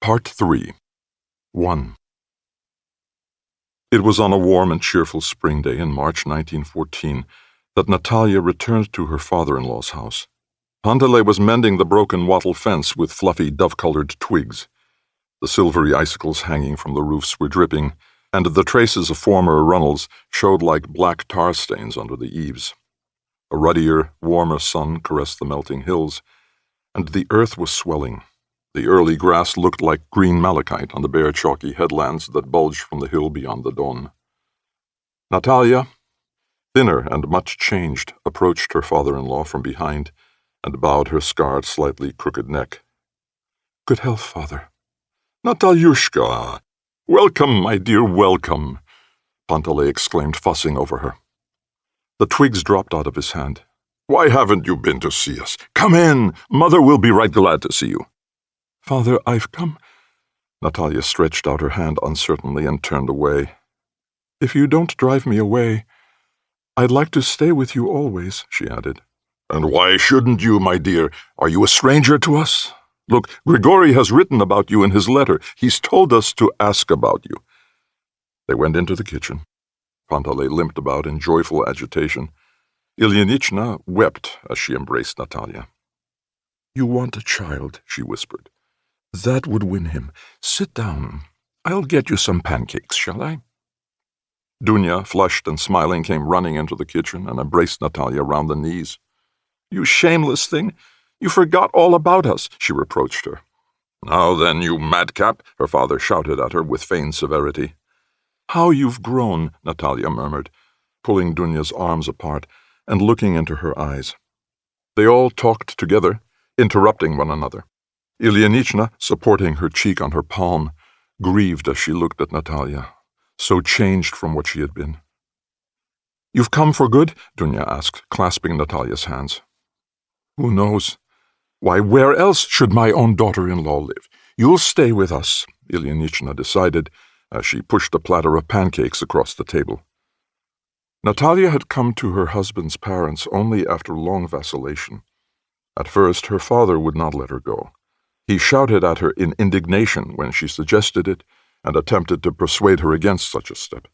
Part 3. 1. It was on a warm and cheerful spring day in March 1914 that Natalia returned to her father-in-law's house. Panteley was mending the broken wattle fence with fluffy dove-colored twigs. The silvery icicles hanging from the roofs were dripping, and the traces of former runnels showed like black tar stains under the eaves. A ruddier, warmer sun caressed the melting hills, and the earth was swelling. The early grass looked like green malachite on the bare chalky headlands that bulged from the hill beyond the Don. Natalia, thinner and much changed, approached her father-in-law from behind and bowed her scarred, slightly crooked neck. "Good health, father." "Natalyushka! Welcome, my dear, welcome!" Panteley exclaimed, fussing over her. The twigs dropped out of his hand. "Why haven't you been to see us? Come in! Mother will be right glad to see you." "Father, I've come—" Natalia stretched out her hand uncertainly and turned away. "If you don't drive me away, I'd like to stay with you always," she added. "And why shouldn't you, my dear? Are you a stranger to us? Look, Grigory has written about you in his letter. He's told us to ask about you." They went into the kitchen. Panteley limped about in joyful agitation. Ilyinichna wept as she embraced Natalia. "You want a child," she whispered. "That would win him. Sit down. I'll get you some pancakes, shall I?" Dunya, flushed and smiling, came running into the kitchen and embraced Natalia round the knees. "You shameless thing! You forgot all about us," she reproached her. "Now then, you madcap!" her father shouted at her with feigned severity. "How you've grown," Natalia murmured, pulling Dunya's arms apart and looking into her eyes. They all talked together, interrupting one another. Ilyinichna, supporting her cheek on her palm, grieved as she looked at Natalia, so changed from what she had been. "You've come for good?" Dunya asked, clasping Natalia's hands. "Who knows? Why, where else should my own daughter-in-law live? You'll stay with us," Ilyinichna decided, as she pushed a platter of pancakes across the table. Natalia had come to her husband's parents only after long vacillation. At first, her father would not let her go. He shouted at her in indignation when she suggested it and attempted to persuade her against such a step.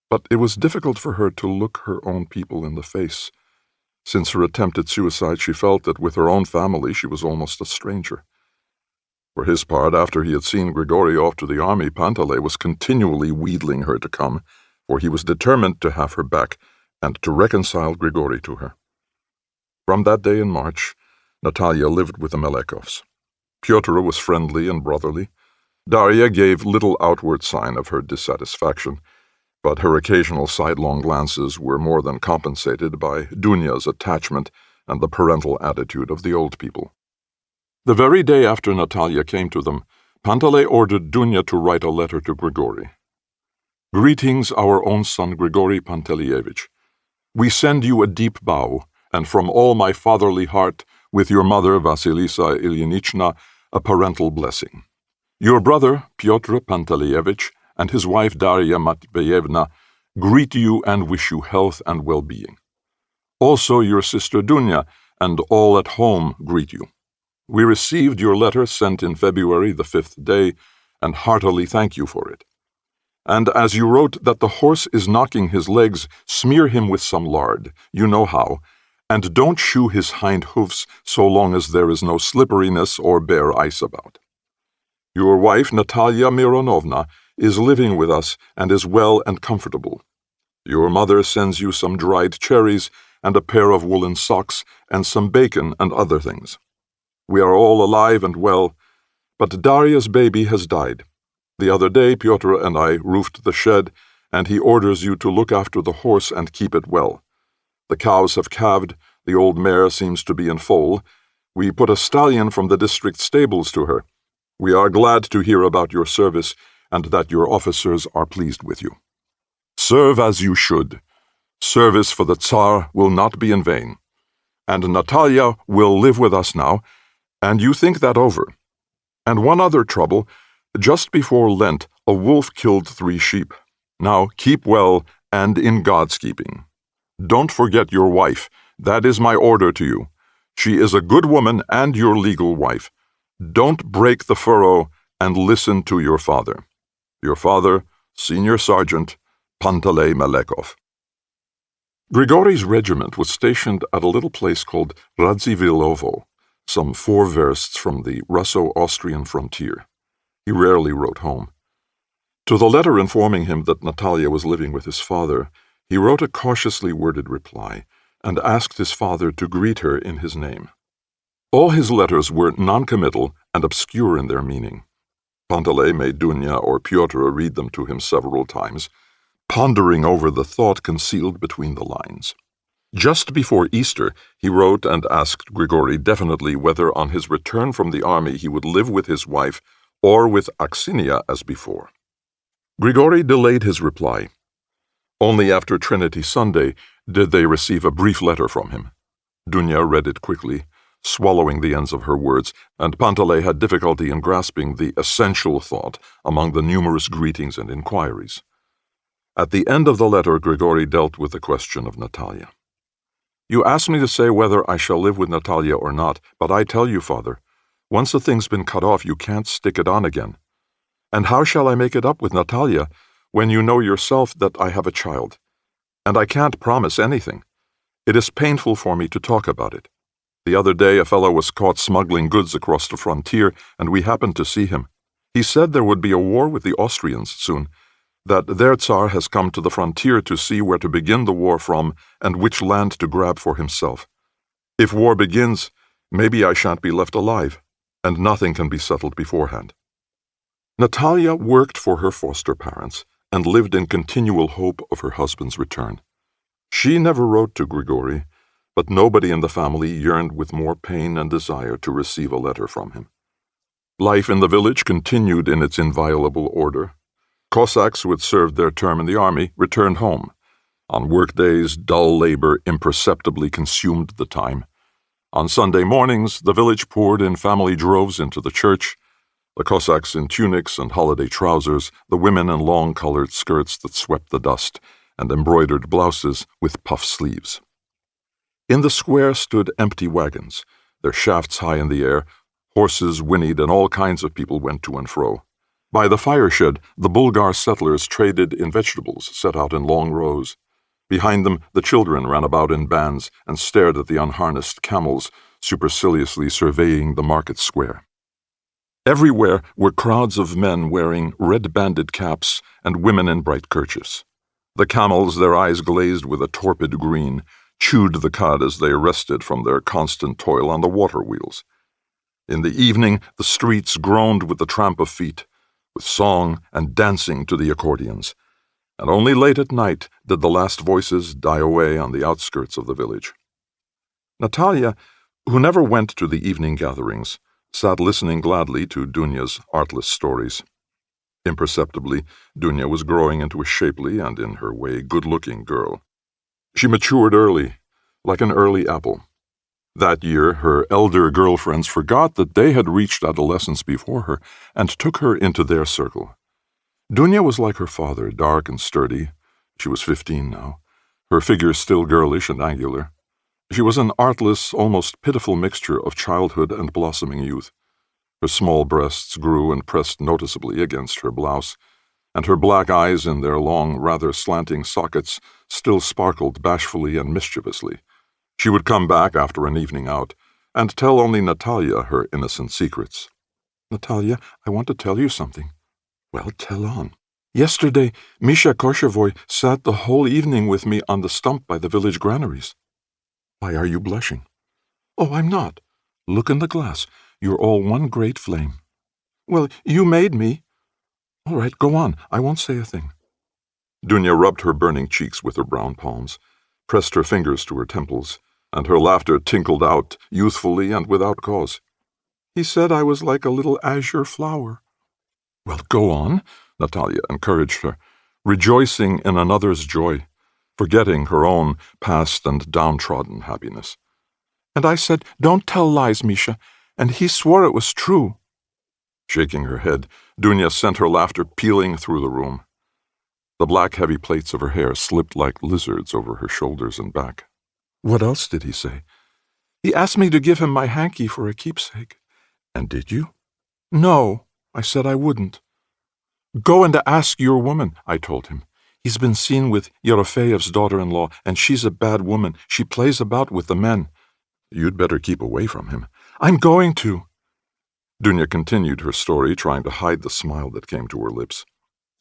But it was difficult for her to look her own people in the face. Since her attempted suicide, she felt that with her own family she was almost a stranger. For his part, after he had seen Grigory off to the army, Panteley was continually wheedling her to come, for he was determined to have her back and to reconcile Grigory to her. From that day in March, Natalia lived with the Melekovs. Pyotr was friendly and brotherly. Darya gave little outward sign of her dissatisfaction, but her occasional sidelong glances were more than compensated by Dunya's attachment and the parental attitude of the old people. The very day after Natalia came to them, Panteley ordered Dunya to write a letter to Grigory. "Greetings, our own son Grigory Pantelyevich. We send you a deep bow, and from all my fatherly heart, with your mother Vasilisa Ilyinichna, a parental blessing. Your brother, Pyotr Pantelyevich, and his wife Darya Matveyevna greet you and wish you health and well-being. Also your sister Dunya and all at home greet you. We received your letter sent in February the 5th day, and heartily thank you for it. And as you wrote that the horse is knocking his legs, smear him with some lard, you know how, and don't shoe his hind hoofs so long as there is no slipperiness or bare ice about. Your wife, Natalia Mironovna, is living with us and is well and comfortable. Your mother sends you some dried cherries and a pair of woolen socks and some bacon and other things. We are all alive and well, but Darya's baby has died. The other day Pyotr and I roofed the shed, and he orders you to look after the horse and keep it well. The cows have calved, the old mare seems to be in foal. We put a stallion from the district stables to her. We are glad to hear about your service and that your officers are pleased with you. Serve as you should. Service for the Tsar will not be in vain. And Natalia will live with us now, and you think that over. And one other trouble, just before Lent, a wolf killed 3 sheep. Now keep well and in God's keeping. Don't forget your wife. That is my order to you. She is a good woman and your legal wife. Don't break the furrow, and listen to your father. Your father, Senior Sergeant Panteley Melekov. Grigori's regiment was stationed at a little place called Radzivilovo, some 4 versts from the Russo-Austrian frontier. He rarely wrote home. To the letter informing him that Natalia was living with his father, he wrote a cautiously worded reply and asked his father to greet her in his name. All his letters were noncommittal and obscure in their meaning. Panteley made Dunya or Pyotr read them to him several times, pondering over the thought concealed between the lines. Just before Easter, he wrote and asked Grigori definitely whether on his return from the army he would live with his wife or with Aksinia as before. Grigori delayed his reply. Only after Trinity Sunday did they receive a brief letter from him. Dunya read it quickly, swallowing the ends of her words, and Panteley had difficulty in grasping the essential thought among the numerous greetings and inquiries. At the end of the letter, Grigori dealt with the question of Natalia. You asked me to say whether I shall live with Natalia or not, but I tell you, Father, once the thing's been cut off, you can't stick it on again. And how shall I make it up with Natalia when you know yourself that I have a child? And I can't promise anything. It is painful for me to talk about it. The other day a fellow was caught smuggling goods across the frontier, and we happened to see him. He said there would be a war with the Austrians soon, that their Tsar has come to the frontier to see where to begin the war from and which land to grab for himself. If war begins, maybe I shan't be left alive, and nothing can be settled beforehand. Natalia worked for her foster parents and lived in continual hope of her husband's return. She never wrote to Grigori, but nobody in the family yearned with more pain and desire to receive a letter from him. Life in the village continued in its inviolable order. Cossacks who had served their term in the army returned home. On workdays, dull labor imperceptibly consumed the time. On Sunday mornings, the village poured in family droves into the church, the Cossacks in tunics and holiday trousers, the women in long-colored skirts that swept the dust, and embroidered blouses with puff sleeves. In the square stood empty wagons, their shafts high in the air. Horses whinnied and all kinds of people went to and fro. By the fire shed, the Bulgar settlers traded in vegetables set out in long rows. Behind them, the children ran about in bands and stared at the unharnessed camels, superciliously surveying the market square. Everywhere were crowds of men wearing red-banded caps and women in bright kerchiefs. The camels, their eyes glazed with a torpid green, chewed the cud as they rested from their constant toil on the water wheels. In the evening, the streets groaned with the tramp of feet, with song and dancing to the accordions, and only late at night did the last voices die away on the outskirts of the village. Natalia, who never went to the evening gatherings, sat listening gladly to Dunya's artless stories. Imperceptibly, Dunya was growing into a shapely and, in her way, good-looking girl. She matured early, like an early apple. That year, her elder girlfriends forgot that they had reached adolescence before her and took her into their circle. Dunya was like her father, dark and sturdy. She was 15 now, her figure still girlish and angular. She was an artless, almost pitiful mixture of childhood and blossoming youth. Her small breasts grew and pressed noticeably against her blouse, and her black eyes in their long, rather slanting sockets still sparkled bashfully and mischievously. She would come back after an evening out and tell only Natalia her innocent secrets. "Natalia, I want to tell you something." "Well, tell on." "Yesterday, Misha Koshevoy sat the whole evening with me on the stump by the village granaries." "Why are you blushing?" "Oh, I'm not. Look in the glass. You're all one great flame." "Well, you made me." "All right, go on. I won't say a thing." Dunya rubbed her burning cheeks with her brown palms, pressed her fingers to her temples, and her laughter tinkled out youthfully and without cause. "He said I was like a little azure flower." "Well, go on," Natalia encouraged her, rejoicing in another's joy, forgetting her own past and downtrodden happiness. "And I said, 'Don't tell lies, Misha,' and he swore it was true." Shaking her head, Dunya sent her laughter pealing through the room. The black heavy plaits of her hair slipped like lizards over her shoulders and back. "What else did he say?" "He asked me to give him my hanky for a keepsake." "And did you?" "No." I said I wouldn't. Go and ask your woman, I told him. He's been seen with Yerofeyev's daughter-in-law, and she's a bad woman. She plays about with the men. You'd better keep away from him. I'm going to. Dunya continued her story, trying to hide the smile that came to her lips.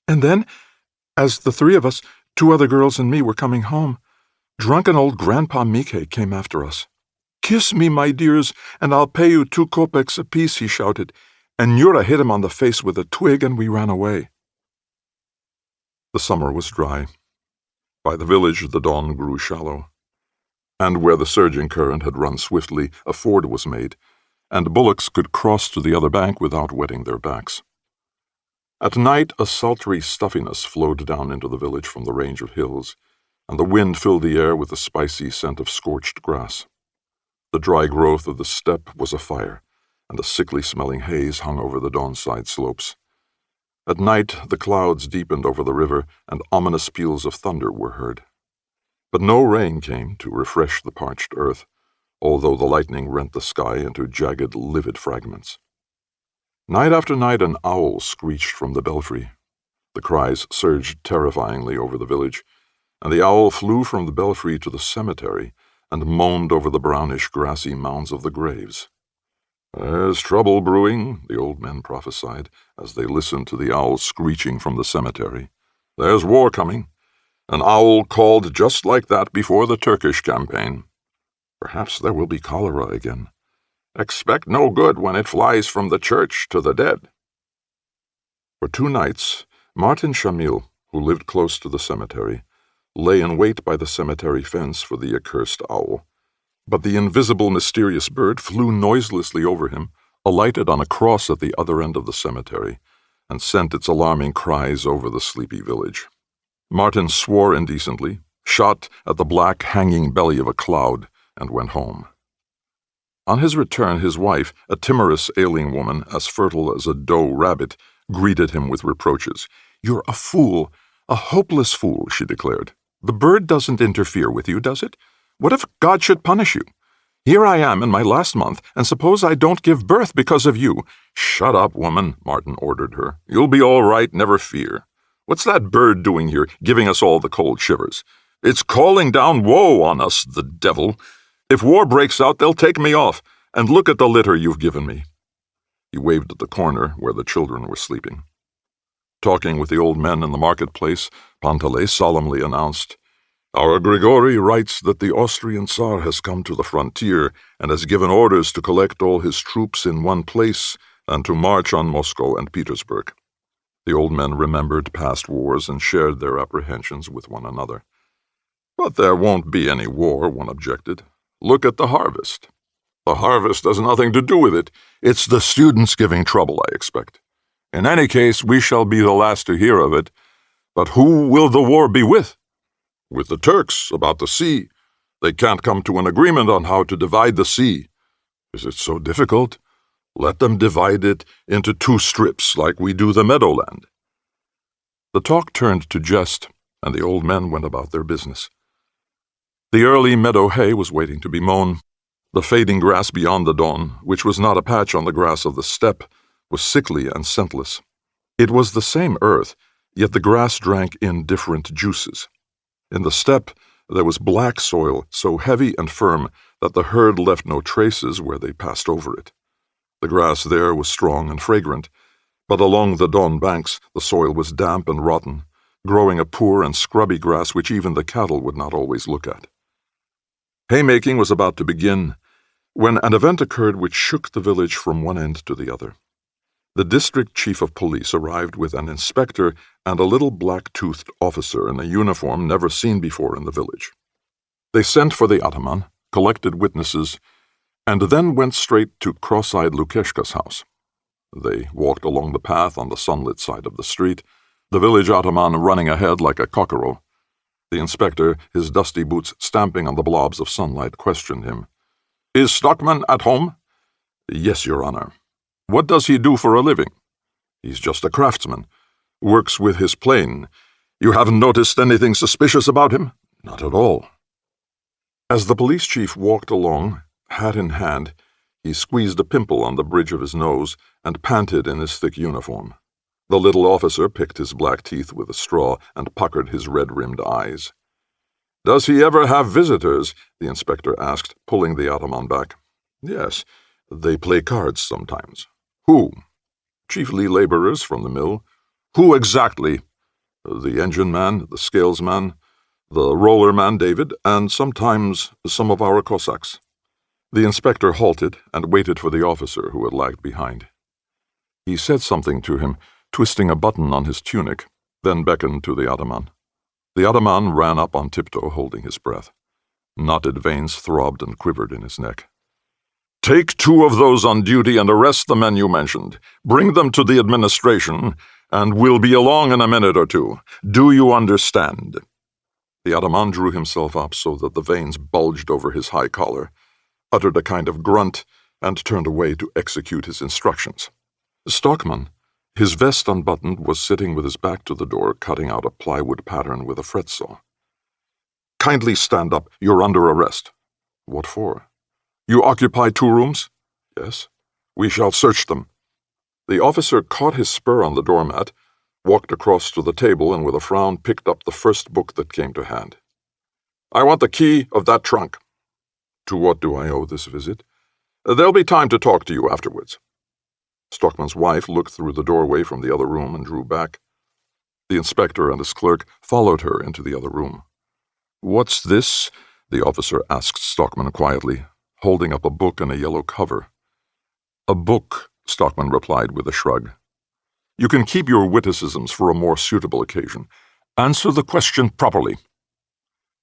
And then, as the three of us, 2 other girls and me, were coming home, drunken old Grandpa Mikhail came after us. "Kiss me, my dears, and I'll pay you 2 kopecks apiece," he shouted, and Yura hit him on the face with a twig, and we ran away. The summer was dry. By the village the dawn grew shallow, and where the surging current had run swiftly, a ford was made, and bullocks could cross to the other bank without wetting their backs. At night a sultry stuffiness flowed down into the village from the range of hills, and the wind filled the air with the spicy scent of scorched grass. The dry growth of the steppe was afire, and a sickly-smelling haze hung over the dawn-side slopes. At night the clouds deepened over the river, and ominous peals of thunder were heard. But no rain came to refresh the parched earth, although the lightning rent the sky into jagged, livid fragments. Night after night an owl screeched from the belfry. The cries surged terrifyingly over the village, and the owl flew from the belfry to the cemetery and moaned over the brownish, grassy mounds of the graves. "There's trouble brewing," the old men prophesied, as they listened to the owl screeching from the cemetery. "There's war coming. An owl called just like that before the Turkish campaign. Perhaps there will be cholera again. Expect no good when it flies from the church to the dead." For 2 nights, Martin Shamil, who lived close to the cemetery, lay in wait by the cemetery fence for the accursed owl. But the invisible, mysterious bird flew noiselessly over him, alighted on a cross at the other end of the cemetery, and sent its alarming cries over the sleepy village. Martin swore indecently, shot at the black, hanging belly of a cloud, and went home. On his return, his wife, a timorous, ailing woman, as fertile as a doe rabbit, greeted him with reproaches. "You're a fool, a hopeless fool," she declared. "The bird doesn't interfere with you, does it? What if God should punish you? Here I am in my last month, and suppose I don't give birth because of you." "Shut up, woman," Martin ordered her. "You'll be all right, never fear. What's that bird doing here, giving us all the cold shivers? It's calling down woe on us, the devil. If war breaks out, they'll take me off, and look at the litter you've given me." He waved at the corner where the children were sleeping. Talking with the old men in the marketplace, Panteley solemnly announced, "Our Grigori writes that the Austrian Tsar has come to the frontier and has given orders to collect all his troops in one place and to march on Moscow and Petersburg." The old men remembered past wars and shared their apprehensions with one another. "But there won't be any war," one objected. "Look at the harvest." "The harvest has nothing to do with it. It's the students giving trouble, I expect. In any case, we shall be the last to hear of it. But who will the war be with?" "With the Turks, about the sea. They can't come to an agreement on how to divide the sea." "Is it so difficult? Let them divide it into 2 strips, like we do the meadowland." The talk turned to jest, and the old men went about their business. The early meadow hay was waiting to be mown. The fading grass beyond the dawn, which was not a patch on the grass of the steppe, was sickly and scentless. It was the same earth, yet the grass drank in different juices. In the steppe there was black soil, so heavy and firm that the herd left no traces where they passed over it. The grass there was strong and fragrant, but along the Don banks the soil was damp and rotten, growing a poor and scrubby grass which even the cattle would not always look at. Haymaking was about to begin, when an event occurred which shook the village from one end to the other. The district chief of police arrived with an inspector and a little black-toothed officer in a uniform never seen before in the village. They sent for the ataman, collected witnesses, and then went straight to cross-eyed Lukashka's house. They walked along the path on the sunlit side of the street, the village ataman running ahead like a cockerel. The inspector, his dusty boots stamping on the blobs of sunlight, questioned him. "Is Stockman at home?" "Yes, Your Honor." "What does he do for a living?" "He's just a craftsman. Works with his plane. You haven't noticed anything suspicious about him?" "Not at all." As the police chief walked along, hat in hand, He squeezed a pimple on the bridge of his nose and panted in his thick uniform. The little officer picked his black teeth with a straw and puckered his red-rimmed eyes. "Does he ever have visitors?" the inspector asked, pulling the Ataman back. "Yes, they play cards sometimes." "Who?" "Chiefly laborers from the mill." "Who exactly?" "The engine man, the scales man, the roller man David, and sometimes some of our Cossacks." The inspector halted and waited for the officer who had lagged behind. He said something to him, twisting a button on his tunic, then beckoned to the Ataman. The Ataman ran up on tiptoe, holding his breath. Knotted veins throbbed and quivered in his neck. "Take 2 of those on duty and arrest the men you mentioned. Bring them to the administration, and we'll be along in a minute or 2. Do you understand?" The Ataman drew himself up so that the veins bulged over his high collar, uttered a kind of grunt, and turned away to execute his instructions. Stockman, his vest unbuttoned, was sitting with his back to the door, cutting out a plywood pattern with a fret saw. "Kindly stand up. You're under arrest." "What for?" "You occupy 2 rooms?" "Yes." "We shall search them." The officer caught his spur on the doormat, walked across to the table, and with a frown picked up the first book that came to hand. "I want the key of that trunk." "To what do I owe this visit?" "There'll be time to talk to you afterwards." Stockman's wife looked through the doorway from the other room and drew back. The inspector and his clerk followed her into the other room. "What's this?" the officer asked Stockman quietly, holding up a book in a yellow cover. "A book," Stockman replied with a shrug. "You can keep your witticisms for a more suitable occasion. Answer the question properly."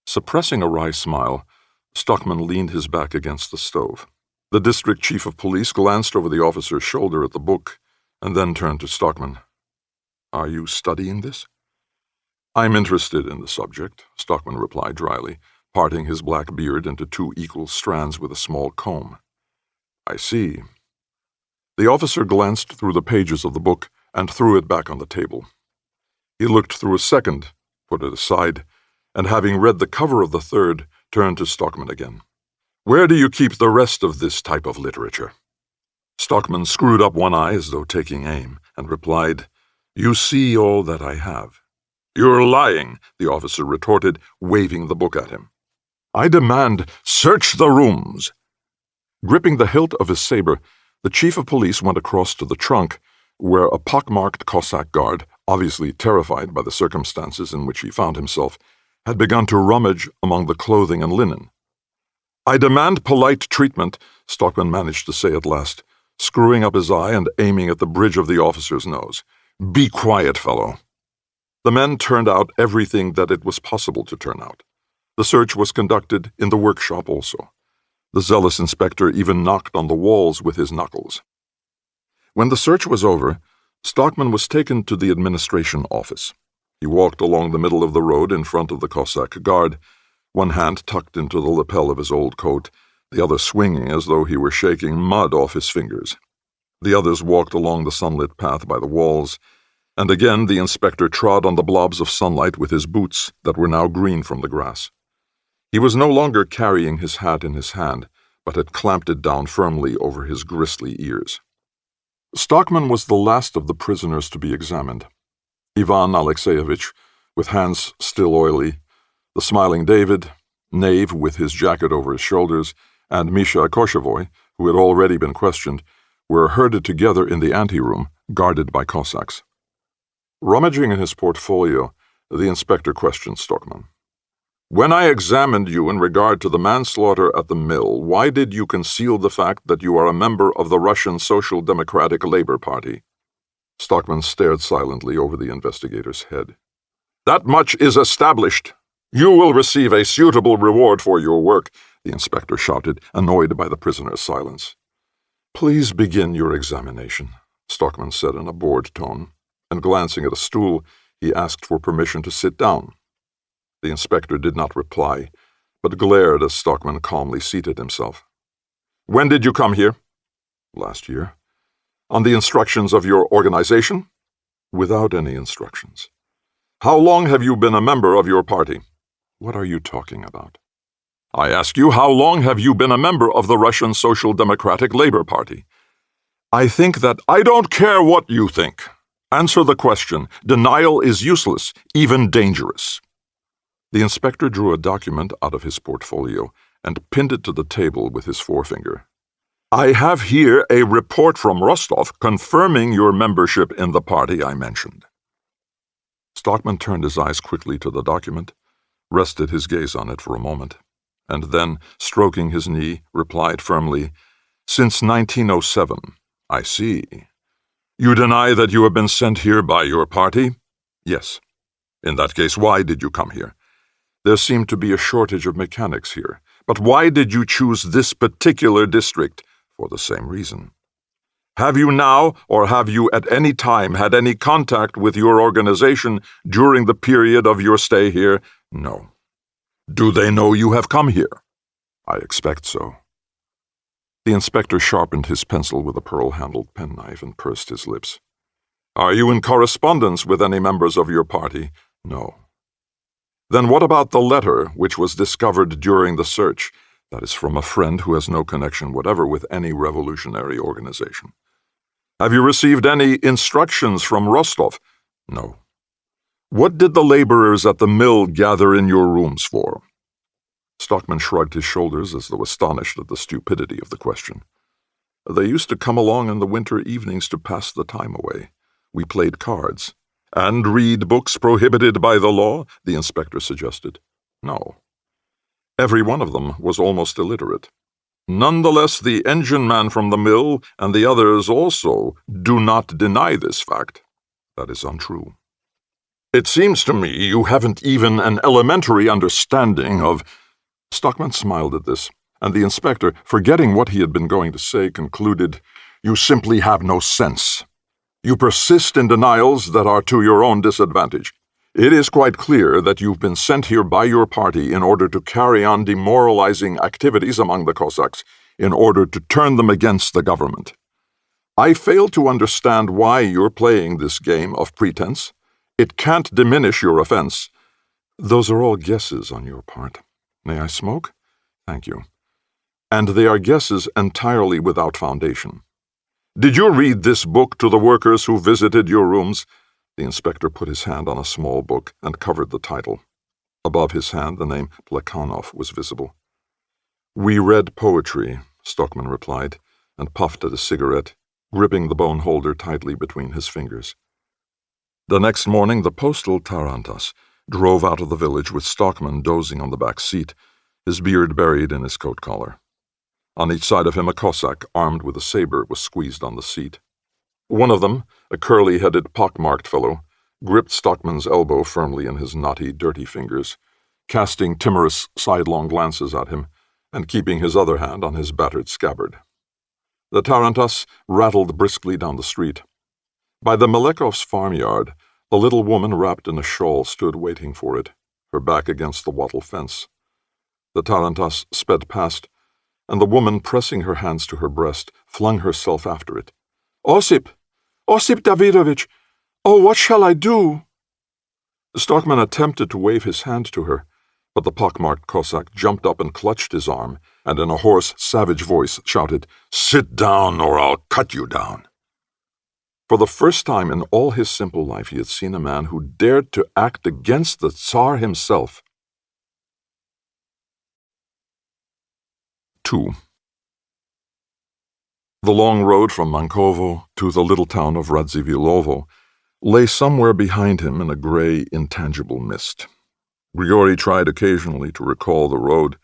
Suppressing a wry smile, Stockman leaned his back against the stove. The district chief of police glanced over the officer's shoulder at the book and then turned to Stockman. "Are you studying this?" "I'm interested in the subject," Stockman replied dryly, parting his black beard into 2 equal strands with a small comb. "I see." The officer glanced through the pages of the book and threw it back on the table. He looked through a second, put it aside, and having read the cover of the 3rd, turned to Stockman again. "Where do you keep the rest of this type of literature?" Stockman screwed up one eye as though taking aim, and replied, "You see all that I have." "You're lying," the officer retorted, waving the book at him. "I demand, search the rooms." Gripping the hilt of his saber, the chief of police went across to the trunk, where a pockmarked Cossack guard, obviously terrified by the circumstances in which he found himself, had begun to rummage among the clothing and linen. "I demand polite treatment," Stockman managed to say at last, screwing up his eye and aiming at the bridge of the officer's nose. "Be quiet, fellow." The men turned out everything that it was possible to turn out. The search was conducted in the workshop also. The zealous inspector even knocked on the walls with his knuckles. When the search was over, Stockman was taken to the administration office. He walked along the middle of the road in front of the Cossack guard, one hand tucked into the lapel of his old coat, the other swinging as though he were shaking mud off his fingers. The others walked along the sunlit path by the walls, and again the inspector trod on the blobs of sunlight with his boots that were now green from the grass. He was no longer carrying his hat in his hand, but had clamped it down firmly over his gristly ears. Stockman was the last of the prisoners to be examined. Ivan Alexeyevich, with hands still oily, the smiling David, Knave with his jacket over his shoulders, and Misha Koshevoy, who had already been questioned, were herded together in the anteroom, guarded by Cossacks. Rummaging in his portfolio, the inspector questioned Stockman. "When I examined you in regard to the manslaughter at the mill, why did you conceal the fact that you are a member of the Russian Social Democratic Labor Party?" Stockman stared silently over the investigator's head. "That much is established. You will receive a suitable reward for your work," the inspector shouted, annoyed by the prisoner's silence. "Please begin your examination," Stockman said in a bored tone, and glancing at a stool, he asked for permission to sit down. The inspector did not reply, but glared as Stockman calmly seated himself. "When did you come here?" "Last year." "On the instructions of your organization?" "Without any instructions." "How long have you been a member of your party?" "What are you talking about?" I ask you, how long have you been a member of the Russian Social Democratic Labor Party? I think that I don't care what you think. Answer the question. Denial is useless, even dangerous. The inspector drew a document out of his portfolio and pinned it to the table with his forefinger. I have here a report from Rostov confirming your membership in the party I mentioned. Stockman turned his eyes quickly to the document, rested his gaze on it for a moment, and then, stroking his knee, replied firmly, Since 1907. I see. You deny that you have been sent here by your party? Yes. In that case, why did you come here? There seemed to be a shortage of mechanics here, but why did you choose this particular district? For the same reason. Have you now, or have you at any time had any contact with your organization during the period of your stay here? No. Do they know you have come here? I expect so. The inspector sharpened his pencil with a pearl-handled penknife and pursed his lips. Are you in correspondence with any members of your party? No. Then what about the letter which was discovered during the search? That is from a friend who has no connection whatever with any revolutionary organization. Have you received any instructions from Rostov? No. What did the laborers at the mill gather in your rooms for? Stockman shrugged his shoulders as though astonished at the stupidity of the question. They used to come along in the winter evenings to pass the time away. We played cards. And read books prohibited by the law? The inspector suggested. No. Every one of them was almost illiterate. Nonetheless, the engine man from the mill and the others also do not deny this fact. That is untrue. It seems to me you haven't even an elementary understanding of... Stockman smiled at this, and the inspector, forgetting what he had been going to say, concluded, You simply have no sense. You persist in denials that are to your own disadvantage. It is quite clear that you've been sent here by your party in order to carry on demoralizing activities among the Cossacks, in order to turn them against the government. I fail to understand why you're playing this game of pretense. It can't diminish your offense. Those are all guesses on your part. May I smoke? Thank you. And they are guesses entirely without foundation. Did you read this book to the workers who visited your rooms? The inspector put his hand on a small book and covered the title. Above his hand, the name Plekhanov was visible. We read poetry, Stockman replied, and puffed at a cigarette, gripping the bone holder tightly between his fingers. The next morning, the postal tarantas drove out of the village with Stockman dozing on the back seat, his beard buried in his coat collar. On each side of him, a Cossack, armed with a saber, was squeezed on the seat. One of them, a curly-headed, pock-marked fellow, gripped Stockman's elbow firmly in his knotty, dirty fingers, casting timorous, sidelong glances at him, and keeping his other hand on his battered scabbard. The tarantas rattled briskly down the street. By the Malekovs' farmyard, a little woman wrapped in a shawl stood waiting for it, her back against the wattle fence. The tarantas sped past, and the woman, pressing her hands to her breast, flung herself after it. Osip! Osip Davidovich! Oh, what shall I do? Stockman attempted to wave his hand to her, but the pockmarked Cossack jumped up and clutched his arm, and in a hoarse, savage voice shouted, Sit down, or I'll cut you down. For the first time in all his simple life, he had seen a man who dared to act against the Tsar himself. 2. The long road from Mankovo to the little town of Radzivilovo lay somewhere behind him in a gray, intangible mist. Grigory tried occasionally to recall the road,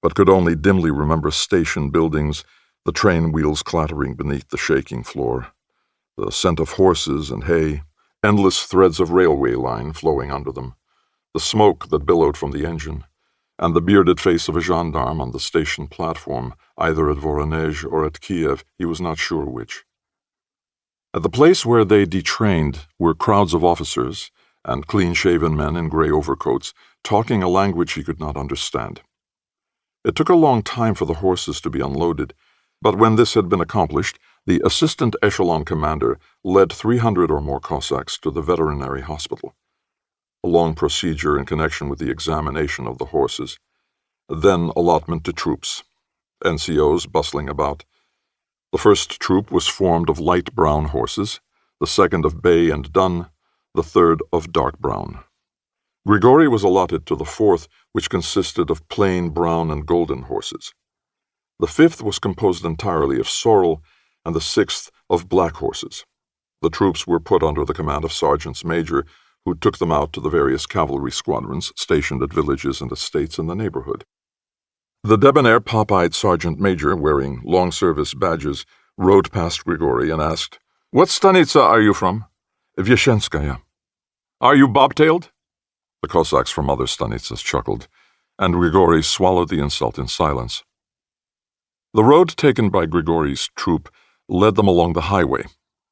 but could only dimly remember station buildings, the train wheels clattering beneath the shaking floor, the scent of horses and hay, endless threads of railway line flowing under them, the smoke that billowed from the engine, and the bearded face of a gendarme on the station platform, either at Voronezh or at Kiev, he was not sure which. At the place where they detrained were crowds of officers and clean-shaven men in gray overcoats, talking a language he could not understand. It took a long time for the horses to be unloaded, but when this had been accomplished, the assistant echelon commander led 300 or more Cossacks to the veterinary hospital. A long procedure in connection with the examination of the horses, Then allotment to troops. NCOs bustling about. The first troop was formed of light brown horses, the second of bay and dun, the third of dark brown. Grigori was allotted to the fourth, which consisted of plain brown and golden horses. The fifth was composed entirely of sorrel, and the sixth of black horses. The troops were put under the command of sergeants major, who took them out to the various cavalry squadrons stationed at villages and estates in the neighborhood. The debonair pop-eyed sergeant major, wearing long-service badges, rode past Grigori and asked, "What stanitsa are you from?" "Vyeshenskaya." "Are you bobtailed?" The Cossacks from other stanitsas chuckled, and Grigori swallowed the insult in silence. The road taken by Grigori's troop led them along the highway.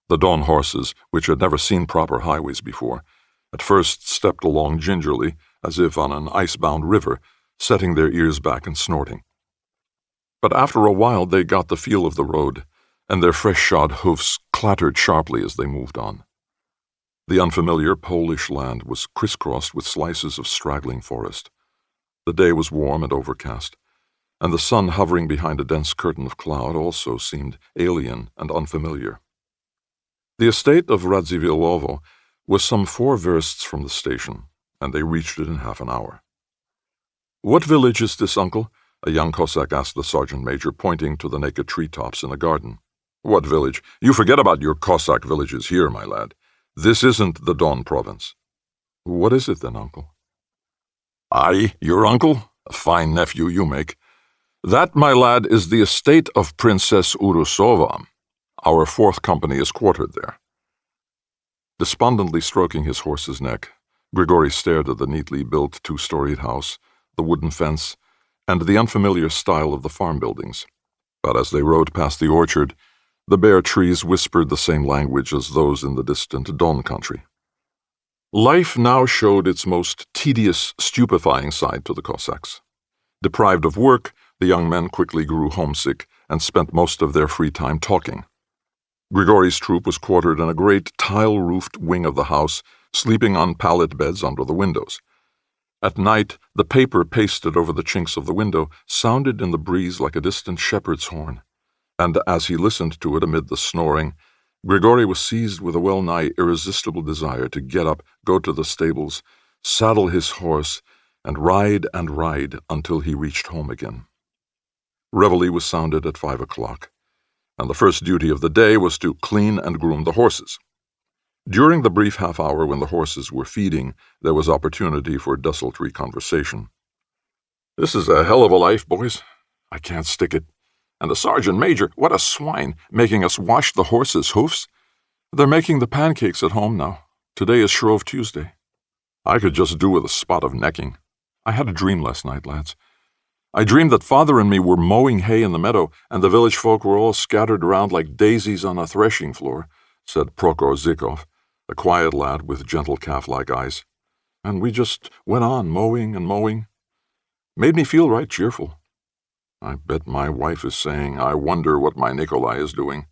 The Don horses, which had never seen proper highways before, at first stepped along gingerly, as if on an ice-bound river, setting their ears back and snorting. But after a while they got the feel of the road, and their fresh-shod hoofs clattered sharply as they moved on. The unfamiliar Polish land was crisscrossed with slices of straggling forest. The day was warm and overcast, and the sun hovering behind a dense curtain of cloud also seemed alien and unfamiliar. The estate of Radziwiłłowo was some 4 versts from the station, and they reached it in half an hour. "What village is this, uncle?" a young Cossack asked the sergeant major, pointing to the naked treetops in the garden. "What village? You forget about your Cossack villages here, my lad. This isn't the Don province." "What is it then, uncle?" "I, your uncle? A fine nephew you make. That, my lad, is the estate of Princess Urusova. Our 4th company is quartered there." Despondently stroking his horse's neck, Grigori stared at the neatly built 2-storied house, the wooden fence, and the unfamiliar style of the farm buildings. But as they rode past the orchard, the bare trees whispered the same language as those in the distant Don country. Life now showed its most tedious, stupefying side to the Cossacks. Deprived of work, the young men quickly grew homesick and spent most of their free time talking. Grigori's troop was quartered in a great tile-roofed wing of the house, sleeping on pallet beds under the windows. At night, the paper pasted over the chinks of the window sounded in the breeze like a distant shepherd's horn, and as he listened to it amid the snoring, Grigori was seized with a well-nigh irresistible desire to get up, go to the stables, saddle his horse, and ride until he reached home again. Reveille was sounded at 5 o'clock, and the first duty of the day was to clean and groom the horses. During the brief half-hour when the horses were feeding, there was opportunity for desultory conversation. "This is a hell of a life, boys. I can't stick it. And the sergeant major, what a swine, making us wash the horses' hoofs. They're making the pancakes at home now. Today is Shrove Tuesday. I could just do with a spot of necking. I had a dream last night, lads. I dreamed that father and me were mowing hay in the meadow, and the village folk were all scattered around like daisies on a threshing floor," said Prokhor Zhikov, a quiet lad with gentle calf-like eyes. "And we just went on mowing and mowing. Made me feel right cheerful. I bet my wife is saying, 'I wonder what my Nikolai is doing.'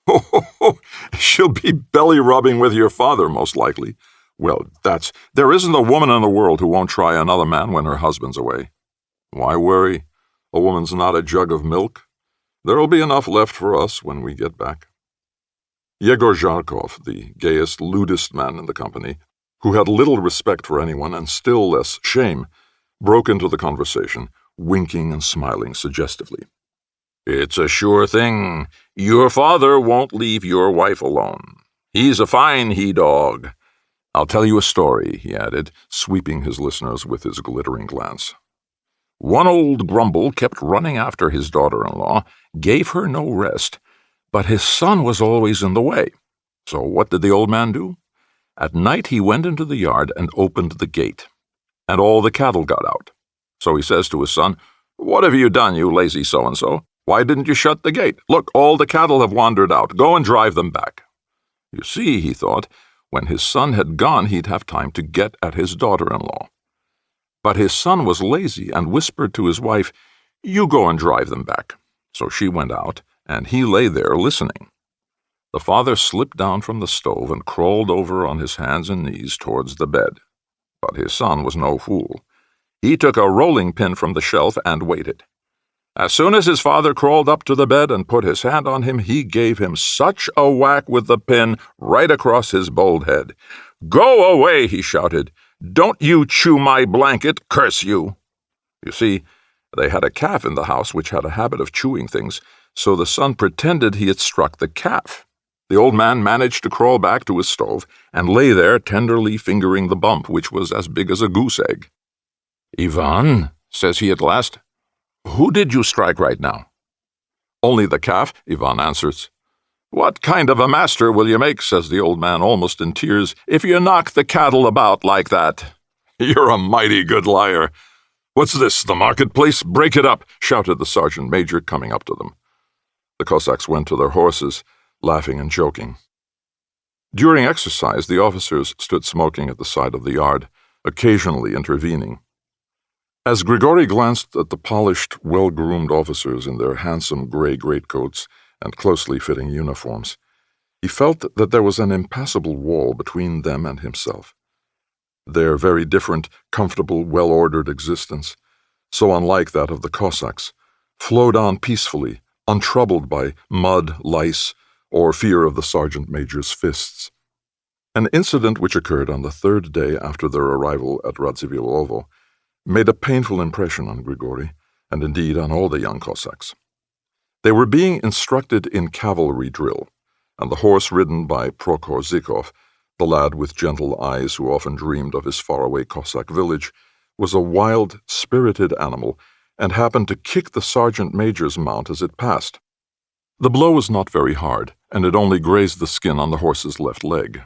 Ho, ho, ho! She'll be belly-rubbing with your father, most likely. Well, there isn't a woman in the world who won't try another man when her husband's away. Why worry? A woman's not a jug of milk. There'll be enough left for us when we get back." Yegor Zharkov, the gayest, lewdest man in the company, who had little respect for anyone and still less shame, broke into the conversation, winking and smiling suggestively. "It's a sure thing. Your father won't leave your wife alone. He's a fine he-dog. I'll tell you a story," he added, sweeping his listeners with his glittering glance. "One old grumble kept running after his daughter-in-law, gave her no rest, but his son was always in the way. So what did the old man do? At night he went into the yard and opened the gate, and all the cattle got out. So he says to his son, 'What have you done, you lazy so-and-so? Why didn't you shut the gate? Look, all the cattle have wandered out. Go and drive them back.' You see, he thought, when his son had gone he'd have time to get at his daughter-in-law. But his son was lazy and whispered to his wife, 'You go and drive them back.' So she went out, and he lay there listening. The father slipped down from the stove and crawled over on his hands and knees towards the bed. But his son was no fool. He took a rolling pin from the shelf and waited. As soon as his father crawled up to the bed and put his hand on him, he gave him such a whack with the pin right across his bald head. "Go away," he shouted. "Don't you chew my blanket, curse you!" You see, they had a calf in the house which had a habit of chewing things, so the son pretended he had struck the calf. The old man managed to crawl back to his stove and lay there tenderly fingering the bump, which was as big as a goose egg. "Ivan," says he at last, "who did you strike right now?" "Only the calf," Ivan answers. "What kind of a master will you make," says the old man, almost in tears, "if you knock the cattle about like that?" "You're a mighty good liar. What's this, the marketplace? Break it up," shouted the sergeant major, coming up to them. The Cossacks went to their horses, laughing and joking. During exercise, the officers stood smoking at the side of the yard, occasionally intervening. As Grigori glanced at the polished, well-groomed officers in their handsome gray greatcoats and closely fitting uniforms, he felt that there was an impassable wall between them and himself. Their very different, comfortable, well-ordered existence, so unlike that of the Cossacks, flowed on peacefully, untroubled by mud, lice, or fear of the sergeant major's fists. An incident which occurred on the third day after their arrival at Radzivilovo made a painful impression on Grigori, and indeed on all the young Cossacks. They were being instructed in cavalry drill, and the horse ridden by Prokhor Zhykov, the lad with gentle eyes who often dreamed of his faraway Cossack village, was a wild, spirited animal, and happened to kick the sergeant major's mount as it passed. The blow was not very hard, and it only grazed the skin on the horse's left leg.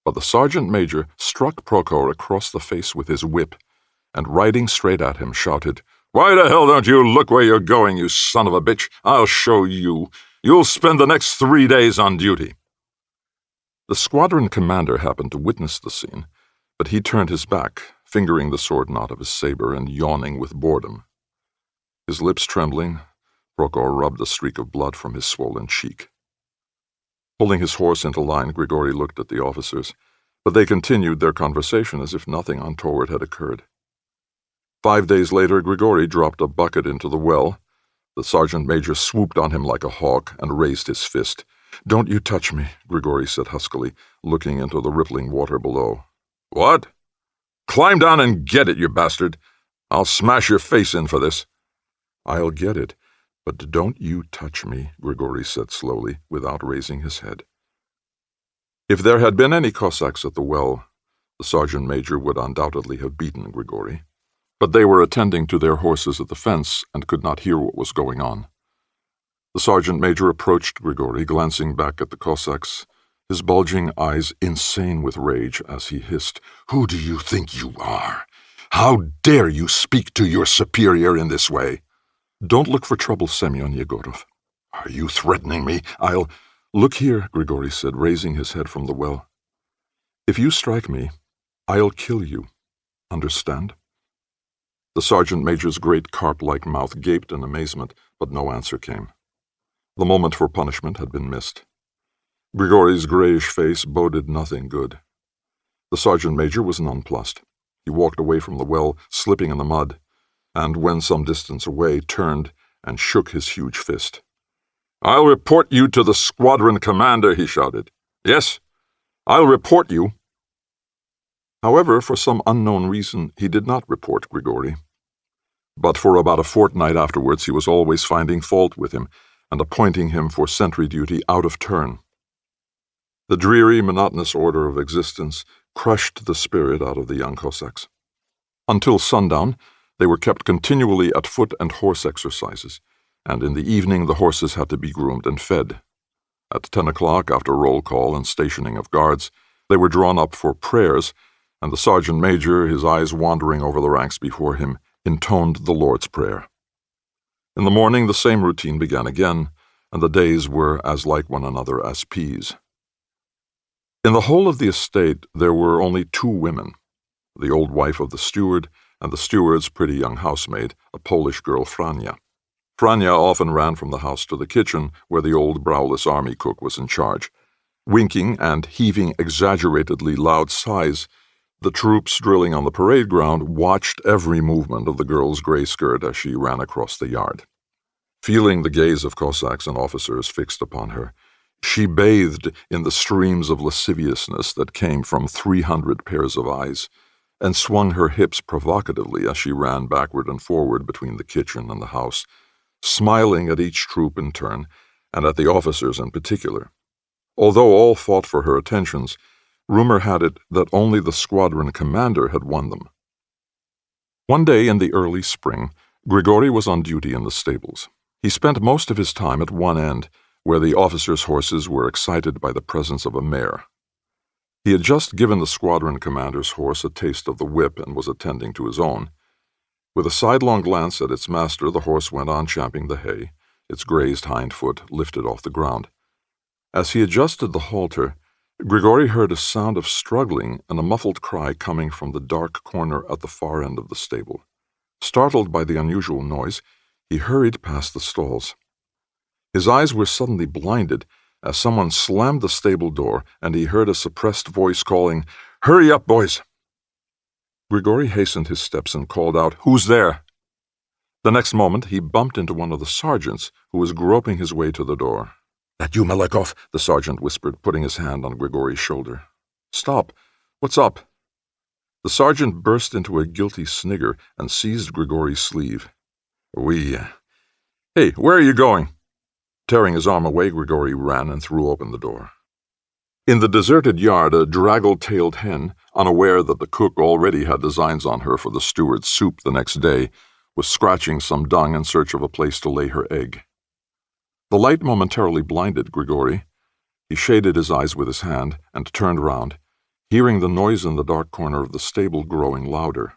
But the sergeant major struck Prokhor across the face with his whip, and riding straight at him, shouted, "Why the hell don't you look where you're going, you son of a bitch? I'll show you. You'll spend the next 3 days on duty." The squadron commander happened to witness the scene, but he turned his back, fingering the sword knot of his saber and yawning with boredom. His lips trembling, Prokhor rubbed a streak of blood from his swollen cheek. Pulling his horse into line, Grigori looked at the officers, but they continued their conversation as if nothing untoward had occurred. 5 days later, Grigori dropped a bucket into the well. The sergeant major swooped on him like a hawk and raised his fist. "Don't you touch me," Grigori said huskily, looking into the rippling water below. "What? Climb down and get it, you bastard. I'll smash your face in for this." "I'll get it, but don't you touch me," Grigori said slowly, without raising his head. If there had been any Cossacks at the well, the sergeant major would undoubtedly have beaten Grigori. But they were attending to their horses at the fence and could not hear what was going on. The sergeant major approached Grigori, glancing back at the Cossacks, his bulging eyes insane with rage as he hissed, "Who do you think you are? How dare you speak to your superior in this way?" "Don't look for trouble, Semyon Yegorov." "Are you threatening me? I'll—" "Look here," Grigori said, raising his head from the well. "If you strike me, I'll kill you. Understand?" The sergeant major's great carp-like mouth gaped in amazement, but no answer came. The moment for punishment had been missed. Grigori's grayish face boded nothing good. The sergeant major was nonplussed. He walked away from the well, slipping in the mud, and when some distance away, turned and shook his huge fist. "I'll report you to the squadron commander," he shouted. "Yes, I'll report you." However, for some unknown reason, he did not report Grigori. But for about a fortnight afterwards, he was always finding fault with him and appointing him for sentry duty out of turn. The dreary, monotonous order of existence crushed the spirit out of the young Cossacks. Until sundown, they were kept continually at foot and horse exercises, and in the evening the horses had to be groomed and fed. At 10 o'clock, after roll call and stationing of guards, they were drawn up for prayers, and the sergeant major, his eyes wandering over the ranks before him, intoned the Lord's Prayer. In the morning the same routine began again, and the days were as like one another as peas. In the whole of the estate there were only 2 women, the old wife of the steward and the steward's pretty young housemaid, a Polish girl, Frania. Frania often ran from the house to the kitchen, where the old browless army cook was in charge. Winking and heaving exaggeratedly loud sighs, The troops drilling on the parade ground watched every movement of the girl's gray skirt as she ran across the yard. Feeling the gaze of Cossacks and officers fixed upon her, she bathed in the streams of lasciviousness that came from 300 pairs of eyes, and swung her hips provocatively as she ran backward and forward between the kitchen and the house, smiling at each troop in turn, and at the officers in particular. Although all fought for her attentions, rumor had it that only the squadron commander had won them. One day in the early spring, Grigory was on duty in the stables. He spent most of his time at one end, where the officers' horses were excited by the presence of a mare. He had just given the squadron commander's horse a taste of the whip and was attending to his own. With a sidelong glance at its master, the horse went on champing the hay, its grazed hind foot lifted off the ground. As he adjusted the halter, Grigory heard a sound of struggling and a muffled cry coming from the dark corner at the far end of the stable. Startled by the unusual noise, he hurried past the stalls. His eyes were suddenly blinded as someone slammed the stable door and he heard a suppressed voice calling, "Hurry up, boys!" Grigory hastened his steps and called out, "Who's there?" The next moment he bumped into one of the sergeants who was groping his way to the door. "That you, Malakhov?" the sergeant whispered, putting his hand on Grigory's shoulder. "Stop! What's up?" The sergeant burst into a guilty snigger and seized Grigory's sleeve. Hey, where are you going?" Tearing his arm away, Grigory ran and threw open the door. In the deserted yard, a draggle-tailed hen, unaware that the cook already had designs on her for the steward's soup the next day, was scratching some dung in search of a place to lay her egg. The light momentarily blinded Grigory. He shaded his eyes with his hand and turned round, hearing the noise in the dark corner of the stable growing louder.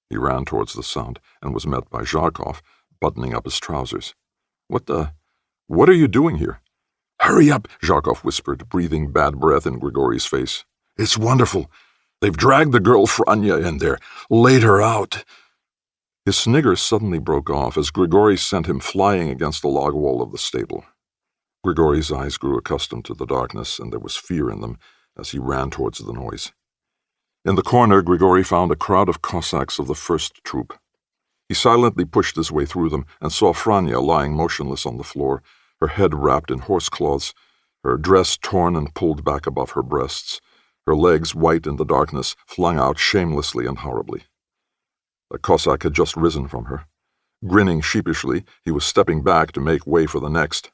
He ran towards the sound and was met by Zharkov, buttoning up his trousers. What are you doing here?" "Hurry up," Zharkov whispered, breathing bad breath in Grigory's face. "It's wonderful. They've dragged the girl Franya in there, laid her out." His snigger suddenly broke off as Grigory sent him flying against the log wall of the stable. Grigory's eyes grew accustomed to the darkness, and there was fear in them as he ran towards the noise. In the corner, Grigory found a crowd of Cossacks of the first troop. He silently pushed his way through them and saw Franya lying motionless on the floor, her head wrapped in horsecloths, her dress torn and pulled back above her breasts, her legs, white in the darkness, flung out shamelessly and horribly. A Cossack had just risen from her. Grinning sheepishly, he was stepping back to make way for the next.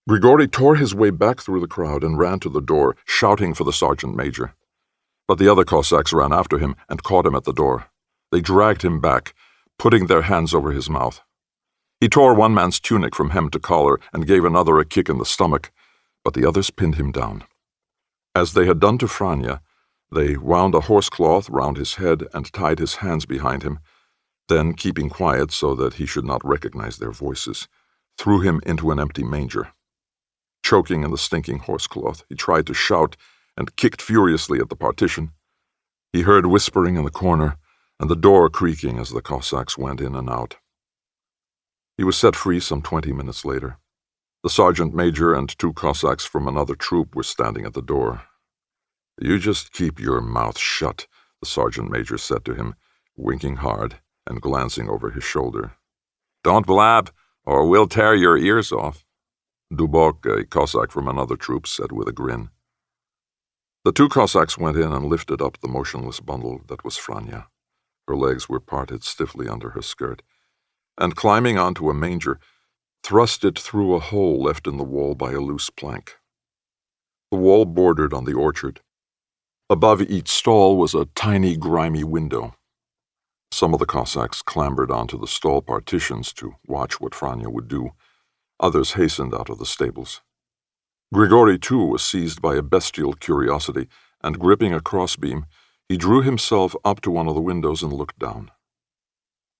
Grigory tore his way back through the crowd and ran to the door, shouting for the sergeant major. But the other Cossacks ran after him and caught him at the door. They dragged him back, putting their hands over his mouth. He tore one man's tunic from hem to collar and gave another a kick in the stomach, but the others pinned him down. As they had done to Franya, they wound a horsecloth round his head and tied his hands behind him, then, keeping quiet so that he should not recognize their voices, threw him into an empty manger. Choking in the stinking horsecloth, he tried to shout and kicked furiously at the partition. He heard whispering in the corner and the door creaking as the Cossacks went in and out. He was set free some 20 minutes later. The sergeant major and 2 Cossacks from another troop were standing at the door. "You just keep your mouth shut," the sergeant major said to him, winking hard and glancing over his shoulder. "Don't blab, or we'll tear your ears off," Dubok, a Cossack from another troop, said with a grin. The 2 Cossacks went in and lifted up the motionless bundle that was Franya. Her legs were parted stiffly under her skirt, and climbing onto a manger, thrust it through a hole left in the wall by a loose plank. The wall bordered on the orchard. Above each stall was a tiny, grimy window. Some of the Cossacks clambered onto the stall partitions to watch what Franya would do. Others hastened out of the stables. Grigory, too, was seized by a bestial curiosity, and gripping a crossbeam, he drew himself up to one of the windows and looked down.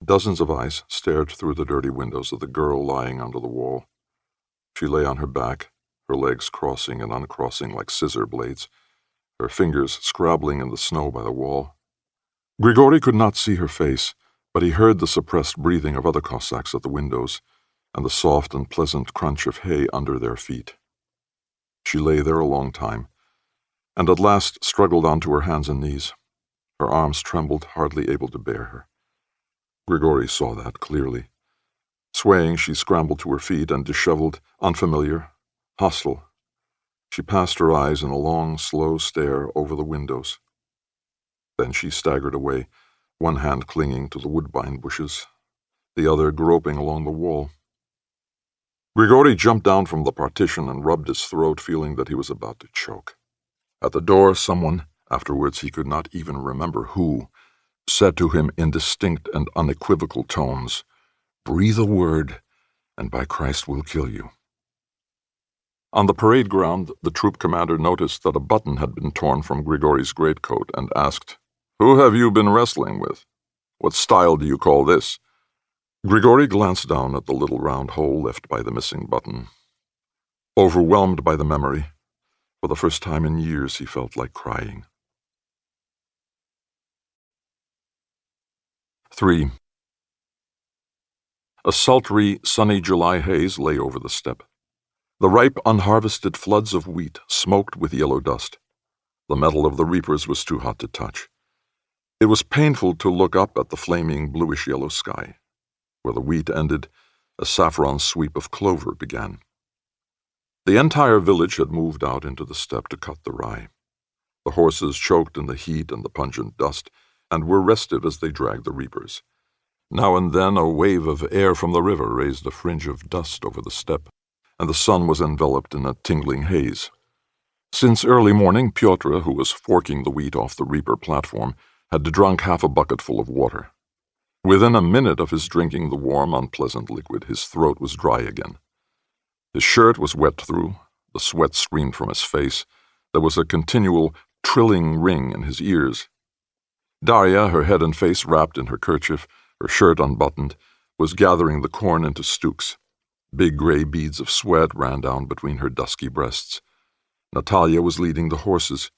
Dozens of eyes stared through the dirty windows at the girl lying under the wall. She lay on her back, her legs crossing and uncrossing like scissor blades, her fingers scrabbling in the snow by the wall. Grigory could not see her face, but he heard the suppressed breathing of other Cossacks at the windows and the soft and pleasant crunch of hay under their feet. She lay there a long time, and at last struggled onto her hands and knees. Her arms trembled, hardly able to bear her. Grigori saw that clearly. Swaying, she scrambled to her feet and, disheveled, unfamiliar, hostile, she passed her eyes in a long, slow stare over the windows. Then she staggered away, one hand clinging to the woodbine bushes, the other groping along the wall. Grigori jumped down from the partition and rubbed his throat, feeling that he was about to choke. At the door, someone, afterwards he could not even remember who, said to him in distinct and unequivocal tones, "Breathe a word, and by Christ we'll kill you." On the parade ground, the troop commander noticed that a button had been torn from Grigori's greatcoat and asked, "Who have you been wrestling with? What style do you call this?" Grigori glanced down at the little round hole left by the missing button. Overwhelmed by the memory, for the first time in years he felt like crying. 3. A sultry, sunny July haze lay over the steppe. The ripe, unharvested floods of wheat smoked with yellow dust. The metal of the reapers was too hot to touch. It was painful to look up at the flaming bluish-yellow sky. Where the wheat ended, a saffron sweep of clover began. The entire village had moved out into the steppe to cut the rye. The horses choked in the heat and the pungent dust, and were restive as they dragged the reapers. Now and then a wave of air from the river raised a fringe of dust over the steppe, and the sun was enveloped in a tingling haze. Since early morning, Pyotr, who was forking the wheat off the reaper platform, had drunk half a bucketful of water. Within a minute of his drinking the warm, unpleasant liquid, his throat was dry again. His shirt was wet through, the sweat streamed from his face, there was a continual trilling ring in his ears. Darya, her head and face wrapped in her kerchief, her shirt unbuttoned, was gathering the corn into stooks. Big gray beads of sweat ran down between her dusky breasts. Natalia was leading the horses.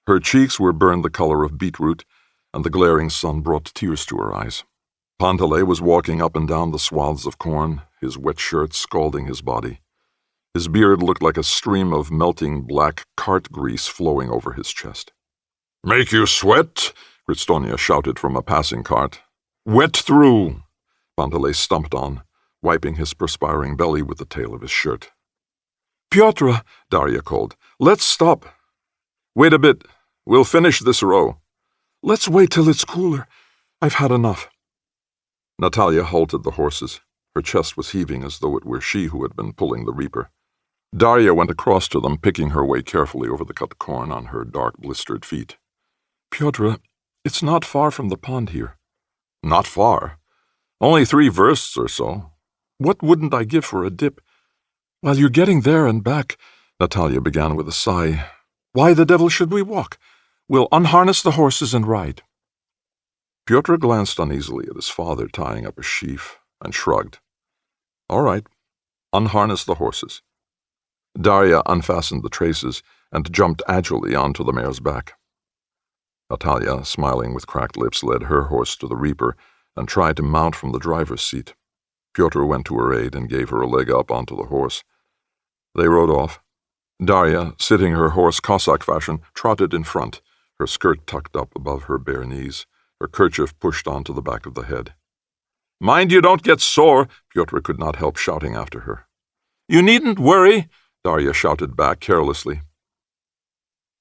Her cheeks were burned the color of beetroot, and the glaring sun brought tears to her eyes. Panteley was walking up and down the swaths of corn, his wet shirt scalding his body. His beard looked like a stream of melting black cart grease flowing over his chest. "Make you sweat?" Kristonia shouted from a passing cart. "Wet through!" Panteley stumped on, wiping his perspiring belly with the tail of his shirt. "Pyotr," Darya called, "let's stop." "Wait a bit. We'll finish this row." "Let's wait till it's cooler. I've had enough." Natalia halted the horses. Her chest was heaving as though it were she who had been pulling the reaper. Darya went across to them, picking her way carefully over the cut corn on her dark, blistered feet. "Pyotr, it's not far from the pond here." "Not far. Only 3 versts or so. What wouldn't I give for a dip?" "While you're getting there and back," Natalia began with a sigh, "why the devil should we walk? We'll unharness the horses and ride." Pyotr glanced uneasily at his father tying up a sheaf and shrugged. "All right, unharness the horses." Darya unfastened the traces and jumped agilely onto the mare's back. Natalia, smiling with cracked lips, led her horse to the reaper and tried to mount from the driver's seat. Pyotr went to her aid and gave her a leg up onto the horse. They rode off. Darya, sitting her horse Cossack fashion, trotted in front, her skirt tucked up above her bare knees, her kerchief pushed onto the back of the head. "Mind you don't get sore," Pyotr could not help shouting after her. "You needn't worry," Darya shouted back carelessly.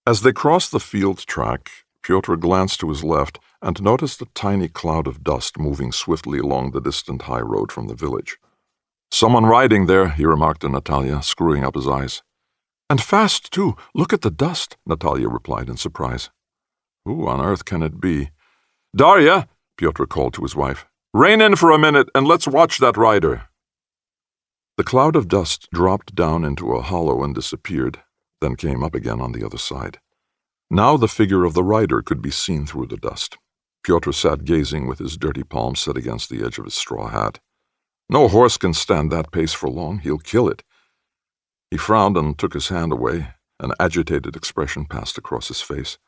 As they crossed the field track, Pyotr glanced to his left and noticed a tiny cloud of dust moving swiftly along the distant high road from the village. "Someone riding there," he remarked to Natalia, screwing up his eyes. "And fast, too. Look at the dust," Natalia replied in surprise. "Who on earth can it be?" "Darya," Pyotr called to his wife, "rein in for a minute and let's watch that rider." The cloud of dust dropped down into a hollow and disappeared, then came up again on the other side. Now the figure of the rider could be seen through the dust. Pyotr sat gazing with his dirty palm set against the edge of his straw hat. No horse can stand that pace for long. He'll kill it. He frowned and took his hand away. An agitated expression passed across his face.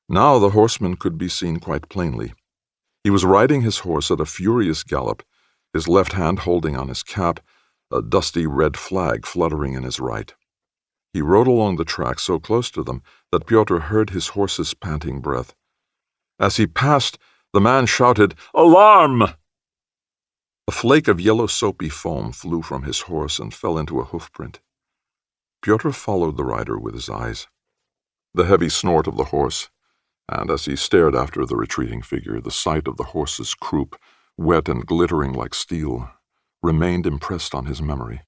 Now the horseman could be seen quite plainly. He was riding his horse at a furious gallop, his left hand holding on his cap, a dusty red flag fluttering in his right. He rode along the track so close to them that Pyotr heard his horse's panting breath. As he passed, the man shouted, "Alarm!" A flake of yellow soapy foam flew from his horse and fell into a hoofprint. Pyotr followed the rider with his eyes. The heavy snort of the horse, and as he stared after the retreating figure, the sight of the horse's croup, wet and glittering like steel, remained impressed on his memory.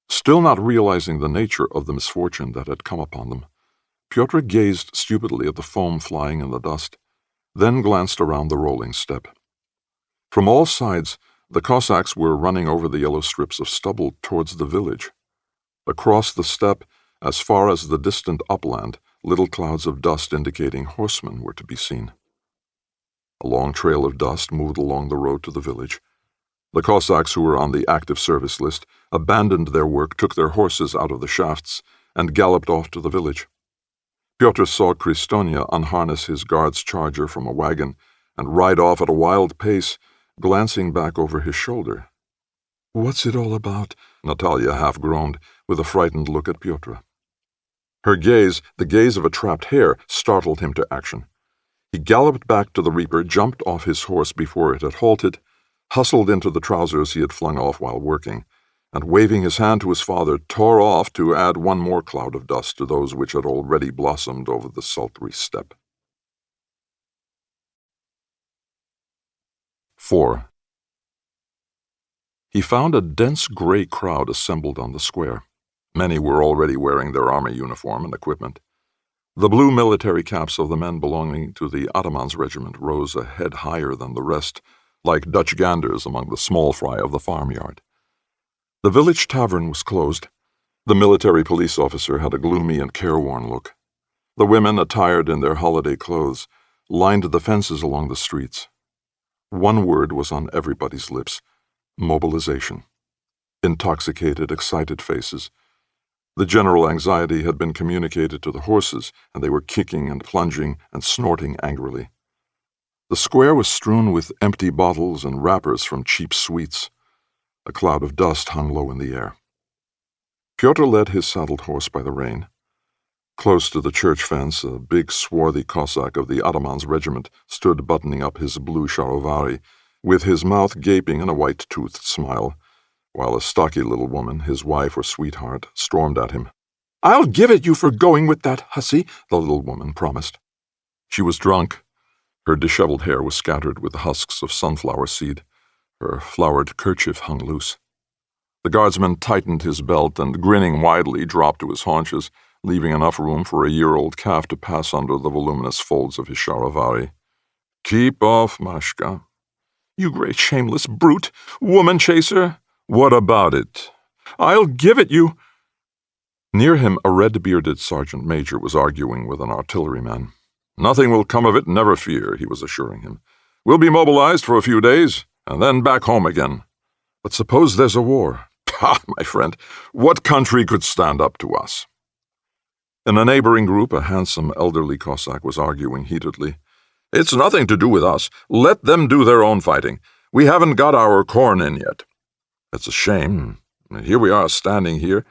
Still not realizing the nature of the misfortune that had come upon them, Pyotr gazed stupidly at the foam flying in the dust, then glanced around the rolling steppe. From all sides, the Cossacks were running over the yellow strips of stubble towards the village. Across the steppe, as far as the distant upland, little clouds of dust indicating horsemen were to be seen. A long trail of dust moved along the road to the village. The Cossacks who were on the active service list abandoned their work, took their horses out of the shafts, and galloped off to the village. Pyotr saw Kristonia unharness his guard's charger from a wagon and ride off at a wild pace, glancing back over his shoulder. "What's it all about?" Natalia half groaned, with a frightened look at Pyotr. Her gaze, the gaze of a trapped hare, startled him to action. He galloped back to the reaper, jumped off his horse before it had halted, hustled into the trousers he had flung off while working, and waving his hand to his father, tore off to add one more cloud of dust to those which had already blossomed over the sultry steppe. 4. He found a dense gray crowd assembled on the square. Many were already wearing their army uniform and equipment. The blue military caps of the men belonging to the Ataman's regiment rose a head higher than the rest, like Dutch ganders among the small fry of the farmyard. The village tavern was closed. The military police officer had a gloomy and careworn look. The women, attired in their holiday clothes, lined the fences along the streets. One word was on everybody's lips: mobilization. Intoxicated, excited faces. The general anxiety had been communicated to the horses, and they were kicking and plunging and snorting angrily. The square was strewn with empty bottles and wrappers from cheap sweets. A cloud of dust hung low in the air. Pyotr led his saddled horse by the rein. Close to the church fence, a big swarthy Cossack of the Ataman's regiment stood buttoning up his blue sharovari, with his mouth gaping in a white-toothed smile, while a stocky little woman, his wife or sweetheart, stormed at him. "I'll give it you for going with that hussy," the little woman promised. She was drunk. Her disheveled hair was scattered with the husks of sunflower seed. Her flowered kerchief hung loose. The guardsman tightened his belt and, grinning widely, dropped to his haunches, leaving enough room for a year-old calf to pass under the voluminous folds of his sharovari. "Keep off, Mashka." "You great shameless brute! Woman chaser!" "What about it?" "I'll give it you." Near him, a red-bearded sergeant major was arguing with an artilleryman. "Nothing will come of it, never fear," he was assuring him. "We'll be mobilized for a few days, and then back home again." "But suppose there's a war?" "Ha, my friend, what country could stand up to us?" In a neighboring group, a handsome elderly Cossack was arguing heatedly. "It's nothing to do with us. Let them do their own fighting. We haven't got our corn in yet." "It's a shame. Here we are standing here,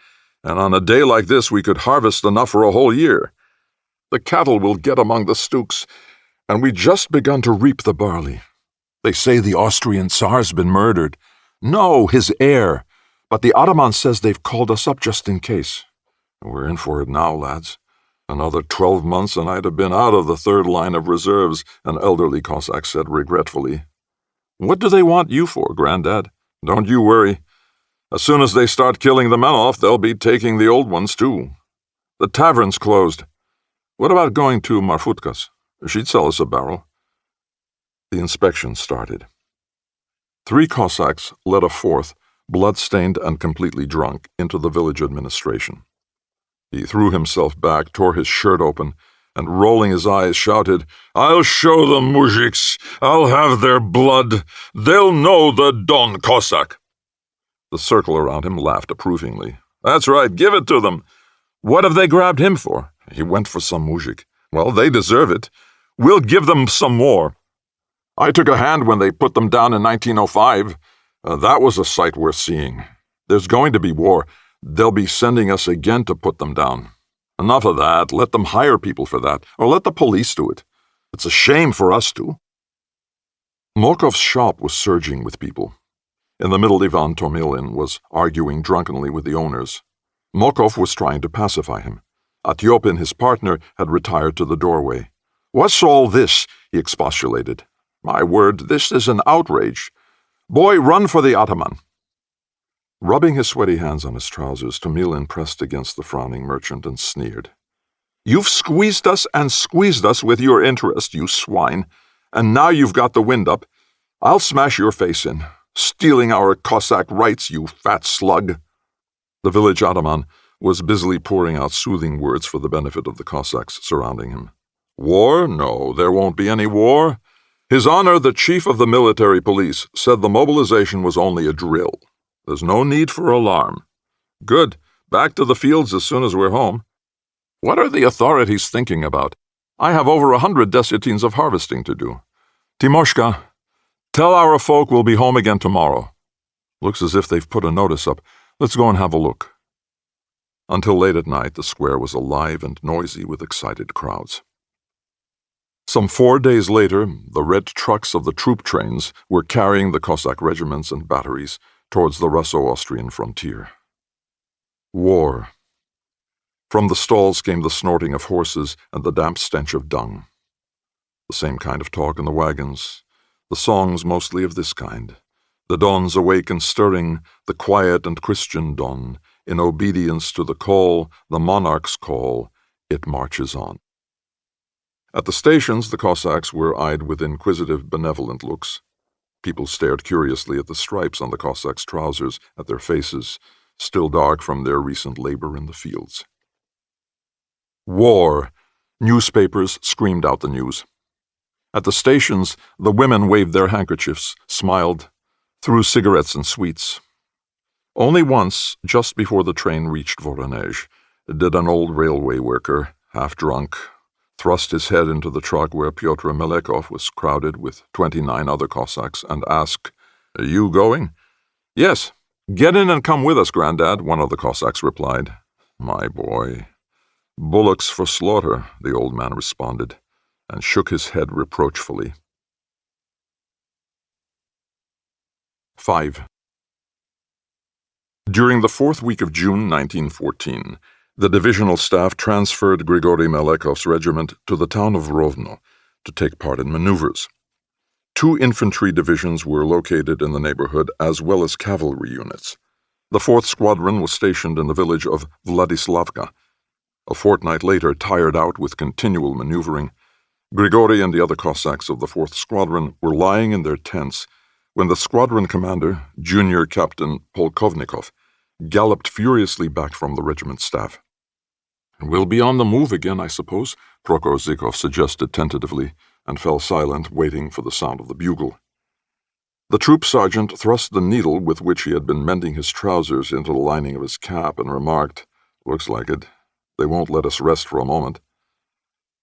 and on a day like this we could harvest enough for a whole year. The cattle will get among the stooks, and we just begun to reap the barley. They say the Austrian Tsar's been murdered. No, his heir. But the Ataman says they've called us up just in case. We're in for it now, lads. Another 12 months and I'd have been out of the third line of reserves," an elderly Cossack said regretfully. "What do they want you for, Grandad? Don't you worry. As soon as they start killing the men off, they'll be taking the old ones too. The tavern's closed. What about going to Marfutka's? She'd sell us a barrel." The inspection started. 3 Cossacks led a 4th, blood-stained and completely drunk, into the village administration. He threw himself back, tore his shirt open, and rolling his eyes shouted, "I'll show them, muzhiks! I'll have their blood! They'll know the Don Cossack!" The circle around him laughed approvingly. "That's right, give it to them! What have they grabbed him for?" "He went for some muzhik." "Well, they deserve it. We'll give them some more. I took a hand when they put them down in 1905. That was a sight worth seeing. There's going to be war. They'll be sending us again to put them down. Enough of that. Let them hire people for that, or let the police do it. It's a shame for us to. Molkov's shop was surging with people. In the middle, Ivan Tomilin was arguing drunkenly with the owners. Molkov was trying to pacify him. Atyopin, his partner, had retired to the doorway. "What's all this?" he expostulated. "My word, this is an outrage. Boy, run for the ataman." Rubbing his sweaty hands on his trousers, Tomilin pressed against the frowning merchant and sneered. "You've squeezed us and squeezed us with your interest, you swine, and now you've got the wind up. I'll smash your face in. Stealing our Cossack rights, you fat slug." The village ataman was busily pouring out soothing words for the benefit of the Cossacks surrounding him. "War? No, there won't be any war. His Honor, the Chief of the Military Police, said the mobilization was only a drill. There's no need for alarm. Good. Back to the fields as soon as we're home. What are the authorities thinking about? I have over 100 desiatines of harvesting to do. Timoshka, tell our folk we'll be home again tomorrow. Looks as if they've put a notice up. Let's go and have a look." Until late at night, the square was alive and noisy with excited crowds. Some 4 days later, the red trucks of the troop trains were carrying the Cossack regiments and batteries towards the Russo-Austrian frontier. War. From the stalls came the snorting of horses and the damp stench of dung. The same kind of talk in the wagons, the songs mostly of this kind. The Dons awake and stirring, the quiet and Christian Don, in obedience to the call, the monarch's call, it marches on. At the stations, the Cossacks were eyed with inquisitive, benevolent looks. People stared curiously at the stripes on the Cossacks' trousers, at their faces, still dark from their recent labor in the fields. War! Newspapers screamed out the news. At the stations, the women waved their handkerchiefs, smiled, threw cigarettes and sweets. Only once, just before the train reached Voronezh, did an old railway worker, half drunk, thrust his head into the truck where Pyotr Melekov was crowded with 29 other Cossacks and asked, "Are you going?" "Yes. Get in and come with us, Grandad," one of the Cossacks replied. "My boy." "Bullocks for slaughter," the old man responded, and shook his head reproachfully. 5. During the 4th week of June 1914, the divisional staff transferred Grigory Melekov's regiment to the town of Rovno to take part in maneuvers. 2 infantry divisions were located in the neighborhood as well as cavalry units. The 4th Squadron was stationed in the village of Vladislavka. A fortnight later, tired out with continual maneuvering, Grigory and the other Cossacks of the 4th Squadron were lying in their tents when the squadron commander, Junior Captain Polkovnikov, galloped furiously back from the regiment staff. "We'll be on the move again, I suppose," Prokhor Zhykov suggested tentatively, and fell silent, waiting for the sound of the bugle. The troop sergeant thrust the needle with which he had been mending his trousers into the lining of his cap and remarked, "Looks like it. They won't let us rest for a moment.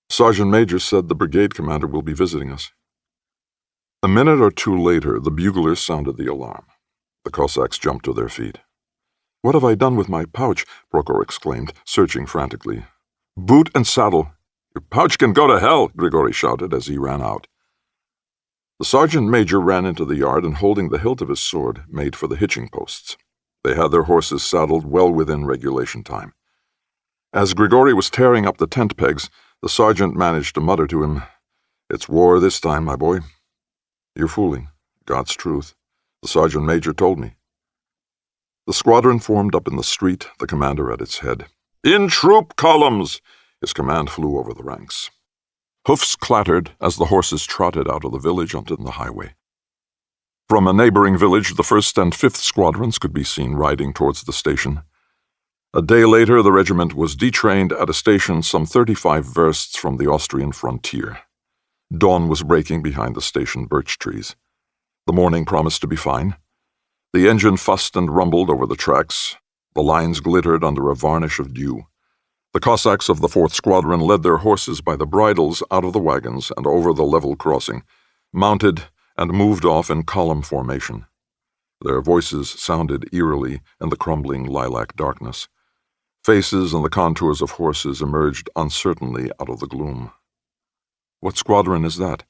Sergeant Major said the brigade commander will be visiting us." A minute or two later, the bugler sounded the alarm. The Cossacks jumped to their feet. "What have I done with my pouch?" Prokhor exclaimed, searching frantically. "Boot and saddle." "Your pouch can go to hell," Grigory shouted as he ran out. The sergeant major ran into the yard and, holding the hilt of his sword, made for the hitching posts. They had their horses saddled well within regulation time. As Grigory was tearing up the tent pegs, the sergeant managed to mutter to him, "It's war this time, my boy." "You're fooling. God's truth. The sergeant major told me." The squadron formed up in the street, the commander at its head. "In troop columns!" His command flew over the ranks. Hoofs clattered as the horses trotted out of the village onto the highway. From a neighboring village, the 1st and 5th Squadrons could be seen riding towards the station. A day later, the regiment was detrained at a station some 35 versts from the Austrian frontier. Dawn was breaking behind the station birch trees. The morning promised to be fine. The engine fussed and rumbled over the tracks. The lines glittered under a varnish of dew. The Cossacks of the 4th Squadron led their horses by the bridles out of the wagons and over the level crossing, mounted, and moved off in column formation. Their voices sounded eerily in the crumbling lilac darkness. Faces and the contours of horses emerged uncertainly out of the gloom. What squadron is that?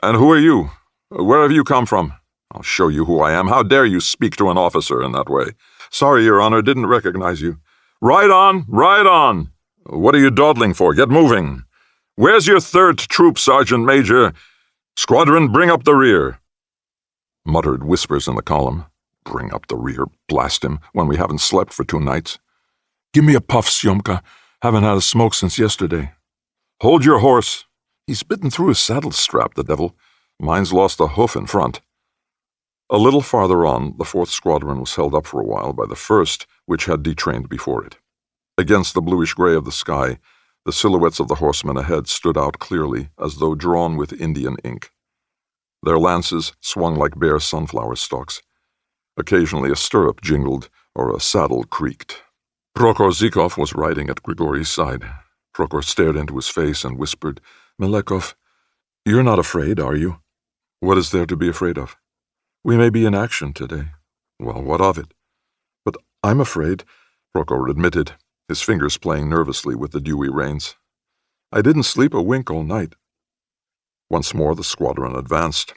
And who are you? Where have you come from? I'll show you who I am. How dare you speak to an officer in that way? Sorry, Your Honor, didn't recognize you. Ride on, ride on! What are you dawdling for? Get moving! Where's your 3rd Troop, Sergeant Major? Squadron, bring up the rear! Muttered whispers in the column. Bring up the rear, blast him, when we haven't slept for 2 nights. Give me a puff, Syomka. Haven't had a smoke since yesterday. Hold your horse. He's bitten through his saddle strap, the devil. Mine's lost a hoof in front. A little farther on, the 4th Squadron was held up for a while by the 1st, which had detrained before it. Against the bluish-gray of the sky, the silhouettes of the horsemen ahead stood out clearly, as though drawn with Indian ink. Their lances swung like bare sunflower stalks. Occasionally a stirrup jingled, or a saddle creaked. Prokhor Zhikov was riding at Grigori's side. Prokhor stared into his face and whispered, "Melekov, you're not afraid, are you?" "What is there to be afraid of?" "We may be in action today." "Well, what of it?" "But I'm afraid," Prokhor admitted, his fingers playing nervously with the dewy reins. "I didn't sleep a wink all night." Once more the squadron advanced.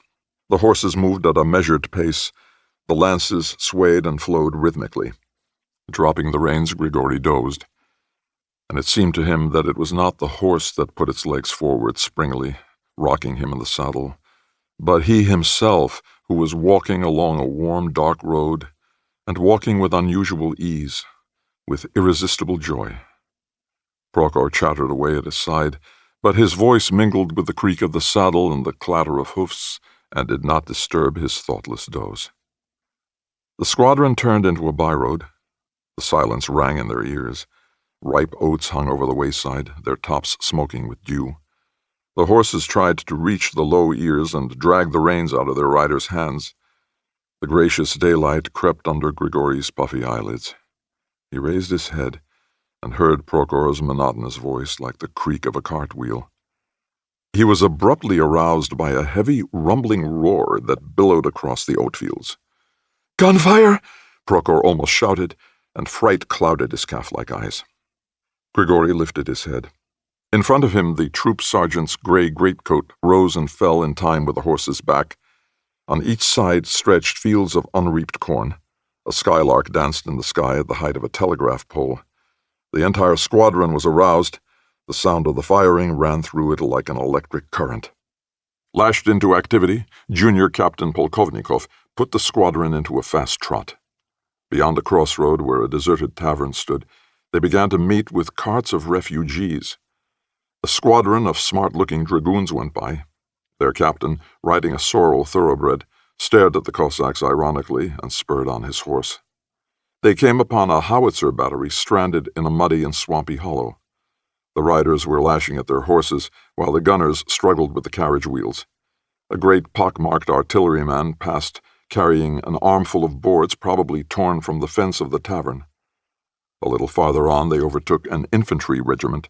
The horses moved at a measured pace. The lances swayed and flowed rhythmically. Dropping the reins, Grigori dozed, and it seemed to him that it was not the horse that put its legs forward springily, rocking him in the saddle, but he himself, who was walking along a warm, dark road, and walking with unusual ease, with irresistible joy. Prokhor chattered away at his side, but his voice mingled with the creak of the saddle and the clatter of hoofs, and did not disturb his thoughtless doze. The squadron turned into a byroad. The silence rang in their ears. Ripe oats hung over the wayside, their tops smoking with dew. The horses tried to reach the low ears and drag the reins out of their riders' hands. The gracious daylight crept under Grigori's puffy eyelids. He raised his head and heard Prokhor's monotonous voice like the creak of a cartwheel. He was abruptly aroused by a heavy, rumbling roar that billowed across the oatfields. "Gunfire!" Prokhor almost shouted, and fright clouded his calf-like eyes. Grigori lifted his head. In front of him, the troop sergeant's gray greatcoat rose and fell in time with the horse's back. On each side stretched fields of unreaped corn. A skylark danced in the sky at the height of a telegraph pole. The entire squadron was aroused. The sound of the firing ran through it like an electric current. Lashed into activity, Junior Captain Polkovnikov put the squadron into a fast trot. Beyond a crossroad where a deserted tavern stood, they began to meet with carts of refugees. A squadron of smart-looking dragoons went by. Their captain, riding a sorrel thoroughbred, stared at the Cossacks ironically and spurred on his horse. They came upon a howitzer battery stranded in a muddy and swampy hollow. The riders were lashing at their horses, while the gunners struggled with the carriage wheels. A great pock-marked artilleryman passed, carrying an armful of boards probably torn from the fence of the tavern. A little farther on they overtook an infantry regiment.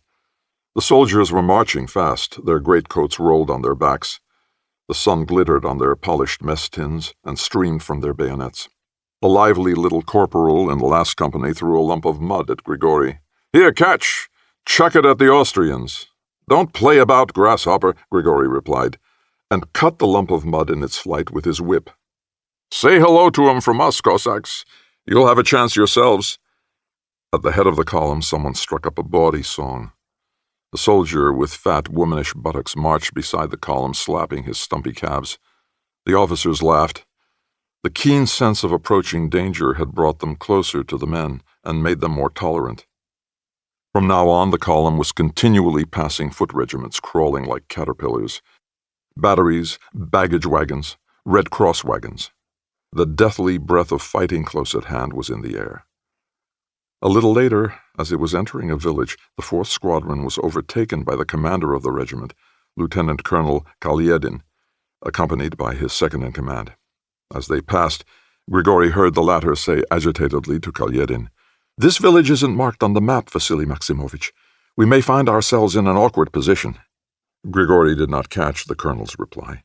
The soldiers were marching fast, their greatcoats rolled on their backs. The sun glittered on their polished mess tins and streamed from their bayonets. A lively little corporal in the last company threw a lump of mud at Grigori. "Here, catch! Chuck it at the Austrians." "Don't play about, grasshopper," Grigori replied, and cut the lump of mud in its flight with his whip. "Say hello to 'em from us, Cossacks. You'll have a chance yourselves." At the head of the column, someone struck up a bawdy song. A soldier with fat, womanish buttocks marched beside the column, slapping his stumpy calves. The officers laughed. The keen sense of approaching danger had brought them closer to the men and made them more tolerant. From now on, the column was continually passing foot regiments crawling like caterpillars, batteries, baggage wagons, Red Cross wagons. The deathly breath of fighting close at hand was in the air. A little later, as it was entering a village, the 4th Squadron was overtaken by the commander of the regiment, Lieutenant Colonel Kalyedin, accompanied by his second-in-command. As they passed, Grigori heard the latter say agitatedly to Kalyedin, "This village isn't marked on the map, Vasily Maximovich. We may find ourselves in an awkward position." Grigori did not catch the colonel's reply.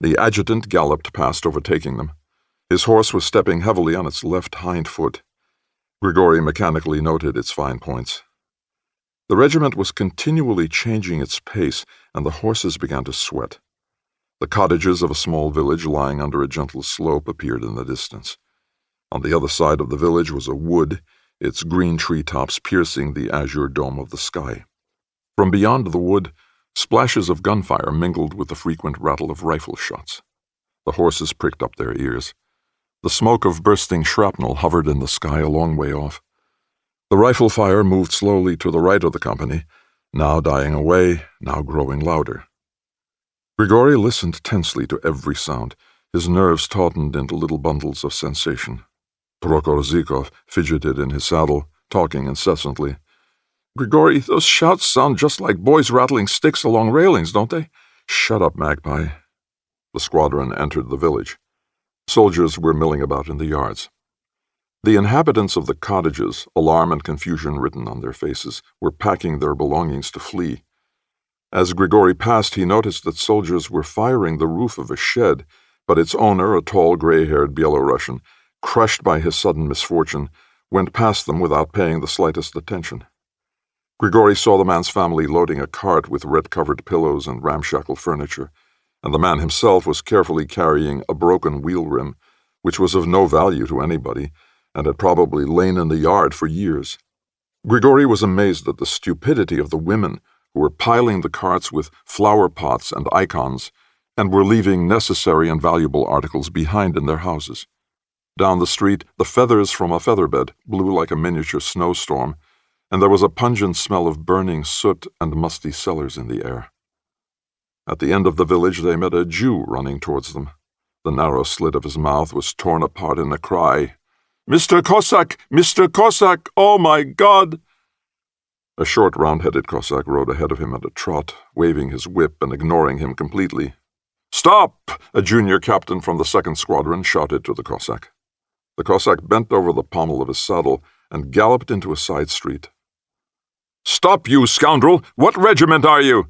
The adjutant galloped past, overtaking them. His horse was stepping heavily on its left hind foot. Grigori mechanically noted its fine points. The regiment was continually changing its pace, and the horses began to sweat. The cottages of a small village lying under a gentle slope appeared in the distance. On the other side of the village was a wood, its green tree-tops piercing the azure dome of the sky. From beyond the wood, splashes of gunfire mingled with the frequent rattle of rifle shots. The horses pricked up their ears. The smoke of bursting shrapnel hovered in the sky a long way off. The rifle fire moved slowly to the right of the company, now dying away, now growing louder. Grigori listened tensely to every sound, his nerves tautened into little bundles of sensation. Prokorzhikov fidgeted in his saddle, talking incessantly. "Grigori, those shouts sound just like boys rattling sticks along railings, don't they?" "Shut up, Magpie." The squadron entered the village. Soldiers were milling about in the yards. The inhabitants of the cottages, alarm and confusion written on their faces, were packing their belongings to flee. As Grigori passed, he noticed that soldiers were firing the roof of a shed, but its owner, a tall, gray-haired Byelorussian, crushed by his sudden misfortune, went past them without paying the slightest attention. Grigori saw the man's family loading a cart with red-covered pillows and ramshackle furniture, and the man himself was carefully carrying a broken wheel rim, which was of no value to anybody, and had probably lain in the yard for years. Grigori was amazed at the stupidity of the women, who were piling the carts with flower pots and icons, and were leaving necessary and valuable articles behind in their houses. Down the street, the feathers from a featherbed blew like a miniature snowstorm, and there was a pungent smell of burning soot and musty cellars in the air. At the end of the village they met a Jew running towards them. The narrow slit of his mouth was torn apart in a cry. "Mr. Cossack! Mr. Cossack! Oh, my God!" A short, round-headed Cossack rode ahead of him at a trot, waving his whip and ignoring him completely. "Stop!" a junior captain from the 2nd Squadron shouted to the Cossack. The Cossack bent over the pommel of his saddle and galloped into a side street. "Stop, you scoundrel! What regiment are you?"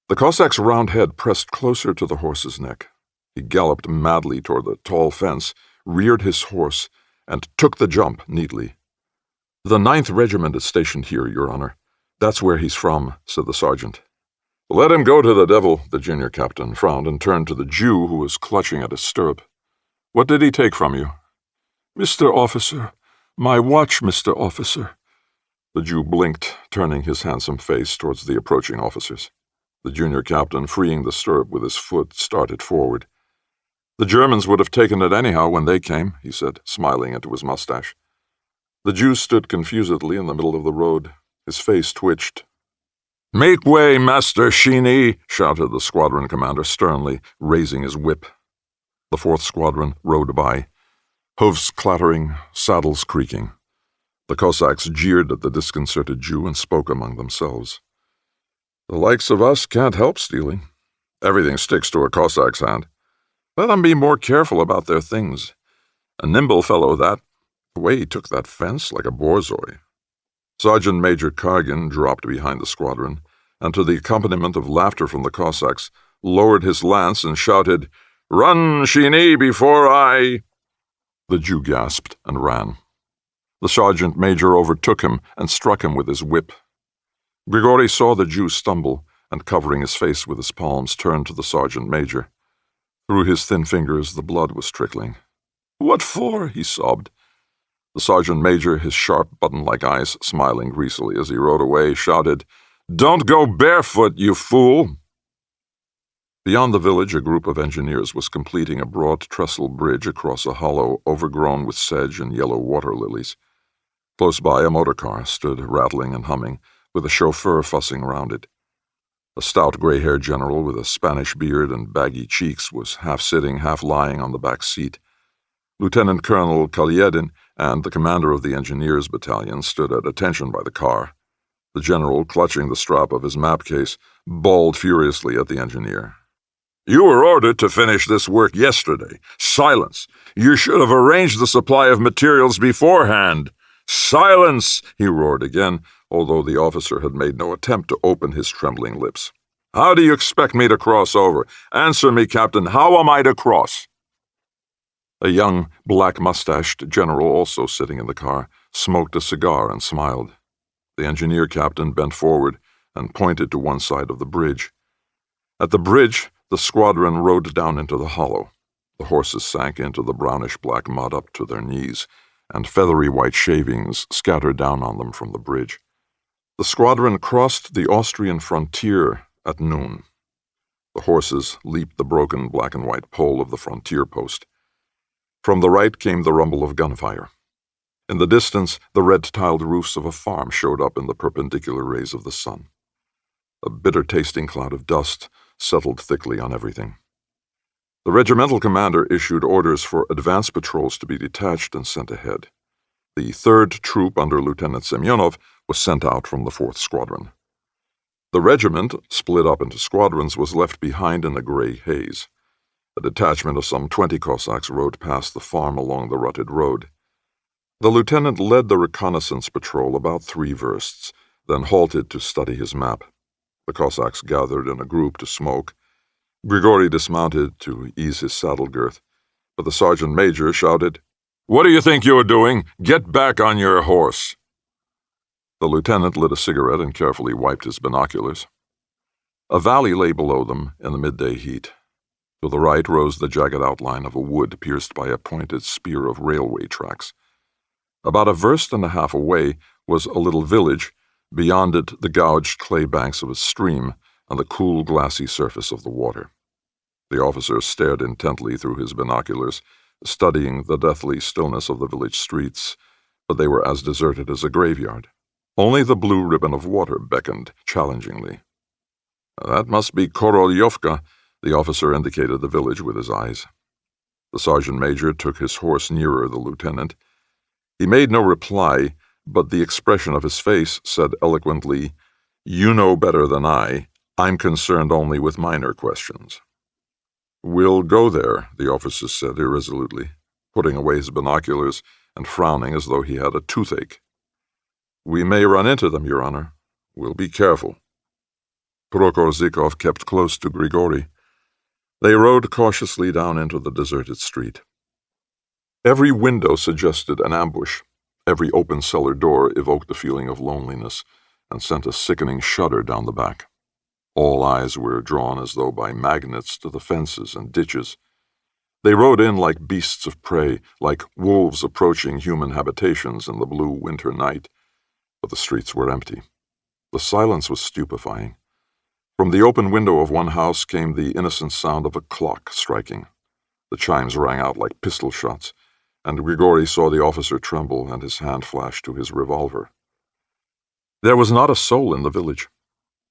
The Cossack's round head pressed closer to the horse's neck. He galloped madly toward the tall fence, reared his horse, and took the jump neatly. "The 9th Regiment is stationed here, Your Honor. That's where he's from," said the sergeant. "Let him go to the devil," the junior captain frowned and turned to the Jew who was clutching at his stirrup. "What did he take from you?" "Mr. Officer, my watch, Mr. Officer." The Jew blinked, turning his handsome face towards the approaching officers. The junior captain, freeing the stirrup with his foot, started forward. "The Germans would have taken it anyhow when they came," he said, smiling into his mustache. The Jew stood confusedly in the middle of the road. His face twitched. "Make way, Master Sheeny!" shouted the squadron commander sternly, raising his whip. The 4th Squadron rode by, hoofs clattering, saddles creaking. The Cossacks jeered at the disconcerted Jew and spoke among themselves. "The likes of us can't help stealing. Everything sticks to a Cossack's hand. Let them be more careful about their things. A nimble fellow, that. The way he took that fence like a borzoi." Sergeant Major Kargin dropped behind the squadron, and to the accompaniment of laughter from the Cossacks, lowered his lance and shouted, "Run, Sheeny, before I—" The Jew gasped and ran. The sergeant major overtook him and struck him with his whip. Grigori saw the Jew stumble, and covering his face with his palms, turned to the sergeant major. Through his thin fingers the blood was trickling. "What for?" he sobbed. The sergeant major, his sharp button-like eyes smiling greasily as he rode away, shouted, "Don't go barefoot, you fool!" Beyond the village, a group of engineers was completing a broad trestle bridge across a hollow overgrown with sedge and yellow water lilies. Close by, a motor car stood rattling and humming, with a chauffeur fussing round it. A stout gray-haired general with a Spanish beard and baggy cheeks was half-sitting, half-lying on the back seat. Lieutenant Colonel Kalyedin and the commander of the engineers battalion stood at attention by the car. The general, clutching the strap of his map case, bawled furiously at the engineer. "You were ordered to finish this work yesterday. Silence! You should have arranged the supply of materials beforehand. Silence!" he roared again, although the officer had made no attempt to open his trembling lips. "How do you expect me to cross over? Answer me, Captain, how am I to cross?" A young, black-mustached general, also sitting in the car, smoked a cigar and smiled. The engineer captain bent forward and pointed to one side of the bridge. At the bridge, the squadron rode down into the hollow. The horses sank into the brownish-black mud up to their knees, and feathery white shavings scattered down on them from the bridge. The squadron crossed the Austrian frontier at noon. The horses leaped the broken black and white pole of the frontier post. From the right came the rumble of gunfire. In the distance, the red-tiled roofs of a farm showed up in the perpendicular rays of the sun. A bitter-tasting cloud of dust settled thickly on everything. The regimental commander issued orders for advance patrols to be detached and sent ahead. The 3rd Troop under Lieutenant Semyonov was sent out from the 4th Squadron. The regiment, split up into squadrons, was left behind in the gray haze. A detachment of some 20 Cossacks rode past the farm along the rutted road. The lieutenant led the reconnaissance patrol about 3 versts, then halted to study his map. The Cossacks gathered in a group to smoke. Grigory dismounted to ease his saddle girth, but the sergeant major shouted, "What do you think you're doing? Get back on your horse!" The lieutenant lit a cigarette and carefully wiped his binoculars. A valley lay below them in the midday heat. To the right rose the jagged outline of a wood pierced by a pointed spear of railway tracks. About a verst and a half away was a little village, beyond it the gouged clay banks of a stream and the cool, glassy surface of the water. The officer stared intently through his binoculars, studying the deathly stillness of the village streets, but they were as deserted as a graveyard. Only the blue ribbon of water beckoned challengingly. "That must be Korolyovka," the officer indicated the village with his eyes. The sergeant major took his horse nearer the lieutenant. He made no reply, but the expression of his face said eloquently, "You know better than I. I'm concerned only with minor questions." "We'll go there," the officer said irresolutely, putting away his binoculars and frowning as though he had a toothache. "We may run into them, Your Honor. We'll be careful." Prokorzhikov kept close to Grigory. They rode cautiously down into the deserted street. Every window suggested an ambush. Every open cellar door evoked a feeling of loneliness and sent a sickening shudder down the back. All eyes were drawn as though by magnets to the fences and ditches. They rode in like beasts of prey, like wolves approaching human habitations in the blue winter night, but the streets were empty. The silence was stupefying. From the open window of one house came the innocent sound of a clock striking. The chimes rang out like pistol shots, and Grigory saw the officer tremble and his hand flash to his revolver. There was not a soul in the village.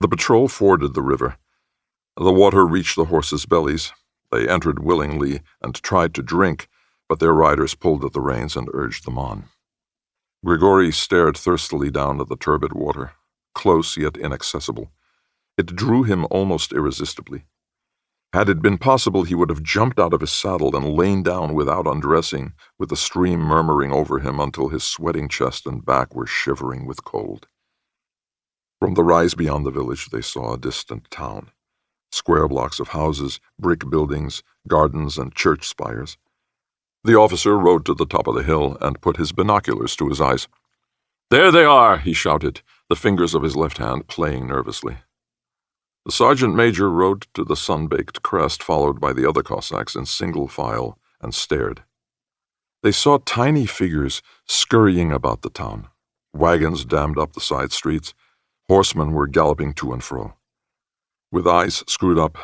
The patrol forded the river. The water reached the horses' bellies. They entered willingly and tried to drink, but their riders pulled at the reins and urged them on. Grigory stared thirstily down at the turbid water, close yet inaccessible. It drew him almost irresistibly. Had it been possible, he would have jumped out of his saddle and lain down without undressing, with the stream murmuring over him until his sweating chest and back were shivering with cold. From the rise beyond the village, they saw a distant town. Square blocks of houses, brick buildings, gardens, and church spires. The officer rode to the top of the hill and put his binoculars to his eyes. "There they are," he shouted, the fingers of his left hand playing nervously. The sergeant major rode to the sun-baked crest, followed by the other Cossacks in single file, and stared. They saw tiny figures scurrying about the town. Wagons dammed up the side streets. Horsemen were galloping to and fro. With eyes screwed up,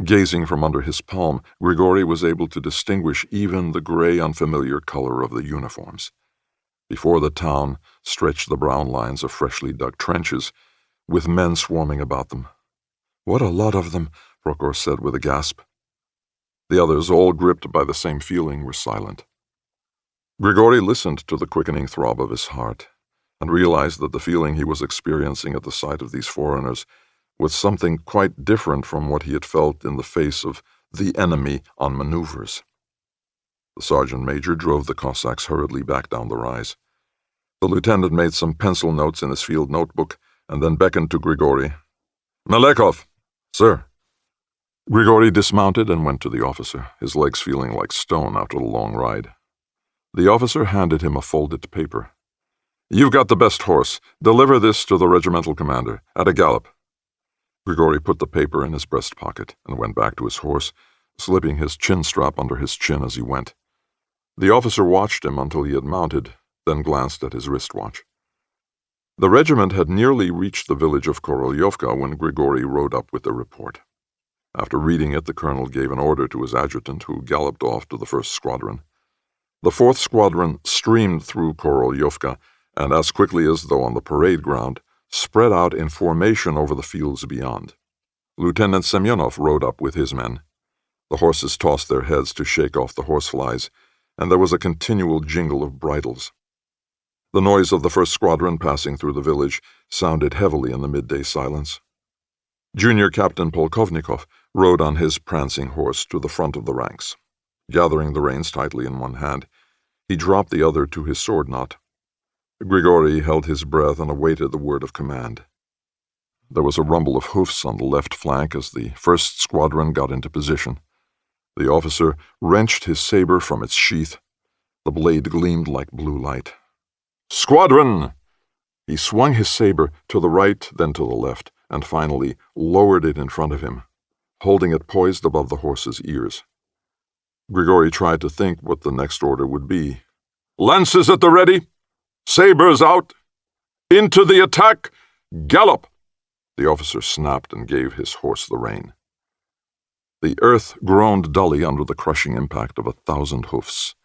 gazing from under his palm, Grigory was able to distinguish even the gray, unfamiliar color of the uniforms. Before the town stretched the brown lines of freshly dug trenches, with men swarming about them. "What a lot of them," Prokhor said with a gasp. The others, all gripped by the same feeling, were silent. Grigory listened to the quickening throb of his heart, and realized that the feeling he was experiencing at the sight of these foreigners was something quite different from what he had felt in the face of the enemy on maneuvers. The sergeant major drove the Cossacks hurriedly back down the rise. The lieutenant made some pencil notes in his field notebook and then beckoned to Grigory. "Melekov!" "Sir." Grigory dismounted and went to the officer, his legs feeling like stone after the long ride. The officer handed him a folded paper. You've got the best horse. Deliver this to the regimental commander, at a gallop. Grigori put the paper in his breast pocket and went back to his horse, slipping his chin strap under his chin as he went. The officer watched him until he had mounted, then glanced at his wristwatch. The regiment had nearly reached the village of Korolyovka when Grigori rode up with the report. After reading it, the colonel gave an order to his adjutant, who galloped off to the 1st Squadron. The 4th Squadron streamed through Korolyovka, and as quickly as though on the parade ground, spread out in formation over the fields beyond. Lieutenant Semyonov rode up with his men. The horses tossed their heads to shake off the horseflies, and there was a continual jingle of bridles. The noise of the 1st Squadron passing through the village sounded heavily in the midday silence. Junior Captain Polkovnikov rode on his prancing horse to the front of the ranks. Gathering the reins tightly in one hand, he dropped the other to his sword knot. Grigori held his breath and awaited the word of command. There was a rumble of hoofs on the left flank as the 1st Squadron got into position. The officer wrenched his saber from its sheath. The blade gleamed like blue light. "Squadron!" He swung his saber to the right, then to the left, and finally lowered it in front of him, holding it poised above the horse's ears. Grigori tried to think what the next order would be. "Lances at the ready! Sabers out! Into the attack! Gallop!" The officer snapped and gave his horse the rein. The earth groaned dully under the crushing impact of 1,000 hoofs.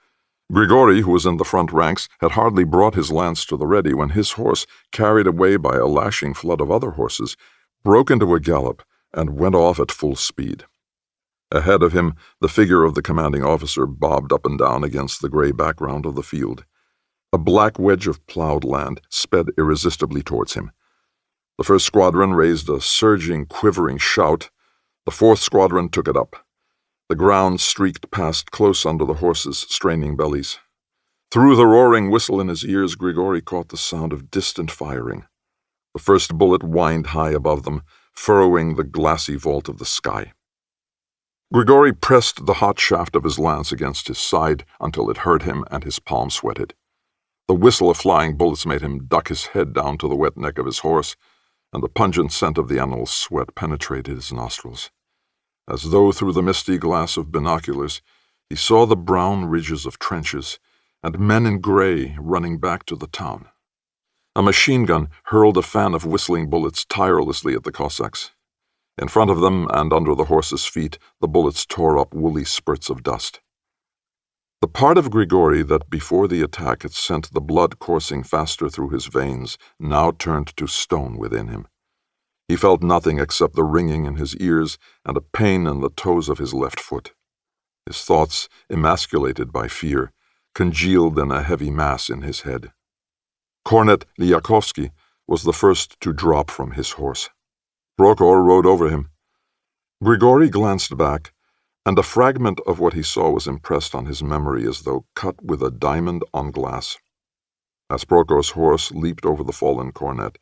Grigori, who was in the front ranks, had hardly brought his lance to the ready when his horse, carried away by a lashing flood of other horses, broke into a gallop and went off at full speed. Ahead of him, the figure of the commanding officer bobbed up and down against the gray background of the field. A black wedge of plowed land sped irresistibly towards him. The 1st Squadron raised a surging, quivering shout. The 4th Squadron took it up. The ground streaked past close under the horses' straining bellies. Through the roaring whistle in his ears, Grigori caught the sound of distant firing. The first bullet whined high above them, furrowing the glassy vault of the sky. Grigori pressed the hot shaft of his lance against his side until it hurt him and his palm sweated. The whistle of flying bullets made him duck his head down to the wet neck of his horse, and the pungent scent of the animal's sweat penetrated his nostrils. As though through the misty glass of binoculars, he saw the brown ridges of trenches and men in gray running back to the town. A machine gun hurled a fan of whistling bullets tirelessly at the Cossacks. In front of them and under the horses' feet, the bullets tore up woolly spurts of dust. The part of Grigori that before the attack had sent the blood coursing faster through his veins now turned to stone within him. He felt nothing except the ringing in his ears and a pain in the toes of his left foot. His thoughts, emasculated by fear, congealed in a heavy mass in his head. Cornet Lyakovsky was the first to drop from his horse. Prokhor rode over him. Grigori glanced back, and a fragment of what he saw was impressed on his memory as though cut with a diamond on glass. As Prokhor's horse leaped over the fallen cornet,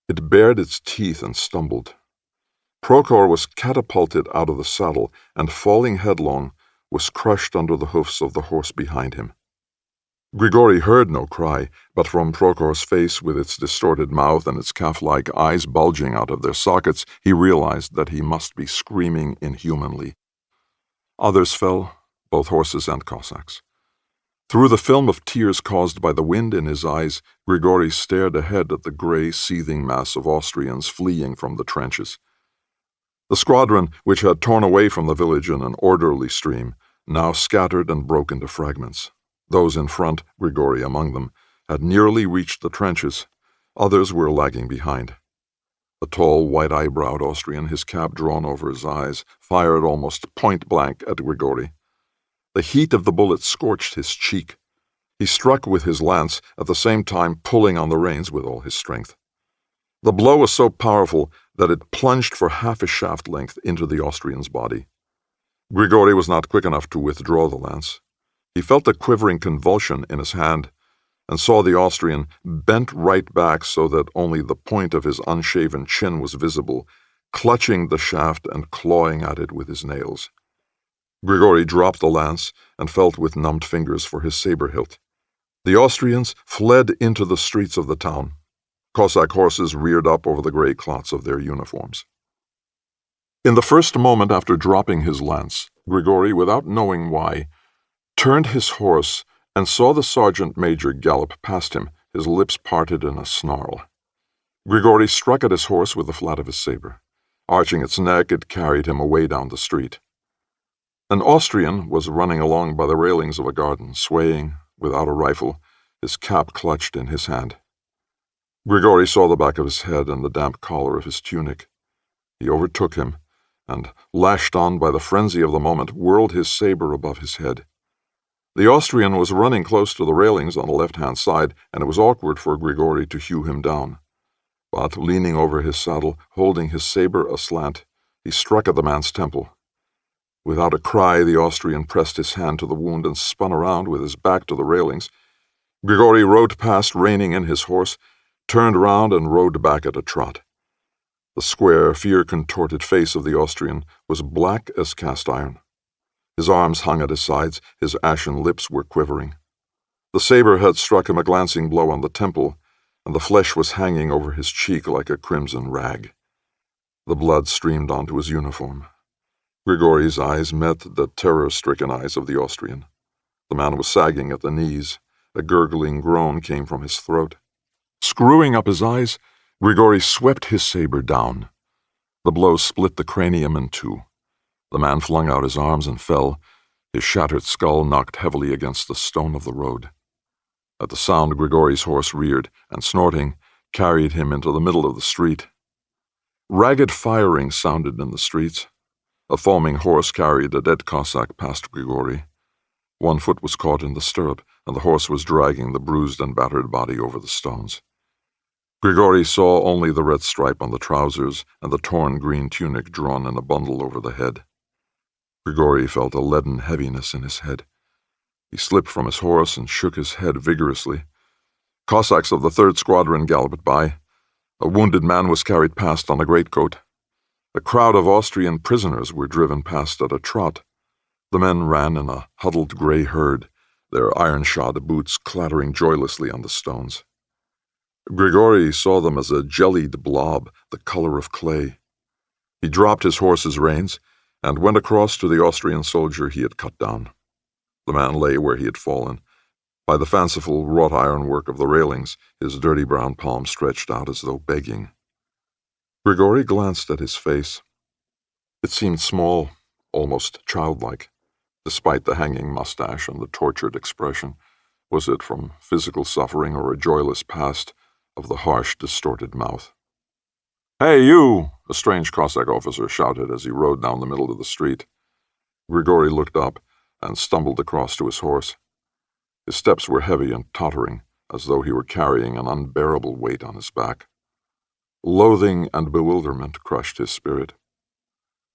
it bared its teeth and stumbled. Prokhor was catapulted out of the saddle and, falling headlong, was crushed under the hoofs of the horse behind him. Grigori heard no cry, but from Prokhor's face, with its distorted mouth and its calf-like eyes bulging out of their sockets, he realized that he must be screaming inhumanly. Others fell, both horses and Cossacks. Through the film of tears caused by the wind in his eyes, Grigori stared ahead at the gray, seething mass of Austrians fleeing from the trenches. The squadron, which had torn away from the village in an orderly stream, now scattered and broke into fragments. Those in front, Grigori among them, had nearly reached the trenches. Others were lagging behind. The tall, white-eyebrowed Austrian, his cap drawn over his eyes, fired almost point-blank at Grigori. The heat of the bullet scorched his cheek. He struck with his lance, at the same time pulling on the reins with all his strength. The blow was so powerful that it plunged for half a shaft length into the Austrian's body. Grigori was not quick enough to withdraw the lance. He felt a quivering convulsion in his hand and saw the Austrian bent right back so that only the point of his unshaven chin was visible, clutching the shaft and clawing at it with his nails. Grigori dropped the lance and felt with numbed fingers for his saber hilt. The Austrians fled into the streets of the town. Cossack horses reared up over the gray clots of their uniforms. In the first moment after dropping his lance, Grigori, without knowing why, turned his horse and saw the sergeant major gallop past him, his lips parted in a snarl. Grigori struck at his horse with the flat of his saber. Arching its neck, it carried him away down the street. An Austrian was running along by the railings of a garden, swaying, without a rifle, his cap clutched in his hand. Grigori saw the back of his head and the damp collar of his tunic. He overtook him, and, lashed on by the frenzy of the moment, whirled his saber above his head. The Austrian was running close to the railings on the left-hand side, and it was awkward for Grigori to hew him down. But, leaning over his saddle, holding his saber aslant, he struck at the man's temple. Without a cry, the Austrian pressed his hand to the wound and spun around with his back to the railings. Grigori rode past, reining in his horse, turned round and rode back at a trot. The square, fear-contorted face of the Austrian was black as cast iron. His arms hung at his sides, his ashen lips were quivering. The saber had struck him a glancing blow on the temple, and the flesh was hanging over his cheek like a crimson rag. The blood streamed onto his uniform. Grigori's eyes met the terror-stricken eyes of the Austrian. The man was sagging at the knees. A gurgling groan came from his throat. Screwing up his eyes, Grigori swept his saber down. The blow split the cranium in two. The man flung out his arms and fell, his shattered skull knocked heavily against the stone of the road. At the sound, Grigori's horse reared, and snorting, carried him into the middle of the street. Ragged firing sounded in the streets. A foaming horse carried a dead Cossack past Grigori. One foot was caught in the stirrup, and the horse was dragging the bruised and battered body over the stones. Grigori saw only the red stripe on the trousers and the torn green tunic drawn in a bundle over the head. Grigori felt a leaden heaviness in his head. He slipped from his horse and shook his head vigorously. Cossacks of the 3rd Squadron galloped by. A wounded man was carried past on a greatcoat. A crowd of Austrian prisoners were driven past at a trot. The men ran in a huddled gray herd, their iron-shod boots clattering joylessly on the stones. Grigori saw them as a jellied blob, the color of clay. He dropped his horse's reins and went across to the Austrian soldier he had cut down. The man lay where he had fallen. By the fanciful wrought ironwork of the railings, his dirty brown palm stretched out as though begging. Grigori glanced at his face. It seemed small, almost childlike, despite the hanging mustache and the tortured expression. Was it from physical suffering or a joyless past of the harsh, distorted mouth? "Hey, you!" a strange Cossack officer shouted as he rode down the middle of the street. Grigori looked up and stumbled across to his horse. His steps were heavy and tottering, as though he were carrying an unbearable weight on his back. Loathing and bewilderment crushed his spirit.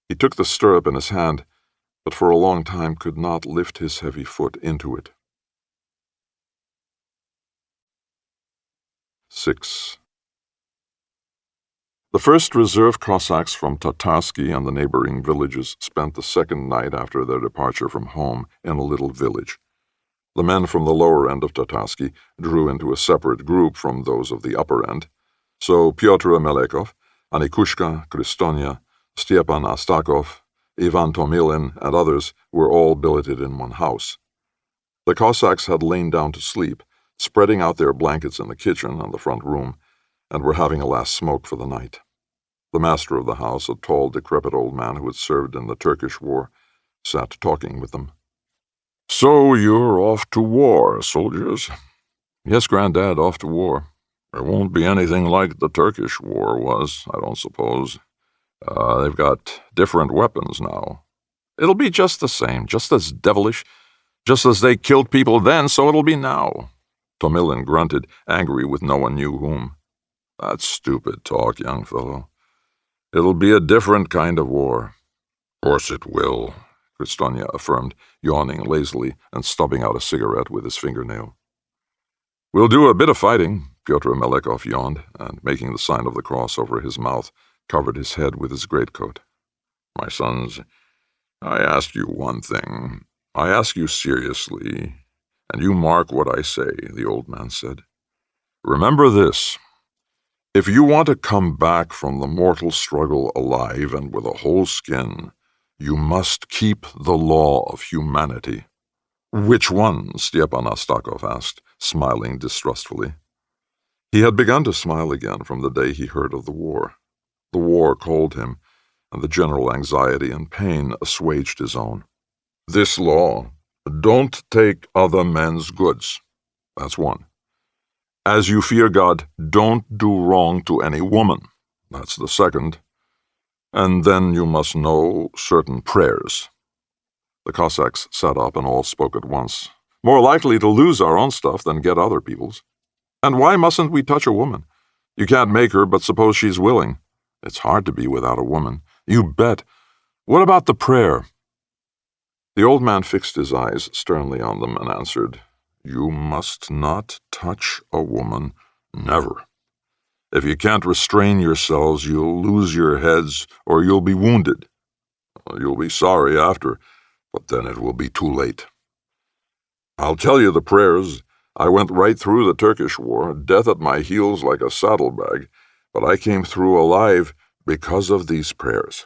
He took the stirrup in his hand, but for a long time could not lift his heavy foot into it. 6. The 1st Reserve Cossacks from Tatarsky and the neighboring villages spent the 2nd night after their departure from home in a little village. The men from the lower end of Tatarsky drew into a separate group from those of the upper end, so Pyotr Melekov, Anikushka, Kristonia, Stepan Astakov, Ivan Tomilin, and others were all billeted in one house. The Cossacks had lain down to sleep, spreading out their blankets in the kitchen and the front room, and were having a last smoke for the night. The master of the house, a tall, decrepit old man who had served in the Turkish War, sat talking with them. "So you're off to war, soldiers?" "Yes, Granddad, off to war. It won't be anything like the Turkish War was, I don't suppose. They've got different weapons now." "It'll be just the same, just as devilish. Just as they killed people then, so it'll be now." Tomilin grunted, angry with no one knew whom. "That's stupid talk, young fellow. It'll be a different kind of war." "Course it will," Kristonia affirmed, yawning lazily and stubbing out a cigarette with his fingernail. "We'll do a bit of fighting," Pyotr Melekov yawned, and, making the sign of the cross over his mouth, covered his head with his greatcoat. "My sons, I ask you one thing. I ask you seriously, And you mark what I say, the old man said. Remember this. If you want to come back from the mortal struggle alive and with a whole skin, you must keep the law of humanity. Which one? Stepan Ostakov asked, smiling distrustfully. He had begun to smile again from the day he heard of the war. The war called him, and the general anxiety and pain assuaged his own. This law, don't take other men's goods. That's one. As you fear God, don't do wrong to any woman. That's the second. And then you must know certain prayers. The Cossacks sat up and all spoke at once. More likely to lose our own stuff than get other people's. And why mustn't we touch a woman? You can't make her, but suppose she's willing. It's hard to be without a woman. You bet. What about the prayer? The old man fixed his eyes sternly on them and answered, You must not touch a woman, never. If you can't restrain yourselves, you'll lose your heads or you'll be wounded. You'll be sorry after, but then it will be too late. I'll tell you the prayers. I went right through the Turkish war, death at my heels like a saddlebag, but I came through alive because of these prayers.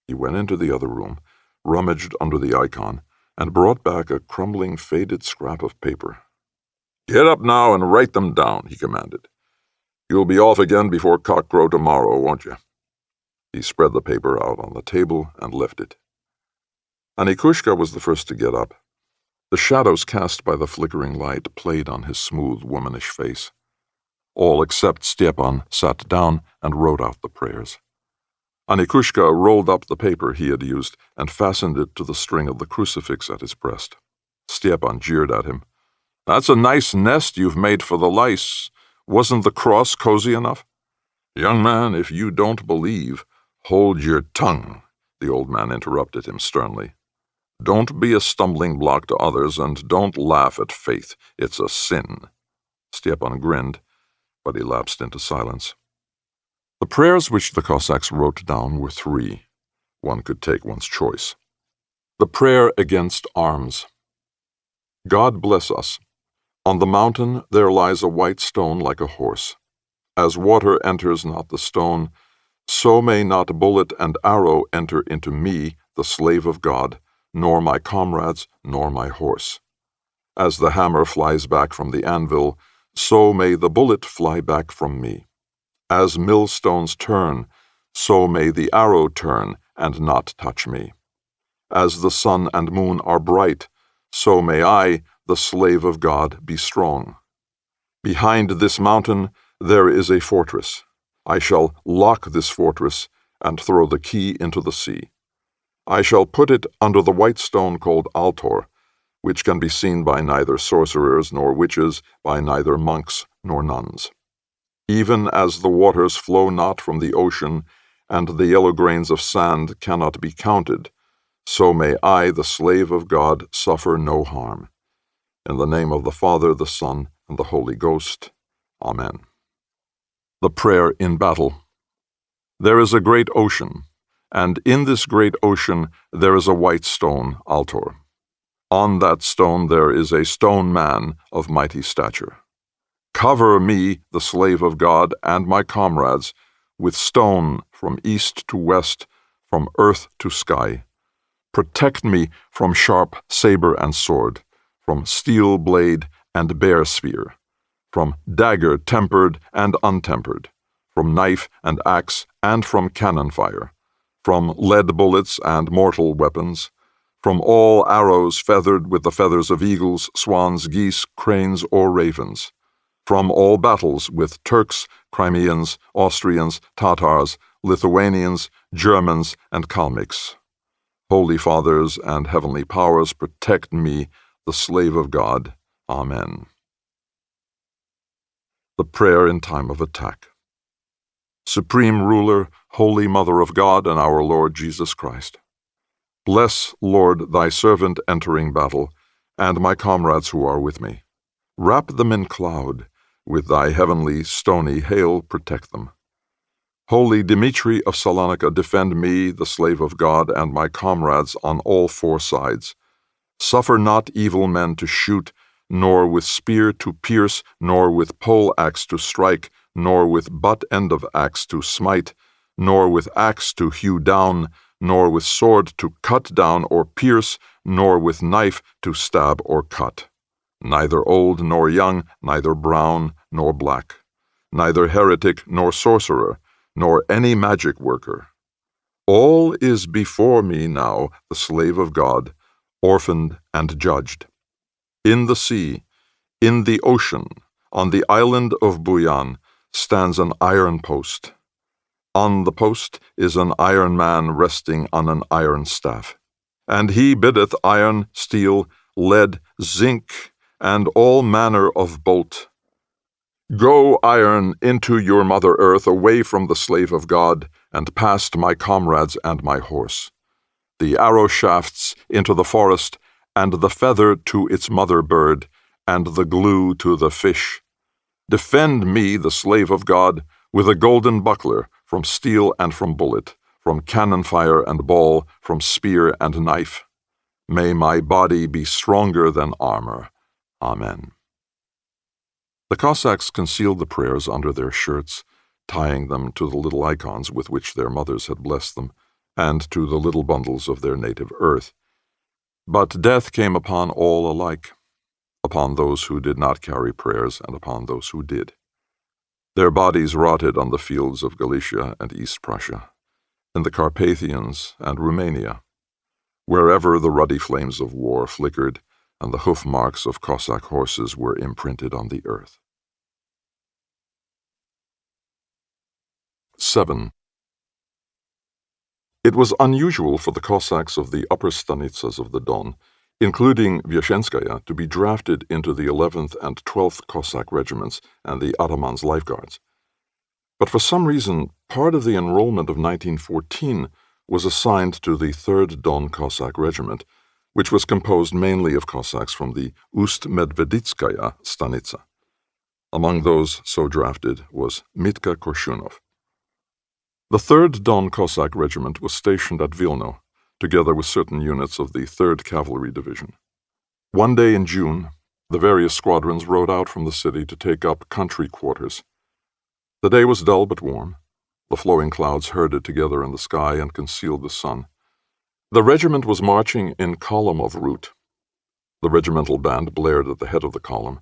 He went into the other room, rummaged under the icon, and brought back a crumbling, faded scrap of paper. Get up now and write them down, he commanded. You'll be off again before cockcrow tomorrow, won't you? He spread the paper out on the table and left it. Anikushka was the first to get up. The shadows cast by the flickering light played on his smooth, womanish face. All except Stepan sat down and wrote out the prayers. Anikushka rolled up the paper he had used and fastened it to the string of the crucifix at his breast. Stepan jeered at him. That's a nice nest you've made for the lice. Wasn't the cross cozy enough? Young man, if you don't believe, hold your tongue, the old man interrupted him sternly. Don't be a stumbling block to others, and don't laugh at faith. It's a sin. Stepan grinned, but he lapsed into silence. The prayers which the Cossacks wrote down were three. One could take one's choice. The prayer against arms. God bless us. On the mountain there lies a white stone like a horse. As water enters not the stone, so may not bullet and arrow enter into me, the slave of God, nor my comrades, nor my horse. As the hammer flies back from the anvil, so may the bullet fly back from me. As millstones turn, so may the arrow turn and not touch me. As the sun and moon are bright, so may I, the slave of God, be strong. Behind this mountain there is a fortress. I shall lock this fortress and throw the key into the sea. I shall put it under the white stone called altar, which can be seen by neither sorcerers nor witches, by neither monks nor nuns. Even as the waters flow not from the ocean, and the yellow grains of sand cannot be counted, so may I, the slave of God, suffer no harm. In the name of the Father, the Son, and the Holy Ghost. Amen. The prayer in battle. There is a great ocean, and in this great ocean there is a white stone, altar. On that stone there is a stone man of mighty stature. Cover me, the slave of God, and my comrades, with stone from east to west, from earth to sky. Protect me from sharp saber and sword, from steel blade and bear spear, from dagger tempered and untempered, from knife and axe and from cannon fire, from lead bullets and mortal weapons, from all arrows feathered with the feathers of eagles, swans, geese, cranes, or ravens, from all battles with Turks, Crimeans, Austrians, Tatars, Lithuanians, Germans, and Kalmyks. Holy Fathers and heavenly powers, protect me, the slave of God. Amen. The prayer in time of attack. Supreme Ruler, Holy Mother of God and our Lord Jesus Christ, bless, Lord, thy servant entering battle, and my comrades who are with me. Wrap them in cloud, with thy heavenly stony hail protect them. Holy Dimitri of Salonika, defend me, the slave of God, and my comrades on all four sides. Suffer not evil men to shoot, nor with spear to pierce, nor with pole-axe to strike, nor with butt-end of axe to smite, nor with axe to hew down, nor with sword to cut down or pierce, nor with knife to stab or cut. Neither old nor young, neither brown nor black, neither heretic nor sorcerer, nor any magic worker. All is before me now, the slave of God, orphaned and judged. In the sea, in the ocean, on the island of Buyan, stands an iron post. On the post is an iron man resting on an iron staff. And he biddeth iron, steel, lead, zinc, and all manner of bolt. Go, iron, into your mother earth, away from the slave of God, and past my comrades and my horse. The arrow shafts into the forest, and the feather to its mother bird, and the glue to the fish. Defend me, the slave of God, with a golden buckler, from steel and from bullet, from cannon fire and ball, from spear and knife. May my body be stronger than armor. Amen. The Cossacks concealed the prayers under their shirts, tying them to the little icons with which their mothers had blessed them, and to the little bundles of their native earth. But death came upon all alike, upon those who did not carry prayers and upon those who did. Their bodies rotted on the fields of Galicia and East Prussia, in the Carpathians and Romania, wherever the ruddy flames of war flickered and the hoof marks of Cossack horses were imprinted on the earth. 7. It was unusual for the Cossacks of the upper stanitsas of the Don, including Vyazhenskaya, to be drafted into the 11th and 12th Cossack regiments and the Ataman's Lifeguards. But for some reason, part of the enrollment of 1914 was assigned to the 3rd Don Cossack Regiment, which was composed mainly of Cossacks from the Ust-Medveditskaya stanitsa. Among those so drafted was Mitka Korshunov. The 3rd Don Cossack Regiment was stationed at Vilno, together with certain units of the 3rd Cavalry Division. One day in June, the various squadrons rode out from the city to take up country quarters. The day was dull but warm. The flowing clouds herded together in the sky and concealed the sun. The regiment was marching in column of route. The regimental band blared at the head of the column,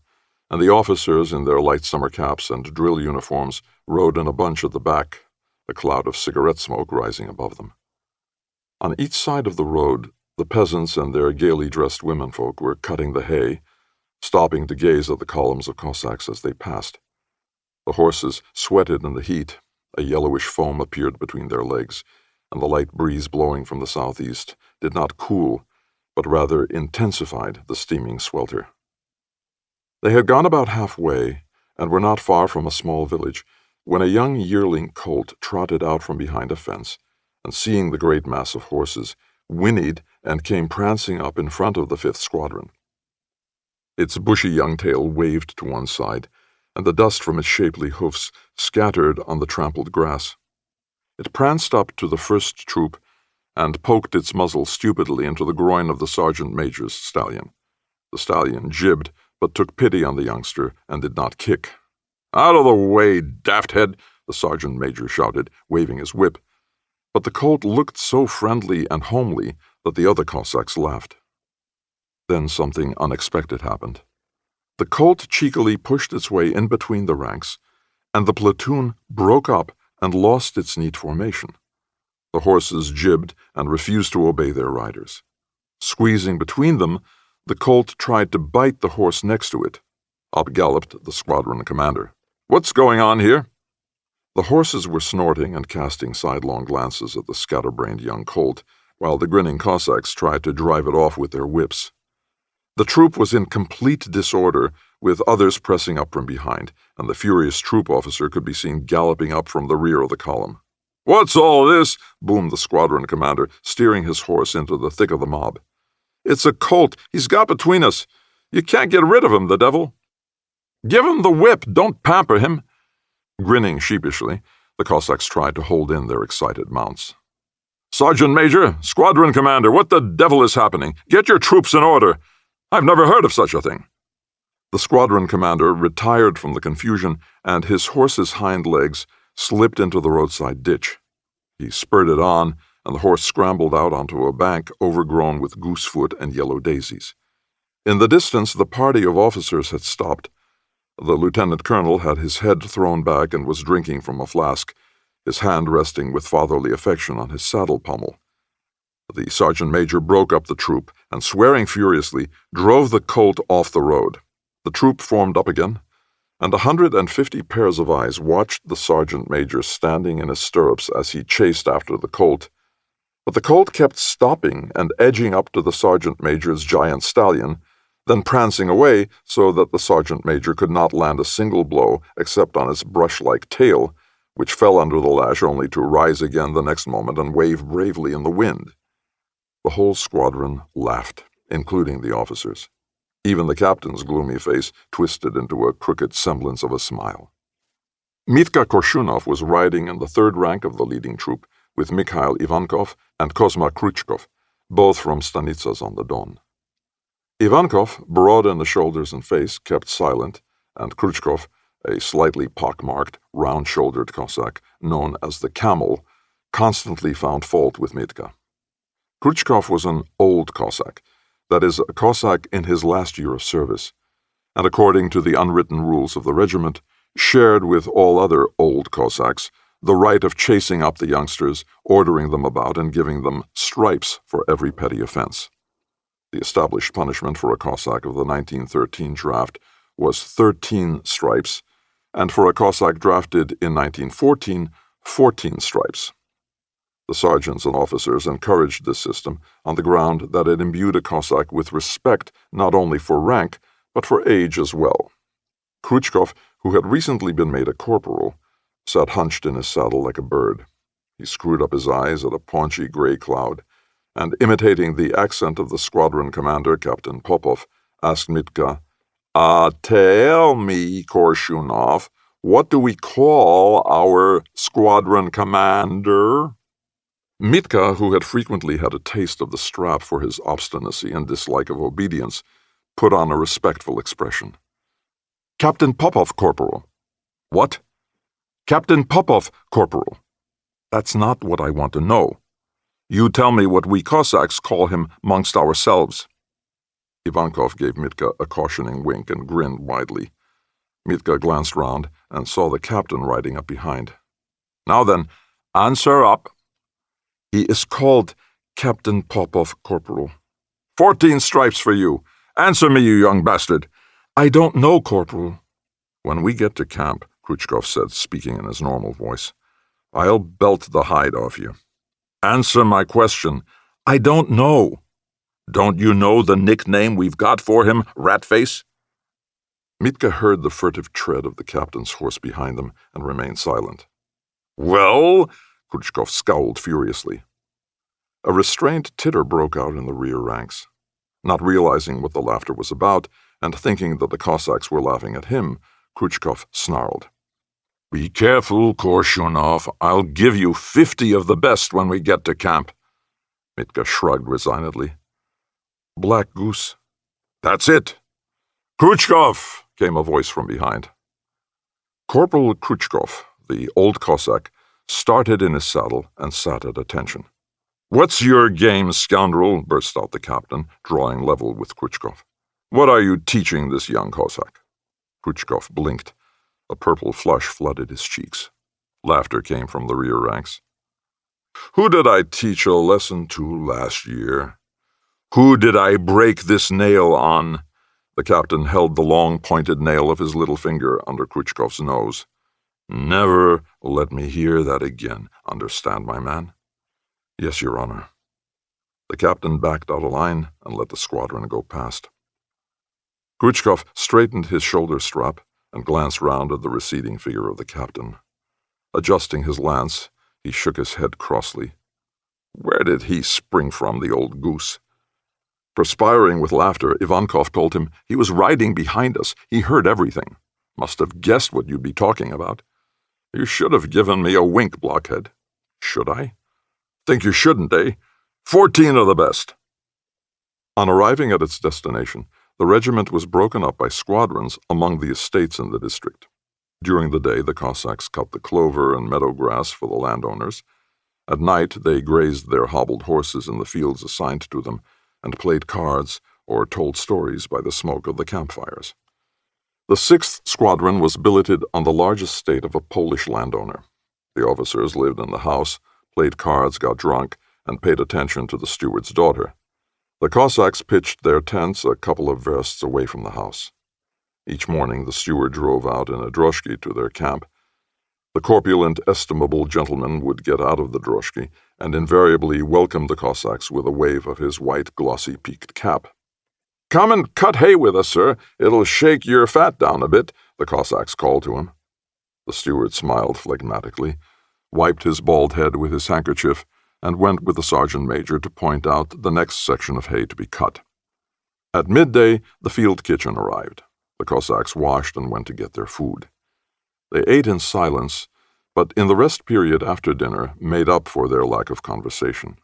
and the officers in their light summer caps and drill uniforms rode in a bunch at the back, a cloud of cigarette smoke rising above them. On each side of the road, the peasants and their gaily dressed womenfolk were cutting the hay, stopping to gaze at the columns of Cossacks as they passed. The horses sweated in the heat, a yellowish foam appeared between their legs, and the light breeze blowing from the southeast did not cool, but rather intensified the steaming swelter. They had gone about halfway, and were not far from a small village, when a young yearling colt trotted out from behind a fence, and seeing the great mass of horses, whinnied and came prancing up in front of the 5th Squadron. Its bushy young tail waved to one side, and the dust from its shapely hoofs scattered on the trampled grass. It pranced up to the 1st troop and poked its muzzle stupidly into the groin of the sergeant major's stallion. The stallion jibbed, but took pity on the youngster and did not kick. "Out of the way, dafthead!" the sergeant major shouted, waving his whip. But the colt looked so friendly and homely that the other Cossacks laughed. Then something unexpected happened. The colt cheekily pushed its way in between the ranks, and the platoon broke up and lost its neat formation. The horses jibbed and refused to obey their riders. Squeezing between them, the colt tried to bite the horse next to it. Up galloped the squadron commander. "What's going on here?" The horses were snorting and casting sidelong glances at the scatterbrained young colt, while the grinning Cossacks tried to drive it off with their whips. The troop was in complete disorder, with others pressing up from behind, and the furious troop officer could be seen galloping up from the rear of the column. "What's all this?" boomed the squadron commander, steering his horse into the thick of the mob. "It's a colt. He's got between us. You can't get rid of him, the devil." "Give him the whip. Don't pamper him." Grinning sheepishly, the Cossacks tried to hold in their excited mounts. "Sergeant Major, Squadron Commander, what the devil is happening? Get your troops in order. I've never heard of such a thing." The squadron commander retired from the confusion, and his horse's hind legs slipped into the roadside ditch. He spurted on, and the horse scrambled out onto a bank overgrown with goosefoot and yellow daisies. In the distance, the party of officers had stopped. The lieutenant colonel had his head thrown back and was drinking from a flask, his hand resting with fatherly affection on his saddle pommel. The sergeant major broke up the troop and, swearing furiously, drove the colt off the road. The troop formed up again, and 150 pairs of eyes watched the sergeant major standing in his stirrups as he chased after the colt. But the colt kept stopping and edging up to the sergeant major's giant stallion, then prancing away so that the sergeant major could not land a single blow except on its brush-like tail, which fell under the lash only to rise again the next moment and wave bravely in the wind. The whole squadron laughed, including the officers. Even the captain's gloomy face twisted into a crooked semblance of a smile. Mitka Korshunov was riding in the third rank of the leading troop with Mikhail Ivankov and Kozma Khrushchev, both from Stanitsas on the Don. Ivankov, broad in the shoulders and face, kept silent, and Khrushchev, a slightly pockmarked, round-shouldered Cossack known as the Camel, constantly found fault with Mitka. Khrushchev was an old Cossack, that is, a Cossack in his last year of service, and according to the unwritten rules of the regiment, shared with all other old Cossacks the right of chasing up the youngsters, ordering them about, and giving them stripes for every petty offense. The established punishment for a Cossack of the 1913 draft was 13 stripes, and for a Cossack drafted in 1914, 14 stripes. The sergeants and officers encouraged this system on the ground that it imbued a Cossack with respect not only for rank, but for age as well. Khrushchev, who had recently been made a corporal, sat hunched in his saddle like a bird. He screwed up his eyes at a paunchy gray cloud, and, imitating the accent of the squadron commander, Captain Popov, asked Mitka, "Tell me, Korshunov, what do we call our squadron commander?" Mitka, who had frequently had a taste of the strap for his obstinacy and dislike of obedience, put on a respectful expression. "Captain Popov, Corporal." "What?" "Captain Popov, Corporal." "That's not what I want to know. You tell me what we Cossacks call him amongst ourselves." Ivankov gave Mitka a cautioning wink and grinned widely. Mitka glanced round and saw the captain riding up behind. "Now then, answer up." "He is called Captain Popov, Corporal." 14 stripes for you. Answer me, you young bastard." "I don't know, Corporal." "When we get to camp," Khrushchev said, speaking in his normal voice, "I'll belt the hide off you." "Answer my question." "I don't know." "Don't you know the nickname we've got for him, Ratface?" Mitka heard the furtive tread of the captain's horse behind them and remained silent. "Well?" Khrushchev scowled furiously. A restrained titter broke out in the rear ranks. Not realizing what the laughter was about, and thinking that the Cossacks were laughing at him, Khrushchev snarled. "Be careful, Korshunov. I'll give you 50 of the best when we get to camp." Mitka shrugged resignedly. "Black Goose." "That's it." "Khrushchev!" came a voice from behind. Corporal Khrushchev, the old Cossack, started in his saddle and sat at attention. "What's your game, scoundrel?" burst out the captain, drawing level with Khrushchev. "What are you teaching this young Cossack?" Khrushchev blinked. A purple flush flooded his cheeks. Laughter came from the rear ranks. "Who did I teach a lesson to last year? Who did I break this nail on?" The captain held the long, pointed nail of his little finger under Khrushchev's nose. "Never let me hear that again. Understand, my man?" "Yes, Your Honor." The captain backed out of line and let the squadron go past. Khrushchev straightened his shoulder strap and glanced round at the receding figure of the captain. Adjusting his lance, he shook his head crossly. Where did he spring from, the old goose? Perspiring with laughter, Ivankov told him he was riding behind us. He heard everything. Must have guessed what you'd be talking about. You should have given me a wink, blockhead. Should I? Think you shouldn't, eh? 14 of the best. On arriving at its destination, the regiment was broken up by squadrons among the estates in the district. During the day, the Cossacks cut the clover and meadow grass for the landowners. At night, they grazed their hobbled horses in the fields assigned to them and played cards or told stories by the smoke of the campfires. The 6th Squadron was billeted on the large estate of a Polish landowner. The officers lived in the house, played cards, got drunk, and paid attention to the steward's daughter. The Cossacks pitched their tents a couple of versts away from the house. Each morning the steward drove out in a droshky to their camp. The corpulent, estimable gentleman would get out of the droshky and invariably welcome the Cossacks with a wave of his white, glossy, peaked cap. "Come and cut hay with us, sir. It'll shake your fat down a bit," the Cossacks called to him. The steward smiled phlegmatically, wiped his bald head with his handkerchief, and went with the sergeant major to point out the next section of hay to be cut. At midday, the field kitchen arrived. The Cossacks washed and went to get their food. They ate in silence, but in the rest period after dinner made up for their lack of conversation.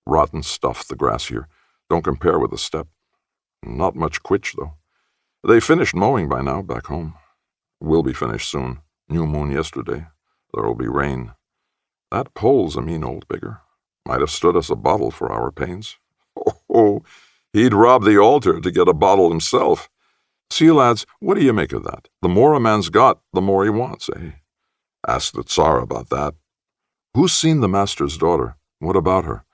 Rotten stuff, the grass here. Don't compare with the steppe. Not much quitch, though. They finished mowing by now back home. Will be finished soon. New moon yesterday. There'll be rain. That Pole's a mean old beggar. Might have stood us a bottle for our pains. Oh, he'd rob the altar to get a bottle himself. See, lads, what do you make of that? The more a man's got, the more he wants, eh? Ask the Tsar about that. Who's seen the master's daughter? What about her?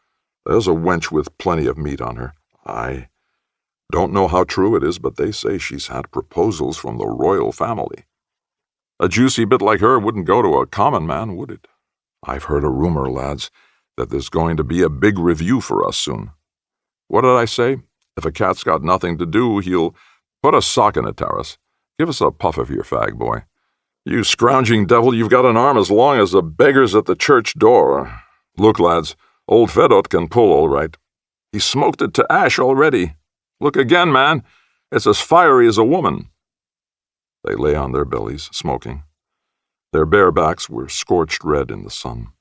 There's a wench with plenty of meat on her. I don't know how true it is, but they say she's had proposals from the royal family. A juicy bit like her wouldn't go to a common man, would it? I've heard a rumor, lads, that there's going to be a big review for us soon. What did I say? If a cat's got nothing to do, he'll put a sock in it, Taras. Give us a puff of your fag, boy. You scrounging devil, you've got an arm as long as the beggars at the church door. Look, lads, old Fedot can pull all right. He's smoked it to ash already. Look again, man. It's as fiery as a woman. They lay on their bellies, smoking. Their bare backs were scorched red in the sun.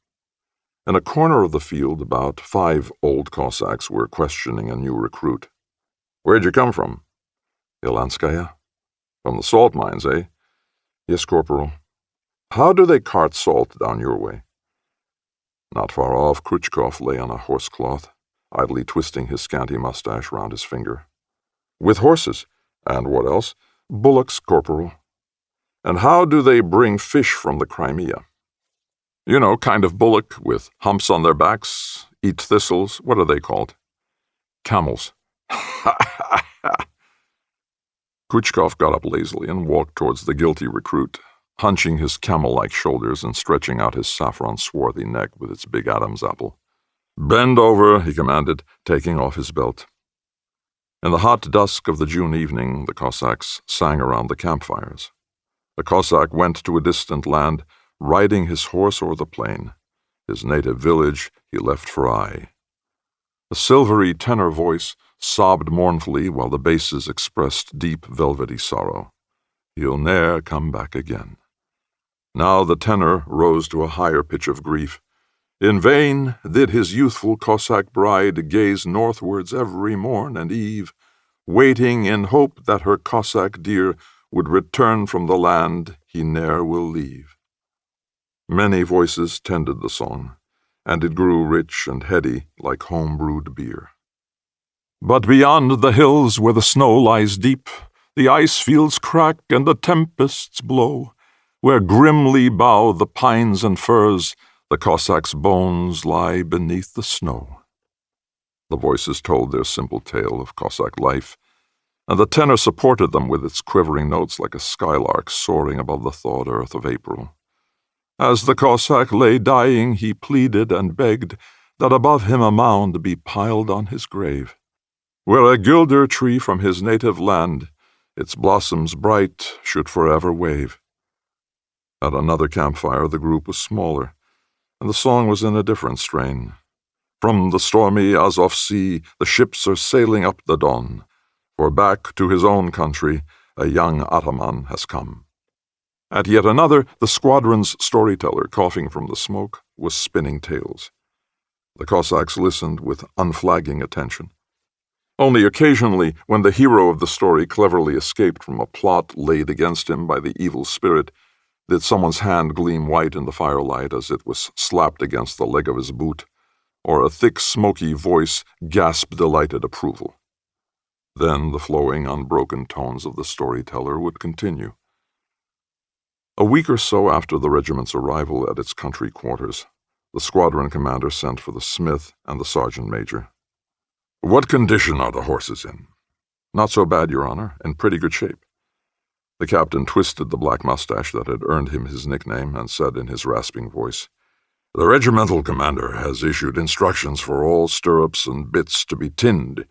In a corner of the field, about 5 old Cossacks were questioning a new recruit. Where'd you come from? Ilanskaya. From the salt mines, eh? Yes, Corporal. How do they cart salt down your way? Not far off, Khrushchev lay on a horsecloth, idly twisting his scanty mustache round his finger. With horses. And what else? Bullocks, Corporal. And how do they bring fish from the Crimea? You know, kind of bullock with humps on their backs, eat thistles. What are they called? Camels. Ha ha ha! Khrushchev got up lazily and walked towards the guilty recruit, hunching his camel-like shoulders and stretching out his saffron swarthy neck with its big Adam's apple. Bend over, he commanded, taking off his belt. In the hot dusk of the June evening, the Cossacks sang around the campfires. The Cossack went to a distant land, riding his horse o'er the plain. His native village he left for aye. The silvery tenor voice sobbed mournfully while the basses expressed deep velvety sorrow. He'll ne'er come back again. Now the tenor rose to a higher pitch of grief. In vain did his youthful Cossack bride gaze northwards every morn and eve, waiting in hope that her Cossack dear would return from the land he ne'er will leave. Many voices tended the song, and it grew rich and heady like home-brewed beer. But beyond the hills where the snow lies deep, the ice fields crack and the tempests blow, where grimly bow the pines and firs, the Cossacks' bones lie beneath the snow. The voices told their simple tale of Cossack life, and the tenor supported them with its quivering notes like a skylark soaring above the thawed earth of April. As the Cossack lay dying, he pleaded and begged that above him a mound be piled on his grave, where a guelder tree from his native land, its blossoms bright, should forever wave. At another campfire the group was smaller, and the song was in a different strain. From the stormy Azov Sea the ships are sailing up the Don, for back to his own country a young ataman has come. At yet another, the squadron's storyteller, coughing from the smoke, was spinning tales. The Cossacks listened with unflagging attention. Only occasionally, when the hero of the story cleverly escaped from a plot laid against him by the evil spirit, did someone's hand gleam white in the firelight as it was slapped against the leg of his boot, or a thick, smoky voice gasp delighted approval. Then the flowing, unbroken tones of the storyteller would continue. A week or so after the regiment's arrival at its country quarters, the squadron commander sent for the smith and the sergeant major. "What condition are the horses in?" "Not so bad, Your Honor, in pretty good shape." The captain twisted the black mustache that had earned him his nickname and said in his rasping voice, "The regimental commander has issued instructions for all stirrups and bits to be tinned.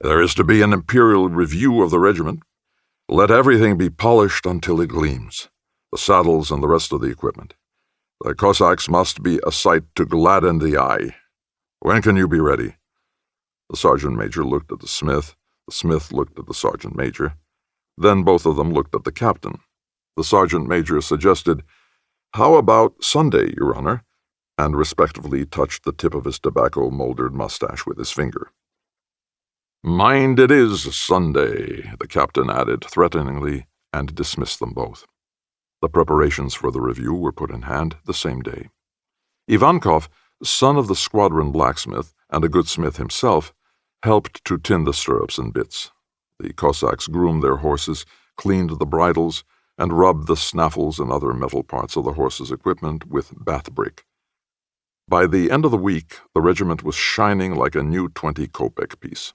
There is to be an imperial review of the regiment. Let everything be polished until it gleams, the saddles and the rest of the equipment. The Cossacks must be a sight to gladden the eye. When can you be ready?" The sergeant major looked at the smith looked at the sergeant major. Then both of them looked at the captain. The sergeant major suggested, "How about Sunday, Your Honor?" and respectfully touched the tip of his tobacco-moldered mustache with his finger. "Mind it is Sunday," the captain added threateningly, and dismissed them both. The preparations for the review were put in hand the same day. Ivankov, son of the squadron blacksmith and a good smith himself, helped to tin the stirrups and bits. The Cossacks groomed their horses, cleaned the bridles, and rubbed the snaffles and other metal parts of the horses' equipment with bath brick. By the end of the week, the regiment was shining like a new 20-kopeck piece.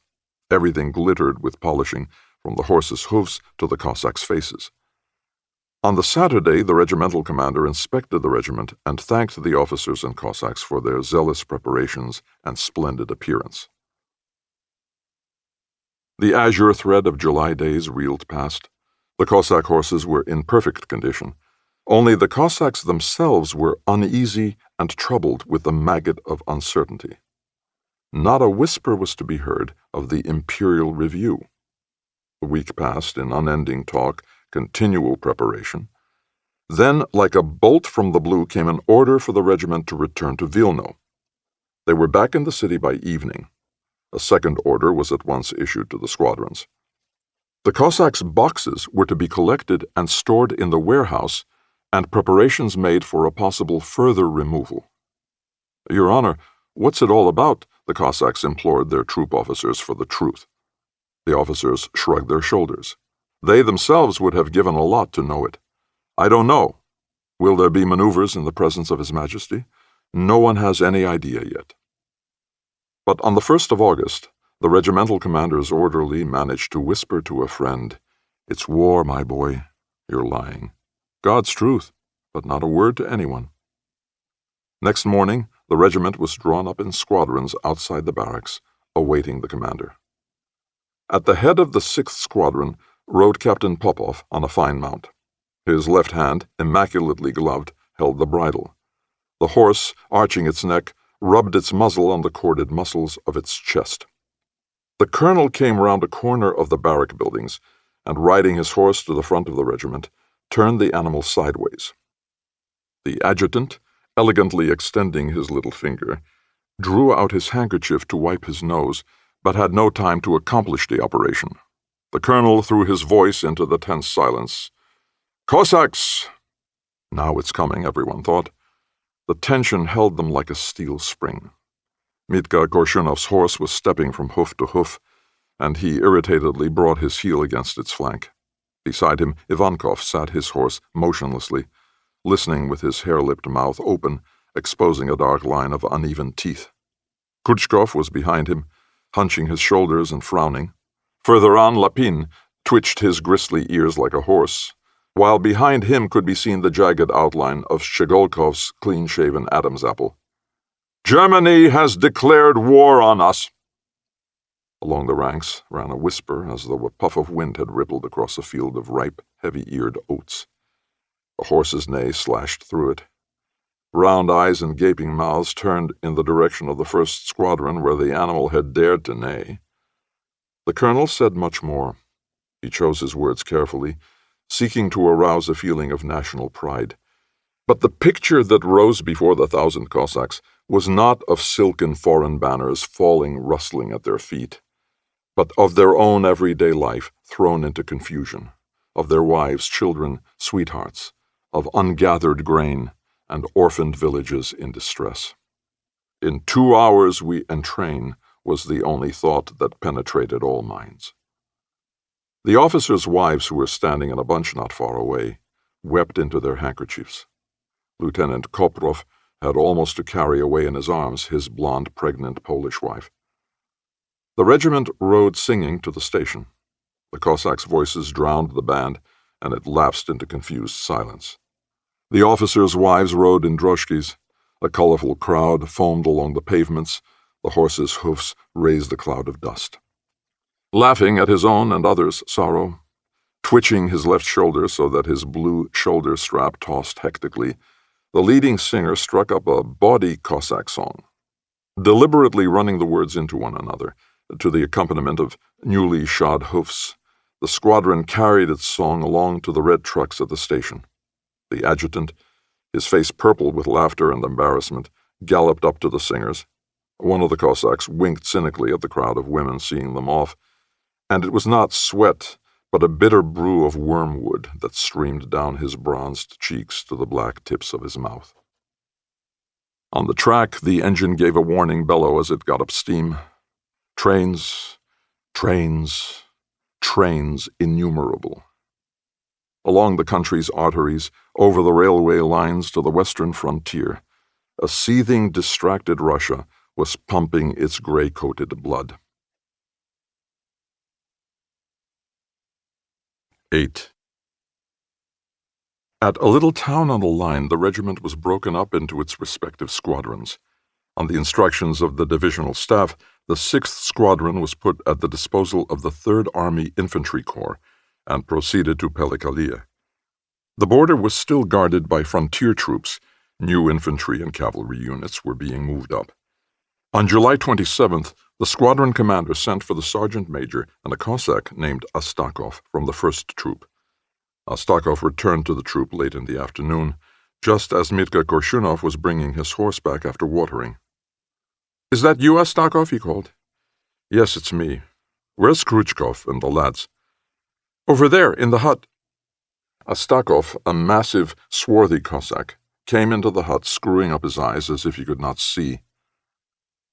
Everything glittered with polishing, from the horses' hoofs to the Cossacks' faces. On the Saturday, the regimental commander inspected the regiment and thanked the officers and Cossacks for their zealous preparations and splendid appearance. The azure thread of July days reeled past. The Cossack horses were in perfect condition. Only the Cossacks themselves were uneasy and troubled with the maggot of uncertainty. Not a whisper was to be heard of the imperial review. The week passed in unending talk, continual preparation. Then, like a bolt from the blue, came an order for the regiment to return to Vilno. They were back in the city by evening. A second order was at once issued to the squadrons. The Cossacks' boxes were to be collected and stored in the warehouse, and preparations made for a possible further removal. "Your Honor, what's it all about?" the Cossacks implored their troop officers for the truth. The officers shrugged their shoulders. They themselves would have given a lot to know it. "I don't know. Will there be maneuvers in the presence of His Majesty? No one has any idea yet." But on the 1st of August, the regimental commander's orderly managed to whisper to a friend, "It's war, my boy. You're lying. God's truth, but not a word to anyone." Next morning, the regiment was drawn up in squadrons outside the barracks, awaiting the commander. At the head of the 6th Squadron rode Captain Popov on a fine mount. His left hand, immaculately gloved, held the bridle. The horse, arching its neck, rubbed its muzzle on the corded muscles of its chest. The colonel came round a corner of the barrack buildings, and riding his horse to the front of the regiment, turned the animal sideways. The adjutant, elegantly extending his little finger, drew out his handkerchief to wipe his nose, but had no time to accomplish the operation. The colonel threw his voice into the tense silence. "Cossacks!" Now it's coming, everyone thought. The tension held them like a steel spring. Mitka Korshunov's horse was stepping from hoof to hoof, and he irritatedly brought his heel against its flank. Beside him, Ivankov sat his horse motionlessly, listening with his hair-lipped mouth open, exposing a dark line of uneven teeth. Kutchkov was behind him, hunching his shoulders and frowning. Further on, Lapin twitched his gristly ears like a horse, while behind him could be seen the jagged outline of Shogolkov's clean-shaven Adam's apple. "Germany has declared war on us." Along the ranks ran a whisper as though a puff of wind had rippled across a field of ripe, heavy-eared oats. A horse's neigh slashed through it. Round eyes and gaping mouths turned in the direction of the 1st Squadron where the animal had dared to neigh. The colonel said much more. He chose his words carefully, seeking to arouse a feeling of national pride. But the picture that rose before the 1,000 Cossacks was not of silken foreign banners falling rustling at their feet, but of their own everyday life thrown into confusion, of their wives, children, sweethearts, of ungathered grain and orphaned villages in distress. In 2 hours we entrain was the only thought that penetrated all minds. The officers' wives, who were standing in a bunch not far away, wept into their handkerchiefs. Lieutenant Koprov had almost to carry away in his arms his blonde, pregnant Polish wife. The regiment rode singing to the station. The Cossacks' voices drowned the band, and it lapsed into confused silence. The officers' wives rode in droshkis. A colorful crowd foamed along the pavements. The horses' hoofs raised a cloud of dust. Laughing at his own and others' sorrow, twitching his left shoulder so that his blue shoulder strap tossed hectically, the leading singer struck up a bawdy Cossack song, deliberately running the words into one another. To the accompaniment of newly shod hoofs, the squadron carried its song along to the red trucks at the station. The adjutant, his face purple with laughter and embarrassment, galloped up to the singers. One of the Cossacks winked cynically at the crowd of women seeing them off, and it was not sweat, but a bitter brew of wormwood that streamed down his bronzed cheeks to the black tips of his mouth. On the track, the engine gave a warning bellow as it got up steam. Trains, trains, trains innumerable. Along the country's arteries, over the railway lines to the western frontier, a seething, distracted Russia was pumping its gray-coated blood. 8. At a little town on the line, the regiment was broken up into its respective squadrons. On the instructions of the divisional staff, the 6th Squadron was put at the disposal of the 3rd Army Infantry Corps and proceeded to Pelikalia. The border was still guarded by frontier troops. New infantry and cavalry units were being moved up. On July 27th, the squadron commander sent for the sergeant major and a Cossack named Astakov from the 1st Troop. Astakov returned to the troop late in the afternoon, just as Mitka Korshunov was bringing his horse back after watering. "Is that you, Astakov?" he called. "Yes, it's me. Where's Khrushchev and the lads?" "Over there, in the hut." Astakov, a massive, swarthy Cossack, came into the hut, screwing up his eyes as if he could not see.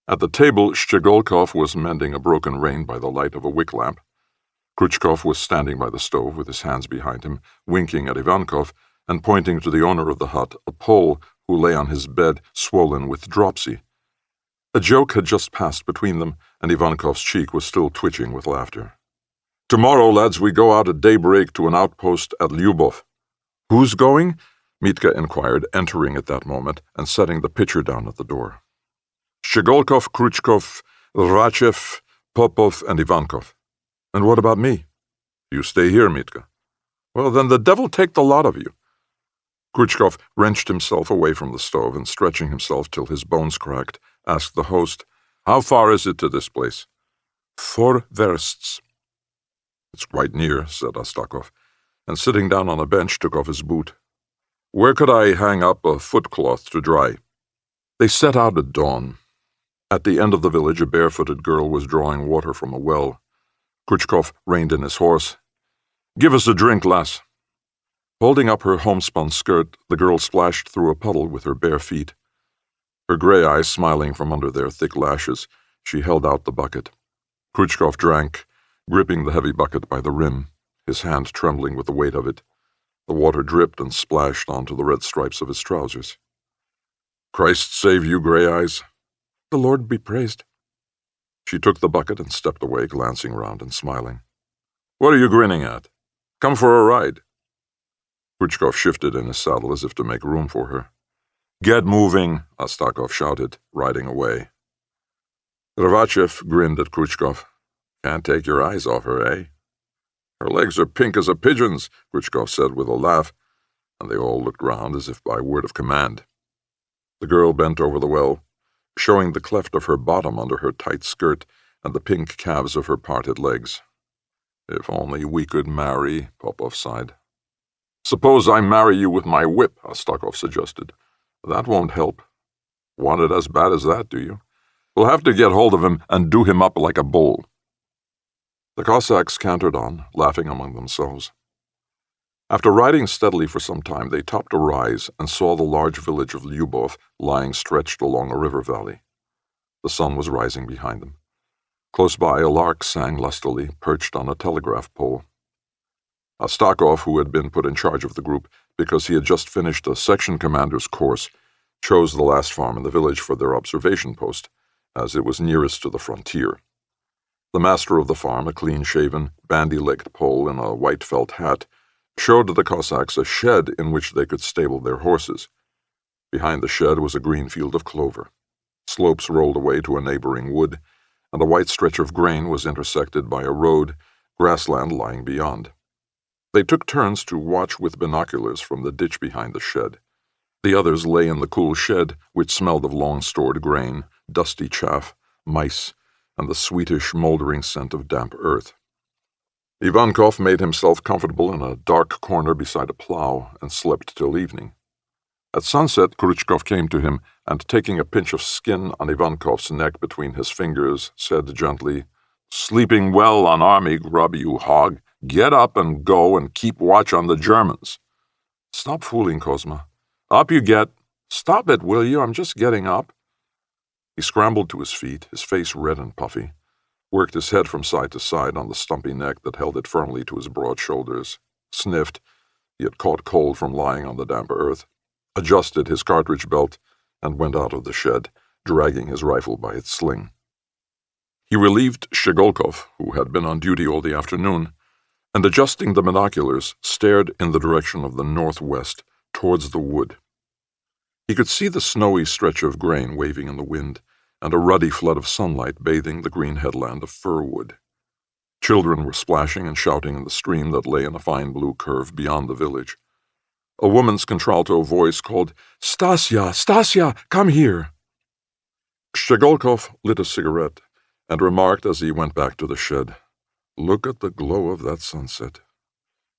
At the table, Shogolkov was mending a broken rein by the light of a wick lamp. Khrushchev was standing by the stove with his hands behind him, winking at Ivankov and pointing to the owner of the hut, a Pole who lay on his bed, swollen with dropsy. A joke had just passed between them, and Ivankov's cheek was still twitching with laughter. "Tomorrow, lads, we go out at daybreak to an outpost at Lyubov." "Who's going?" Mitka inquired, entering at that moment and setting the pitcher down at the door. "Shogolkov, Khrushchev, Rachev, Popov, and Ivankov." "And what about me?" "You stay here, Mitka." "Well, then the devil take the lot of you." Khrushchev wrenched himself away from the stove and, stretching himself till his bones cracked, asked the host, "How far is it to this place?" 4 versts. "It's quite near," said Astakov, and sitting down on a bench took off his boot. "Where could I hang up a footcloth to dry?" They set out at dawn. At the end of the village, a barefooted girl was drawing water from a well. Khrushchev reined in his horse. "Give us a drink, lass." Holding up her homespun skirt, the girl splashed through a puddle with her bare feet. Her gray eyes smiling from under their thick lashes, she held out the bucket. Khrushchev drank, gripping the heavy bucket by the rim, his hand trembling with the weight of it. The water dripped and splashed onto the red stripes of his trousers. "Christ save you, Gray Eyes." "The Lord be praised." She took the bucket and stepped away, glancing round and smiling. "What are you grinning at? Come for a ride." Khrushchev shifted in his saddle as if to make room for her. "Get moving," Astakov shouted, riding away. Ravachev grinned at Khrushchev. "Can't take your eyes off her, eh?" "Her legs are pink as a pigeon's," Khrushchev said with a laugh, and they all looked round as if by word of command. The girl bent over the well, showing the cleft of her bottom under her tight skirt and the pink calves of her parted legs. "If only we could marry," Popov sighed. "Suppose I marry you with my whip," Astakov suggested. "That won't help. Want it as bad as that, do you? We'll have to get hold of him and do him up like a bull." The Cossacks cantered on, laughing among themselves. After riding steadily for some time, they topped a rise and saw the large village of Lyubov lying stretched along a river valley. The sun was rising behind them. Close by, a lark sang lustily, perched on a telegraph pole. Astakov, who had been put in charge of the group because he had just finished a section commander's course, chose the last farm in the village for their observation post, as it was nearest to the frontier. The master of the farm, a clean-shaven, bandy-legged Pole in a white felt hat, showed the Cossacks a shed in which they could stable their horses. Behind the shed was a green field of clover. Slopes rolled away to a neighboring wood, and a white stretch of grain was intersected by a road, grassland lying beyond. They took turns to watch with binoculars from the ditch behind the shed. The others lay in the cool shed, which smelled of long-stored grain, dusty chaff, mice, and the sweetish, moldering scent of damp earth. Ivankov made himself comfortable in a dark corner beside a plough and slept till evening. At sunset, Khrushchev came to him and, taking a pinch of skin on Ivankov's neck between his fingers, said gently, "Sleeping well on army grub, you hog. Get up and go and keep watch on the Germans." "Stop fooling, Kozma. Up you get. Stop it, will you? I'm just getting up." He scrambled to his feet, his face red and puffy, worked his head from side to side on the stumpy neck that held it firmly to his broad shoulders, sniffed — he had caught cold from lying on the damp earth — adjusted his cartridge belt, and went out of the shed, dragging his rifle by its sling. He relieved Sholokhov, who had been on duty all the afternoon, and, adjusting the binoculars, stared in the direction of the northwest, towards the wood. He could see the snowy stretch of grain waving in the wind, and a ruddy flood of sunlight bathing the green headland of fir wood. Children were splashing and shouting in the stream that lay in a fine blue curve beyond the village. A woman's contralto voice called, "Stasia, Stasia, come here!" Sholokhov lit a cigarette and remarked as he went back to the shed, "Look at the glow of that sunset.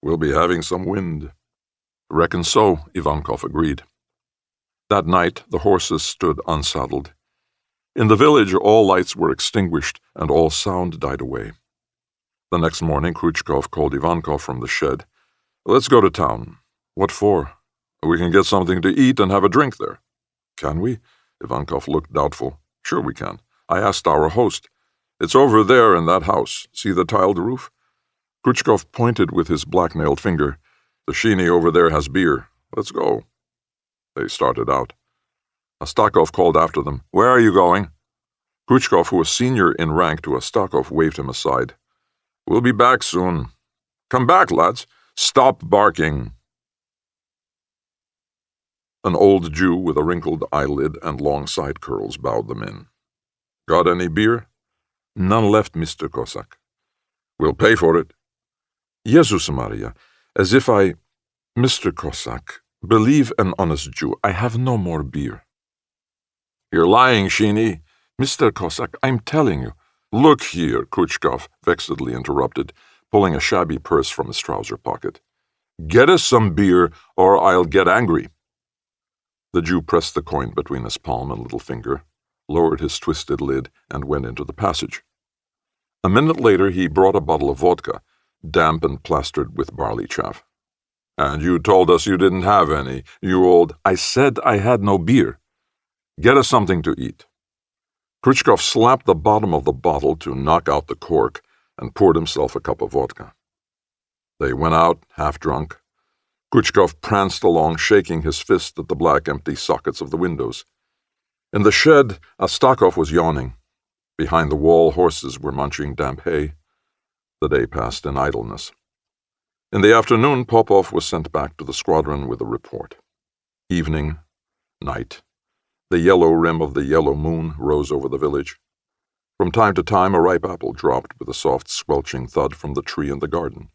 We'll be having some wind." "Reckon so," Ivankov agreed. That night the horses stood unsaddled. In the village all lights were extinguished and all sound died away. The next morning Khrushchev called Ivankov from the shed. "Let's go to town." "What for?" "We can get something to eat and have a drink there." "Can we?" Ivankov looked doubtful. "Sure we can. I asked our host. It's over there in that house. See the tiled roof?" Khrushchev pointed with his black-nailed finger. "The sheeny over there has beer. Let's go." They started out. Astakov called after them, "Where are you going?" Khrushchev, who was senior in rank to Astakov, waved him aside. "We'll be back soon. Come back, lads. Stop barking." An old Jew with a wrinkled eyelid and long side curls bowed them in. "Got any beer?" "None left, Mr. Cossack." "We'll pay for it." "Jesus Maria, as if I— Mr. Cossack, believe an honest Jew, I have no more beer." "You're lying, Sheeny." "Mr. Cossack, I'm telling you." "Look here," Khrushchev vexedly interrupted, pulling a shabby purse from his trouser pocket. "Get us some beer, or I'll get angry." The Jew pressed the coin between his palm and little finger, lowered his twisted lid, and went into the passage. A minute later he brought a bottle of vodka, damp and plastered with barley chaff. "And you told us you didn't have any, you old—" "I said I had no beer." "Get us something to eat." Khrushchev slapped the bottom of the bottle to knock out the cork and poured himself a cup of vodka. They went out, half drunk. Khrushchev pranced along, shaking his fist at the black empty sockets of the windows. In the shed, Astakov was yawning. Behind the wall, horses were munching damp hay. The day passed in idleness. In the afternoon, Popov was sent back to the squadron with a report. Evening, night. The yellow rim of the yellow moon rose over the village. From time to time, a ripe apple dropped with a soft, squelching thud from the tree in the garden.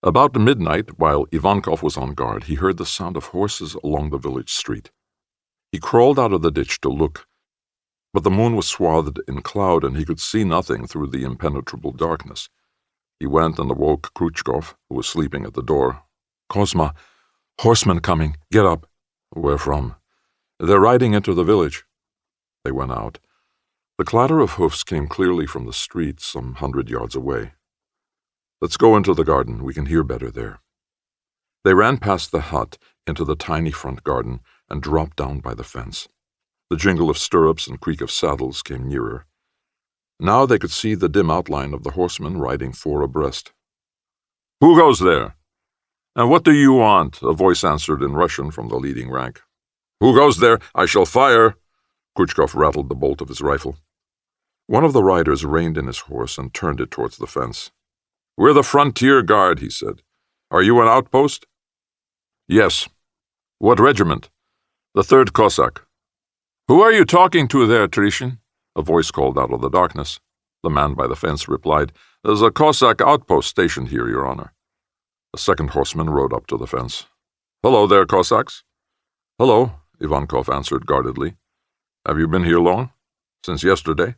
About midnight, while Ivankov was on guard, he heard the sound of horses along the village street. He crawled out of the ditch to look, but the moon was swathed in cloud and he could see nothing through the impenetrable darkness. He went and awoke Khrushchev, who was sleeping at the door. "Kozma, horsemen coming. Get up." "Where from?" "They're riding into the village." They went out. The clatter of hoofs came clearly from the street some 100 yards away. Let's go into the garden. We can hear better there. They ran past the hut into the tiny front garden and dropped down by the fence. The jingle of stirrups and creak of saddles came nearer. Now they could see the dim outline of the horsemen riding four abreast. "Who goes there? And what do you want?" a voice answered in Russian from the leading rank. "Who goes there? I shall fire!" Khrushchev rattled the bolt of his rifle. One of the riders reined in his horse and turned it towards the fence. "We're the frontier guard," he said. "Are you an outpost?" "Yes." "What regiment?" "The 3rd Cossack." "Who are you talking to there, Trishin?" a voice called out of the darkness. The man by the fence replied, "There's a Cossack outpost stationed here, Your Honor." A second horseman rode up to the fence. "Hello there, Cossacks." "Hello," Ivankov answered guardedly. "Have you been here long?" "Since yesterday."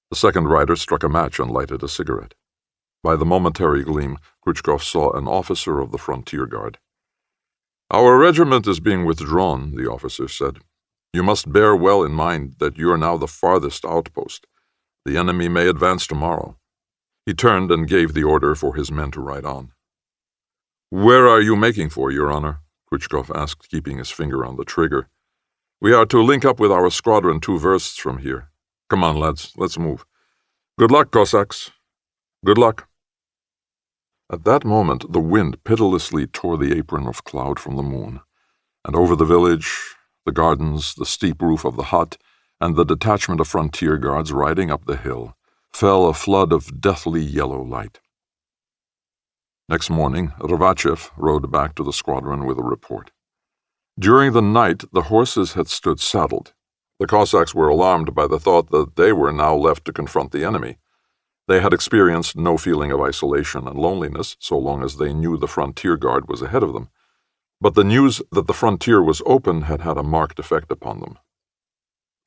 The second rider struck a match and lighted a cigarette. By the momentary gleam, Khrushchev saw an officer of the frontier guard. "Our regiment is being withdrawn," the officer said. "You must bear well in mind that you are now the farthest outpost. The enemy may advance tomorrow." He turned and gave the order for his men to ride on. "Where are you making for, Your Honor?" Khrushchev asked, keeping his finger on the trigger. "We are to link up with our squadron 2 versts from here. Come on, lads, let's move. Good luck, Cossacks. Good luck." At that moment, the wind pitilessly tore the apron of cloud from the moon, and over the village, the gardens, the steep roof of the hut, and the detachment of frontier guards riding up the hill, fell a flood of deathly yellow light. Next morning, Rvachev rode back to the squadron with a report. During the night, the horses had stood saddled. The Cossacks were alarmed by the thought that they were now left to confront the enemy. They had experienced no feeling of isolation and loneliness so long as they knew the frontier guard was ahead of them. But the news that the frontier was open had had a marked effect upon them.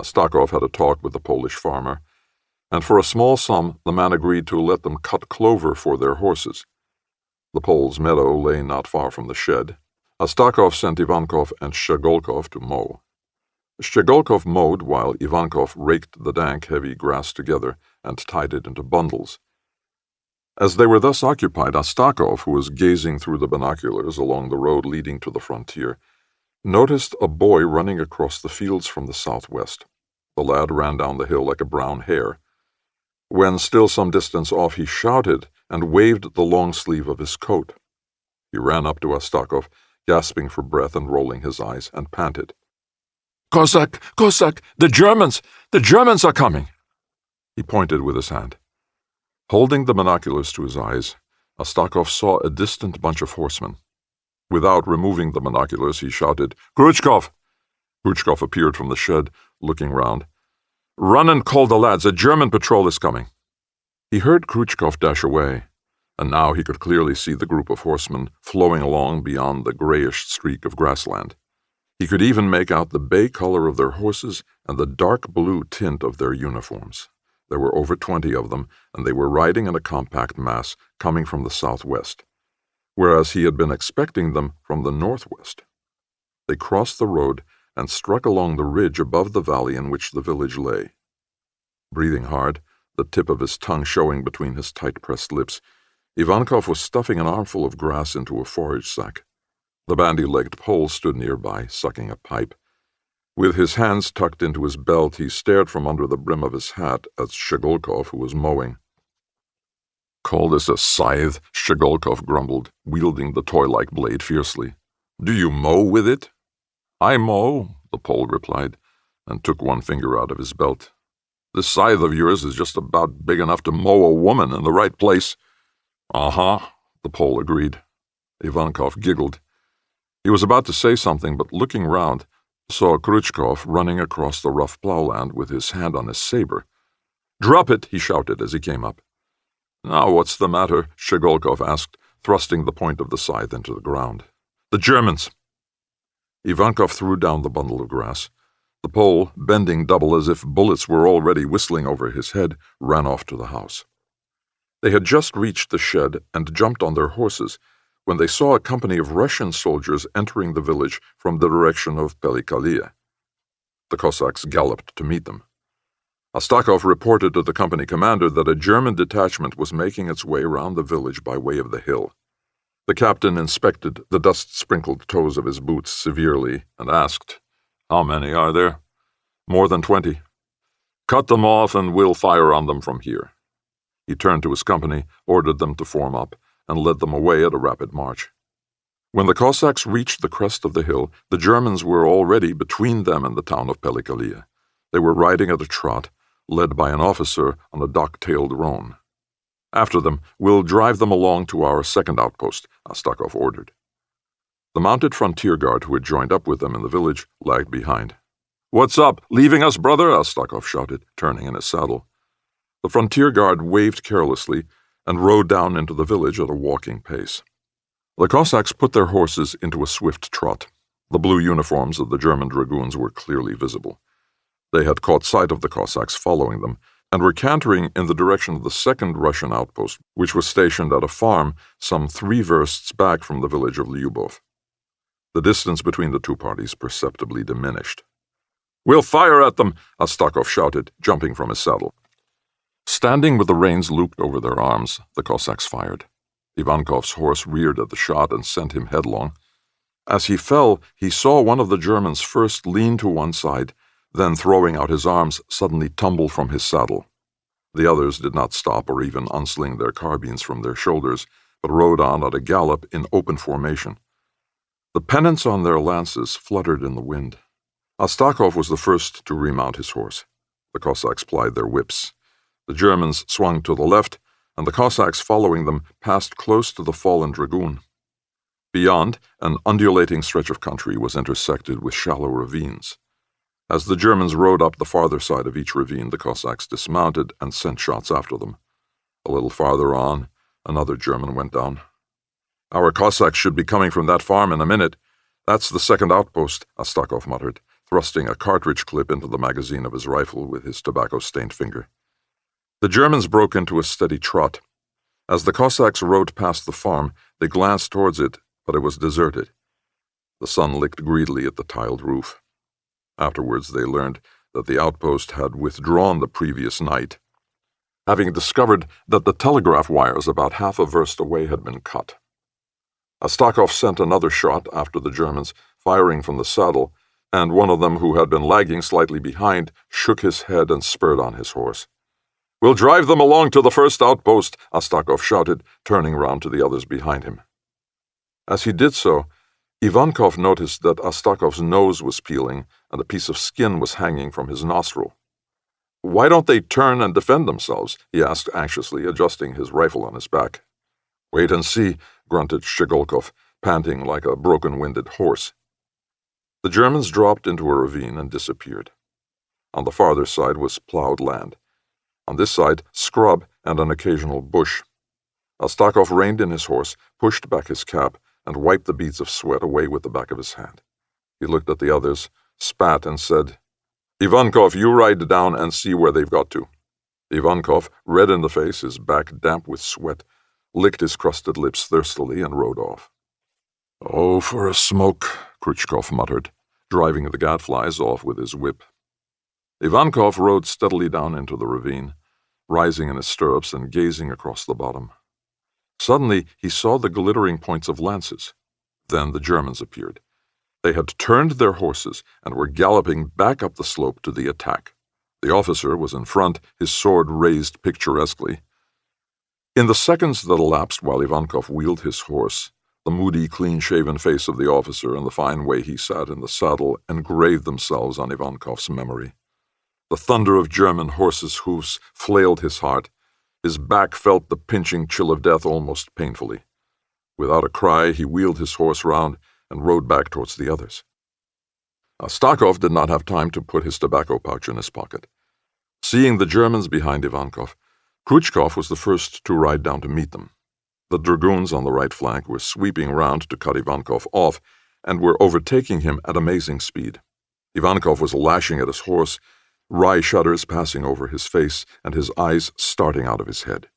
Astakov had a talk with the Polish farmer, and for a small sum the man agreed to let them cut clover for their horses. The Pole's meadow lay not far from the shed. Astakov sent Ivankov and Shogolkov to mow. Shogolkov mowed while Ivankov raked the dank, heavy grass together and tied it into bundles. As they were thus occupied, Astakov, who was gazing through the binoculars along the road leading to the frontier, noticed a boy running across the fields from the southwest. The lad ran down the hill like a brown hare. When still some distance off, he shouted and waved the long sleeve of his coat. He ran up to Astakov, gasping for breath and rolling his eyes, and panted. "Cossack! Cossack! The Germans! The Germans are coming!" He pointed with his hand. Holding the binoculars to his eyes, Astakov saw a distant bunch of horsemen. Without removing the binoculars, he shouted, "Khrushchev!" Khrushchev appeared from the shed, looking round. "Run and call the lads. A German patrol is coming." He heard Khrushchev dash away, and now he could clearly see the group of horsemen flowing along beyond the grayish streak of grassland. He could even make out the bay color of their horses and the dark blue tint of their uniforms. There were over 20 of them, and they were riding in a compact mass coming from the southwest, whereas he had been expecting them from the northwest. They crossed the road and struck along the ridge above the valley in which the village lay. Breathing hard, the tip of his tongue showing between his tight-pressed lips, Ivankov was stuffing an armful of grass into a forage sack. The bandy-legged Pole stood nearby, sucking a pipe. With his hands tucked into his belt, he stared from under the brim of his hat at Shogolkov, who was mowing. "Call this a scythe?" Shogolkov grumbled, wielding the toy-like blade fiercely. "Do you mow with it?" "I mow," the Pole replied, and took one finger out of his belt. "This scythe of yours is just about big enough to mow a woman in the right place." "Uh-huh," the Pole agreed. Ivankov giggled. He was about to say something, but looking round, saw Khrushchev running across the rough plowland with his hand on his saber. "Drop it!" he shouted as he came up. "Now what's the matter?" Shogolkov asked, thrusting the point of the scythe into the ground. "The Germans!" Ivankov threw down the bundle of grass. The Pole, bending double as if bullets were already whistling over his head, ran off to the house. They had just reached the shed and jumped on their horses when they saw a company of Russian soldiers entering the village from the direction of Pelikalia. The Cossacks galloped to meet them. Astakov reported to the company commander that a German detachment was making its way round the village by way of the hill. The captain inspected the dust-sprinkled toes of his boots severely and asked, "How many are there?" "More than 20. "Cut them off and we'll fire on them from here." He turned to his company, ordered them to form up, and led them away at a rapid march. When the Cossacks reached the crest of the hill, the Germans were already between them and the town of Pelikalia. They were riding at a trot, led by an officer on a dock-tailed roan. "After them, we'll drive them along to our second outpost," Astakov ordered. The mounted frontier guard who had joined up with them in the village lagged behind. "What's up? Leaving us, brother?" Astakov shouted, turning in his saddle. The frontier guard waved carelessly and rode down into the village at a walking pace. The Cossacks put their horses into a swift trot. The blue uniforms of the German dragoons were clearly visible. They had caught sight of the Cossacks following them and were cantering in the direction of the second Russian outpost, which was stationed at a farm some 3 versts back from the village of Lyubov. The distance between the two parties perceptibly diminished. "We'll fire at them!" Astakov shouted, jumping from his saddle. Standing with the reins looped over their arms, the Cossacks fired. Ivankov's horse reared at the shot and sent him headlong. As he fell, he saw one of the Germans first lean to one side, then, throwing out his arms, suddenly tumble from his saddle. The others did not stop or even unsling their carbines from their shoulders, but rode on at a gallop in open formation. The pennants on their lances fluttered in the wind. Astakov was the first to remount his horse. The Cossacks plied their whips. The Germans swung to the left, and the Cossacks following them passed close to the fallen dragoon. Beyond, an undulating stretch of country was intersected with shallow ravines. As the Germans rode up the farther side of each ravine, the Cossacks dismounted and sent shots after them. A little farther on, another German went down. "Our Cossacks should be coming from that farm in a minute. That's the second outpost," Astakov muttered, thrusting a cartridge clip into the magazine of his rifle with his tobacco-stained finger. The Germans broke into a steady trot. As the Cossacks rode past the farm, they glanced towards it, but it was deserted. The sun licked greedily at the tiled roof. Afterwards, they learned that the outpost had withdrawn the previous night, having discovered that the telegraph wires about half a verst away had been cut. Astakov sent another shot after the Germans, firing from the saddle, and one of them, who had been lagging slightly behind, shook his head and spurred on his horse. "We'll drive them along to the first outpost," Astakov shouted, turning round to the others behind him. As he did so, Ivankov noticed that Astakov's nose was peeling and a piece of skin was hanging from his nostril. "Why don't they turn and defend themselves?" he asked anxiously, adjusting his rifle on his back. "Wait and see," grunted Shogolkov, panting like a broken-winded horse. The Germans dropped into a ravine and disappeared. On the farther side was plowed land. On this side, scrub and an occasional bush. Astakov reined in his horse, pushed back his cap, and wiped the beads of sweat away with the back of his hand. He looked at the others, spat, and said, "Ivankov, you ride down and see where they've got to." Ivankov, red in the face, his back damp with sweat, licked his crusted lips thirstily and rode off. "Oh, for a smoke," Khrushchev muttered, driving the gadflies off with his whip. Ivankov rode steadily down into the ravine, rising in his stirrups and gazing across the bottom. Suddenly, he saw the glittering points of lances. Then the Germans appeared. They had turned their horses and were galloping back up the slope to the attack. The officer was in front, his sword raised picturesquely. In the seconds that elapsed while Ivankov wheeled his horse, the moody, clean-shaven face of the officer and the fine way he sat in the saddle engraved themselves on Ivankov's memory. The thunder of German horses' hoofs flailed his heart. His back felt the pinching chill of death almost painfully. Without a cry, he wheeled his horse round and rode back towards the others. Astakov did not have time to put his tobacco pouch in his pocket. Seeing the Germans behind Ivankov, Khrushchev was the first to ride down to meet them. The dragoons on the right flank were sweeping round to cut Ivankov off and were overtaking him at amazing speed. Ivankov was lashing at his horse, wry shudders passing over his face and his eyes starting out of his head.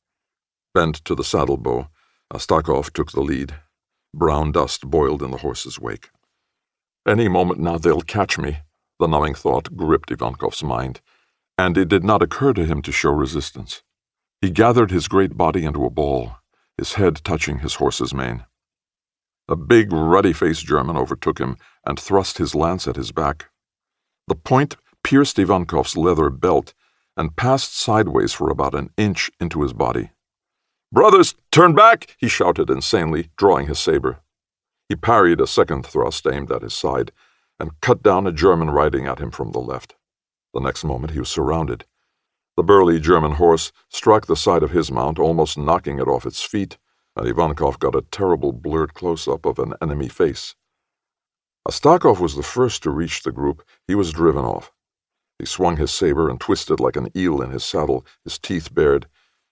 Bent to the saddle bow, Astakov took the lead. Brown dust boiled in the horse's wake. "Any moment now they'll catch me," the numbing thought gripped Ivankov's mind, and it did not occur to him to show resistance. He gathered his great body into a ball, his head touching his horse's mane. A big, ruddy-faced German overtook him and thrust his lance at his back. The point pierced Ivankov's leather belt and passed sideways for about an inch into his body. "Brothers, turn back!" he shouted insanely, drawing his saber. He parried a second thrust aimed at his side and cut down a German riding at him from the left. The next moment he was surrounded. The burly German horse struck the side of his mount, almost knocking it off its feet, and Ivankov got a terrible blurred close-up of an enemy face. Astakov was the first to reach the group. He was driven off. He swung his saber and twisted like an eel in his saddle, his teeth bared,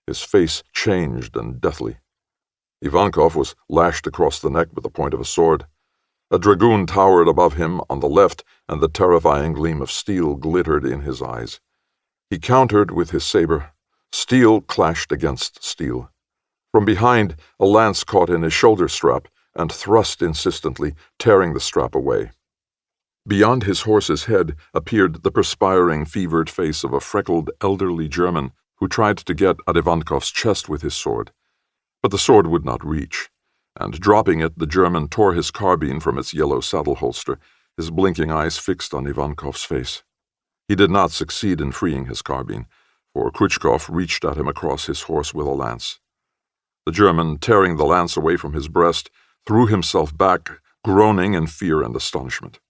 his face changed and deathly. Ivankov was lashed across the neck with the point of a sword. A dragoon towered above him on the left, and the terrifying gleam of steel glittered in his eyes. He countered with his saber. Steel clashed against steel. From behind, a lance caught in his shoulder strap and thrust insistently, tearing the strap away. Beyond his horse's head appeared the perspiring, fevered face of a freckled, elderly German who tried to get at Ivankov's chest with his sword. But the sword would not reach, and dropping it, the German tore his carbine from its yellow saddle holster, his blinking eyes fixed on Ivankov's face. He did not succeed in freeing his carbine, for Khrushchev reached at him across his horse with a lance. The German, tearing the lance away from his breast, threw himself back, groaning in fear and astonishment.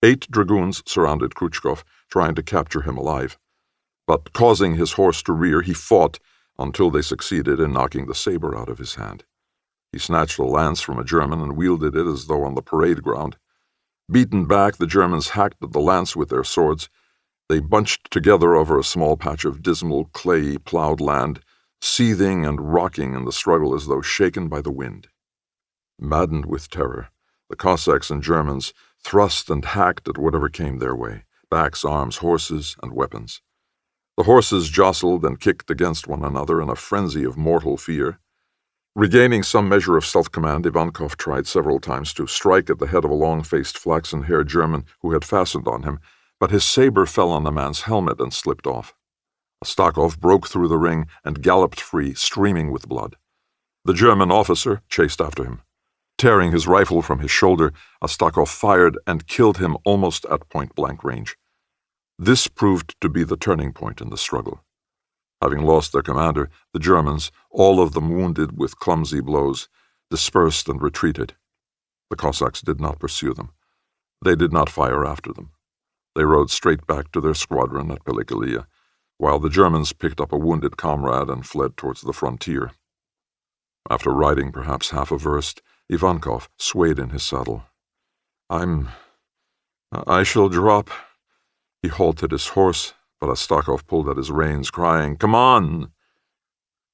8 dragoons surrounded Khrushchev, trying to capture him alive. But causing his horse to rear, he fought until they succeeded in knocking the saber out of his hand. He snatched a lance from a German and wielded it as though on the parade ground. Beaten back, the Germans hacked at the lance with their swords. They bunched together over a small patch of dismal, clayey, plowed land, seething and rocking in the struggle as though shaken by the wind. Maddened with terror, the Cossacks and Germans thrust and hacked at whatever came their way, backs, arms, horses, and weapons. The horses jostled and kicked against one another in a frenzy of mortal fear. Regaining some measure of self-command, Ivankov tried several times to strike at the head of a long-faced, flaxen-haired German who had fastened on him, but his saber fell on the man's helmet and slipped off. Astakov broke through the ring and galloped free, streaming with blood. The German officer chased after him. Tearing his rifle from his shoulder, Astakov fired and killed him almost at point-blank range. This proved to be the turning point in the struggle. Having lost their commander, the Germans, all of them wounded with clumsy blows, dispersed and retreated. The Cossacks did not pursue them. They did not fire after them. They rode straight back to their squadron at Pelikalia, while the Germans picked up a wounded comrade and fled towards the frontier. After riding perhaps half a verst, Ivankov swayed in his saddle. I shall drop. He halted his horse, but Astakov pulled at his reins, crying, "Come on!"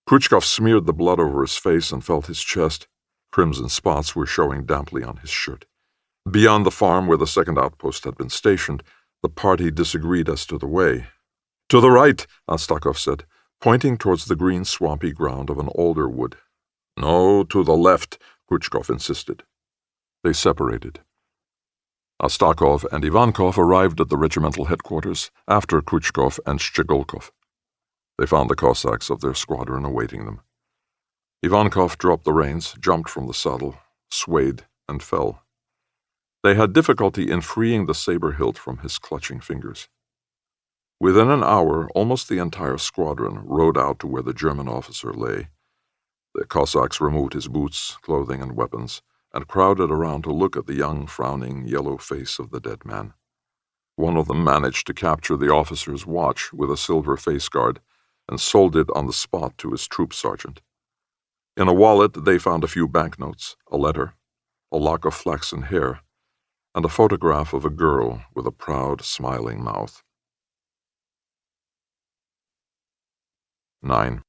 Khrushchev smeared the blood over his face and felt his chest. Crimson spots were showing damply on his shirt. Beyond the farm where the second outpost had been stationed, the party disagreed as to the way. "To the right," Astakov said, pointing towards the green swampy ground of an alder wood. "No, to the left," Khrushchev insisted. They separated. Astakov and Ivankov arrived at the regimental headquarters after Khrushchev and Shchegolkov. They found the Cossacks of their squadron awaiting them. Ivankov dropped the reins, jumped from the saddle, swayed, and fell. They had difficulty in freeing the saber hilt from his clutching fingers. Within an hour, almost the entire squadron rode out to where the German officer lay. The Cossacks removed his boots, clothing, and weapons, and crowded around to look at the young, frowning, yellow face of the dead man. One of them managed to capture the officer's watch with a silver face guard and sold it on the spot to his troop sergeant. In a wallet they found a few banknotes, a letter, a lock of flaxen hair, and a photograph of a girl with a proud, smiling mouth. 9.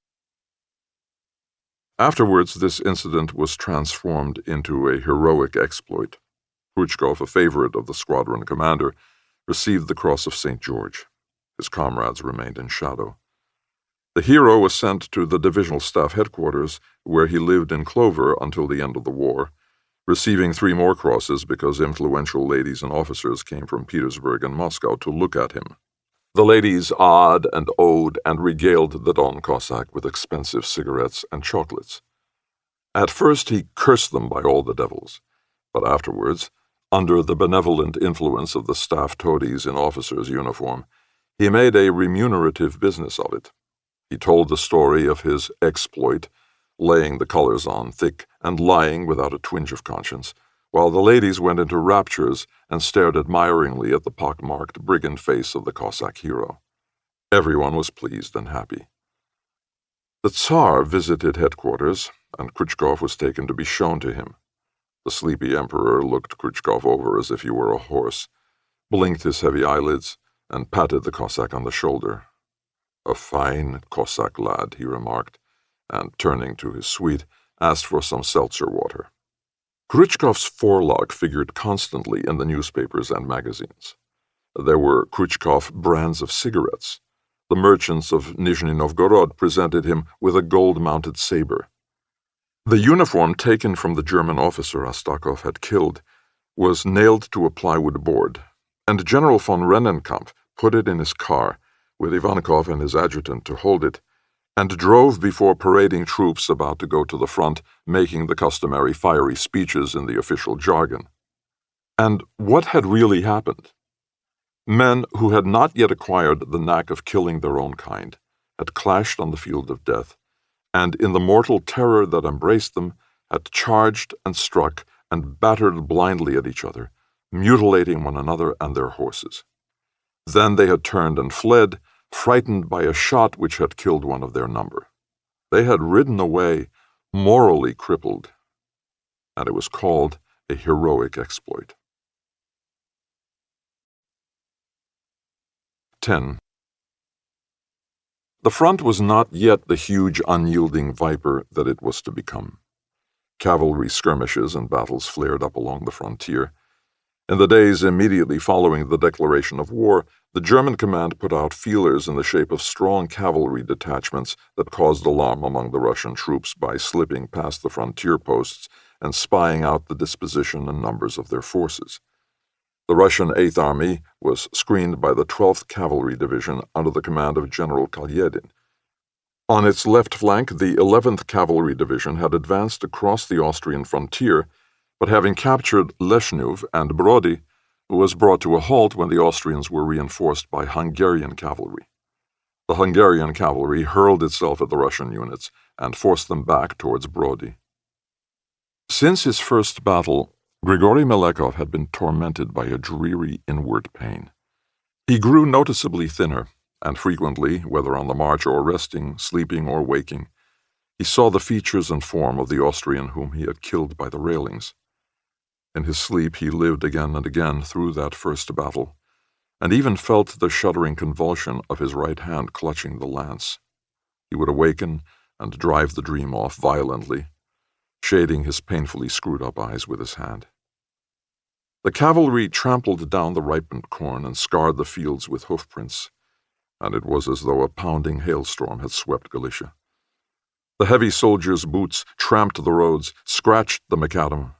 Afterwards, this incident was transformed into a heroic exploit. Khrushchev, a favorite of the squadron commander, received the Cross of St. George. His comrades remained in shadow. The hero was sent to the divisional staff headquarters, where he lived in clover until the end of the war, receiving 3 more crosses because influential ladies and officers came from Petersburg and Moscow to look at him. The ladies awed and owed and regaled the Don Cossack with expensive cigarettes and chocolates. At first he cursed them by all the devils, but afterwards, under the benevolent influence of the staff toadies in officers' uniform, he made a remunerative business of it. He told the story of his exploit, laying the colors on thick and lying without a twinge of conscience, while the ladies went into raptures and stared admiringly at the pock-marked brigand face of the Cossack hero. Everyone was pleased and happy. The Tsar visited headquarters, and Khrushchev was taken to be shown to him. The sleepy emperor looked Khrushchev over as if he were a horse, blinked his heavy eyelids, and patted the Cossack on the shoulder. "A fine Cossack lad," he remarked, and, turning to his suite, asked for some seltzer water. Khrushchev's forelock figured constantly in the newspapers and magazines. There were Khrushchev brands of cigarettes. The merchants of Nizhny Novgorod presented him with a gold-mounted saber. The uniform taken from the German officer Astakov had killed was nailed to a plywood board, and General von Rennenkampf put it in his car, with Ivankov and his adjutant to hold it, and drove before parading troops about to go to the front, making the customary fiery speeches in the official jargon. And what had really happened? Men who had not yet acquired the knack of killing their own kind had clashed on the field of death, and in the mortal terror that embraced them, had charged and struck and battered blindly at each other, mutilating one another and their horses. Then they had turned and fled, frightened by a shot which had killed one of their number. They had ridden away, morally crippled, and it was called a heroic exploit. 10. The front was not yet the huge, unyielding viper that it was to become. Cavalry skirmishes and battles flared up along the frontier. In the days immediately following the declaration of war, the German command put out feelers in the shape of strong cavalry detachments that caused alarm among the Russian troops by slipping past the frontier posts and spying out the disposition and numbers of their forces. The Russian Eighth Army was screened by the 12th Cavalry Division under the command of General Kalyedin. On its left flank, the 11th Cavalry Division had advanced across the Austrian frontier, but having captured Leshnev and Brody, was brought to a halt when the Austrians were reinforced by Hungarian cavalry. The Hungarian cavalry hurled itself at the Russian units and forced them back towards Brody. Since his first battle, Grigory Melekov had been tormented by a dreary inward pain. He grew noticeably thinner, and frequently, whether on the march or resting, sleeping or waking, he saw the features and form of the Austrian whom he had killed by the railings. In his sleep he lived again and again through that first battle, and even felt the shuddering convulsion of his right hand clutching the lance. He would awaken and drive the dream off violently, shading his painfully screwed-up eyes with his hand. The cavalry trampled down the ripened corn and scarred the fields with hoofprints, and it was as though a pounding hailstorm had swept Galicia. The heavy soldiers' boots tramped the roads, scratched the macadam,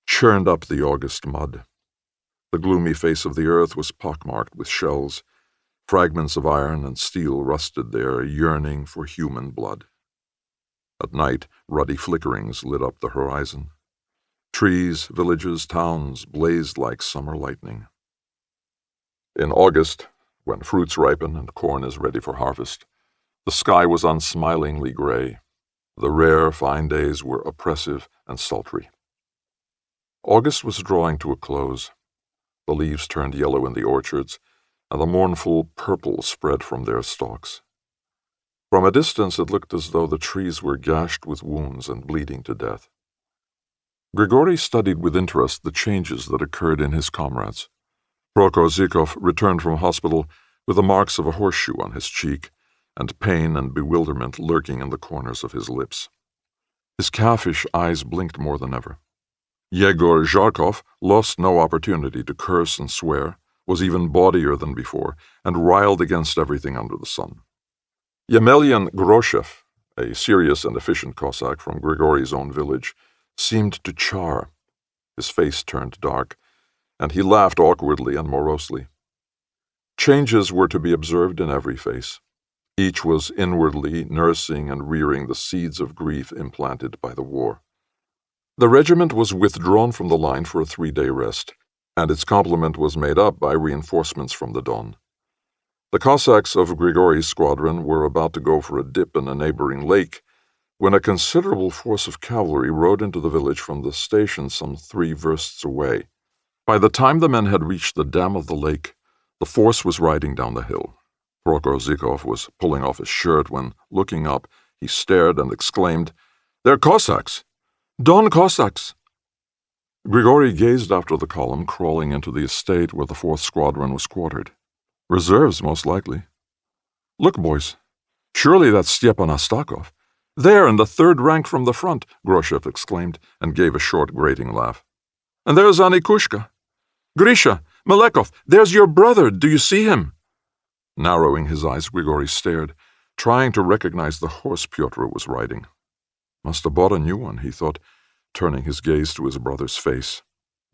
churned up the August mud. The gloomy face of the earth was pockmarked with shells. Fragments of iron and steel rusted there, yearning for human blood. At night, ruddy flickerings lit up the horizon. Trees, villages, towns blazed like summer lightning. In August, when fruits ripen and corn is ready for harvest, the sky was unsmilingly gray. The rare, fine days were oppressive and sultry. August was drawing to a close. The leaves turned yellow in the orchards, and the mournful purple spread from their stalks. From a distance it looked as though the trees were gashed with wounds and bleeding to death. Grigory studied with interest the changes that occurred in his comrades. Prokorzhikov returned from hospital with the marks of a horseshoe on his cheek, and pain and bewilderment lurking in the corners of his lips. His calfish eyes blinked more than ever. Yegor Zharkov lost no opportunity to curse and swear, was even bawdier than before, and riled against everything under the sun. Yemelyan Groshev, a serious and efficient Cossack from Grigory's own village, seemed to char. His face turned dark, and he laughed awkwardly and morosely. Changes were to be observed in every face. Each was inwardly nursing and rearing the seeds of grief implanted by the war. The regiment was withdrawn from the line for a 3-day rest, and its complement was made up by reinforcements from the Don. The Cossacks of Grigori's squadron were about to go for a dip in a neighboring lake when a considerable force of cavalry rode into the village from the station some 3 versts away. By the time the men had reached the dam of the lake, the force was riding down the hill. Prokhorozhikov was pulling off his shirt when, looking up, he stared and exclaimed, "They're Cossacks! Don Cossacks!" Grigori gazed after the column crawling into the estate where the 4th Squadron was quartered. Reserves, most likely. "Look, boys, surely that's Stepan Astakov. There, in the 3rd rank from the front," Groshev exclaimed, and gave a short, grating laugh. "And there's Anikushka. Grisha, Melekov, there's your brother. Do you see him?" Narrowing his eyes, Grigori stared, trying to recognize the horse Pyotr was riding. Must have bought a new one, he thought, turning his gaze to his brother's face.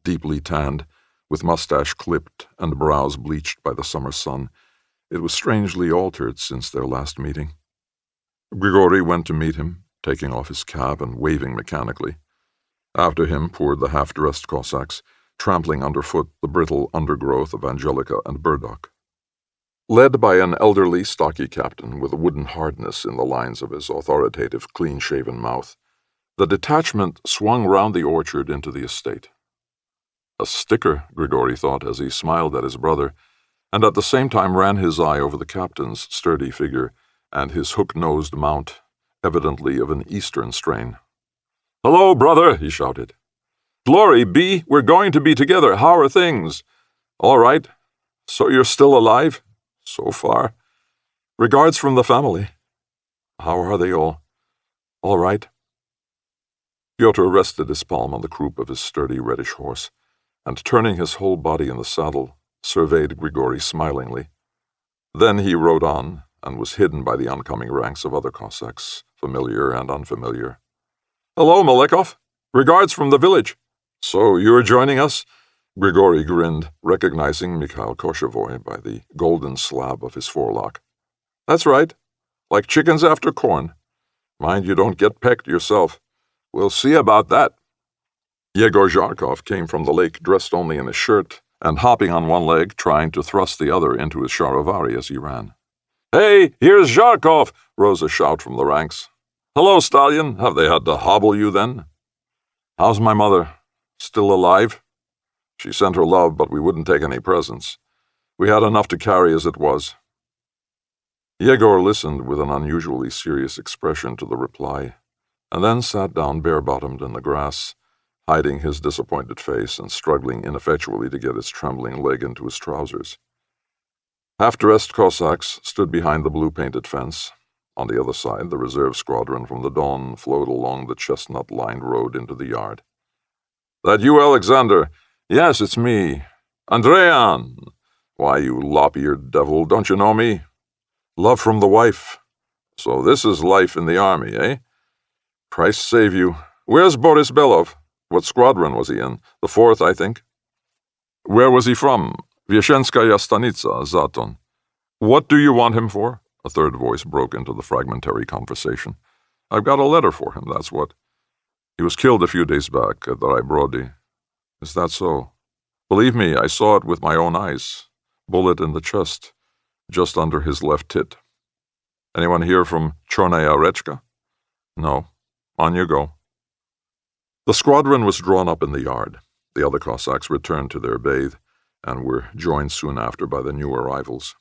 Deeply tanned, with mustache clipped and brows bleached by the summer sun, it was strangely altered since their last meeting. Grigori went to meet him, taking off his cap and waving mechanically. After him poured the half-dressed Cossacks, trampling underfoot the brittle undergrowth of angelica and burdock. Led by an elderly, stocky captain with a wooden hardness in the lines of his authoritative, clean-shaven mouth, the detachment swung round the orchard into the estate. A sticker, Grigori thought as he smiled at his brother, and at the same time ran his eye over the captain's sturdy figure and his hook-nosed mount, evidently of an eastern strain. "Hello, brother," he shouted. "Glory be, we're going to be together. How are things?" "All right. So you're still alive?" "So far. Regards from the family." "How are they all?" "All right." Pyotr rested his palm on the croup of his sturdy reddish horse, and turning his whole body in the saddle, surveyed Grigori smilingly. Then he rode on, and was hidden by the oncoming ranks of other Cossacks, familiar and unfamiliar. "Hello, Melekov. Regards from the village." "So you're joining us?" Grigori grinned, recognizing Mikhail Koshevoy by the golden slab of his forelock. "That's right. Like chickens after corn. Mind you don't get pecked yourself. We'll see about that." Yegor Zharkov came from the lake dressed only in a shirt and hopping on one leg, trying to thrust the other into his charivari as he ran. "Hey, here's Zharkov!" rose a shout from the ranks. "Hello, Stallion. Have they had to hobble you then?" "How's my mother? Still alive?" "She sent her love, but we wouldn't take any presents. We had enough to carry as it was." Yegor listened with an unusually serious expression to the reply, and then sat down bare-bottomed in the grass, hiding his disappointed face and struggling ineffectually to get his trembling leg into his trousers. Half-dressed Cossacks stood behind the blue-painted fence. On the other side, the reserve squadron from the Don flowed along the chestnut-lined road into the yard. "That you, Alexander?" "Yes, it's me." "Andrean!" "Why, you lop-eared devil, don't you know me?" "Love from the wife." "So this is life in the army, eh?" "Christ save you. Where's Boris Belov? What squadron was he in? The 4th, I think." "Where was he from?" "Vyeshenskaya Stanitsa, Zaton." "What do you want him for?" A third voice broke into the fragmentary conversation. "I've got a letter for him, that's what. He was killed a few days back at the Raibrodi." "Is that so?" "Believe me, I saw it with my own eyes. Bullet in the chest, just under his left tit." "Anyone here from Chornaya Rechka?" "No. On you go." The squadron was drawn up in the yard. The other Cossacks returned to their bathe, and were joined soon after by the new arrivals.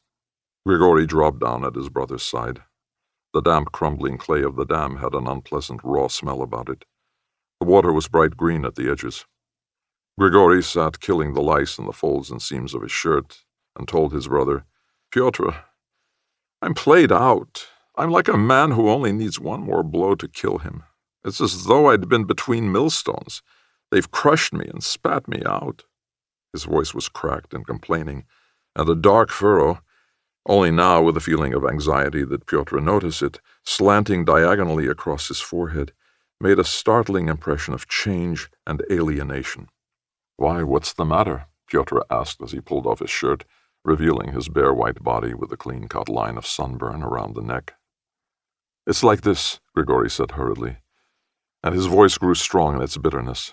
Grigori dropped down at his brother's side. The damp, crumbling clay of the dam had an unpleasant raw smell about it. The water was bright green at the edges. Grigori sat killing the lice in the folds and seams of his shirt, and told his brother, "Pyotr, I'm played out. I'm like a man who only needs one more blow to kill him. It's as though I'd been between millstones. They've crushed me and spat me out." His voice was cracked and complaining, and a dark furrow, only now with a feeling of anxiety that Pyotr noticed it, slanting diagonally across his forehead, made a startling impression of change and alienation. "Why, what's the matter?" Pyotr asked as he pulled off his shirt, revealing his bare white body with a clean-cut line of sunburn around the neck. "It's like this," Grigori said hurriedly, and his voice grew strong in its bitterness.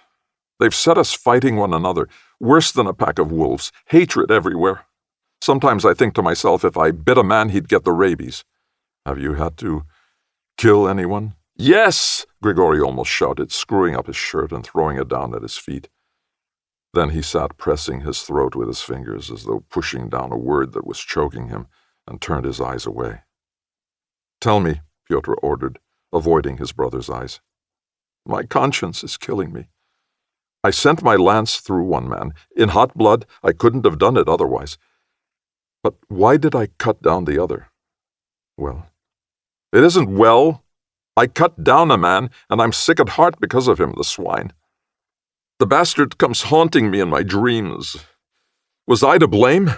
"They've set us fighting one another, worse than a pack of wolves, hatred everywhere. Sometimes I think to myself if I bit a man he'd get the rabies." "Have you had to kill anyone?" "Yes!" Grigori almost shouted, screwing up his shirt and throwing it down at his feet. Then he sat pressing his throat with his fingers as though pushing down a word that was choking him, and turned his eyes away. "Tell me," Pyotr ordered, avoiding his brother's eyes. "My conscience is killing me. I sent my lance through one man. In hot blood, I couldn't have done it otherwise. But why did I cut down the other?" "Well, it isn't well. I cut down a man, and I'm sick at heart because of him, the swine. The bastard comes haunting me in my dreams. Was I to blame?"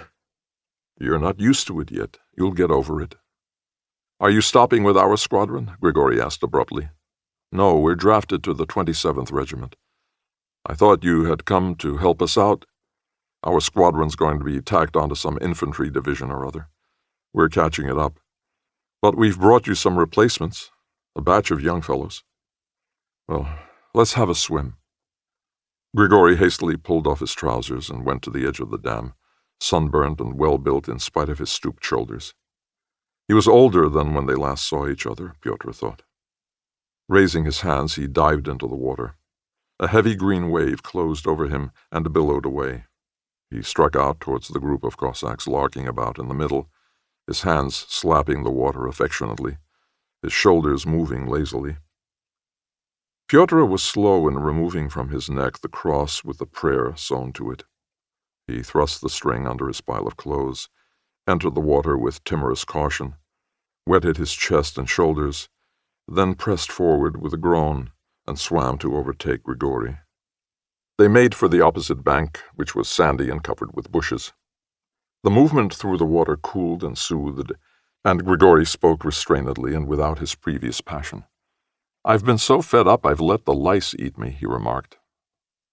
"You're not used to it yet. You'll get over it." "Are you stopping with our squadron?" Grigori asked abruptly. "No, we're drafted to the 27th Regiment. I thought you had come to help us out. Our squadron's going to be tacked onto some infantry division or other. We're catching it up. But we've brought you some replacements, a batch of young fellows. Well, let's have a swim." Grigori hastily pulled off his trousers and went to the edge of the dam, sunburned and well-built in spite of his stooped shoulders. He was older than when they last saw each other, Pyotr thought. Raising his hands, he dived into the water. A heavy green wave closed over him and billowed away. He struck out towards the group of Cossacks larking about in the middle, his hands slapping the water affectionately, his shoulders moving lazily. Pyotr was slow in removing from his neck the cross with the prayer sewn to it. He thrust the string under his pile of clothes, entered the water with timorous caution, wetted his chest and shoulders, then pressed forward with a groan and swam to overtake Grigori. They made for the opposite bank, which was sandy and covered with bushes. The movement through the water cooled and soothed, and Grigori spoke restrainedly and without his previous passion. "I've been so fed up I've let the lice eat me," he remarked.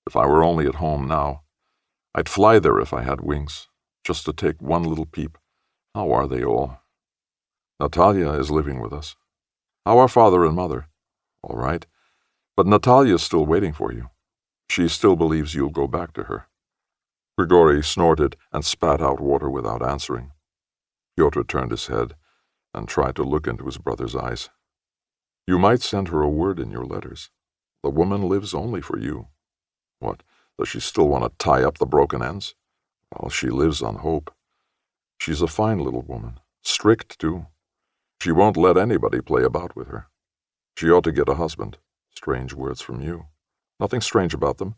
"If I were only at home now, I'd fly there if I had wings, just to take one little peep. How are they all? Natalia is living with us. How are father and mother? All right, but Natalia's still waiting for you. She still believes you'll go back to her." Grigori snorted and spat out water without answering. Pyotr turned his head and tried to look into his brother's eyes. "You might send her a word in your letters. The woman lives only for you. What, does she still want to tie up the broken ends? Well, she lives on hope. She's a fine little woman, strict, too. She won't let anybody play about with her. She ought to get a husband. Strange words from you. Nothing strange about them.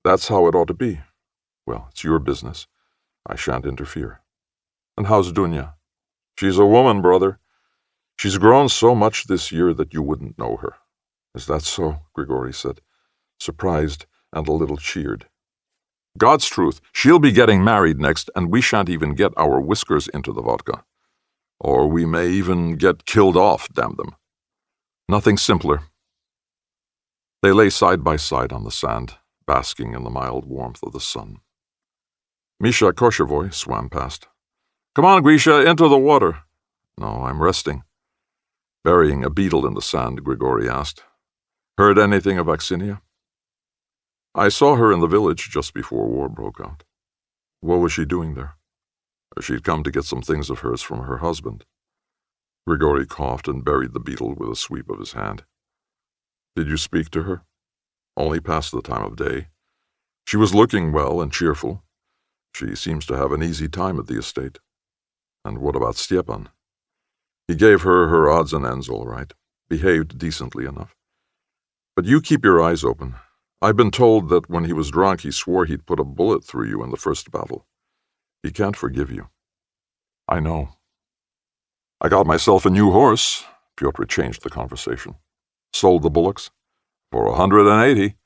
That's how it ought to be. Well, it's your business. I shan't interfere. And how's Dunya? She's a woman, brother. She's grown so much this year that you wouldn't know her." "Is that so?" Grigori said, surprised and a little cheered. "God's truth, she'll be getting married next, and we shan't even get our whiskers into the vodka. Or we may even get killed off, damn them. Nothing simpler." They lay side by side on the sand, basking in the mild warmth of the sun. Misha Koshevoy swam past. "Come on, Grisha, into the water." "No, I'm resting." Burying a beetle in the sand, Grigori asked, "Heard anything of Aksinia?" "I saw her in the village just before war broke out." "What was she doing there?" "She'd come to get some things of hers from her husband." Grigori coughed and buried the beetle with a sweep of his hand. "Did you speak to her?" "Only past the time of day. She was looking well and cheerful. She seems to have an easy time at the estate." "And what about Stepan?" "He gave her odds and ends all right. Behaved decently enough. But you keep your eyes open. I've been told that when he was drunk he swore he'd put a bullet through you in the first battle. He can't forgive you." "I know." "I got myself a new horse." Pyotr changed the conversation. "Sold the bullocks?" "For 180.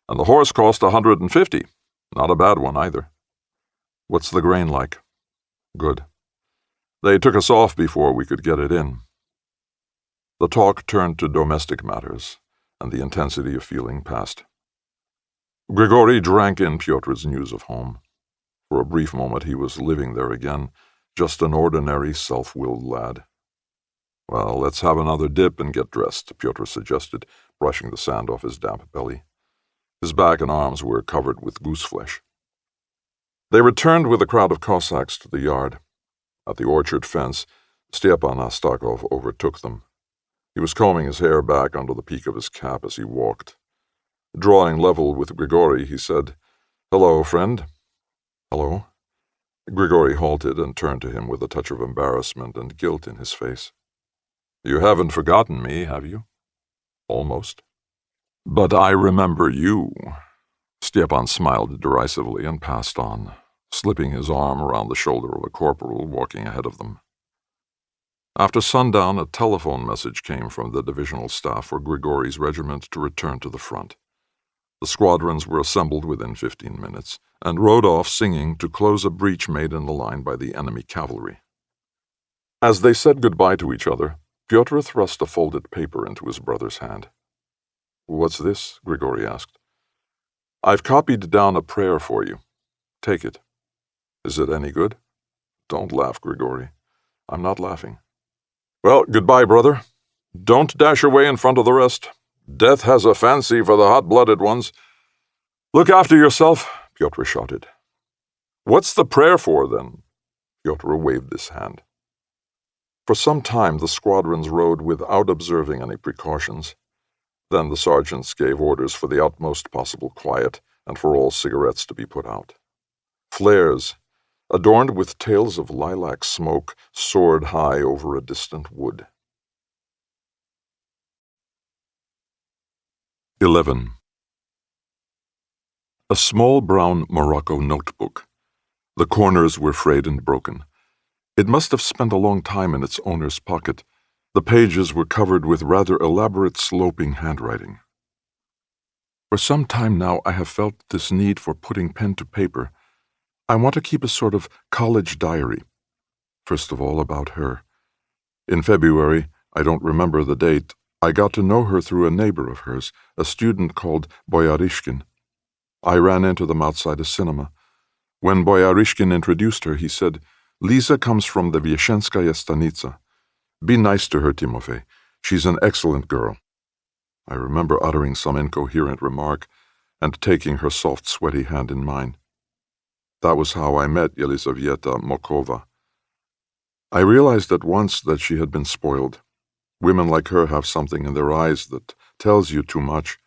And the horse cost 150. Not a bad one either." "What's the grain like?" "Good. They took us off before we could get it in." The talk turned to domestic matters, and the intensity of feeling passed. Grigori drank in Pyotr's news of home. For a brief moment he was living there again, just an ordinary, self-willed lad. "Well, let's have another dip and get dressed," Pyotr suggested, brushing the sand off his damp belly. His back and arms were covered with goose flesh. They returned with a crowd of Cossacks to the yard. At the orchard fence, Stepan Astakov overtook them. He was combing his hair back under the peak of his cap as he walked. Drawing level with Grigory, he said, "Hello, friend." "Hello." Grigory halted and turned to him with a touch of embarrassment and guilt in his face. "You haven't forgotten me, have you?" "Almost." "But I remember you." Stepan smiled derisively and passed on, slipping his arm around the shoulder of a corporal walking ahead of them. After sundown, a telephone message came from the divisional staff for Grigory's regiment to return to the front. The squadrons were assembled within 15 minutes and rode off singing to close a breach made in the line by the enemy cavalry. As they said goodbye to each other, Pyotr thrust a folded paper into his brother's hand. "What's this?" Grigory asked. "I've copied down a prayer for you. Take it." "Is it any good?" "Don't laugh, Grigory." "I'm not laughing." "Well, goodbye, brother. Don't dash away in front of the rest. Death has a fancy for the hot-blooded ones. Look after yourself," Pyotr shouted. "What's the prayer for, then?" Pyotr waved his hand. For some time the squadrons rode without observing any precautions. Then the sergeants gave orders for the utmost possible quiet and for all cigarettes to be put out. Flares, adorned with tails of lilac smoke, soared high over a distant wood. 11. A small brown Morocco notebook. The corners were frayed and broken. It must have spent a long time in its owner's pocket. The pages were covered with rather elaborate sloping handwriting. For some time now I have felt this need for putting pen to paper. I want to keep a sort of college diary. First of all, about her. In February, I don't remember the date, I got to know her through a neighbor of hers, a student called Boyarishkin. I ran into them outside a cinema. When Boyarishkin introduced her, he said, "Lisa comes from the Vyeshenskaya Stanitsa. Be nice to her, Timofey. She's an excellent girl." I remember uttering some incoherent remark and taking her soft, sweaty hand in mine. That was how I met Yelizaveta Mokova. I realized at once that she had been spoiled. Women like her have something in their eyes that tells you too much.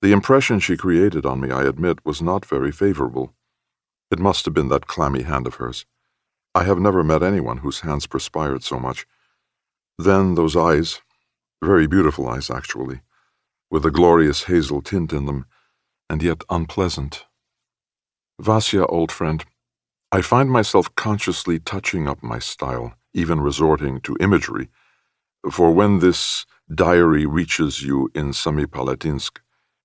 The impression she created on me, I admit, was not very favorable. It must have been that clammy hand of hers. I have never met anyone whose hands perspired so much. Then those eyes, very beautiful eyes actually, with a glorious hazel tint in them, and yet unpleasant. "Vasya, old friend, I find myself consciously touching up my style, even resorting to imagery, for when this diary reaches you in Semipalatinsk,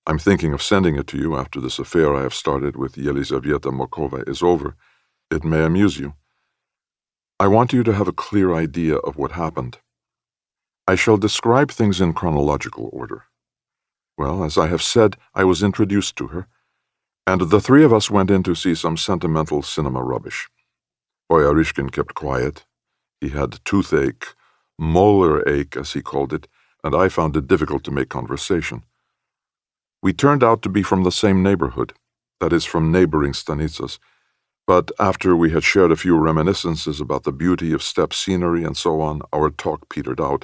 I'm thinking of sending it to you after this affair I have started with Yelizaveta Mokova is over. It may amuse you. I want you to have a clear idea of what happened. I shall describe things in chronological order. Well, as I have said, I was introduced to her, and the three of us went in to see some sentimental cinema rubbish. Boyarishkin kept quiet. He had toothache, molar ache, as he called it, and I found it difficult to make conversation. We turned out to be from the same neighborhood, that is, from neighboring stanitsas, but after we had shared a few reminiscences about the beauty of steppe scenery and so on, our talk petered out.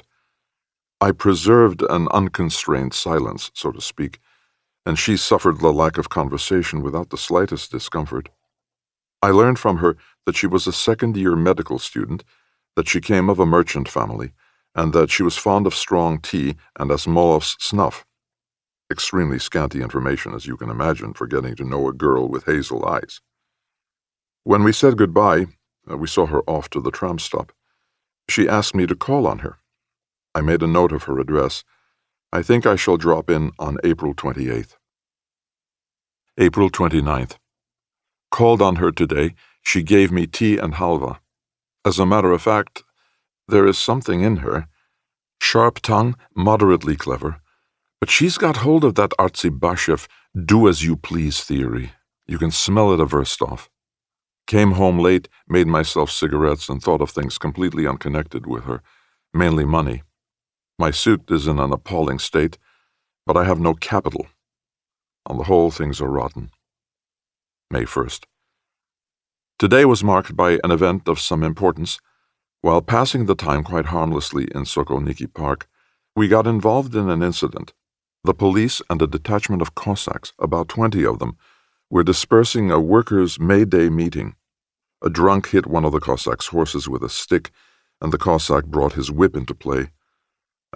I preserved an unconstrained silence, so to speak, and she suffered the lack of conversation without the slightest discomfort. I learned from her that she was a second-year medical student, that she came of a merchant family, and that she was fond of strong tea and Asmolov's snuff. Extremely scanty information, as you can imagine, for getting to know a girl with hazel eyes. When we said goodbye, we saw her off to the tram stop. She asked me to call on her. I made a note of her address. I think I shall drop in on April 28th. April 29th. Called on her today. She gave me tea and halva. As a matter of fact, there is something in her. Sharp tongue, moderately clever. But she's got hold of that Artsy Bashev do-as-you-please theory. You can smell it a verst off. Came home late, made myself cigarettes, and thought of things completely unconnected with her, mainly money. My suit is in an appalling state, but I have no capital. On the whole, things are rotten. May 1st. Today was marked by an event of some importance. While passing the time quite harmlessly in Sokolniki Park, we got involved in an incident. The police and a detachment of Cossacks, about 20 of them, were dispersing a workers' May Day meeting. A drunk hit one of the Cossacks' horses with a stick, and the Cossack brought his whip into play.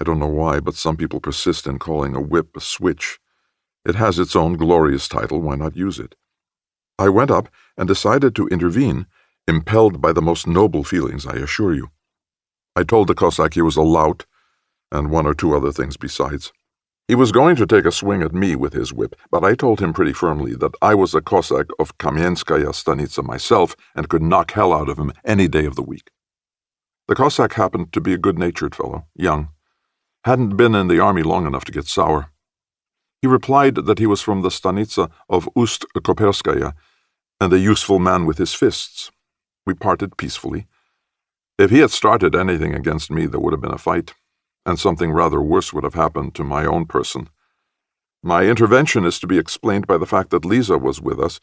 I don't know why, but some people persist in calling a whip a switch. It has its own glorious title, why not use it? I went up and decided to intervene, impelled by the most noble feelings, I assure you. I told the Cossack he was a lout, and one or two other things besides. He was going to take a swing at me with his whip, but I told him pretty firmly that I was a Cossack of Kamienskaya Stanitsa myself and could knock hell out of him any day of the week. The Cossack happened to be a good-natured fellow, young. Hadn't been in the army long enough to get sour. He replied that he was from the Stanitsa of Ust-Koperskaya and a useful man with his fists. We parted peacefully. If he had started anything against me, there would have been a fight, and something rather worse would have happened to my own person. My intervention is to be explained by the fact that Lisa was with us,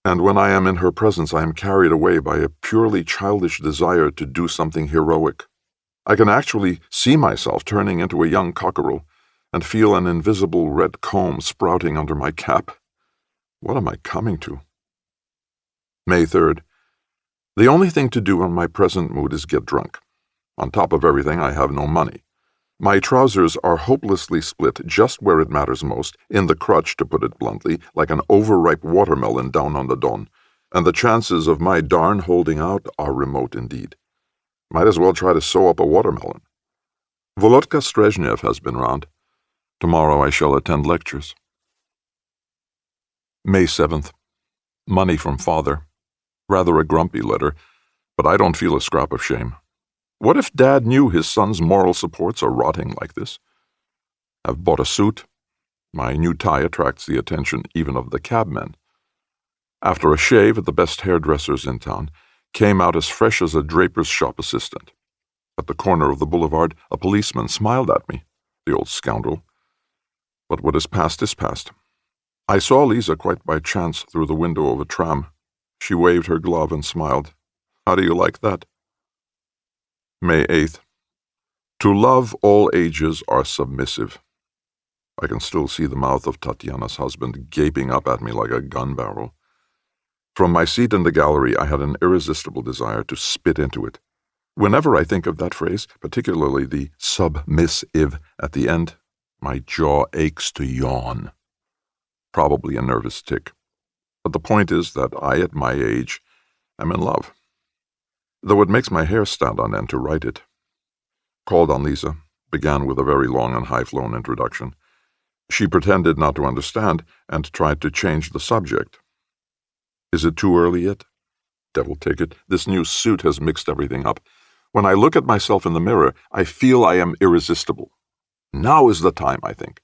and when I am in her presence I am carried away by a purely childish desire to do something heroic. I can actually see myself turning into a young cockerel, and feel an invisible red comb sprouting under my cap. What am I coming to? May 3rd. The only thing to do in my present mood is get drunk. On top of everything, I have no money. My trousers are hopelessly split just where it matters most, in the crotch, to put it bluntly, like an overripe watermelon down on the Don, and the chances of my darn holding out are remote indeed. Might as well try to sew up a watermelon. Volodka Strezhnev has been round. Tomorrow I shall attend lectures. May 7th. Money from father. Rather a grumpy letter, but I don't feel a scrap of shame. What if Dad knew his son's moral supports are rotting like this? I've bought a suit. My new tie attracts the attention even of the cabmen. After a shave at the best hairdressers in town, came out as fresh as a draper's shop assistant. At the corner of the boulevard, a policeman smiled at me, the old scoundrel. But what is past is past. I saw Lisa quite by chance through the window of a tram. She waved her glove and smiled. How do you like that? May 8th. To love, all ages are submissive. I can still see the mouth of Tatiana's husband gaping up at me like a gun barrel. From my seat in the gallery, I had an irresistible desire to spit into it. Whenever I think of that phrase, particularly the submissive at the end, my jaw aches to yawn. Probably a nervous tic. But the point is that I, at my age, am in love. Though it makes my hair stand on end to write it. Called on Lisa, began with a very long and high-flown introduction. She pretended not to understand and tried to change the subject. Is it too early yet? Devil take it, this new suit has mixed everything up. When I look at myself in the mirror, I feel I am irresistible. Now is the time, I think.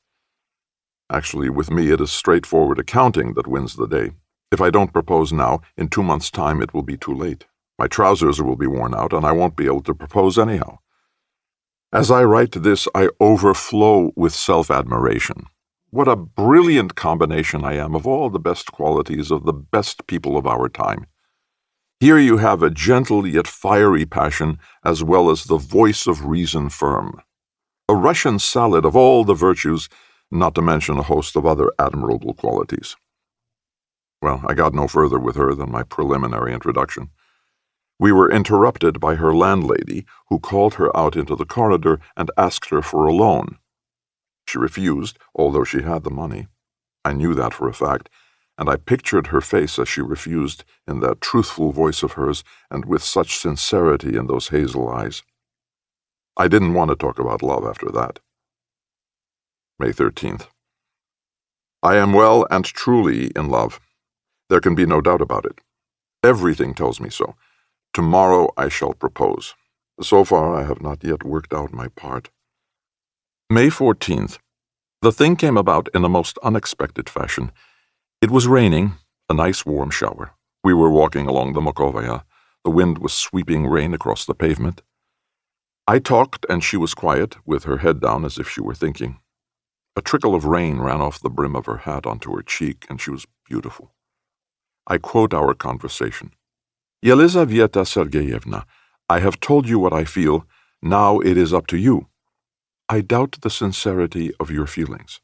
Actually, with me it is straightforward accounting that wins the day. If I don't propose now, in 2 months' time it will be too late. My trousers will be worn out, and I won't be able to propose anyhow. As I write this, I overflow with self-admiration. What a brilliant combination I am of all the best qualities of the best people of our time. Here you have a gentle yet fiery passion, as well as the voice of reason firm. A Russian salad of all the virtues, not to mention a host of other admirable qualities. Well, I got no further with her than my preliminary introduction. We were interrupted by her landlady, who called her out into the corridor and asked her for a loan. She refused, although she had the money. I knew that for a fact, and I pictured her face as she refused in that truthful voice of hers and with such sincerity in those hazel eyes. I didn't want to talk about love after that. May 13th. I am well and truly in love. There can be no doubt about it. Everything tells me so. Tomorrow I shall propose. So far I have not yet worked out my part. May 14th. The thing came about in a most unexpected fashion. It was raining, a nice warm shower. We were walking along the Mokovaya. The wind was sweeping rain across the pavement. I talked, and she was quiet, with her head down as if she were thinking. A trickle of rain ran off the brim of her hat onto her cheek, and she was beautiful. I quote our conversation. Yelizaveta Sergeyevna, I have told you what I feel. Now it is up to you. I doubt the sincerity of your feelings.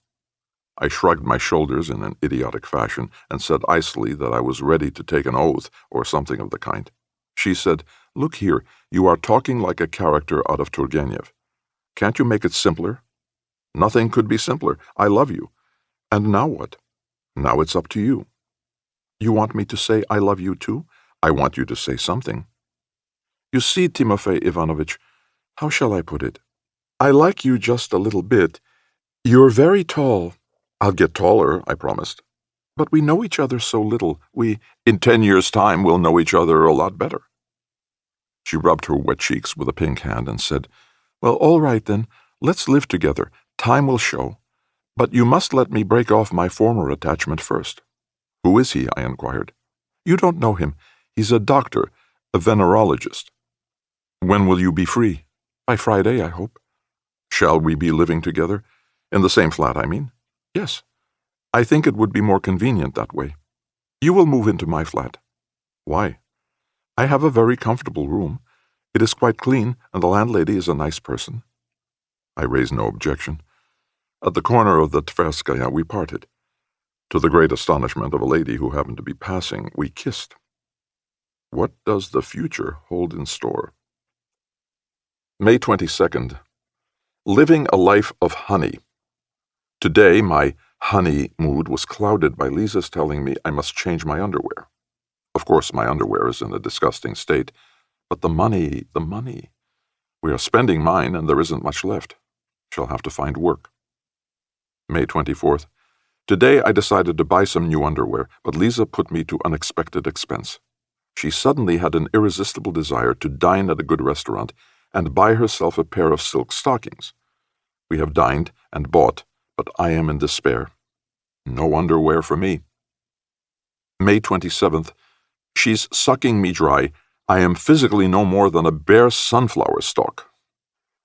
I shrugged my shoulders in an idiotic fashion and said icily that I was ready to take an oath or something of the kind. She said, Look here, you are talking like a character out of Turgenev. Can't you make it simpler? Nothing could be simpler. I love you. And now what? Now it's up to you. You want me to say I love you too? I want you to say something. You see, Timofey Ivanovich, how shall I put it? I like you just a little bit. You're very tall. I'll get taller, I promised. But we know each other so little. In 10 years' time, we'll know each other a lot better. She rubbed her wet cheeks with a pink hand and said, Well, all right then. Let's live together. Time will show. But you must let me break off my former attachment first. Who is he? I inquired. You don't know him. He's a doctor, a venerologist. When will you be free? By Friday, I hope. Shall we be living together? In the same flat, I mean? Yes. I think it would be more convenient that way. You will move into my flat. Why? I have a very comfortable room. It is quite clean, and the landlady is a nice person. I raised no objection. At the corner of the Tverskaya, we parted. To the great astonishment of a lady who happened to be passing, we kissed. What does the future hold in store? May 22nd. Living a life of honey. Today, my honey mood was clouded by Lisa's telling me I must change my underwear. Of course, my underwear is in a disgusting state, but the money. We are spending mine, and there isn't much left. Shall have to find work. May 24th. Today I decided to buy some new underwear, but Lisa put me to unexpected expense. She suddenly had an irresistible desire to dine at a good restaurant and buy herself a pair of silk stockings. We have dined and bought, but I am in despair. No underwear for me. May 27th. She's sucking me dry. I am physically no more than a bare sunflower stalk.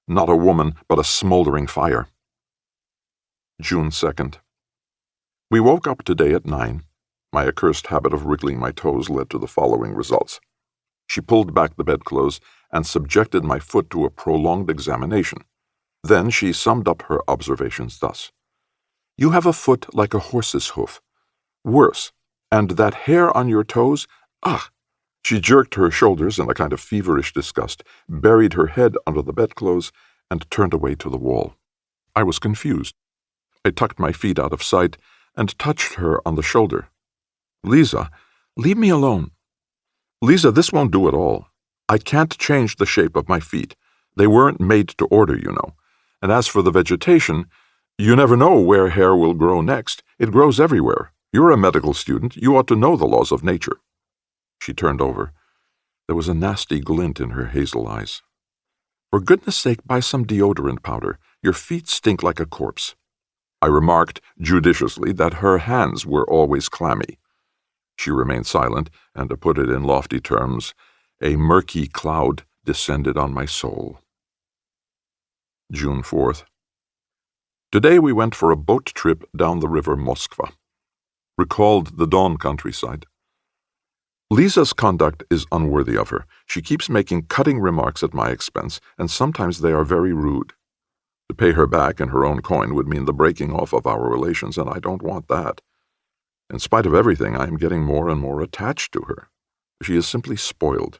Not a woman, but a smoldering fire. June 2nd. We woke up today at 9. My accursed habit of wriggling my toes led to the following results. She pulled back the bedclothes and subjected my foot to a prolonged examination. Then she summed up her observations thus. You have a foot like a horse's hoof. Worse, and that hair on your toes, ah! She jerked her shoulders in a kind of feverish disgust, buried her head under the bedclothes, and turned away to the wall. I was confused. I tucked my feet out of sight and touched her on the shoulder. Lisa, leave me alone. Lisa, this won't do at all. I can't change the shape of my feet. They weren't made to order, you know. And as for the vegetation, you never know where hair will grow next. It grows everywhere. You're a medical student. You ought to know the laws of nature. She turned over. There was a nasty glint in her hazel eyes. For goodness sake, buy some deodorant powder. Your feet stink like a corpse. I remarked judiciously that her hands were always clammy. She remained silent, and to put it in lofty terms, a murky cloud descended on my soul. June 4th. Today we went for a boat trip down the river Moskva. Recalled the Don countryside. Lisa's conduct is unworthy of her. She keeps making cutting remarks at my expense, and sometimes they are very rude. To pay her back in her own coin would mean the breaking off of our relations, and I don't want that. In spite of everything, I am getting more and more attached to her. She is simply spoiled.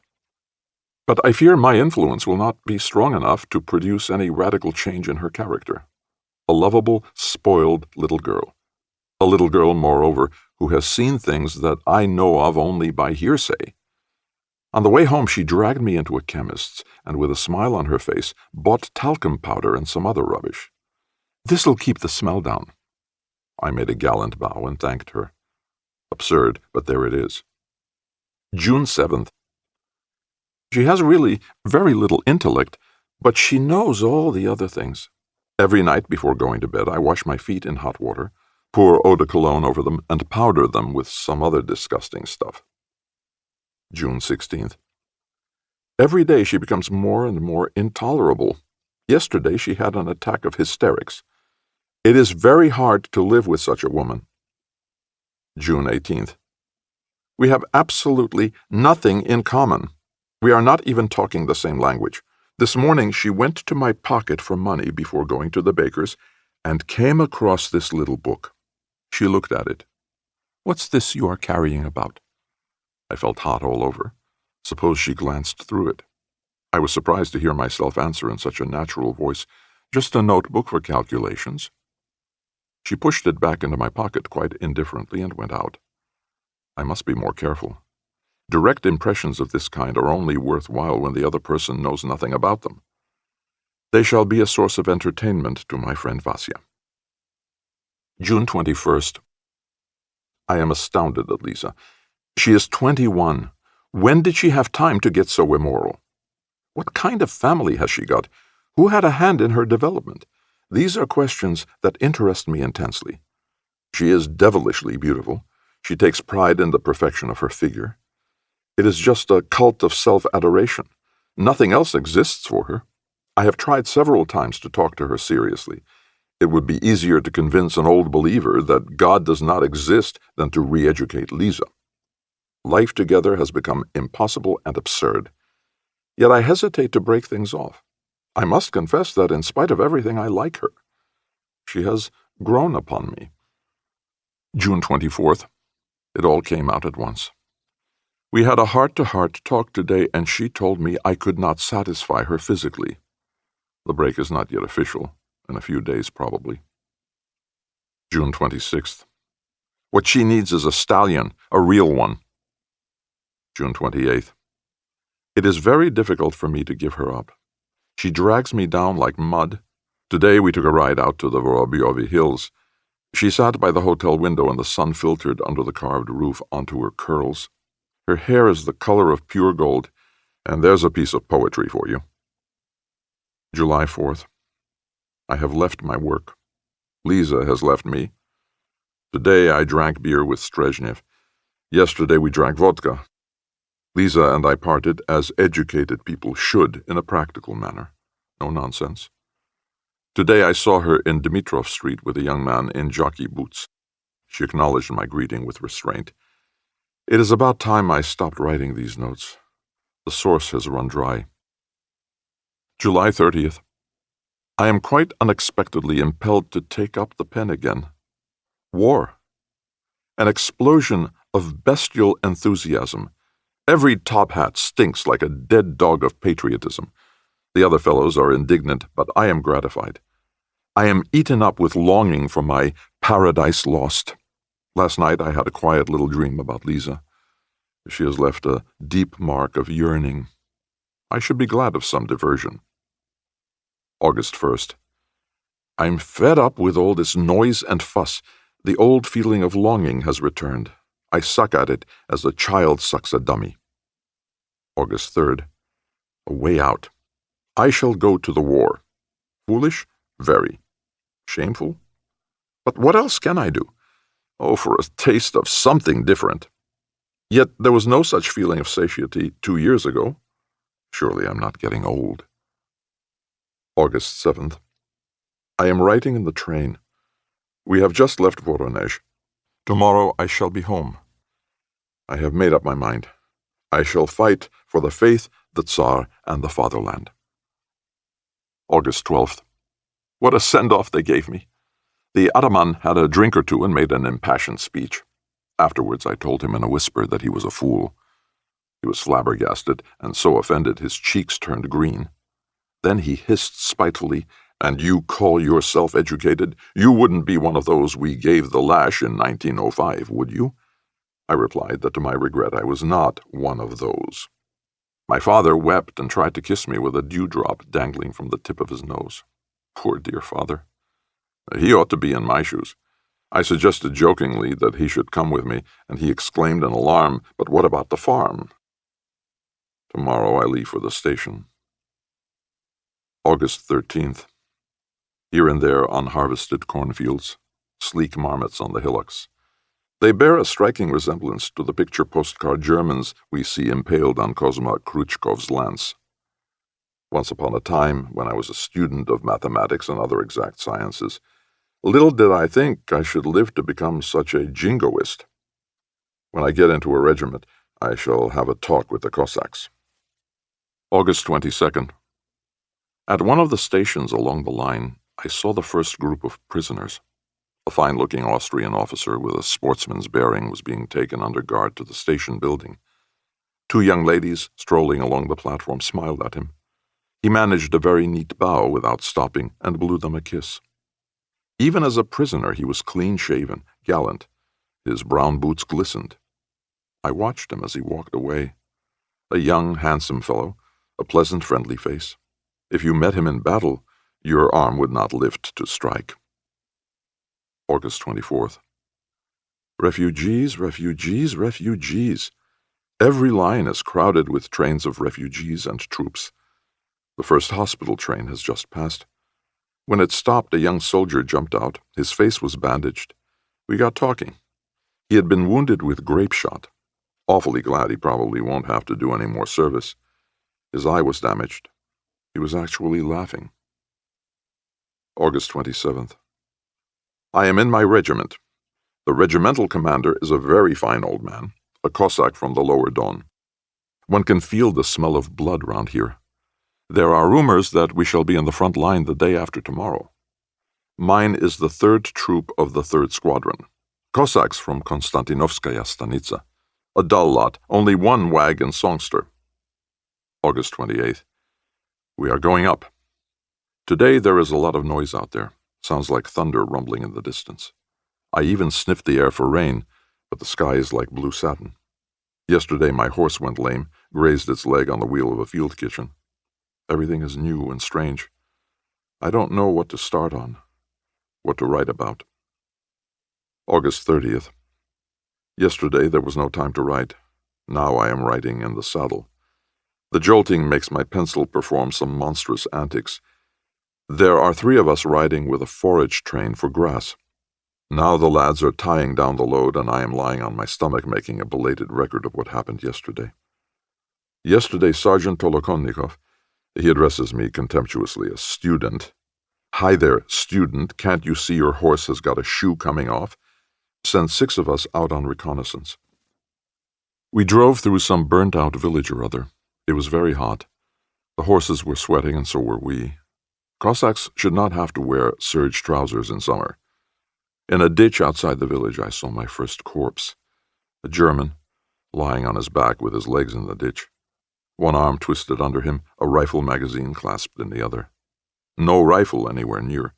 But I fear my influence will not be strong enough to produce any radical change in her character. A lovable, spoiled little girl. A little girl, moreover, who has seen things that I know of only by hearsay. On the way home, she dragged me into a chemist's, and with a smile on her face, bought talcum powder and some other rubbish. This'll keep the smell down. I made a gallant bow and thanked her. Absurd, but there it is. June 7th. She has really very little intellect, but she knows all the other things. Every night before going to bed, I wash my feet in hot water, pour eau de cologne over them, and powder them with some other disgusting stuff. June 16th. Every day she becomes more and more intolerable. Yesterday she had an attack of hysterics. It is very hard to live with such a woman. June 18th. We have absolutely nothing in common. We are not even talking the same language. This morning she went to my pocket for money before going to the baker's and came across this little book. She looked at it. "What's this you are carrying about?" I felt hot all over. Suppose she glanced through it. I was surprised to hear myself answer in such a natural voice, "Just a notebook for calculations." She pushed it back into my pocket quite indifferently and went out. I must be more careful. Direct impressions of this kind are only worthwhile when the other person knows nothing about them. They shall be a source of entertainment to my friend Vasya. June 21st. I am astounded at Lisa. She is 21. When did she have time to get so immoral? What kind of family has she got? Who had a hand in her development? These are questions that interest me intensely. She is devilishly beautiful. She takes pride in the perfection of her figure. It is just a cult of self-adoration. Nothing else exists for her. I have tried several times to talk to her seriously. It would be easier to convince an old believer that God does not exist than to re-educate Lisa. Life together has become impossible and absurd. Yet I hesitate to break things off. I must confess that in spite of everything, I like her. She has grown upon me. June 24th. It all came out at once. We had a heart-to-heart talk today, and she told me I could not satisfy her physically. The break is not yet official. In a few days, probably. June 26th. What she needs is a stallion, a real one. June 28th. It is very difficult for me to give her up. She drags me down like mud. Today we took a ride out to the Vorobyovi Hills. She sat by the hotel window and the sun filtered under the carved roof onto her curls. Her hair is the color of pure gold, and there's a piece of poetry for you. July 4th. I have left my work. Lisa has left me. Today I drank beer with Strezhnev. Yesterday we drank vodka. Lisa and I parted as educated people should in a practical manner. No nonsense. Today I saw her in Dimitrov Street with a young man in jockey boots. She acknowledged my greeting with restraint. It is about time I stopped writing these notes. The source has run dry. July 30th. I am quite unexpectedly impelled to take up the pen again. War. An explosion of bestial enthusiasm. Every top hat stinks like a dead dog of patriotism. The other fellows are indignant, but I am gratified. I am eaten up with longing for my paradise lost. Last night I had a quiet little dream about Lisa. She has left a deep mark of yearning. I should be glad of some diversion. August 1st. I'm fed up with all this noise and fuss. The old feeling of longing has returned. I suck at it as a child sucks a dummy. August 3rd. A way out. I shall go to the war. Foolish? Very. Shameful? But what else can I do? Oh, for a taste of something different. Yet there was no such feeling of satiety 2 years ago. Surely I'm not getting old. August 7th. I am writing in the train. We have just left Voronezh. Tomorrow I shall be home. I have made up my mind. I shall fight for the faith, the Tsar, and the fatherland. August 12th. What a send-off they gave me. The ataman had a drink or two and made an impassioned speech. Afterwards I told him in a whisper that he was a fool. He was flabbergasted, and so offended his cheeks turned green. Then he hissed spitefully, "And you call yourself educated? You wouldn't be one of those we gave the lash in 1905, would you?" I replied that to my regret I was not one of those. My father wept and tried to kiss me with a dewdrop dangling from the tip of his nose. Poor dear father. He ought to be in my shoes. I suggested jokingly that he should come with me, and he exclaimed in alarm, "But what about the farm?" Tomorrow I leave for the station. August 13th. Here and there unharvested cornfields, sleek marmots on the hillocks. They bear a striking resemblance to the picture postcard Germans we see impaled on Kozma Khrushchev's lance. Once upon a time, when I was a student of mathematics and other exact sciences, little did I think I should live to become such a jingoist. When I get into a regiment, I shall have a talk with the Cossacks. August 22nd. At one of the stations along the line, I saw the first group of prisoners. A fine-looking Austrian officer with a sportsman's bearing was being taken under guard to the station building. Two young ladies, strolling along the platform, smiled at him. He managed a very neat bow without stopping and blew them a kiss. Even as a prisoner, he was clean-shaven, gallant. His brown boots glistened. I watched him as he walked away. A young, handsome fellow, a pleasant, friendly face. If you met him in battle, your arm would not lift to strike. August 24th. Refugees, refugees, refugees. Every line is crowded with trains of refugees and troops. The first hospital train has just passed. When it stopped, a young soldier jumped out. His face was bandaged. We got talking. He had been wounded with grape shot. Awfully glad he probably won't have to do any more service. His eye was damaged. He was actually laughing. August 27th. I am in my regiment. The regimental commander is a very fine old man, a Cossack from the lower Don. One can feel the smell of blood round here. There are rumors that we shall be in the front line the day after tomorrow. Mine is the 3rd Troop of the 3rd Squadron. Cossacks from Konstantinovskaya Stanitsa. A dull lot, only one wag and songster. August 28th. We are going up. Today there is a lot of noise out there. Sounds like thunder rumbling in the distance. I even sniffed the air for rain, but the sky is like blue satin. Yesterday my horse went lame, grazed its leg on the wheel of a field kitchen. Everything is new and strange. I don't know what to start on, what to write about. August 30th. Yesterday there was no time to write. Now I am writing in the saddle. The jolting makes my pencil perform some monstrous antics. There are 3 of us riding with a forage train for grass. Now the lads are tying down the load, and I am lying on my stomach making a belated record of what happened yesterday. Yesterday, Sergeant Tolokonnikov, he addresses me contemptuously as student. Hi there, student, can't you see your horse has got a shoe coming off? Sent 6 of us out on reconnaissance. We drove through some burnt-out village or other. It was very hot. The horses were sweating, and so were we. Cossacks should not have to wear serge trousers in summer. In a ditch outside the village, I saw my first corpse. A German, lying on his back with his legs in the ditch. One arm twisted under him, a rifle magazine clasped in the other. No rifle anywhere near.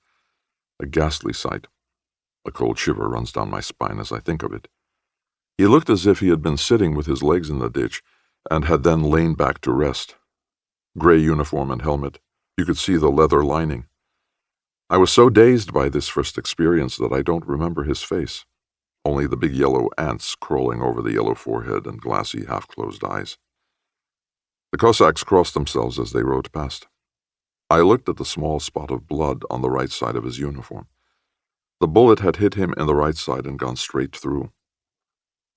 A ghastly sight. A cold shiver runs down my spine as I think of it. He looked as if he had been sitting with his legs in the ditch and had then lain back to rest. Gray uniform and helmet. You could see the leather lining. I was so dazed by this first experience that I don't remember his face, only the big yellow ants crawling over the yellow forehead and glassy, half-closed eyes. The Cossacks crossed themselves as they rode past. I looked at the small spot of blood on the right side of his uniform. The bullet had hit him in the right side and gone straight through.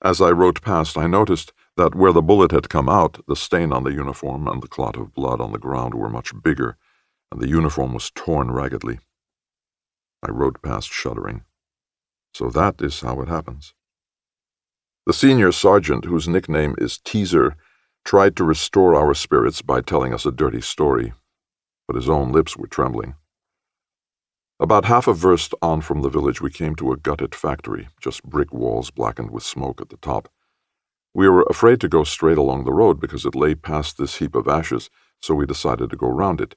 As I rode past, I noticed that where the bullet had come out, the stain on the uniform and the clot of blood on the ground were much bigger, and the uniform was torn raggedly. I rode past shuddering. So that is how it happens. The senior sergeant, whose nickname is Teaser, tried to restore our spirits by telling us a dirty story, but his own lips were trembling. About half a verst on from the village, we came to a gutted factory, just brick walls blackened with smoke at the top. We were afraid to go straight along the road because it lay past this heap of ashes, so we decided to go round it.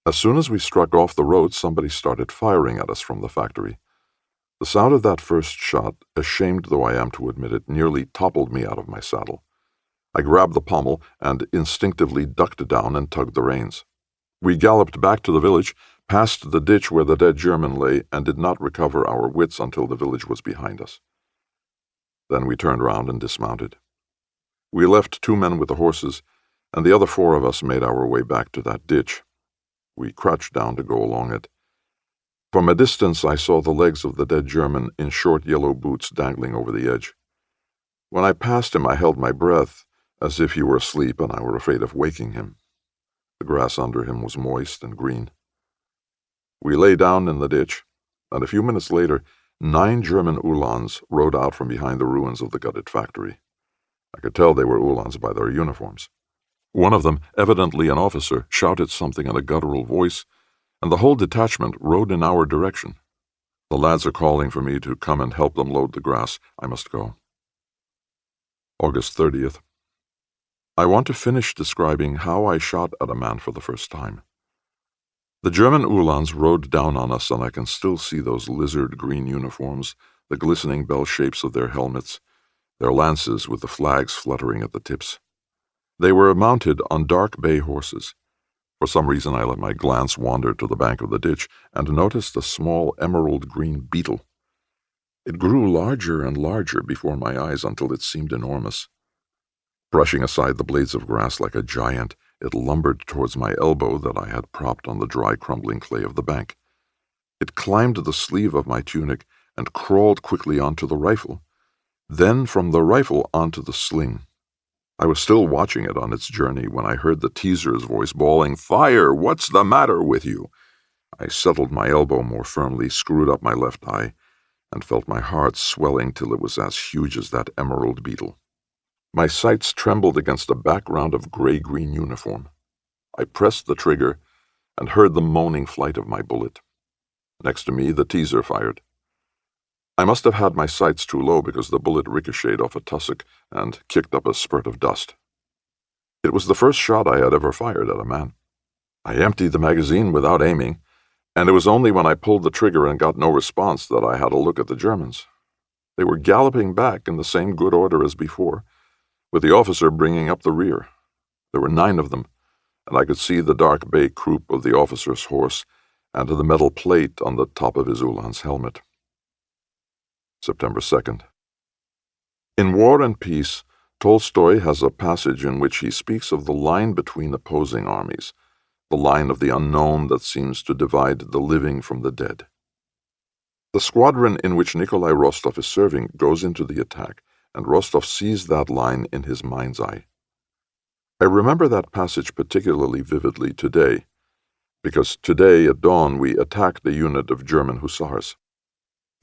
As soon as we struck off the road, somebody started firing at us from the factory. The sound of that first shot, ashamed though I am to admit it, nearly toppled me out of my saddle. I grabbed the pommel and instinctively ducked down and tugged the reins. We galloped back to the village, past the ditch where the dead German lay, and did not recover our wits until the village was behind us. Then we turned round and dismounted. We left 2 men with the horses, and the other 4 of us made our way back to that ditch. We crouched down to go along it. From a distance I saw the legs of the dead German in short yellow boots dangling over the edge. When I passed him I held my breath, as if he were asleep and I were afraid of waking him. The grass under him was moist and green. We lay down in the ditch, and a few minutes later 9 German Uhlans rode out from behind the ruins of the gutted factory. I could tell they were Uhlans by their uniforms. One of them, evidently an officer, shouted something in a guttural voice, and the whole detachment rode in our direction. The lads are calling for me to come and help them load the grass. I must go. August 30th. I want to finish describing how I shot at a man for the first time. The German Uhlans rode down on us, and I can still see those lizard-green uniforms, the glistening bell shapes of their helmets, their lances with the flags fluttering at the tips. They were mounted on dark bay horses. For some reason I let my glance wander to the bank of the ditch and noticed a small emerald-green beetle. It grew larger and larger before my eyes until it seemed enormous. Brushing aside the blades of grass like a giant, it lumbered towards my elbow that I had propped on the dry, crumbling clay of the bank. It climbed the sleeve of my tunic and crawled quickly onto the rifle, then from the rifle onto the sling. I was still watching it on its journey when I heard the teaser's voice bawling, "Fire! What's the matter with you?" I settled my elbow more firmly, screwed up my left eye, and felt my heart swelling till it was as huge as that emerald beetle. My sights trembled against a background of gray-green uniform. I pressed the trigger and heard the moaning flight of my bullet. Next to me, the teaser fired. I must have had my sights too low because the bullet ricocheted off a tussock and kicked up a spurt of dust. It was the first shot I had ever fired at a man. I emptied the magazine without aiming, and it was only when I pulled the trigger and got no response that I had a look at the Germans. They were galloping back in the same good order as before, with the officer bringing up the rear. There were 9 of them, and I could see the dark bay croup of the officer's horse and the metal plate on the top of his Uhlan's helmet. September 2nd. In War and Peace, Tolstoy has a passage in which he speaks of the line between opposing armies, the line of the unknown that seems to divide the living from the dead. The squadron in which Nikolai Rostov is serving goes into the attack, and Rostov sees that line in his mind's eye. I remember that passage particularly vividly today, because today at dawn we attacked a unit of German hussars.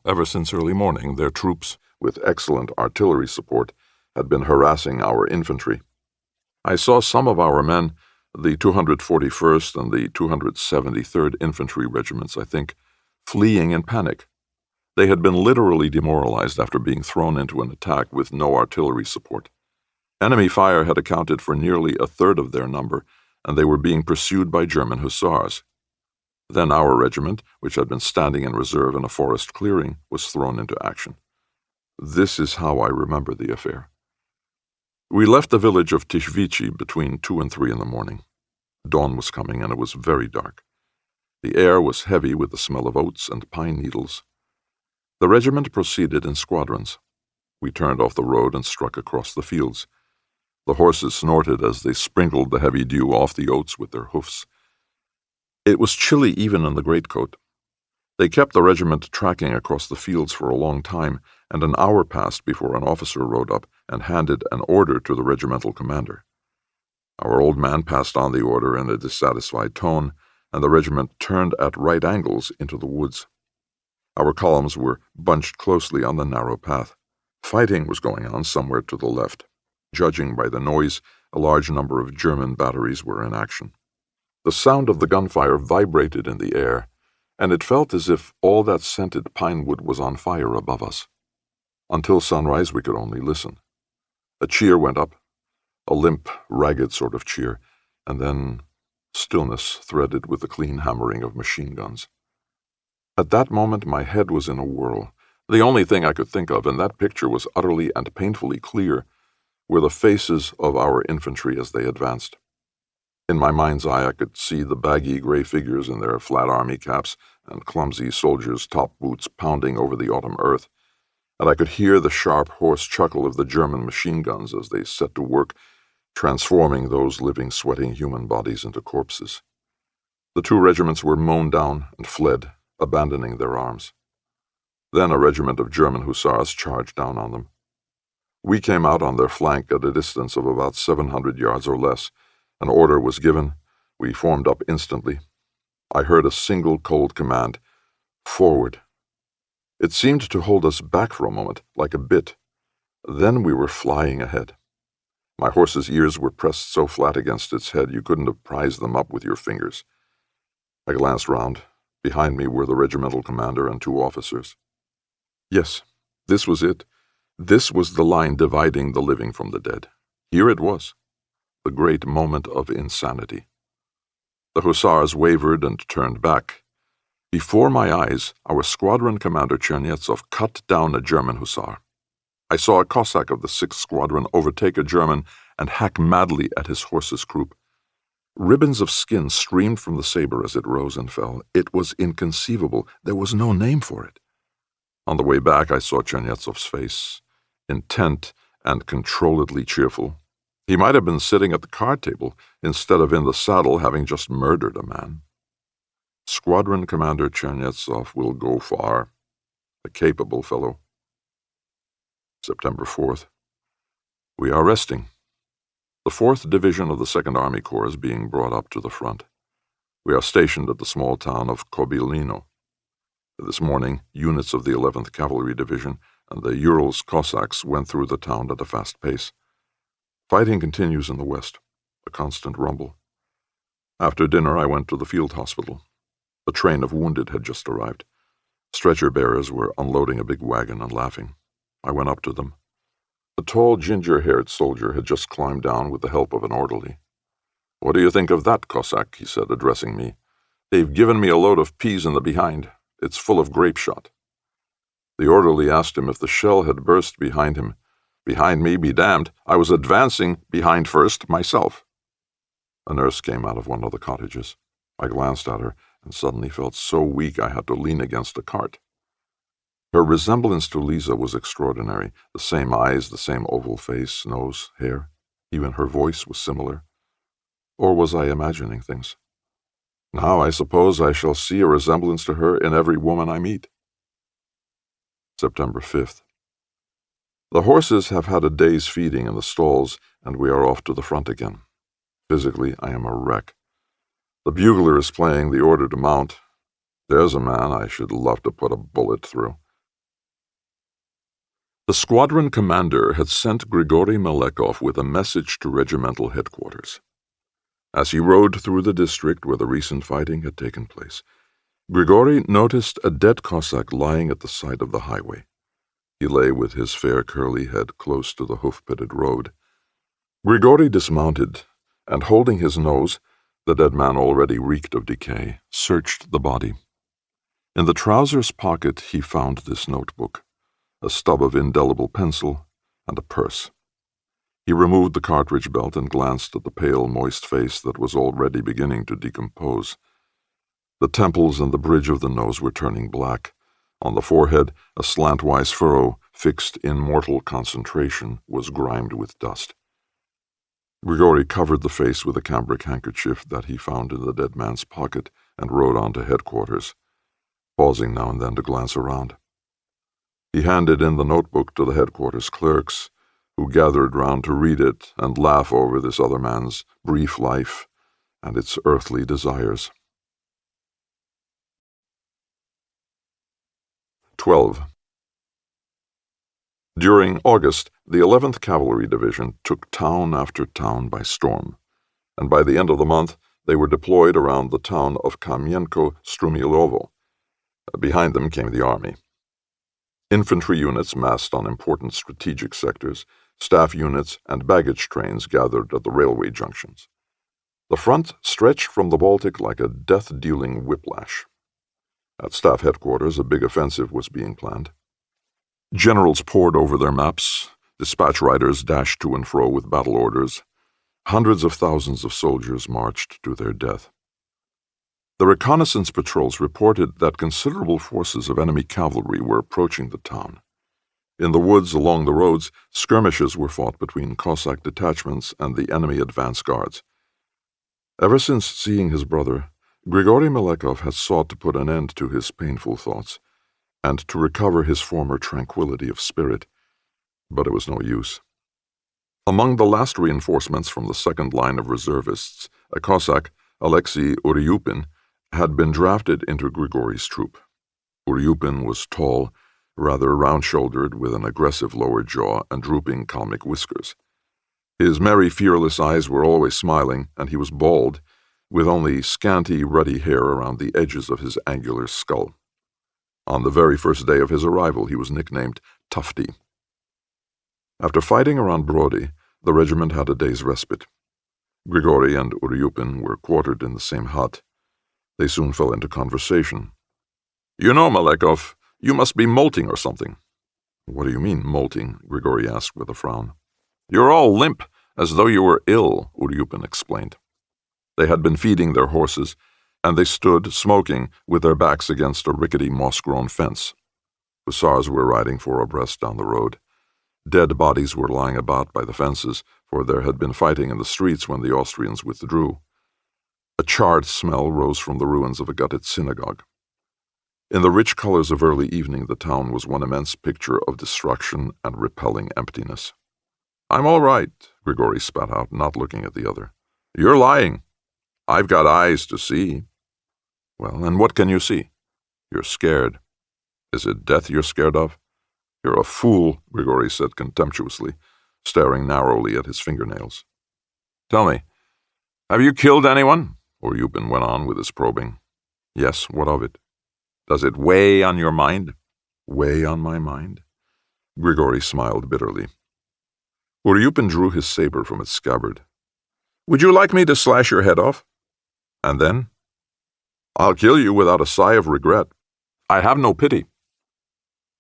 Ever since early morning, their troops, with excellent artillery support, had been harassing our infantry. I saw some of our men, the 241st and the 273rd Infantry Regiments, I think, fleeing in panic. They had been literally demoralized after being thrown into an attack with no artillery support. Enemy fire had accounted for nearly a third of their number, and they were being pursued by German hussars. Then our regiment, which had been standing in reserve in a forest clearing, was thrown into action. This is how I remember the affair. We left the village of Tishvichi between 2 and 3 in the morning. Dawn was coming, and it was very dark. The air was heavy with the smell of oats and pine needles. The regiment proceeded in squadrons. We turned off the road and struck across the fields. The horses snorted as they sprinkled the heavy dew off the oats with their hoofs. It was chilly even in the greatcoat. They kept the regiment tracking across the fields for a long time, and an hour passed before an officer rode up and handed an order to the regimental commander. Our old man passed on the order in a dissatisfied tone, and the regiment turned at right angles into the woods. Our columns were bunched closely on the narrow path. Fighting was going on somewhere to the left. Judging by the noise, a large number of German batteries were in action. The sound of the gunfire vibrated in the air, and it felt as if all that scented pine wood was on fire above us. Until sunrise, we could only listen. A cheer went up, a limp, ragged sort of cheer, and then stillness threaded with the clean hammering of machine guns. At that moment, my head was in a whirl. The only thing I could think of, and that picture was utterly and painfully clear, were the faces of our infantry as they advanced. In my mind's eye, I could see the baggy gray figures in their flat army caps and clumsy soldiers' top boots pounding over the autumn earth, and I could hear the sharp, hoarse chuckle of the German machine guns as they set to work, transforming those living, sweating human bodies into corpses. The 2 regiments were mown down and fled, abandoning their arms. Then a regiment of German hussars charged down on them. We came out on their flank at a distance of about 700 yards or less. An order was given. We formed up instantly. I heard a single cold command, "Forward." It seemed to hold us back for a moment, like a bit. Then we were flying ahead. My horse's ears were pressed so flat against its head you couldn't have prized them up with your fingers. I glanced round. Behind me were the regimental commander and 2 officers. Yes, this was it. This was the line dividing the living from the dead. Here it was, the great moment of insanity. The hussars wavered and turned back. Before my eyes, our squadron commander Chernetsov cut down a German hussar. I saw a Cossack of the 6th Squadron overtake a German and hack madly at his horse's croup. Ribbons of skin streamed from the saber as it rose and fell. It was inconceivable. There was no name for it. On the way back, I saw Chernetsov's face, intent and controlledly cheerful. He might have been sitting at the card table instead of in the saddle, having just murdered a man. Squadron Commander Chernetsov will go far. A capable fellow. September 4th. We are resting. The 4th Division of the 2nd Army Corps is being brought up to the front. We are stationed at the small town of Kobilino. This morning, units of the 11th Cavalry Division and the Urals Cossacks went through the town at a fast pace. Fighting continues in the west, a constant rumble. After dinner, I went to the field hospital. A train of wounded had just arrived. Stretcher bearers were unloading a big wagon and laughing. I went up to them. A tall, ginger-haired soldier had just climbed down with the help of an orderly. "What do you think of that, Cossack?" he said, addressing me. "They've given me a load of peas in the behind. It's full of grape shot." The orderly asked him if the shell had burst behind him. "Behind me, be damned. I was advancing behind first myself." A nurse came out of one of the cottages. I glanced at her and suddenly felt so weak I had to lean against a cart. Her resemblance to Lisa was extraordinary. The same eyes, the same oval face, nose, hair. Even her voice was similar. Or was I imagining things? Now I suppose I shall see a resemblance to her in every woman I meet. September 5th. The horses have had a day's feeding in the stalls, and we are off to the front again. Physically, I am a wreck. The bugler is playing the order to mount. There's a man I should love to put a bullet through. The squadron commander had sent Grigory Melekov with a message to regimental headquarters. As he rode through the district where the recent fighting had taken place, Grigory noticed a dead Cossack lying at the side of the highway. He lay with his fair curly head close to the hoof-pitted road. Grigory dismounted, and holding his nose, the dead man already reeked of decay, searched the body. In the trousers pocket he found this notebook, a stub of indelible pencil, and a purse. He removed the cartridge belt and glanced at the pale, moist face that was already beginning to decompose. The temples and the bridge of the nose were turning black. On the forehead, a slantwise furrow, fixed in mortal concentration, was grimed with dust. Grigory covered the face with a cambric handkerchief that he found in the dead man's pocket and rode on to headquarters, pausing now and then to glance around. He handed in the notebook to the headquarters clerks, who gathered round to read it and laugh over this other man's brief life and its earthly desires. 12. During August, the 11th Cavalry Division took town after town by storm, and by the end of the month they were deployed around the town of Kamienko-Strumilovo. Behind them came the army. Infantry units massed on important strategic sectors, staff units and baggage trains gathered at the railway junctions. The front stretched from the Baltic like a death-dealing whiplash. At staff headquarters, a big offensive was being planned. Generals pored over their maps, dispatch riders dashed to and fro with battle orders. Hundreds of thousands of soldiers marched to their death. The reconnaissance patrols reported that considerable forces of enemy cavalry were approaching the town. In the woods along the roads, skirmishes were fought between Cossack detachments and the enemy advance guards. Ever since seeing his brother, Grigory Melekov had sought to put an end to his painful thoughts and to recover his former tranquility of spirit, but it was no use. Among the last reinforcements from the second line of reservists, a Cossack, Alexei Uryupin, had been drafted into Grigory's troop. Uryupin was tall, rather round-shouldered, with an aggressive lower jaw and drooping Kalmyk whiskers. His merry, fearless eyes were always smiling, and he was bald, with only scanty, ruddy hair around the edges of his angular skull. On the very first day of his arrival, he was nicknamed Tufty. After fighting around Brody, the regiment had a day's respite. Grigory and Uryupin were quartered in the same hut. They soon fell into conversation. "You know, Melekov, you must be molting or something." "What do you mean, molting?" Grigory asked with a frown. "You're all limp, as though you were ill," Uryupin explained. They had been feeding their horses, and they stood, smoking, with their backs against a rickety moss-grown fence. Hussars were riding four abreast down the road. Dead bodies were lying about by the fences, for there had been fighting in the streets when the Austrians withdrew. A charred smell rose from the ruins of a gutted synagogue. In the rich colors of early evening, the town was one immense picture of destruction and repelling emptiness. "I'm all right," Grigory spat out, not looking at the other. "You're lying. I've got eyes to see." "Well, and what can you see?" "You're scared." "Is it death you're scared of?" "You're a fool," Grigory said contemptuously, staring narrowly at his fingernails. "Tell me, have you killed anyone?" Uryupin went on with his probing. "Yes, what of it?" "Does it weigh on your mind?" "Weigh on my mind?" Grigory smiled bitterly. Uryupin drew his saber from its scabbard. "Would you like me to slash your head off?" "And then?" "I'll kill you without a sigh of regret. I have no pity."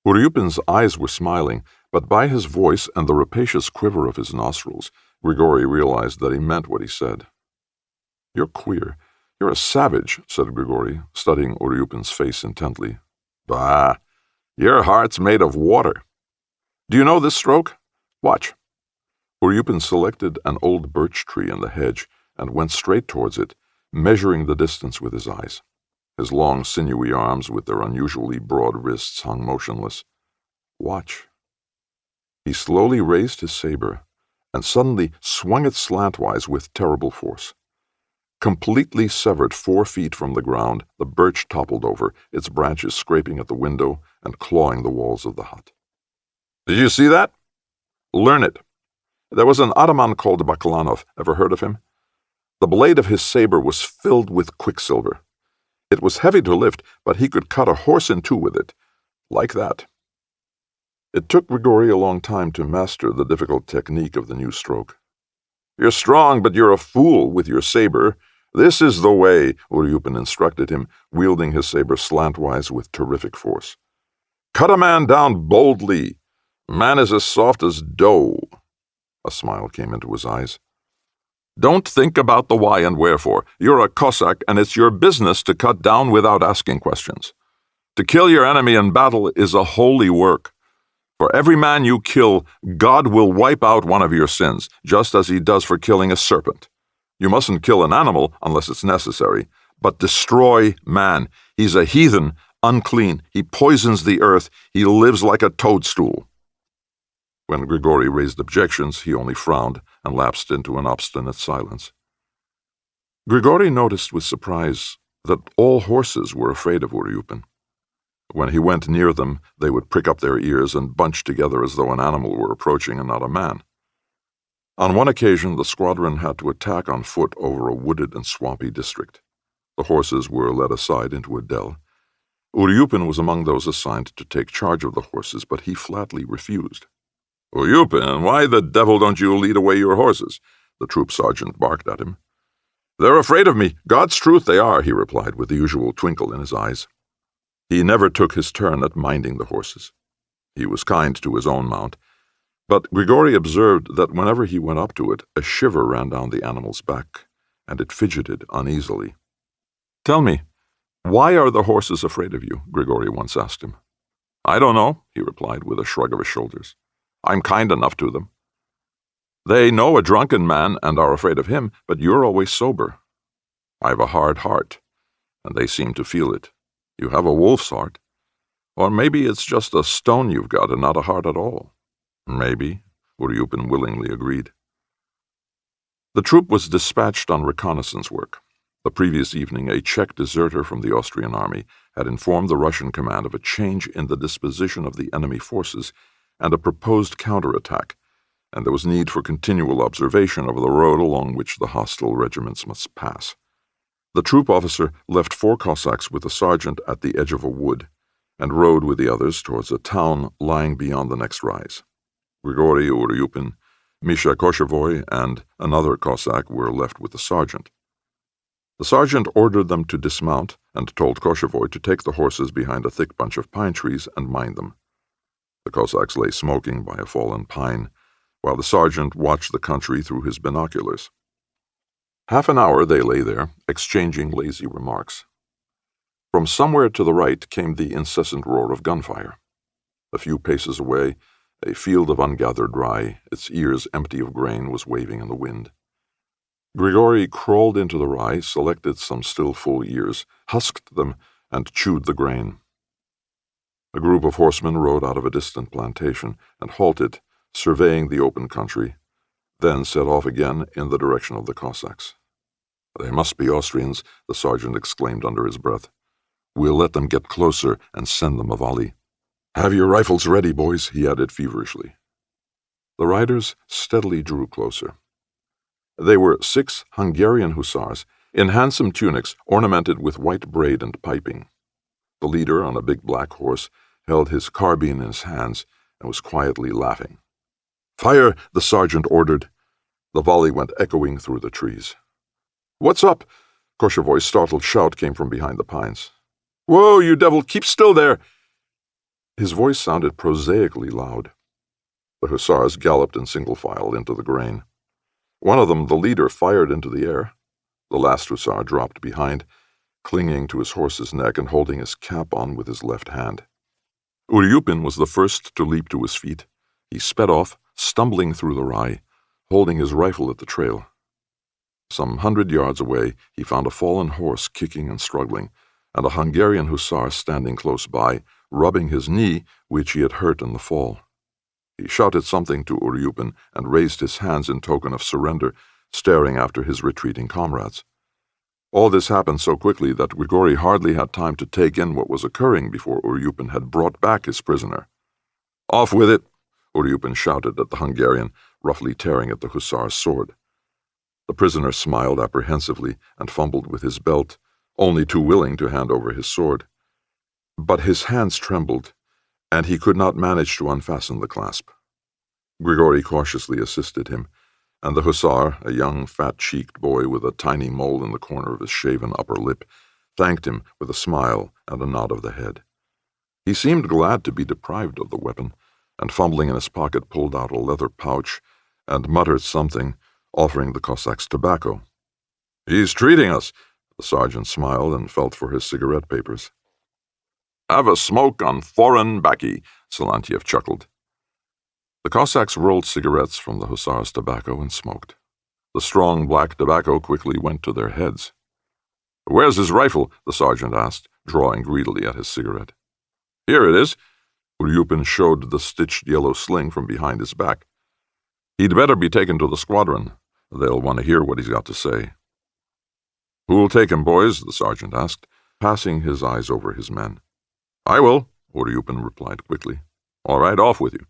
Uryupin's eyes were smiling, but by his voice and the rapacious quiver of his nostrils, Grigory realized that he meant what he said. "You're queer. You're a savage," said Grigory, studying Uryupin's face intently. "Bah! Your heart's made of water. Do you know this stroke? Watch." Uryupin selected an old birch tree in the hedge and went straight towards it, measuring the distance with his eyes. His long, sinewy arms with their unusually broad wrists hung motionless. "Watch." He slowly raised his saber and suddenly swung it slantwise with terrible force. Completely severed 4 feet from the ground, the birch toppled over, its branches scraping at the window and clawing the walls of the hut. "Did you see that? Learn it. There was an Ataman called Baklanov. Ever heard of him? The blade of his saber was filled with quicksilver. It was heavy to lift, but he could cut a horse in two with it, like that." It took Grigory a long time to master the difficult technique of the new stroke. "You're strong, but you're a fool with your saber. This is the way," Uryupin instructed him, wielding his saber slantwise with terrific force. "Cut a man down boldly. Man is as soft as dough." A smile came into his eyes. "Don't think about the why and wherefore. You're a Cossack, and it's your business to cut down without asking questions. To kill your enemy in battle is a holy work. For every man you kill, God will wipe out one of your sins, just as he does for killing a serpent. You mustn't kill an animal unless it's necessary, but destroy man. He's a heathen, unclean. He poisons the earth. He lives like a toadstool." When Grigory raised objections, he only frowned and lapsed into an obstinate silence. Grigory noticed with surprise that all horses were afraid of Uryupin. When he went near them, they would prick up their ears and bunch together as though an animal were approaching and not a man. On one occasion, the squadron had to attack on foot over a wooded and swampy district. The horses were led aside into a dell. Uryupin was among those assigned to take charge of the horses, but he flatly refused. "Uryupin, why the devil don't you lead away your horses?" the troop sergeant barked at him. "They're afraid of me. God's truth they are," he replied with the usual twinkle in his eyes. He never took his turn at minding the horses. He was kind to his own mount, but Grigory observed that whenever he went up to it, a shiver ran down the animal's back, and it fidgeted uneasily. "Tell me, why are the horses afraid of you?" Grigory once asked him. "I don't know," he replied with a shrug of his shoulders. "I'm kind enough to them. They know a drunken man and are afraid of him, but you're always sober." "I've a hard heart. and they seem to feel it. You have a wolf's heart. Or maybe it's just a stone you've got and not a heart at all. Maybe, Uryupin willingly agreed. The troop was dispatched on reconnaissance work. The previous evening, a Czech deserter from the Austrian army had informed the Russian command of a change in the disposition of the enemy forces and a proposed counterattack, and there was need for continual observation of the road along which the hostile regiments must pass. The troop officer left 4 Cossacks with the sergeant at the edge of a wood, and rode with the others towards a town lying beyond the next rise. Grigory, Uryupin, Misha Koshevoy, and another Cossack were left with the sergeant. The sergeant ordered them to dismount and told Koshevoy to take the horses behind a thick bunch of pine trees and mind them. The Cossacks lay smoking by a fallen pine, while the sergeant watched the country through his binoculars. Half an hour they lay there, exchanging lazy remarks. From somewhere to the right came the incessant roar of gunfire. A few paces away, a field of ungathered rye, its ears empty of grain, was waving in the wind. Grigory crawled into the rye, selected some still full ears, husked them, and chewed the grain. A group of horsemen rode out of a distant plantation and halted, surveying the open country, then set off again in the direction of the Cossacks. "They must be Austrians," the sergeant exclaimed under his breath. "We'll let them get closer and send them a volley. Have your rifles ready, boys," he added feverishly. The riders steadily drew closer. They were 6 Hungarian hussars in handsome tunics ornamented with white braid and piping. The leader, on a big black horse, held his carbine in his hands and was quietly laughing. "Fire!" the sergeant ordered. The volley went echoing through the trees. "What's up?" Koshevoy's startled shout came from behind the pines. "Whoa, you devil, keep still there!" His voice sounded prosaically loud. The hussars galloped in single file into the grain. One of them, the leader, fired into the air. The last hussar dropped behind, clinging to his horse's neck and holding his cap on with his left hand. Uryupin was the first to leap to his feet. He sped off, stumbling through the rye, holding his rifle at the trail. Some 100 yards away, he found a fallen horse kicking and struggling, and a Hungarian hussar standing close by, rubbing his knee, which he had hurt in the fall. He shouted something to Uryupin and raised his hands in token of surrender, staring after his retreating comrades. All this happened so quickly that Grigory hardly had time to take in what was occurring before Uryupin had brought back his prisoner. "Off with it!" Uryupin shouted at the Hungarian, roughly tearing at the hussar's sword. The prisoner smiled apprehensively and fumbled with his belt, only too willing to hand over his sword. But his hands trembled, and he could not manage to unfasten the clasp. Grigory cautiously assisted him, and the hussar, a young, fat-cheeked boy with a tiny mole in the corner of his shaven upper lip, thanked him with a smile and a nod of the head. He seemed glad to be deprived of the weapon, and fumbling in his pocket pulled out a leather pouch and muttered something, offering the Cossacks tobacco. "He's treating us," the sergeant smiled and felt for his cigarette papers. "Have a smoke on foreign baccy," Silantiev chuckled. The Cossacks rolled cigarettes from the hussar's tobacco and smoked. The strong black tobacco quickly went to their heads. "Where's his rifle?" the sergeant asked, drawing greedily at his cigarette. "Here it is." Uryupin showed the stitched yellow sling from behind his back. "He'd better be taken to the squadron. They'll want to hear what he's got to say." "Who'll take him, boys?" the sergeant asked, passing his eyes over his men. "I will," Uryupin replied quickly. "All right, off with you."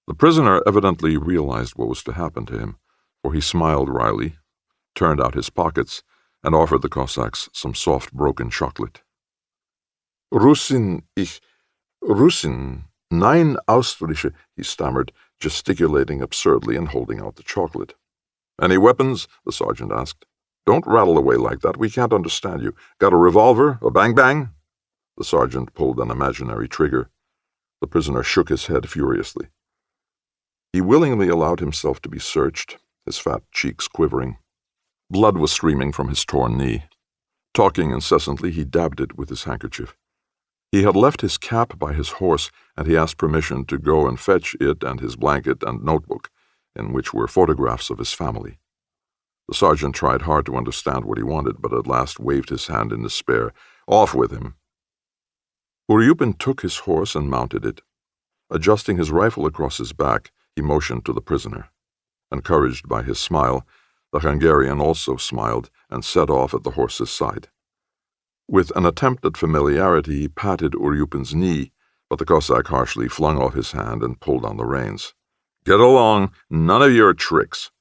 The prisoner evidently realized what was to happen to him, for he smiled wryly, turned out his pockets, and offered the Cossacks some soft broken chocolate. Russin, nein, Austrische," he stammered, gesticulating absurdly and holding out the chocolate. "Any weapons?" the sergeant asked. "Don't rattle away like that. We can't understand you. Got a revolver? A bang-bang?" The sergeant pulled an imaginary trigger. The prisoner shook his head furiously. He willingly allowed himself to be searched, his fat cheeks quivering. Blood was streaming from his torn knee. Talking incessantly, he dabbed it with his handkerchief. He had left his cap by his horse, and he asked permission to go and fetch it and his blanket and notebook, in which were photographs of his family. The sergeant tried hard to understand what he wanted, but at last waved his hand in despair. Off with him. Uryupin took his horse and mounted it. Adjusting his rifle across his back, he motioned to the prisoner. Encouraged by his smile, the Hungarian also smiled and set off at the horse's side. With an attempt at familiarity, he patted Uryupin's knee, but the Cossack harshly flung off his hand and pulled on the reins. "Get along, none of your tricks."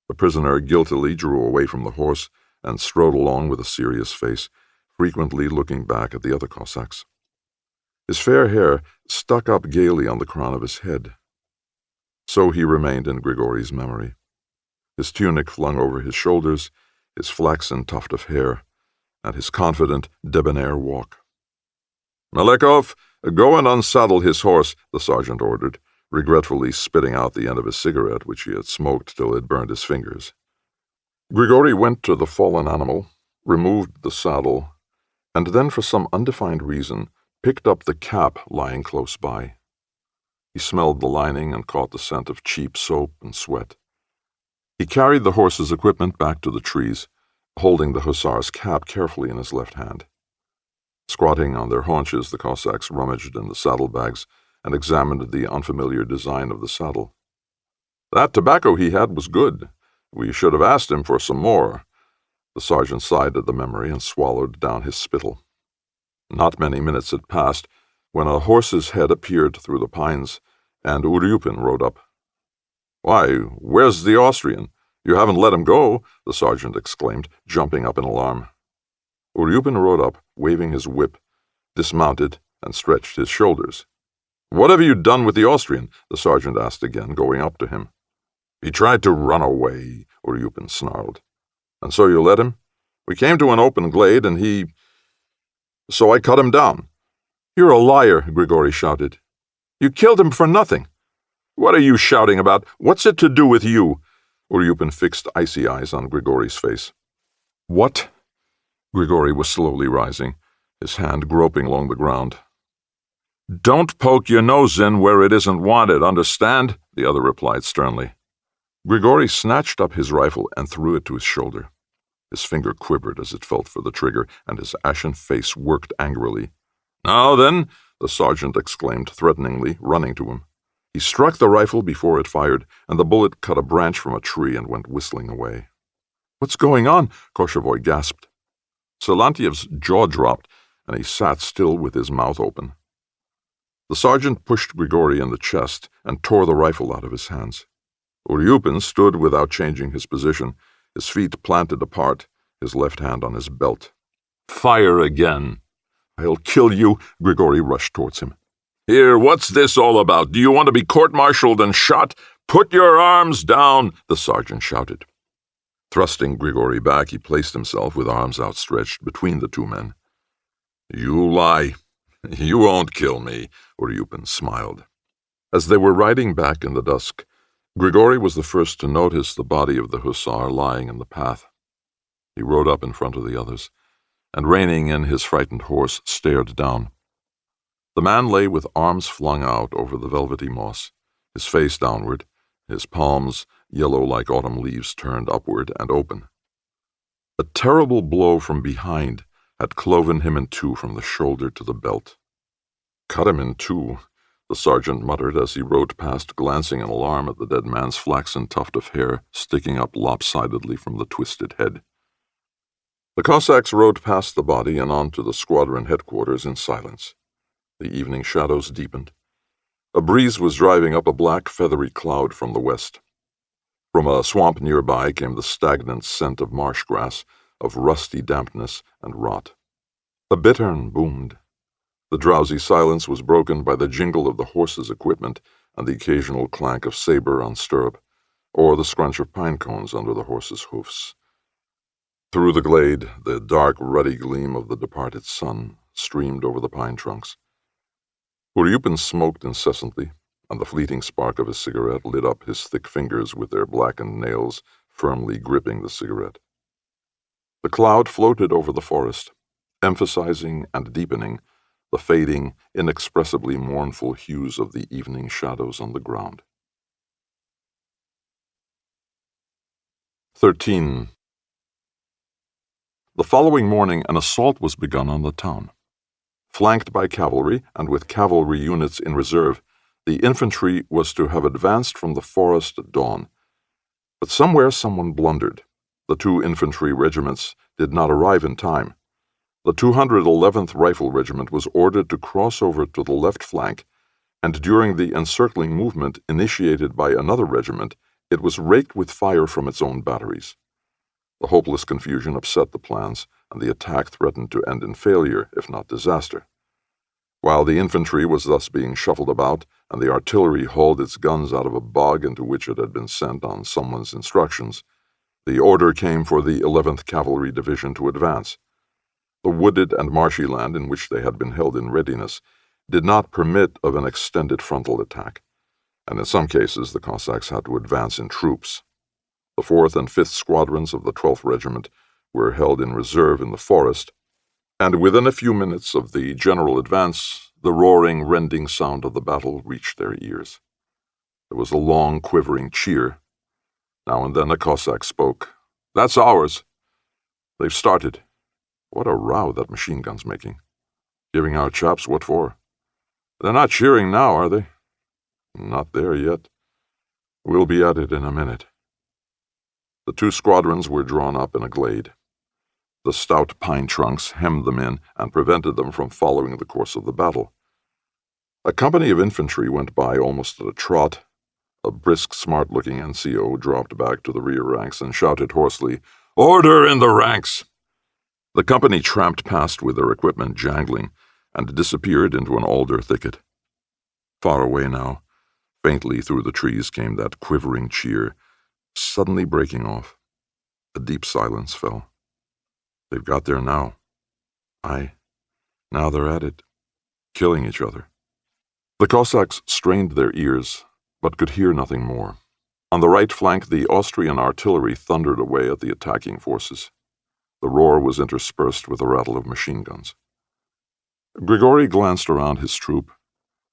The prisoner guiltily drew away from the horse and strode along with a serious face, frequently looking back at the other Cossacks. His fair hair stuck up gaily on the crown of his head. So he remained in Grigori's memory. His tunic flung over his shoulders, his flaxen tuft of hair, and his confident, debonair walk. "Malekov, go and unsaddle his horse," the sergeant ordered, regretfully spitting out the end of his cigarette, which he had smoked till it burned his fingers. Grigori went to the fallen animal, removed the saddle, and then, for some undefined reason, picked up the cap lying close by. He smelled the lining and caught the scent of cheap soap and sweat. He carried the horse's equipment back to the trees, holding the hussar's cap carefully in his left hand. Squatting on their haunches, the Cossacks rummaged in the saddlebags and examined the unfamiliar design of the saddle. "That tobacco he had was good. We should have asked him for some more." The sergeant sighed at the memory and swallowed down his spittle. Not many minutes had passed when a horse's head appeared through the pines, and Uryupin rode up. "Why, where's the Austrian? You haven't let him go," the sergeant exclaimed, jumping up in alarm. Uryupin rode up, waving his whip, dismounted, and stretched his shoulders. "What have you done with the Austrian?" the sergeant asked again, going up to him. "He tried to run away," Uryupin snarled. "And so you let him? We came to an open glade, and so I cut him down." "You're a liar," Grigori shouted. "You killed him for nothing." "What are you shouting about? What's it to do with you?" Uryupin fixed icy eyes on Grigori's face. "What?" Grigori was slowly rising, his hand groping along the ground. "Don't poke your nose in where it isn't wanted, understand?" the other replied sternly. Grigori snatched up his rifle and threw it to his shoulder. His finger quivered as it felt for the trigger, and his ashen face worked angrily. "Now then," the sergeant exclaimed threateningly, running to him. He struck the rifle before it fired, and the bullet cut a branch from a tree and went whistling away. "What's going on?" Koshevoy gasped. Silantiev's jaw dropped, and he sat still with his mouth open. The sergeant pushed Grigori in the chest and tore the rifle out of his hands. Uryupin stood without changing his position, his feet planted apart, his left hand on his belt. "Fire again." "I'll kill you." Grigori rushed towards him. "Here, what's this all about? Do you want to be court-martialed and shot? Put your arms down," the sergeant shouted. Thrusting Grigori back, he placed himself with arms outstretched between the two men. "You lie. You won't kill me," Uryupin smiled. As they were riding back in the dusk, Grigori was the first to notice the body of the hussar lying in the path. He rode up in front of the others, and reining in his frightened horse, stared down. The man lay with arms flung out over the velvety moss, his face downward, his palms, yellow like autumn leaves, turned upward and open. A terrible blow from behind had cloven him in two from the shoulder to the belt. "Cut him in two," the sergeant muttered as he rode past, glancing in alarm at the dead man's flaxen tuft of hair sticking up lopsidedly from the twisted head. The Cossacks rode past the body and on to the squadron headquarters in silence. The evening shadows deepened. A breeze was driving up a black, feathery cloud from the west. From a swamp nearby came the stagnant scent of marsh grass, of rusty dampness and rot. A bittern boomed. The drowsy silence was broken by the jingle of the horse's equipment and the occasional clank of saber on stirrup, or the scrunch of pine cones under the horse's hoofs. Through the glade, the dark, ruddy gleam of the departed sun streamed over the pine trunks. Uryupin smoked incessantly, and the fleeting spark of his cigarette lit up his thick fingers with their blackened nails firmly gripping the cigarette. The cloud floated over the forest, emphasizing and deepening the fading, inexpressibly mournful hues of the evening shadows on the ground. 13. The following morning, an assault was begun on the town. Flanked by cavalry and with cavalry units in reserve, the infantry was to have advanced from the forest at dawn. But somewhere someone blundered. The 2 infantry regiments did not arrive in time. The 211th Rifle Regiment was ordered to cross over to the left flank, and during the encircling movement initiated by another regiment, it was raked with fire from its own batteries. The hopeless confusion upset the plans, and the attack threatened to end in failure, if not disaster. While the infantry was thus being shuffled about, and the artillery hauled its guns out of a bog into which it had been sent on someone's instructions, the order came for the 11th Cavalry Division to advance. The wooded and marshy land in which they had been held in readiness did not permit of an extended frontal attack, and in some cases the Cossacks had to advance in troops. The 4th and 5th Squadrons of the 12th Regiment were held in reserve in the forest, and within a few minutes of the general advance, the roaring, rending sound of the battle reached their ears. There was a long, quivering cheer. Now and then a Cossack spoke. "That's ours. They've started. What a row that machine gun's making. Giving our chaps what for? They're not cheering now, are they? Not there yet. We'll be at it in a minute." The 2 squadrons were drawn up in a glade. The stout pine trunks hemmed them in and prevented them from following the course of the battle. A company of infantry went by almost at a trot. A brisk, smart-looking NCO dropped back to the rear ranks and shouted hoarsely, "Order in the ranks!" The company tramped past with their equipment jangling and disappeared into an alder thicket. Far away now, faintly through the trees came that quivering cheer, suddenly breaking off. A deep silence fell. They've got there now. Aye, now they're at it, killing each other. The Cossacks strained their ears, but could hear nothing more. On the right flank, the Austrian artillery thundered away at the attacking forces. The roar was interspersed with the rattle of machine guns. Grigori glanced around his troop.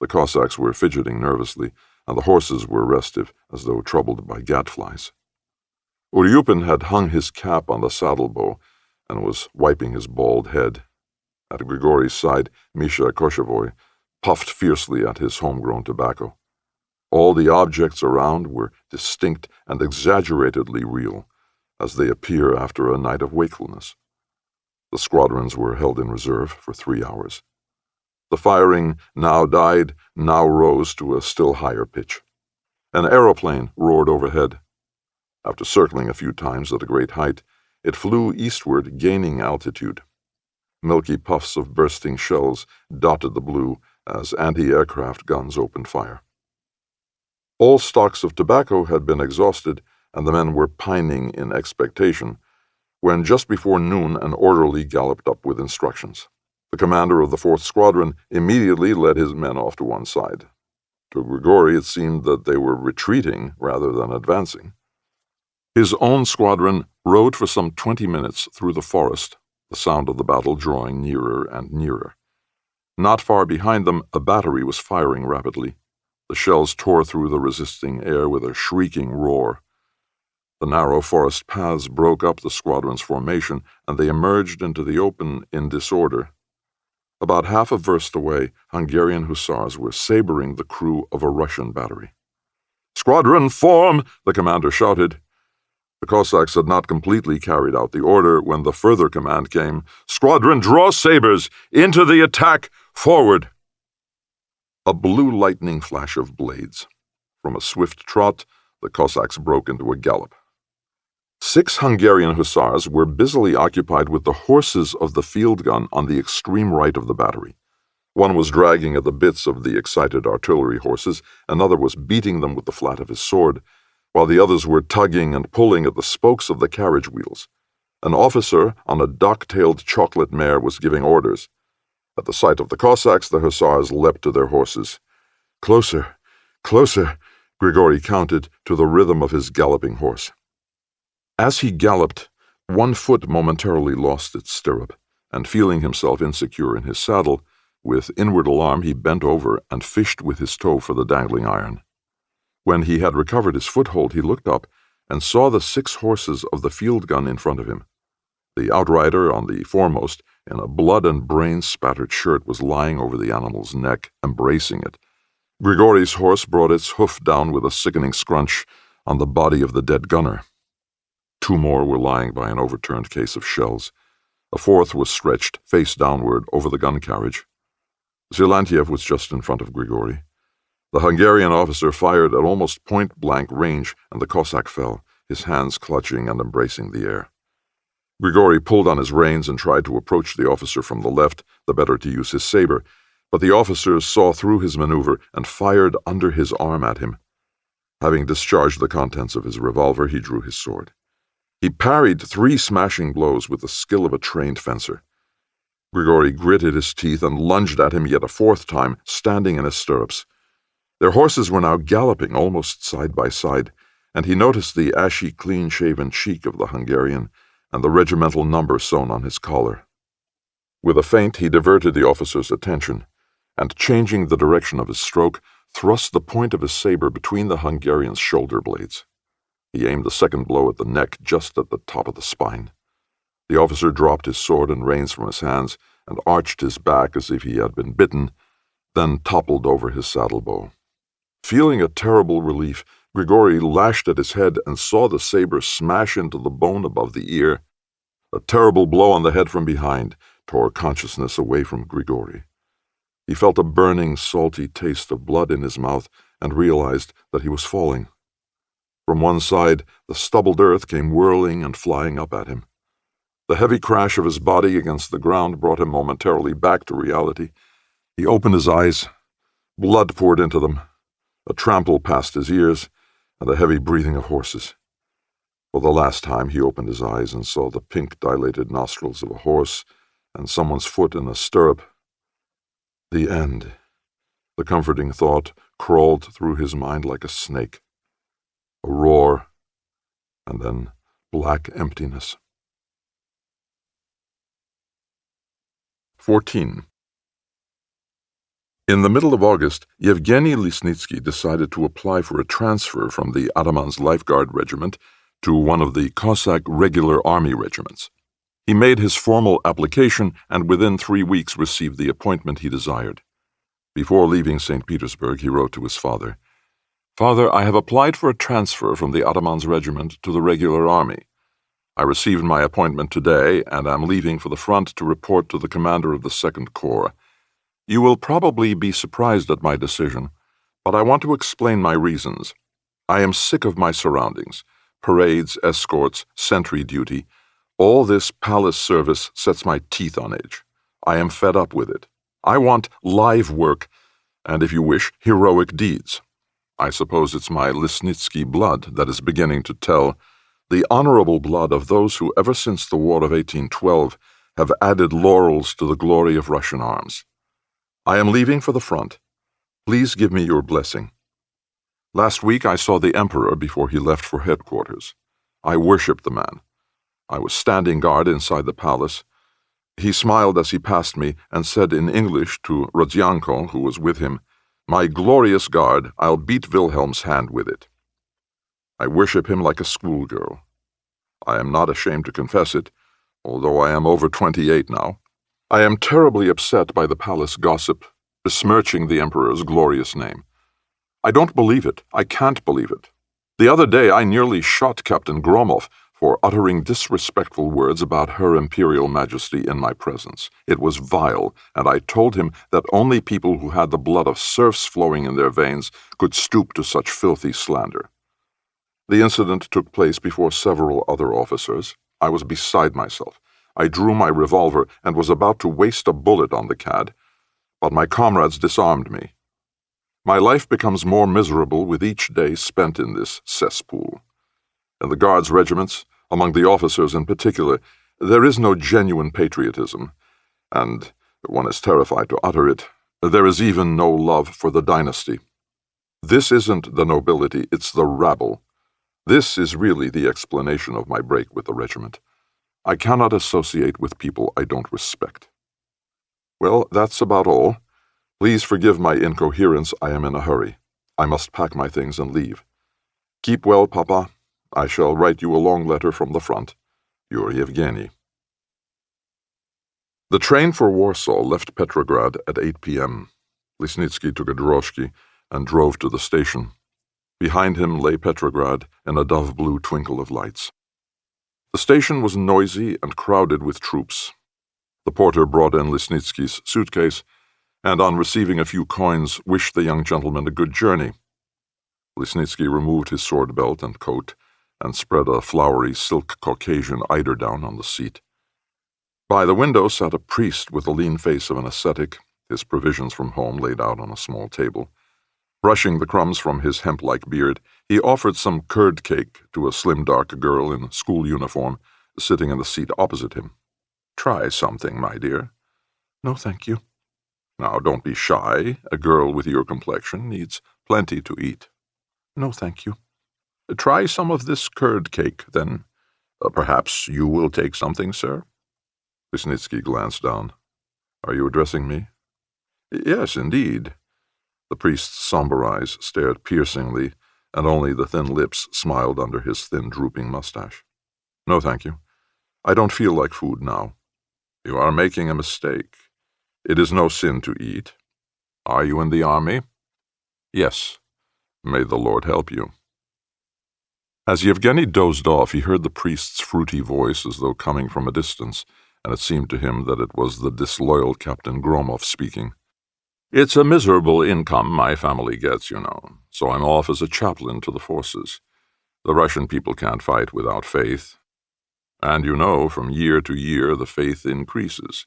The Cossacks were fidgeting nervously, and the horses were restive, as though troubled by gadflies. Uryupin had hung his cap on the saddle-bow and was wiping his bald head. At Grigori's side, Misha Koshevoy puffed fiercely at his homegrown tobacco. All the objects around were distinct and exaggeratedly real, as they appear after a night of wakefulness. The squadrons were held in reserve for 3 hours. The firing now died, now rose to a still higher pitch. An aeroplane roared overhead. After circling a few times at a great height, it flew eastward, gaining altitude. Milky puffs of bursting shells dotted the blue as anti-aircraft guns opened fire. All stocks of tobacco had been exhausted, and the men were pining in expectation, when just before noon an orderly galloped up with instructions. The commander of the 4th Squadron immediately led his men off to one side. To Grigori it seemed that they were retreating rather than advancing. His own squadron rode for some 20 minutes through the forest, the sound of the battle drawing nearer and nearer. Not far behind them, a battery was firing rapidly. The shells tore through the resisting air with a shrieking roar. The narrow forest paths broke up the squadron's formation, and they emerged into the open in disorder. About half a verst away, Hungarian hussars were sabering the crew of a Russian battery. "Squadron, form!" the commander shouted. The Cossacks had not completely carried out the order when the further command came, "Squadron, draw sabers! Into the attack! Forward!" A blue lightning flash of blades. From a swift trot, the Cossacks broke into a gallop. 6 Hungarian hussars were busily occupied with the horses of the field gun on the extreme right of the battery. One was dragging at the bits of the excited artillery horses, another was beating them with the flat of his sword, while the others were tugging and pulling at the spokes of the carriage wheels. An officer on a dock-tailed chocolate mare was giving orders. At the sight of the Cossacks, the hussars leapt to their horses. "Closer, closer," Grigori counted to the rhythm of his galloping horse. As he galloped, one foot momentarily lost its stirrup, and feeling himself insecure in his saddle, with inward alarm he bent over and fished with his toe for the dangling iron. When he had recovered his foothold, he looked up and saw the 6 horses of the field gun in front of him. The outrider on the foremost, in a blood-and-brain-spattered shirt, was lying over the animal's neck, embracing it. Grigori's horse brought its hoof down with a sickening scrunch on the body of the dead gunner. 2 more were lying by an overturned case of shells. A 4th was stretched, face downward, over the gun carriage. Zilantiev was just in front of Grigori. The Hungarian officer fired at almost point-blank range, and the Cossack fell, his hands clutching and embracing the air. Grigori pulled on his reins and tried to approach the officer from the left, the better to use his saber, but the officer saw through his maneuver and fired under his arm at him. Having discharged the contents of his revolver, he drew his sword. He parried 3 smashing blows with the skill of a trained fencer. Grigori gritted his teeth and lunged at him yet a 4th time, standing in his stirrups. Their horses were now galloping almost side by side, and he noticed the ashy, clean-shaven cheek of the Hungarian and the regimental number sewn on his collar. With a feint, he diverted the officer's attention, and, changing the direction of his stroke, thrust the point of his saber between the Hungarian's shoulder blades. He aimed the 2nd blow at the neck, just at the top of the spine. The officer dropped his sword and reins from his hands and arched his back as if he had been bitten, then toppled over his saddle-bow. Feeling a terrible relief, Grigori lashed at his head and saw the saber smash into the bone above the ear. A terrible blow on the head from behind tore consciousness away from Grigori. He felt a burning, salty taste of blood in his mouth and realized that he was falling. From one side, the stubbled earth came whirling and flying up at him. The heavy crash of his body against the ground brought him momentarily back to reality. He opened his eyes. Blood poured into them. A trample past his ears, and the heavy breathing of horses. For the last time he opened his eyes and saw the pink dilated nostrils of a horse and someone's foot in a stirrup. The end. The comforting thought crawled through his mind like a snake. A roar, and then black emptiness. 14. In the middle of August, Yevgeny Lisnitsky decided to apply for a transfer from the Ataman's Lifeguard Regiment to one of the Cossack Regular Army regiments. He made his formal application and within 3 weeks received the appointment he desired. Before leaving St. Petersburg, he wrote to his father, "Father, I have applied for a transfer from the Ataman's regiment to the regular army. I received my appointment today and am leaving for the front to report to the commander of the 2nd Corps. You will probably be surprised at my decision, but I want to explain my reasons. I am sick of my surroundings. Parades, escorts, sentry duty. All this palace service sets my teeth on edge. I am fed up with it. I want live work, and if you wish, heroic deeds. I suppose it's my Lisnitsky blood that is beginning to tell, the honorable blood of those who, ever since the War of 1812, have added laurels to the glory of Russian arms. I am leaving for the front. Please give me your blessing. Last week I saw the Emperor before he left for headquarters. I worshipped the man. I was standing guard inside the palace. He smiled as he passed me and said in English to Rodzianko, who was with him, 'My glorious guard, I'll beat Wilhelm's hand with it.' I worship him like a schoolgirl. I am not ashamed to confess it, although I am over 28 now. I am terribly upset by the palace gossip, besmirching the Emperor's glorious name. I don't believe it. I can't believe it. The other day I nearly shot Captain Gromov for uttering disrespectful words about Her Imperial Majesty in my presence. It was vile, and I told him that only people who had the blood of serfs flowing in their veins could stoop to such filthy slander. The incident took place before several other officers. I was beside myself. I drew my revolver and was about to waste a bullet on the cad, but my comrades disarmed me. My life becomes more miserable with each day spent in this cesspool. In the Guards regiments, among the officers in particular, there is no genuine patriotism, and, one is terrified to utter it, there is even no love for the dynasty. This isn't the nobility, it's the rabble. This is really the explanation of my break with the regiment. I cannot associate with people I don't respect. Well, that's about all. Please forgive my incoherence. I am in a hurry. I must pack my things and leave. Keep well, Papa. I shall write you a long letter from the front. Your Yevgeny. The train for Warsaw left Petrograd at 8 p.m. Lisnitsky took a droshky and drove to the station. Behind him lay Petrograd in a dove-blue twinkle of lights. The station was noisy and crowded with troops. The porter brought in Lisnitsky's suitcase, and on receiving a few coins, wished the young gentleman a good journey. Lisnitsky removed his sword belt and coat, and spread a flowery silk Caucasian eiderdown on the seat. By the window sat a priest with the lean face of an ascetic, his provisions from home laid out on a small table. Brushing the crumbs from his hemp-like beard, he offered some curd cake to a slim, dark girl in school uniform, sitting in the seat opposite him. "Try something, my dear." "No, thank you." "Now, don't be shy. A girl with your complexion needs plenty to eat." "No, thank you." "Try some of this curd cake, then. Perhaps you will take something, sir?" Wisniewski glanced down. "Are you addressing me?" "Yes, indeed." The priest's somber eyes stared piercingly, and only the thin lips smiled under his thin, drooping mustache. "No, thank you. I don't feel like food now." "You are making a mistake. It is no sin to eat. Are you in the army?" "Yes. May the Lord help you." As Yevgeny dozed off, he heard the priest's fruity voice as though coming from a distance, and it seemed to him that it was the disloyal Captain Gromov speaking. "It's a miserable income my family gets, you know, so I'm off as a chaplain to the forces. The Russian people can't fight without faith. And you know, from year to year the faith increases.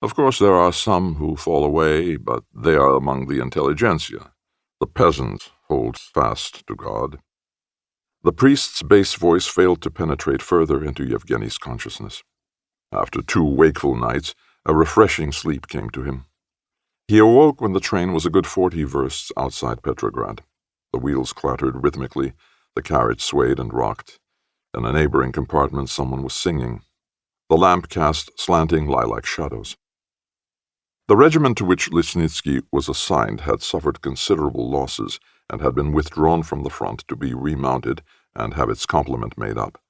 Of course there are some who fall away, but they are among the intelligentsia. The peasant holds fast to God." The priest's bass voice failed to penetrate further into Yevgeny's consciousness. After 2 wakeful nights, a refreshing sleep came to him. He awoke when the train was a good 40 versts outside Petrograd. The wheels clattered rhythmically, the carriage swayed and rocked. In a neighboring compartment someone was singing. The lamp cast slanting lilac shadows. The regiment to which Lisnitsky was assigned had suffered considerable losses and had been withdrawn from the front to be remounted and have its complement made up.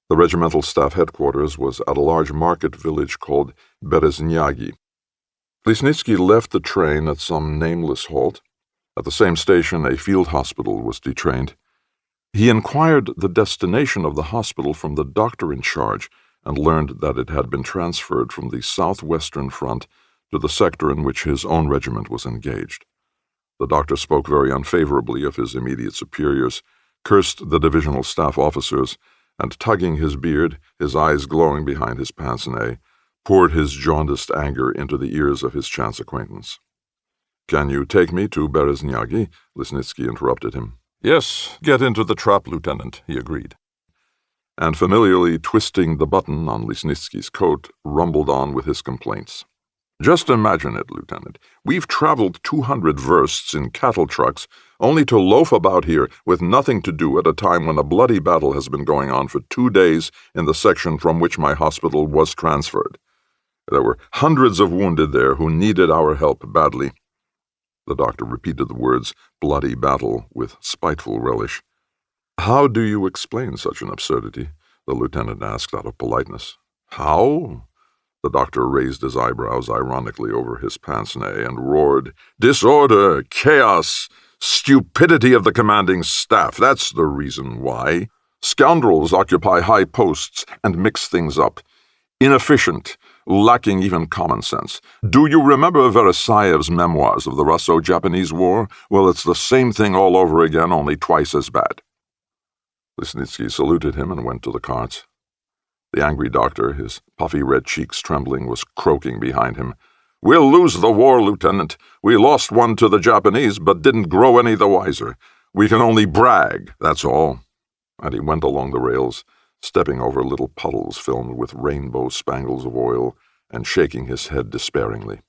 The regimental staff headquarters was at a large market village called Bereznyagi. Lisnitsky left the train at some nameless halt. At the same station, a field hospital was detrained. He inquired the destination of the hospital from the doctor in charge and learned that it had been transferred from the southwestern front to the sector in which his own regiment was engaged. The doctor spoke very unfavorably of his immediate superiors, cursed the divisional staff officers, and tugging his beard, his eyes glowing behind his pince-nez, poured his jaundiced anger into the ears of his chance acquaintance. "Can you take me to Bereznyagi?" Lisnitsky interrupted him. "Yes, get into the trap, Lieutenant," he agreed. And familiarly twisting the button on Lisnitsky's coat, rumbled on with his complaints. "Just imagine it, Lieutenant. We've traveled 200 versts in cattle trucks only to loaf about here with nothing to do at a time when a bloody battle has been going on for 2 days in the section from which my hospital was transferred. There were hundreds of wounded there who needed our help badly." The doctor repeated the words "bloody battle" with spiteful relish. "How do you explain such an absurdity?" the lieutenant asked out of politeness. "How?" The doctor raised his eyebrows ironically over his pince-nez and roared, "Disorder, chaos, stupidity of the commanding staff. That's the reason why. Scoundrels occupy high posts and mix things up. Inefficient, lacking even common sense. Do you remember Versailles's memoirs of the Russo-Japanese War? Well, it's the same thing all over again, only twice as bad." Lisnitsky saluted him and went to the carts. The angry doctor, his puffy red cheeks trembling, was croaking behind him. "We'll lose the war, Lieutenant. We lost one to the Japanese, but didn't grow any the wiser. We can only brag, that's all." And he went along the rails, stepping over little puddles filmed with rainbow spangles of oil, and shaking his head despairingly.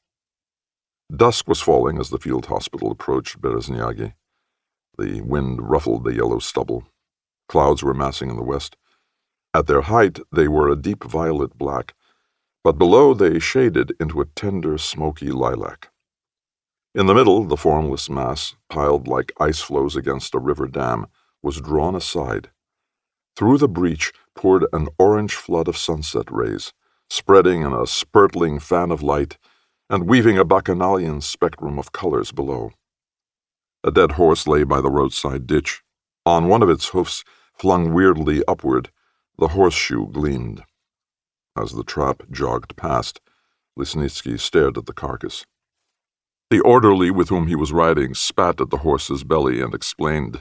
Dusk was falling as the field hospital approached Bereznyagi. The wind ruffled the yellow stubble. Clouds were massing in the west. At their height they were a deep violet black, but below they shaded into a tender, smoky lilac. In the middle, the formless mass, piled like ice floes against a river dam, was drawn aside, Through the breach poured an orange flood of sunset rays, spreading in a spurtling fan of light and weaving a bacchanalian spectrum of colors below. A dead horse lay by the roadside ditch. On one of its hoofs, flung weirdly upward, the horseshoe gleamed. As the trap jogged past, Lesnitsky stared at the carcass. The orderly with whom he was riding spat at the horse's belly and explained.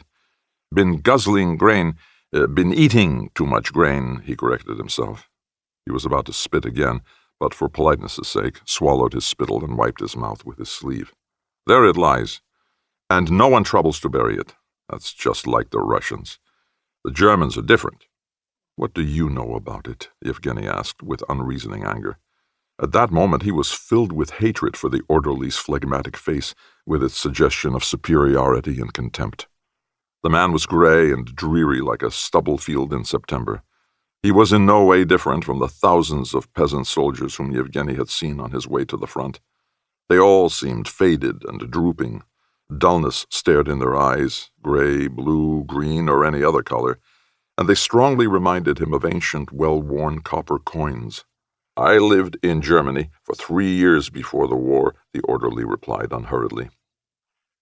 "Been guzzling grain, been eating too much grain," he corrected himself. He was about to spit again, but for politeness' sake, swallowed his spittle and wiped his mouth with his sleeve. "There it lies, and no one troubles to bury it. That's just like the Russians. The Germans are different." "What do you know about it?" Yevgeny asked, with unreasoning anger. At that moment he was filled with hatred for the orderly's phlegmatic face, with its suggestion of superiority and contempt. The man was gray and dreary like a stubble field in September. He was in no way different from the thousands of peasant soldiers whom Yevgeny had seen on his way to the front. They all seemed faded and drooping. Dullness stared in their eyes, gray, blue, green, or any other color, and they strongly reminded him of ancient, well-worn copper coins. "I lived in Germany for 3 years before the war," the orderly replied unhurriedly.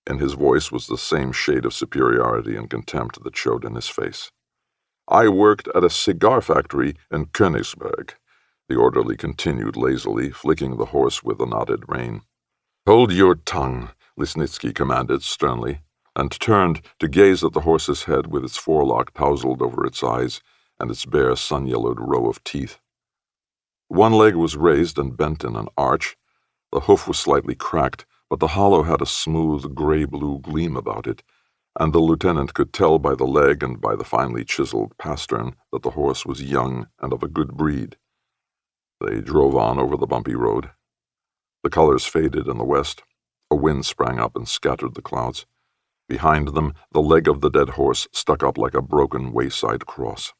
In his voice was the same shade of superiority and contempt that showed in his face. "I worked at a cigar factory in Königsberg," the orderly continued lazily, flicking the horse with a knotted rein. "Hold your tongue," Lesnitsky commanded sternly, and turned to gaze at the horse's head with its forelock tousled over its eyes and its bare sun-yellowed row of teeth. One leg was raised and bent in an arch. The hoof was slightly cracked, but the hollow had a smooth gray-blue gleam about it, and the lieutenant could tell by the leg and by the finely chiseled pastern that the horse was young and of a good breed. They drove on over the bumpy road. The colors faded in the west. A wind sprang up and scattered the clouds. Behind them, the leg of the dead horse stuck up like a broken wayside cross.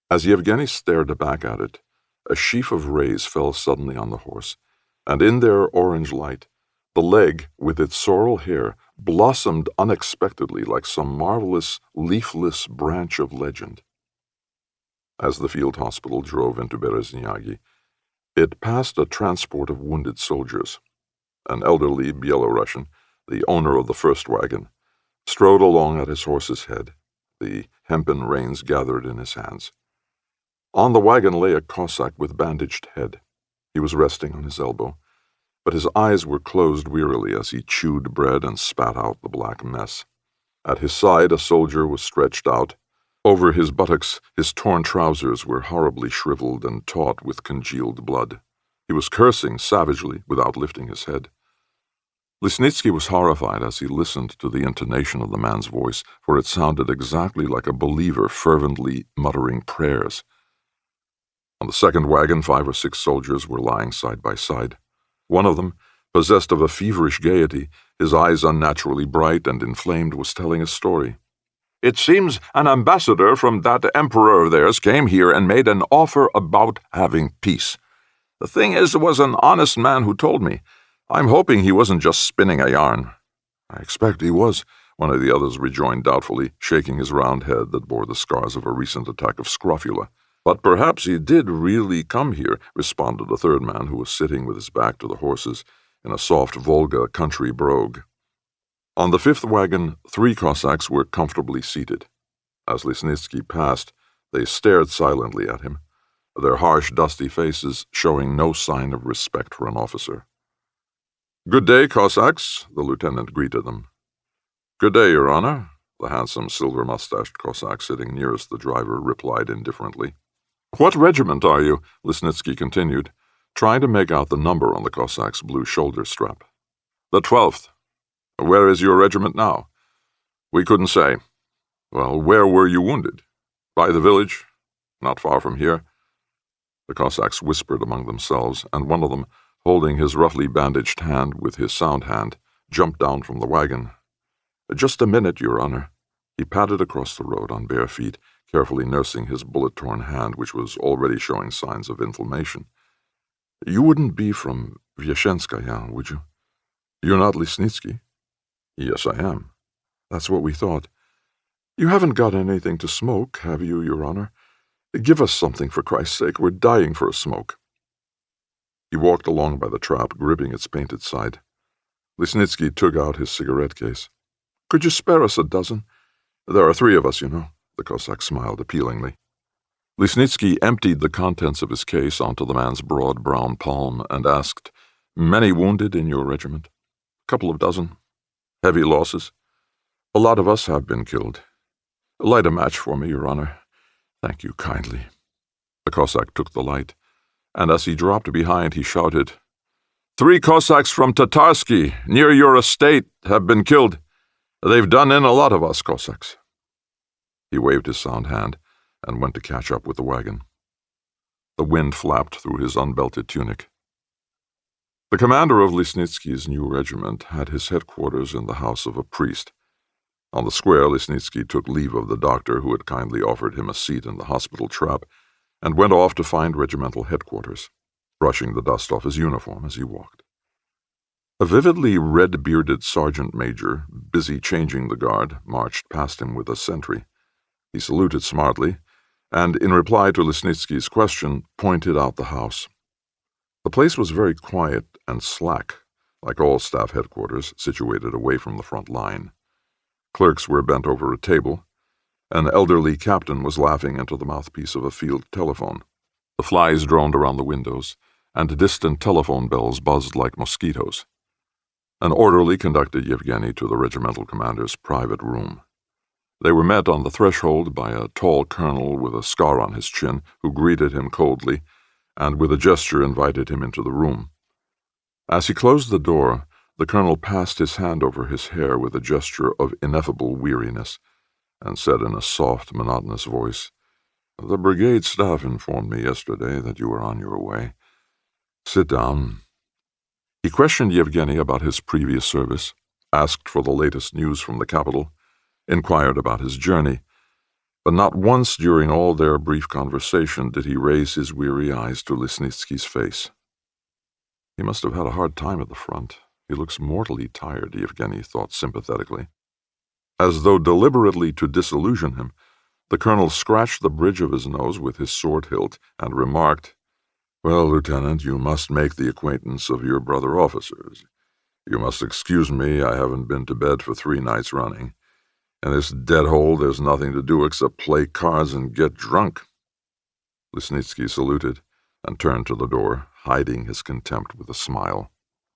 As Yevgeny stared back at it, a sheaf of rays fell suddenly on the horse, and in their orange light, the leg, with its sorrel hair, blossomed unexpectedly like some marvelous, leafless branch of legend. As the field hospital drove into Bereznyagi, it passed a transport of wounded soldiers. An elderly Byelorussian, the owner of the first wagon, strode along at his horse's head, the hempen reins gathered in his hands. On the wagon lay a Cossack with bandaged head. He was resting on his elbow, but his eyes were closed wearily as he chewed bread and spat out the black mess. At his side a soldier was stretched out. Over his buttocks his torn trousers were horribly shriveled and taut with congealed blood. He was cursing savagely without lifting his head. Lesnitsky was horrified as he listened to the intonation of the man's voice, for it sounded exactly like a believer fervently muttering prayers. On the second wagon, 5 or 6 soldiers were lying side by side. One of them, possessed of a feverish gaiety, his eyes unnaturally bright and inflamed, was telling a story. "It seems an ambassador from that emperor of theirs came here and made an offer about having peace. The thing is, it was an honest man who told me. I'm hoping he wasn't just spinning a yarn." "I expect he was," one of the others rejoined doubtfully, shaking his round head that bore the scars of a recent attack of scrofula. "But perhaps he did really come here," responded a third man who was sitting with his back to the horses in a soft Volga country brogue. On the 5th wagon, 3 Cossacks were comfortably seated. As Lesnitsky passed, they stared silently at him, their harsh, dusty faces showing no sign of respect for an officer. "Good day, Cossacks," the lieutenant greeted them. "Good day, Your Honor," the handsome, silver-mustached Cossack sitting nearest the driver replied indifferently. "What regiment are you?" Lesnitsky continued, trying to make out the number on the Cossack's blue shoulder strap. "The 12th. Where is your regiment now?" "We couldn't say." "Well, where were you wounded?" "By the village, not far from here." The Cossacks whispered among themselves, and one of them, holding his roughly bandaged hand with his sound hand, jumped down from the wagon. "Just a minute, Your Honor." He padded across the road on bare feet, carefully nursing his bullet-torn hand, which was already showing signs of inflammation. "You wouldn't be from Vyashenskaya, would you? You're not Lesnitsky?" "Yes, I am." "That's what we thought. You haven't got anything to smoke, have you, Your Honor? Give us something, for Christ's sake. We're dying for a smoke. He walked along by the trap, gripping its painted side. Lisnitsky took out his cigarette case. Could you spare us a dozen? There are 3 of us, you know. The Cossack smiled appealingly. Lisnitsky emptied the contents of his case onto the man's broad brown palm and asked, Many wounded in your regiment? A couple of dozen. Heavy losses? A lot of us have been killed. Light a match for me, Your Honor. Thank you kindly. The Cossack took the light, and as he dropped behind, he shouted, 3 Cossacks from Tatarsky, near your estate, have been killed. They've done in a lot of us Cossacks. He waved his sound hand and went to catch up with the wagon. The wind flapped through his unbelted tunic. The commander of Lisnitsky's new regiment had his headquarters in the house of a priest. On the square, Lisnitsky took leave of the doctor who had kindly offered him a seat in the hospital trap and went off to find regimental headquarters, brushing the dust off his uniform as he walked. A vividly red-bearded sergeant major, busy changing the guard, marched past him with a sentry. He saluted smartly, and in reply to Lisnitsky's question, pointed out the house. The place was very quiet and slack, like all staff headquarters situated away from the front line. Clerks were bent over a table. An elderly captain was laughing into the mouthpiece of a field telephone. The flies droned around the windows, and distant telephone bells buzzed like mosquitoes. An orderly conducted Yevgeny to the regimental commander's private room. They were met on the threshold by a tall colonel with a scar on his chin, who greeted him coldly, and with a gesture invited him into the room. As he closed the door, the colonel passed his hand over his hair with a gesture of ineffable weariness, and said in a soft, monotonous voice, The brigade staff informed me yesterday that you were on your way. Sit down. He questioned Yevgeny about his previous service, asked for the latest news from the capital, inquired about his journey, but not once during all their brief conversation did he raise his weary eyes to Lisnitsky's face. He must have had a hard time at the front. He looks mortally tired, Yevgeny thought sympathetically. As though deliberately to disillusion him, the colonel scratched the bridge of his nose with his sword hilt and remarked, Well, Lieutenant, you must make the acquaintance of your brother officers. You must excuse me, I haven't been to bed for 3 nights running. In this dead hole there's nothing to do except play cards and get drunk. Lisnitsky saluted and turned to the door, hiding his contempt with a smile.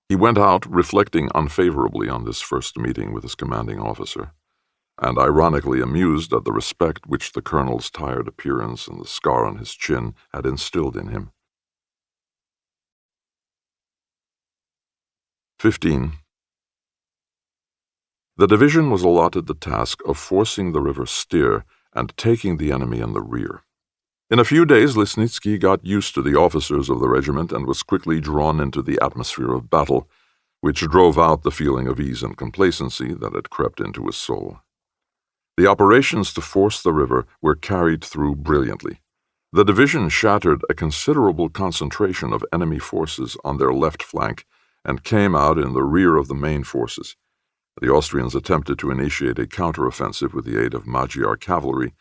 He went out, reflecting unfavorably on this first meeting with his commanding officer, and ironically amused at the respect which the colonel's tired appearance and the scar on his chin had instilled in him. 15. The division was allotted the task of forcing the river Styr and taking the enemy in the rear. In a few days, Lisnitsky got used to the officers of the regiment and was quickly drawn into the atmosphere of battle, which drove out the feeling of ease and complacency that had crept into his soul. The operations to force the river were carried through brilliantly. The division shattered a considerable concentration of enemy forces on their left flank and came out in the rear of the main forces. The Austrians attempted to initiate a counteroffensive with the aid of Magyar cavalry,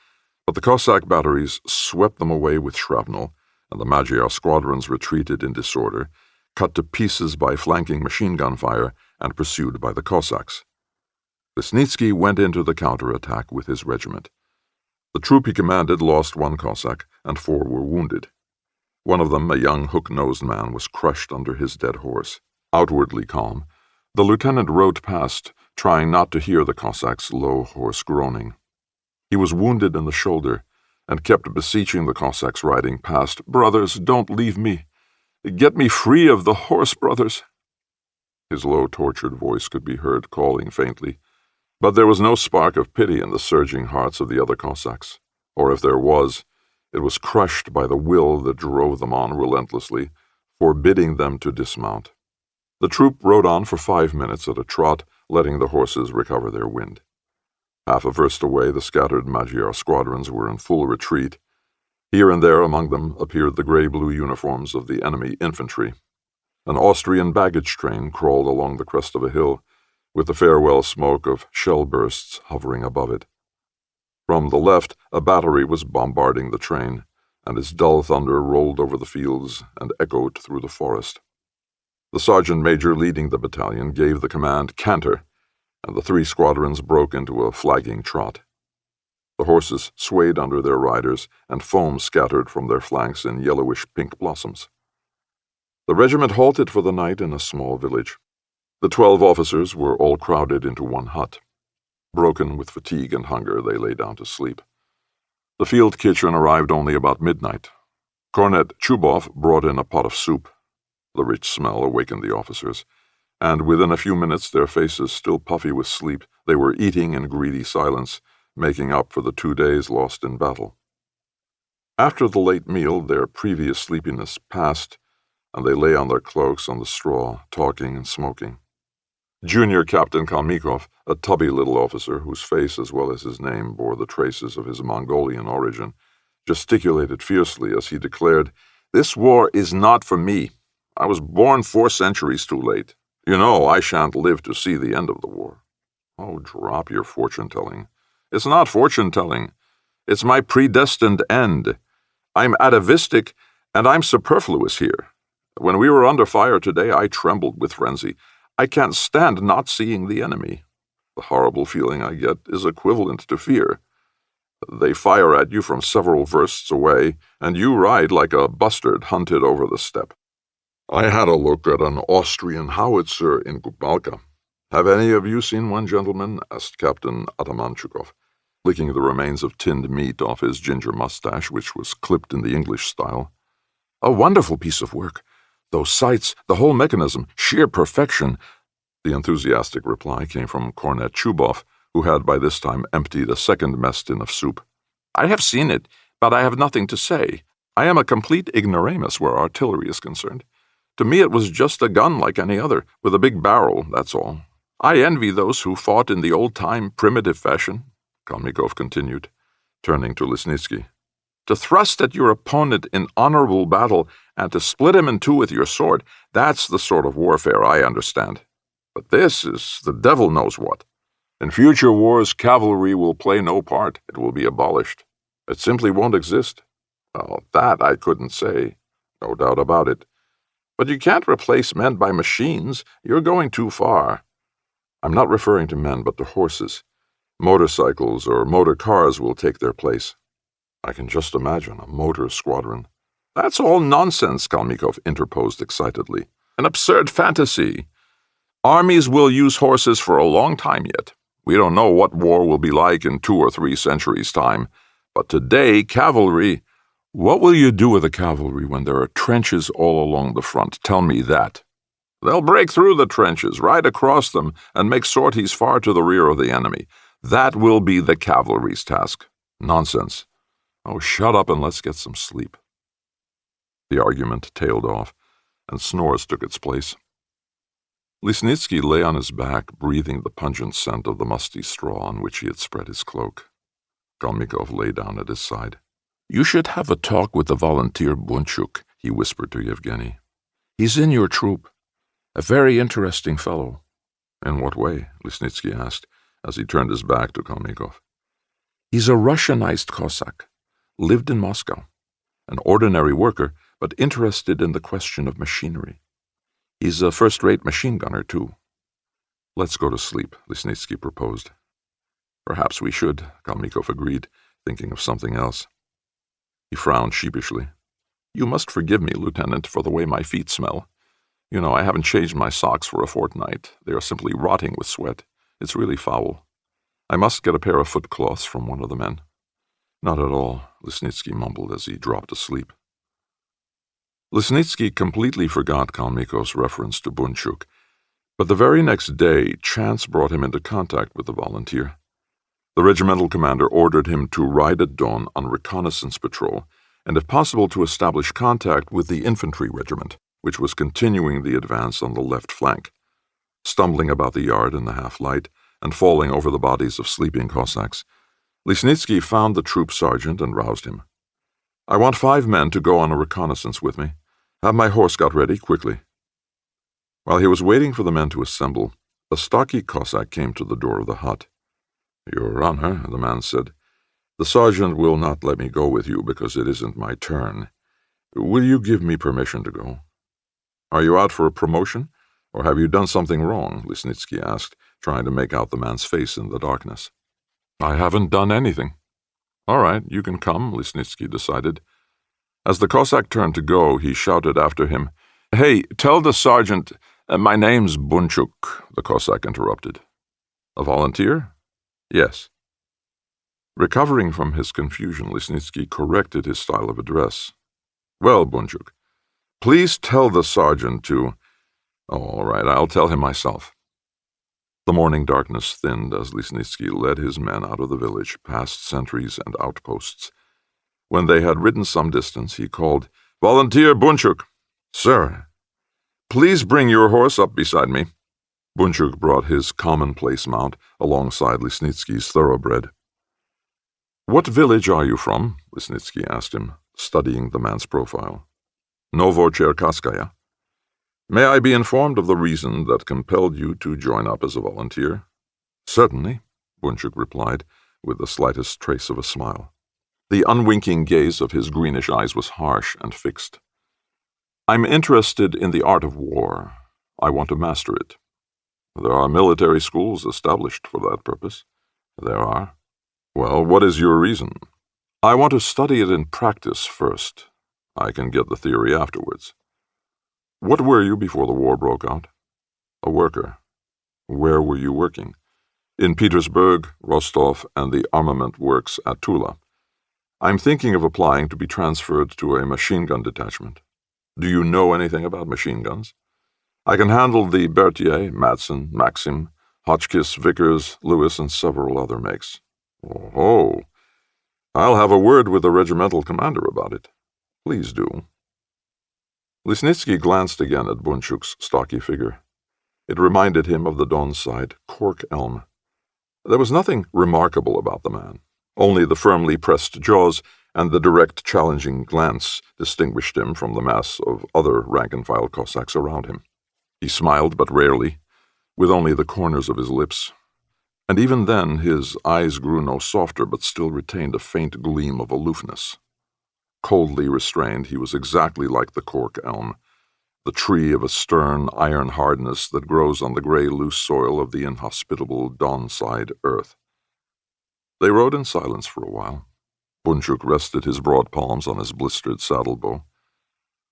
but the Cossack batteries swept them away with shrapnel, and the Magyar squadrons retreated in disorder, cut to pieces by flanking machine gun fire and pursued by the Cossacks. Lisnitsky went into the counterattack with his regiment. The troop he commanded lost 1 Cossack, and 4 were wounded. One of them, a young hook-nosed man, was crushed under his dead horse. Outwardly calm, the lieutenant rode past, trying not to hear the Cossack's low, hoarse groaning. He was wounded in the shoulder, and kept beseeching the Cossacks riding past, Brothers, don't leave me. Get me free of the horse, brothers. His low, tortured voice could be heard calling faintly, but there was no spark of pity in the surging hearts of the other Cossacks, or if there was, it was crushed by the will that drove them on relentlessly, forbidding them to dismount. The troop rode on for 5 minutes at a trot, letting the horses recover their wind. Half a verst away, the scattered Magyar squadrons were in full retreat. Here and there among them appeared the gray-blue uniforms of the enemy infantry. An Austrian baggage train crawled along the crest of a hill, with the farewell smoke of shell bursts hovering above it. From the left, a battery was bombarding the train, and its dull thunder rolled over the fields and echoed through the forest. The sergeant major leading the battalion gave the command, "Canter," and the 3 squadrons broke into a flagging trot. The horses swayed under their riders, and foam scattered from their flanks in yellowish-pink blossoms. The regiment halted for the night in a small village. The 12 officers were all crowded into one hut. Broken with fatigue and hunger, they lay down to sleep. The field kitchen arrived only about midnight. Cornet Chubov brought in a pot of soup. The rich smell awakened the officers, and within a few minutes, their faces still puffy with sleep, they were eating in greedy silence, making up for the 2 days lost in battle. After the late meal, their previous sleepiness passed, and they lay on their cloaks on the straw, talking and smoking. Junior Captain Kalmikov, a tubby little officer whose face as well as his name bore the traces of his Mongolian origin, gesticulated fiercely as he declared, "This war is not for me. I was born 4 centuries too late. You know I shan't live to see the end of the war." "Oh, drop your fortune-telling." "It's not fortune-telling. It's my predestined end. I'm atavistic, and I'm superfluous here. When we were under fire today, I trembled with frenzy. I can't stand not seeing the enemy. The horrible feeling I get is equivalent to fear. They fire at you from several versts away, and you ride like a bustard hunted over the steppe. I had a look at an Austrian howitzer in Kubalka. Have any of you seen one, gentlemen?" asked Captain Atamanchukov, licking the remains of tinned meat off his ginger mustache, which was clipped in the English style. "A wonderful piece of work. Those sights, the whole mechanism, sheer perfection." The enthusiastic reply came from Cornet Chubov, who had by this time emptied a second mess tin of soup. "I have seen it, but I have nothing to say. I am a complete ignoramus where artillery is concerned. To me it was just a gun like any other, with a big barrel, that's all. I envy those who fought in the old-time, primitive fashion," Kalmikov continued, turning to Lisnitsky. "To thrust at your opponent in honorable battle and to split him in 2 with your sword, that's the sort of warfare I understand. But this is the devil knows what. In future wars, cavalry will play no part. It will be abolished. It simply won't exist." "Well, that I couldn't say. No doubt about it. But you can't replace men by machines. You're going too far." "I'm not referring to men, but to horses. Motorcycles or motor cars will take their place. I can just imagine a motor squadron." "That's all nonsense," Kalmikov interposed excitedly. "An absurd fantasy. Armies will use horses for a long time yet. We don't know what war will be like in 2 or 3 centuries' time. But today, cavalry—" "What will you do with the cavalry when there are trenches all along the front? Tell me that." "They'll break through the trenches, ride across them, and make sorties far to the rear of the enemy. That will be the cavalry's task." "Nonsense." "Oh, shut up and let's get some sleep." The argument tailed off, and snores took its place. Lisnitsky lay on his back, breathing the pungent scent of the musty straw on which he had spread his cloak. Kalmikov lay down at his side. "You should have a talk with the volunteer Bunchuk," he whispered to Yevgeny. "He's in your troop. A very interesting fellow." "In what way?" Lisnitsky asked, as he turned his back to Kalmikov. "He's a Russianized Cossack, lived in Moscow, an ordinary worker, but interested in the question of machinery. He's a first-rate machine gunner, too." "Let's go to sleep," Lisnitsky proposed. "Perhaps we should," Kalmikov agreed, thinking of something else. He frowned sheepishly. "You must forgive me, Lieutenant, for the way my feet smell. You know, I haven't changed my socks for a fortnight. They are simply rotting with sweat. It's really foul. I must get a pair of foot-cloths from one of the men." "Not at all," Lisnitsky mumbled as he dropped asleep. Lisnitsky completely forgot Kalmikov's reference to Bunchuk, but the very next day chance brought him into contact with the volunteer. The regimental commander ordered him to ride at dawn on reconnaissance patrol, and if possible to establish contact with the infantry regiment, which was continuing the advance on the left flank. Stumbling about the yard in the half-light, and falling over the bodies of sleeping Cossacks, Lisnitsky found the troop sergeant and roused him. "I want 5 men to go on a reconnaissance with me. Have my horse got ready, quickly." While he was waiting for the men to assemble, a stocky Cossack came to the door of the hut. "Your Honor," the man said, The sergeant will not let me go with you because it isn't my turn. Will you give me permission to go? Are you out for a promotion, or have you done something wrong? Lisnitsky asked, trying to make out the man's face in the darkness. I haven't done anything. All right, you can come, Lisnitsky decided. As the Cossack turned to go, he shouted after him, Hey, tell the sergeant, my name's Bunchuk, the Cossack interrupted. A volunteer? Yes. Recovering from his confusion, Lisnitsky corrected his style of address. Well, Bunchuk, please tell the sergeant to— Oh, all right, I'll tell him myself. The morning darkness thinned as Lisnitsky led his men out of the village, past sentries and outposts. When they had ridden some distance, he called, Volunteer Bunchuk. Sir, please bring your horse up beside me. Bunchuk brought his commonplace mount alongside Lisnitsky's thoroughbred. What village are you from? Lisnitsky asked him, studying the man's profile. Novocherkasskaya. May I be informed of the reason that compelled you to join up as a volunteer? Certainly, Bunchuk replied, with the slightest trace of a smile. The unwinking gaze of his greenish eyes was harsh and fixed. I'm interested in the art of war. I want to master it. There are military schools established for that purpose. There are. Well, what is your reason? I want to study it in practice first. I can get the theory afterwards. What were you before the war broke out? A worker. Where were you working? In Petersburg, Rostov, and the armament works at Tula. I'm thinking of applying to be transferred to a machine gun detachment. Do you know anything about machine guns? I can handle the Berthier, Madsen, Maxim, Hotchkiss, Vickers, Lewis, and several other makes. Oh, I'll have a word with the regimental commander about it. Please do. Lisnitsky glanced again at Bunchuk's stocky figure. It reminded him of the Donside cork elm. There was nothing remarkable about the man. Only the firmly pressed jaws and the direct, challenging glance distinguished him from the mass of other rank-and-file Cossacks around him. He smiled but rarely, with only the corners of his lips. And even then his eyes grew no softer but still retained a faint gleam of aloofness. Coldly restrained, he was exactly like the cork elm, the tree of a stern iron hardness that grows on the gray loose soil of the inhospitable Donside earth. They rode in silence for a while. Bunchuk rested his broad palms on his blistered saddle-bow.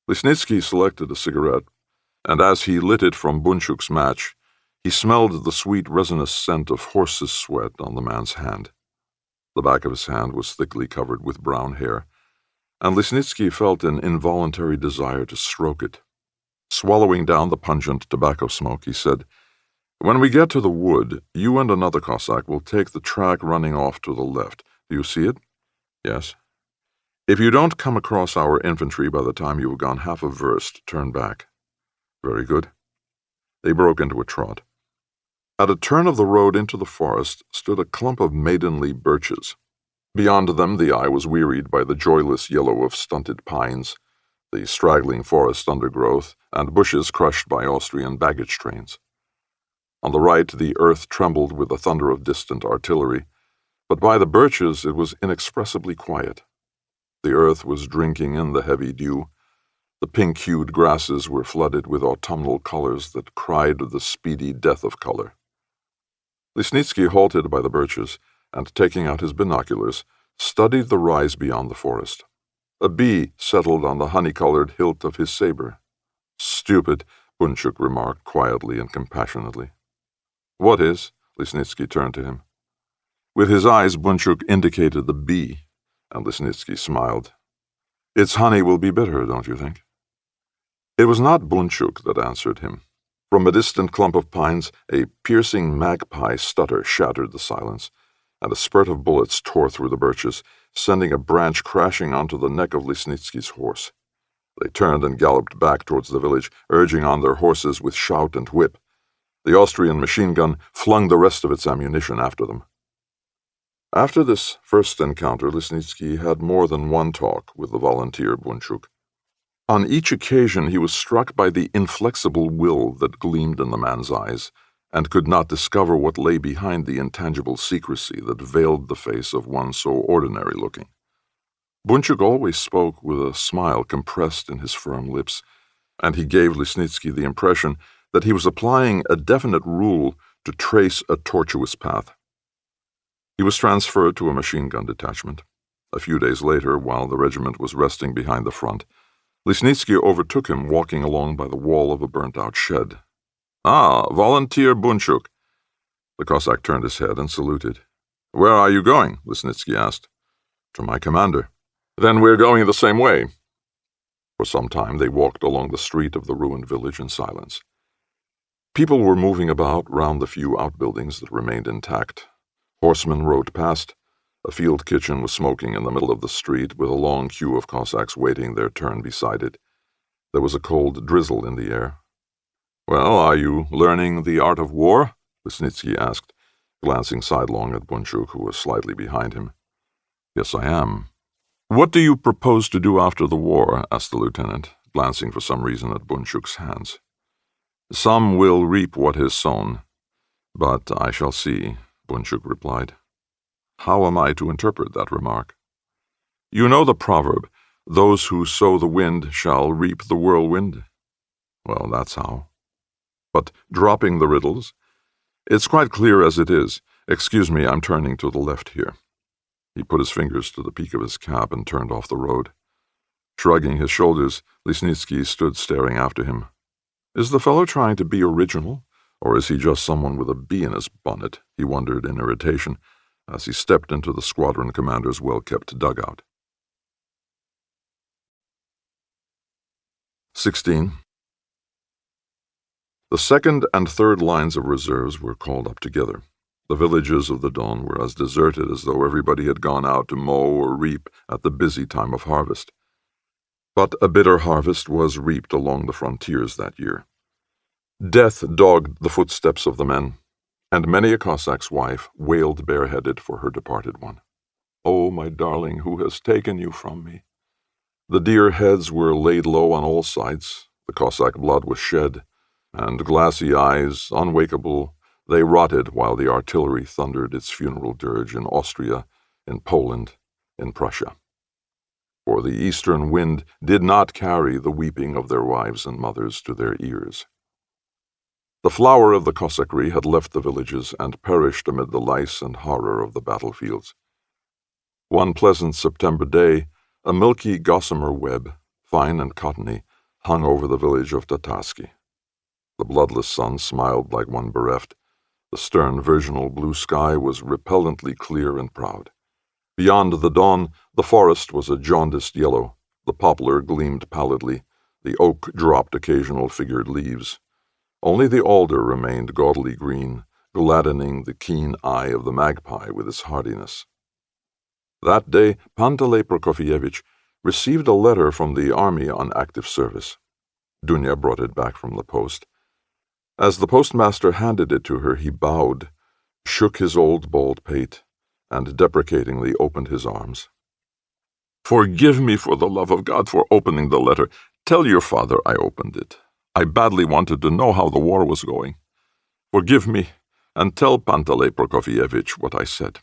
Lisnitsky selected a cigarette, and as he lit it from Bunchuk's match, he smelled the sweet resinous scent of horse's sweat on the man's hand. The back of his hand was thickly covered with brown hair, and Lisnitsky felt an involuntary desire to stroke it. Swallowing down the pungent tobacco smoke, he said, When we get to the wood, you and another Cossack will take the track running off to the left. Do you see it? Yes. If you don't come across our infantry by the time you have gone half a verst, turn back. Very good. They broke into a trot. At a turn of the road into the forest stood a clump of maidenly birches. Beyond them the eye was wearied by the joyless yellow of stunted pines, the straggling forest undergrowth, and bushes crushed by Austrian baggage trains. On the right the earth trembled with the thunder of distant artillery, but by the birches it was inexpressibly quiet. The earth was drinking in the heavy dew. The pink-hued grasses were flooded with autumnal colors that cried the speedy death of color. Lisnitsky halted by the birches, and, taking out his binoculars, studied the rise beyond the forest. A bee settled on the honey-colored hilt of his saber. Stupid, Bunchuk remarked quietly and compassionately. What is? Lisnitsky turned to him. With his eyes, Bunchuk indicated the bee, and Lisnitsky smiled. Its honey will be bitter, don't you think? It was not Bunchuk that answered him. From a distant clump of pines, a piercing magpie stutter shattered the silence, and a spurt of bullets tore through the birches, sending a branch crashing onto the neck of Lisnitsky's horse. They turned and galloped back towards the village, urging on their horses with shout and whip. The Austrian machine gun flung the rest of its ammunition after them. After this first encounter, Lisnitsky had more than one talk with the volunteer Bunchuk. On each occasion he was struck by the inflexible will that gleamed in the man's eyes, and could not discover what lay behind the intangible secrecy that veiled the face of one so ordinary-looking. Bunchuk always spoke with a smile compressed in his firm lips, and he gave Lesnitsky the impression that he was applying a definite rule to trace a tortuous path. He was transferred to a machine-gun detachment. A few days later, while the regiment was resting behind the front, Lesnitsky overtook him walking along by the wall of a burnt-out shed. "Ah, volunteer Bunchuk." The Cossack turned his head and saluted. "Where are you going?" Lesnitsky asked. "To my commander." "Then we're going the same way." For some time they walked along the street of the ruined village in silence. People were moving about round the few outbuildings that remained intact. Horsemen rode past. A field kitchen was smoking in the middle of the street, with a long queue of Cossacks waiting their turn beside it. There was a cold drizzle in the air. "Well, are you learning the art of war?" Lesnitsky asked, glancing sidelong at Bunchuk, who was slightly behind him. "Yes, I am." "What do you propose to do after the war?" asked the lieutenant, glancing for some reason at Bunchuk's hands. "Some will reap what is sown, but I shall see," Bunchuk replied. "How am I to interpret that remark?" "You know the proverb, 'Those who sow the wind shall reap the whirlwind'?" "Well, that's how." "But dropping the riddles, it's quite clear as it is. Excuse me, I'm turning to the left here." He put his fingers to the peak of his cap and turned off the road. Shrugging his shoulders, Lesnitsky stood staring after him. Is the fellow trying to be original, or is he just someone with a bee in his bonnet? He wondered in irritation as he stepped into the squadron commander's well-kept dugout. 16. The second and third lines of reserves were called up together. The villages of the Don were as deserted as though everybody had gone out to mow or reap at the busy time of harvest. But a bitter harvest was reaped along the frontiers that year. Death dogged the footsteps of the men, and many a Cossack's wife wailed bareheaded for her departed one. "Oh, my darling, who has taken you from me?" The dear heads were laid low on all sides, the Cossack blood was shed, and glassy eyes, unwakeable, they rotted while the artillery thundered its funeral dirge in Austria, in Poland, in Prussia. For the eastern wind did not carry the weeping of their wives and mothers to their ears. The flower of the Cossackry had left the villages and perished amid the lice and horror of the battlefields. One pleasant September day, a milky gossamer web, fine and cottony, hung over the village of Tatarsky. The bloodless sun smiled like one bereft. The stern, virginal blue sky was repellently clear and proud. Beyond the dawn, the forest was a jaundiced yellow. The poplar gleamed pallidly. The oak dropped occasional figured leaves. Only the alder remained gaudily green, gladdening the keen eye of the magpie with its hardiness. That day, Panteley Prokofyevich received a letter from the army on active service. Dunya brought it back from the post. As the postmaster handed it to her, he bowed, shook his old bald pate, and deprecatingly opened his arms. "Forgive me, for the love of God, for opening the letter. Tell your father I opened it. I badly wanted to know how the war was going. Forgive me, and tell Panteley Prokofyevich what I said."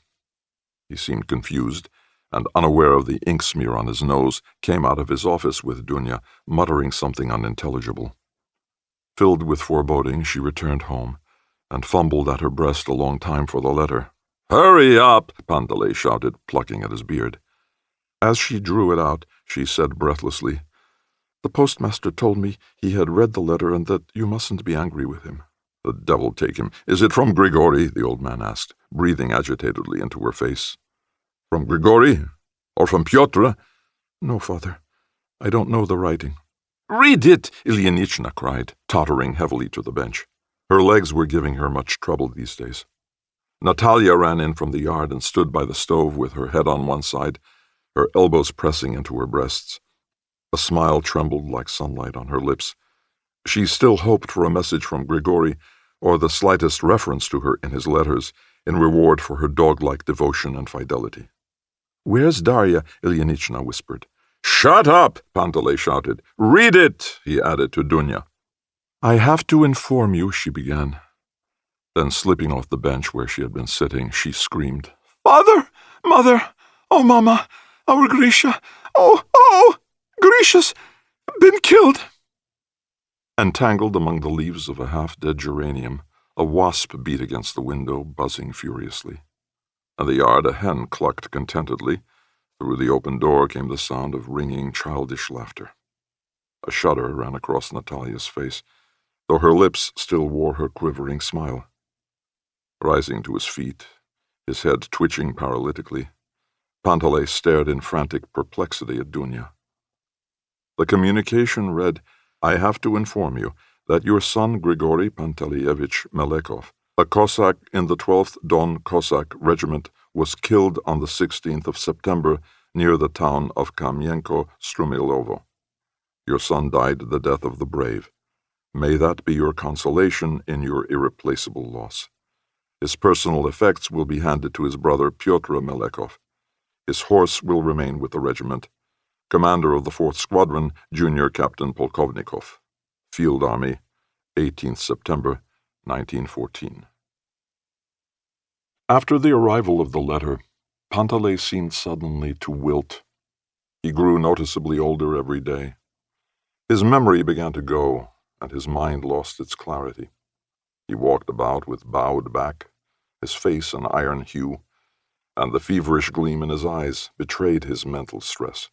He seemed confused, and unaware of the ink smear on his nose, came out of his office with Dunya, muttering something unintelligible. Filled with foreboding, she returned home, and fumbled at her breast a long time for the letter. "Hurry up!" Panteley shouted, plucking at his beard. As she drew it out, she said breathlessly, "The postmaster told me he had read the letter and that you mustn't be angry with him." "The devil take him! Is it from Grigory?" the old man asked, breathing agitatedly into her face. "From Grigory? Or from Pyotr?" "No, father. I don't know the writing." "Read it!" Ilyinichna cried, tottering heavily to the bench. Her legs were giving her much trouble these days. Natalia ran in from the yard and stood by the stove with her head on one side, her elbows pressing into her breasts. A smile trembled like sunlight on her lips. She still hoped for a message from Grigory, or the slightest reference to her in his letters, in reward for her dog-like devotion and fidelity. "Where's Darya?" Ilyinichna whispered. "Shut up!" Panteley shouted. "Read it!" he added to Dunya. "I have to inform you," she began, Then, slipping off the bench where she had been sitting, she screamed, "Father! Mother! Oh, Mama! Our Grisha! Grisha's been killed!" Entangled among the leaves of a half-dead geranium, a wasp beat against the window, buzzing furiously. In the yard, a hen clucked contentedly. Through the open door came the sound of ringing, childish laughter. A shudder ran across Natalia's face, though her lips still wore her quivering smile. Rising to his feet, his head twitching paralytically, Panteley stared in frantic perplexity at Dunya. The communication read, "I have to inform you that your son Grigory Pantelievich Melekov, a Cossack in the 12th Don Cossack Regiment, was killed on the 16th of September near the town of Kamienko-Strumilovo. Your son died the death of the brave. May that be your consolation in your irreplaceable loss. His personal effects will be handed to his brother Pyotr Melekov. His horse will remain with the regiment. Commander of the 4th Squadron, Junior Captain Polkovnikov. Field Army, 18th September, 1914. After the arrival of the letter, Panteley seemed suddenly to wilt. He grew noticeably older every day. His memory began to go, and his mind lost its clarity. He walked about with bowed back, his face an iron hue, and the feverish gleam in his eyes betrayed his mental stress.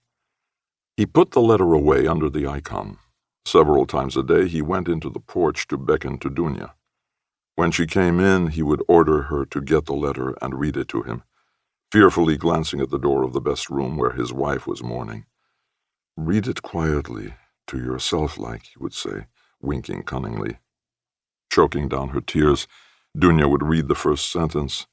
He put the letter away under the icon. Several times a day he went into the porch to beckon to Dunya. When she came in, he would order her to get the letter and read it to him, fearfully glancing at the door of the best room where his wife was mourning. "Read it quietly, to yourself like," he would say, winking cunningly. Choking down her tears, Dunya would read the first sentence,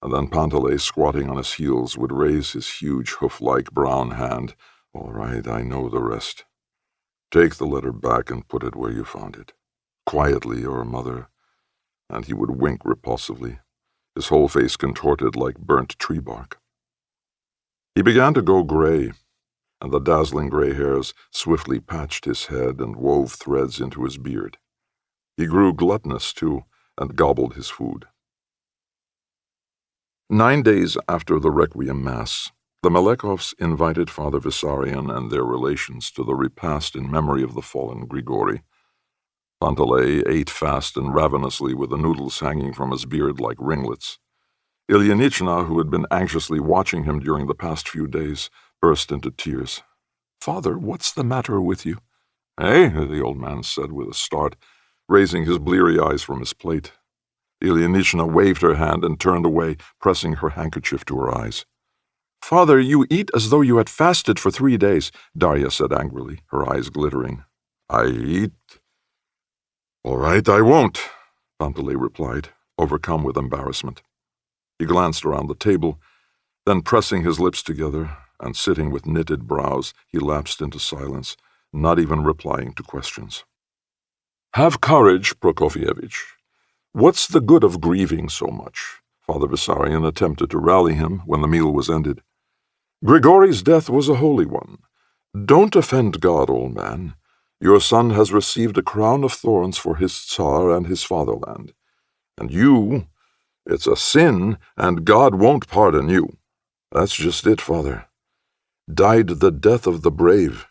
and then Panteley, squatting on his heels, would raise his huge hoof-like brown hand. "All right, I know the rest. Take the letter back and put it where you found it. Quietly, your mother." And he would wink repulsively, his whole face contorted like burnt tree bark. He began to go gray, and the dazzling gray hairs swiftly patched his head and wove threads into his beard. He grew gluttonous, too, and gobbled his food. 9 days after the Requiem Mass, the Melekovs invited Father Vissarion and their relations to the repast in memory of the fallen Grigory. Panteley ate fast and ravenously with the noodles hanging from his beard like ringlets. Ilyinichna, who had been anxiously watching him during the past few days, burst into tears. "Father, what's the matter with you?" "Eh?" the old man said with a start, raising his bleary eyes from his plate. Ilyinichna waved her hand and turned away, pressing her handkerchief to her eyes. "Father, you eat as though you had fasted for 3 days, Darya said angrily, her eyes glittering. "I eat? All right, I won't," Panteley replied, overcome with embarrassment. He glanced around the table, then pressing his lips together and sitting with knitted brows, he lapsed into silence, not even replying to questions. "Have courage, Prokofievich. What's the good of grieving so much?" Father Vissarion attempted to rally him when the meal was ended. "Grigory's death was a holy one. Don't offend God, old man. Your son has received a crown of thorns for his Tsar and his fatherland. And you, it's a sin, and God won't pardon you. That's just it, Father. Died the death of the brave.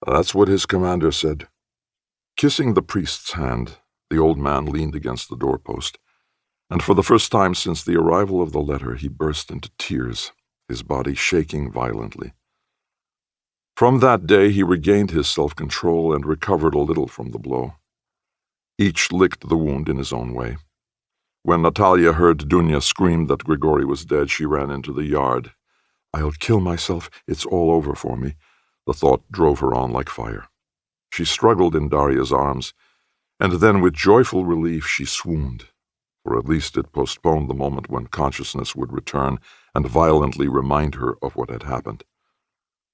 That's what his commander said." Kissing the priest's hand, the old man leaned against the doorpost, and for the first time since the arrival of the letter he burst into tears, his body shaking violently. From that day he regained his self-control and recovered a little from the blow. Each licked the wound in his own way. When Natalia heard Dunya scream that Grigory was dead, she ran into the yard. "I'll kill myself, it's all over for me." The thought drove her on like fire. She struggled in Darya's arms, and then with joyful relief she swooned, for at least it postponed the moment when consciousness would return and violently remind her of what had happened.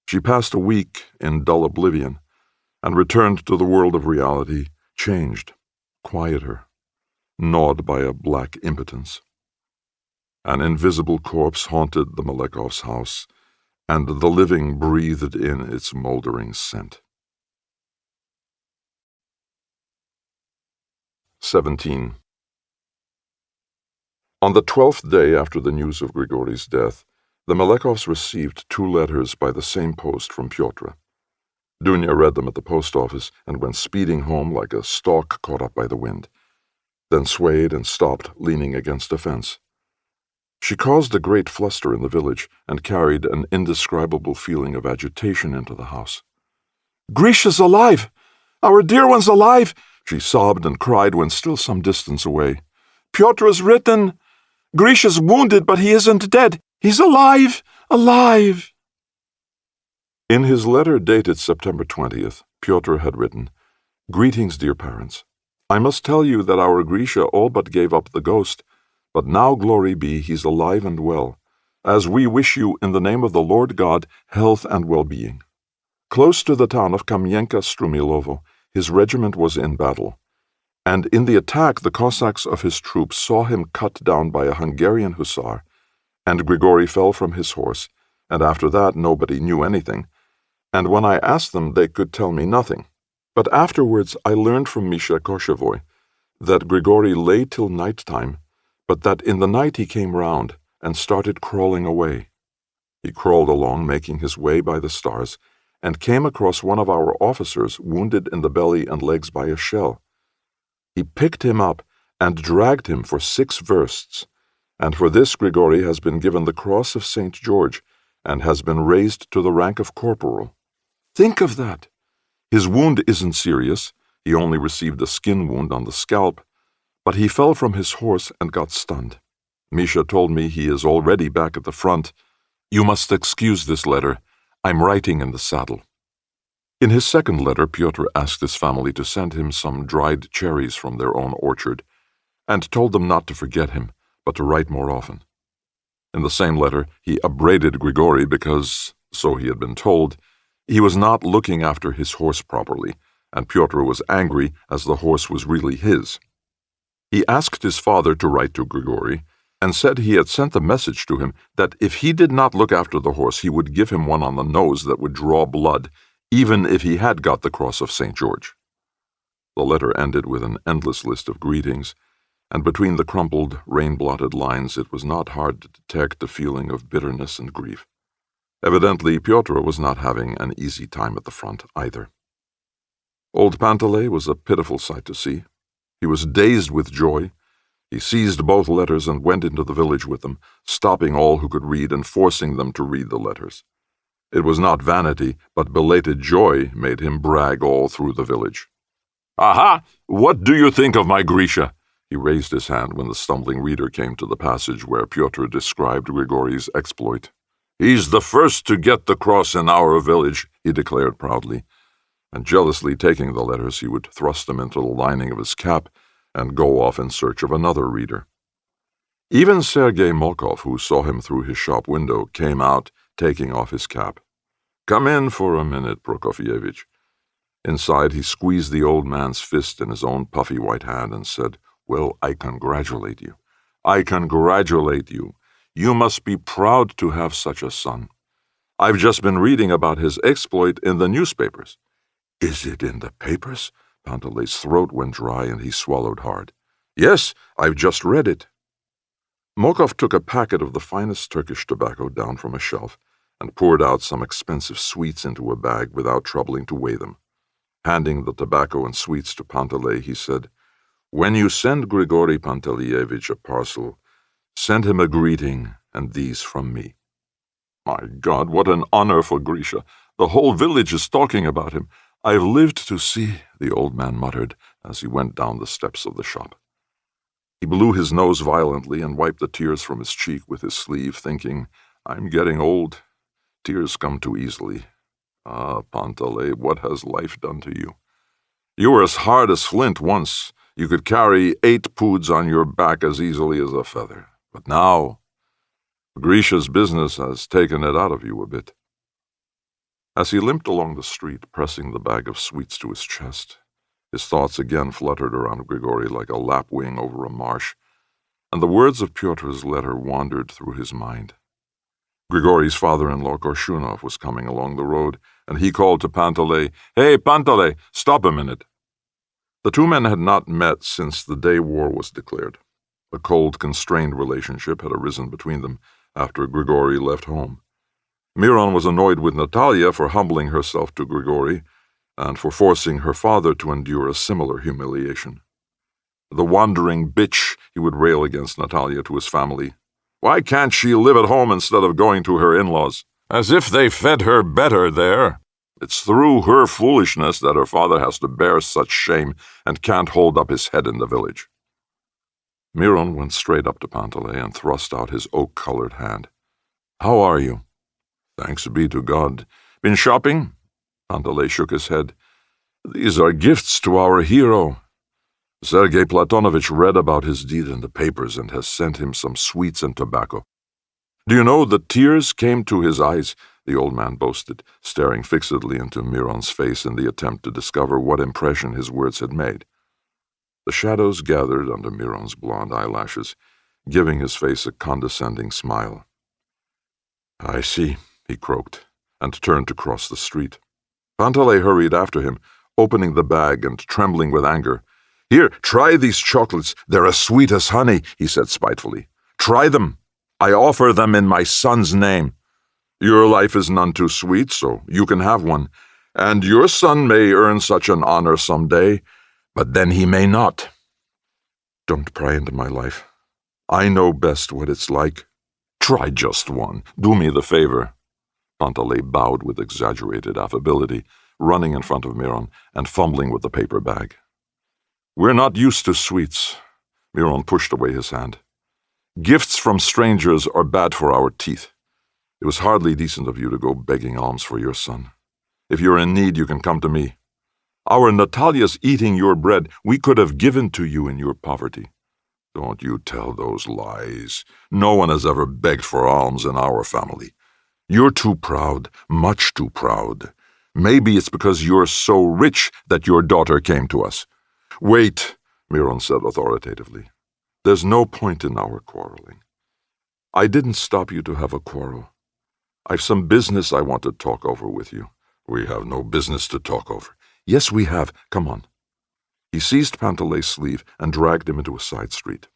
She passed a week in dull oblivion and returned to the world of reality, changed, quieter, gnawed by a black impotence. An invisible corpse haunted the Melekovs' house, and the living breathed in its moldering scent. 17. On the 12th day after the news of Grigory's death, the Malekovs received 2 letters by the same post from Pyotr. Dunya read them at the post office and went speeding home like a stalk caught up by the wind, then swayed and stopped, leaning against a fence. She caused a great fluster in the village and carried an indescribable feeling of agitation into the house. "Grisha's alive! Our dear one's alive!" she sobbed and cried when still some distance away. "Pyotr has written. Grisha's wounded, but he isn't dead. He's alive! Alive!" In his letter dated September 20th, Pyotr had written, "Greetings, dear parents. I must tell you that our Grisha all but gave up the ghost, but now, glory be, he's alive and well, as we wish you, in the name of the Lord God, health and well-being. Close to the town of Kamienka-Strumilovo, his regiment was in battle, and in the attack the Cossacks of his troops saw him cut down by a Hungarian hussar, and Grigory fell from his horse, and after that nobody knew anything, and when I asked them they could tell me nothing. But afterwards I learned from Misha Koshevoy that Grigory lay till night-time, but that in the night he came round and started crawling away. He crawled along, making his way by the stars, and came across one of our officers wounded in the belly and legs by a shell. He picked him up and dragged him for 6 versts, and for this Grigory has been given the Cross of St. George and has been raised to the rank of corporal. Think of that! His wound isn't serious, he only received a skin wound on the scalp, but he fell from his horse and got stunned. Misha told me he is already back at the front. You must excuse this letter. I'm writing in the saddle." In his second letter, Pyotr asked his family to send him some dried cherries from their own orchard, and told them not to forget him, but to write more often. In the same letter, he upbraided Grigory because, so he had been told, he was not looking after his horse properly, and Pyotr was angry as the horse was really his. He asked his father to write to Grigory, and said he had sent the message to him that if he did not look after the horse he would give him one on the nose that would draw blood, even if he had got the Cross of St. George. The letter ended with an endless list of greetings, and between the crumpled, rain-blotted lines it was not hard to detect a feeling of bitterness and grief. Evidently, Pyotr was not having an easy time at the front either. Old Panteley was a pitiful sight to see. He was dazed with joy. He seized both letters and went into the village with them, stopping all who could read and forcing them to read the letters. It was not vanity, but belated joy made him brag all through the village. "Aha! What do you think of my Grisha?" He raised his hand when the stumbling reader came to the passage where Pyotr described Grigory's exploit. "He's the first to get the cross in our village," he declared proudly, and jealously taking the letters he would thrust them into the lining of his cap and go off in search of another reader. Even Sergei Molkov, who saw him through his shop window, came out, taking off his cap. "Come in for a minute, Prokofievitch." Inside, he squeezed the old man's fist in his own puffy white hand and said, "Well, I congratulate you. I congratulate you. You must be proud to have such a son. I've just been reading about his exploit in the newspapers." "Is it in the papers?" Panteley's throat went dry and he swallowed hard. "Yes, I've just read it." Molkov took a packet of the finest Turkish tobacco down from a shelf and poured out some expensive sweets into a bag without troubling to weigh them. Handing the tobacco and sweets to Panteley, he said, "When you send Grigory Pantelievich a parcel, send him a greeting and these from me." "My God, what an honor for Grisha! The whole village is talking about him. I've lived to see," the old man muttered as he went down the steps of the shop. He blew his nose violently and wiped the tears from his cheek with his sleeve, thinking, "I'm getting old. Tears come too easily. Ah, Panteley, what has life done to you? You were as hard as flint once. You could carry 8 poods on your back as easily as a feather. But now, Grisha's business has taken it out of you a bit." As he limped along the street, pressing the bag of sweets to his chest, his thoughts again fluttered around Grigory like a lapwing over a marsh, and the words of Pyotr's letter wandered through his mind. Grigory's father-in-law Korshunov was coming along the road, and he called to Panteley, "Hey, Panteley, stop a minute." The two men had not met since the day war was declared. A cold, constrained relationship had arisen between them after Grigory left home. Miron was annoyed with Natalia for humbling herself to Grigory and for forcing her father to endure a similar humiliation. The wandering bitch, he would rail against Natalia to his family. Why can't she live at home instead of going to her in-laws? As if they fed her better there. It's through her foolishness that her father has to bear such shame and can't hold up his head in the village. Miron went straight up to Panteley and thrust out his oak-colored hand. How are you? Thanks be to God. Been shopping? Panteley shook his head. These are gifts to our hero. Sergei Platonovich read about his deed in the papers and has sent him some sweets and tobacco. Do you know the tears came to his eyes? The old man boasted, staring fixedly into Miron's face in the attempt to discover what impression his words had made. The shadows gathered under Miron's blond eyelashes, giving his face a condescending smile. I see, he croaked, and turned to cross the street. Panteley hurried after him, opening the bag and trembling with anger. Here, try these chocolates. They're as sweet as honey, he said spitefully. Try them. I offer them in my son's name. Your life is none too sweet, so you can have one, and your son may earn such an honor some day, but then he may not. Don't pry into my life. I know best what it's like. Try just one. Do me the favor. Panteley bowed with exaggerated affability, running in front of Miron and fumbling with the paper bag. We're not used to sweets. Miron pushed away his hand. Gifts from strangers are bad for our teeth. It was hardly decent of you to go begging alms for your son. If you're in need, you can come to me. Our Natalia's eating your bread. We could have given to you in your poverty. Don't you tell those lies. No one has ever begged for alms in our family. You're too proud, much too proud. Maybe it's because you're so rich that your daughter came to us. Wait, Miron said authoritatively. There's no point in our quarreling. I didn't stop you to have a quarrel. I've some business I want to talk over with you. We have no business to talk over. Yes, we have. Come on. He seized Panteley's sleeve and dragged him into a side street.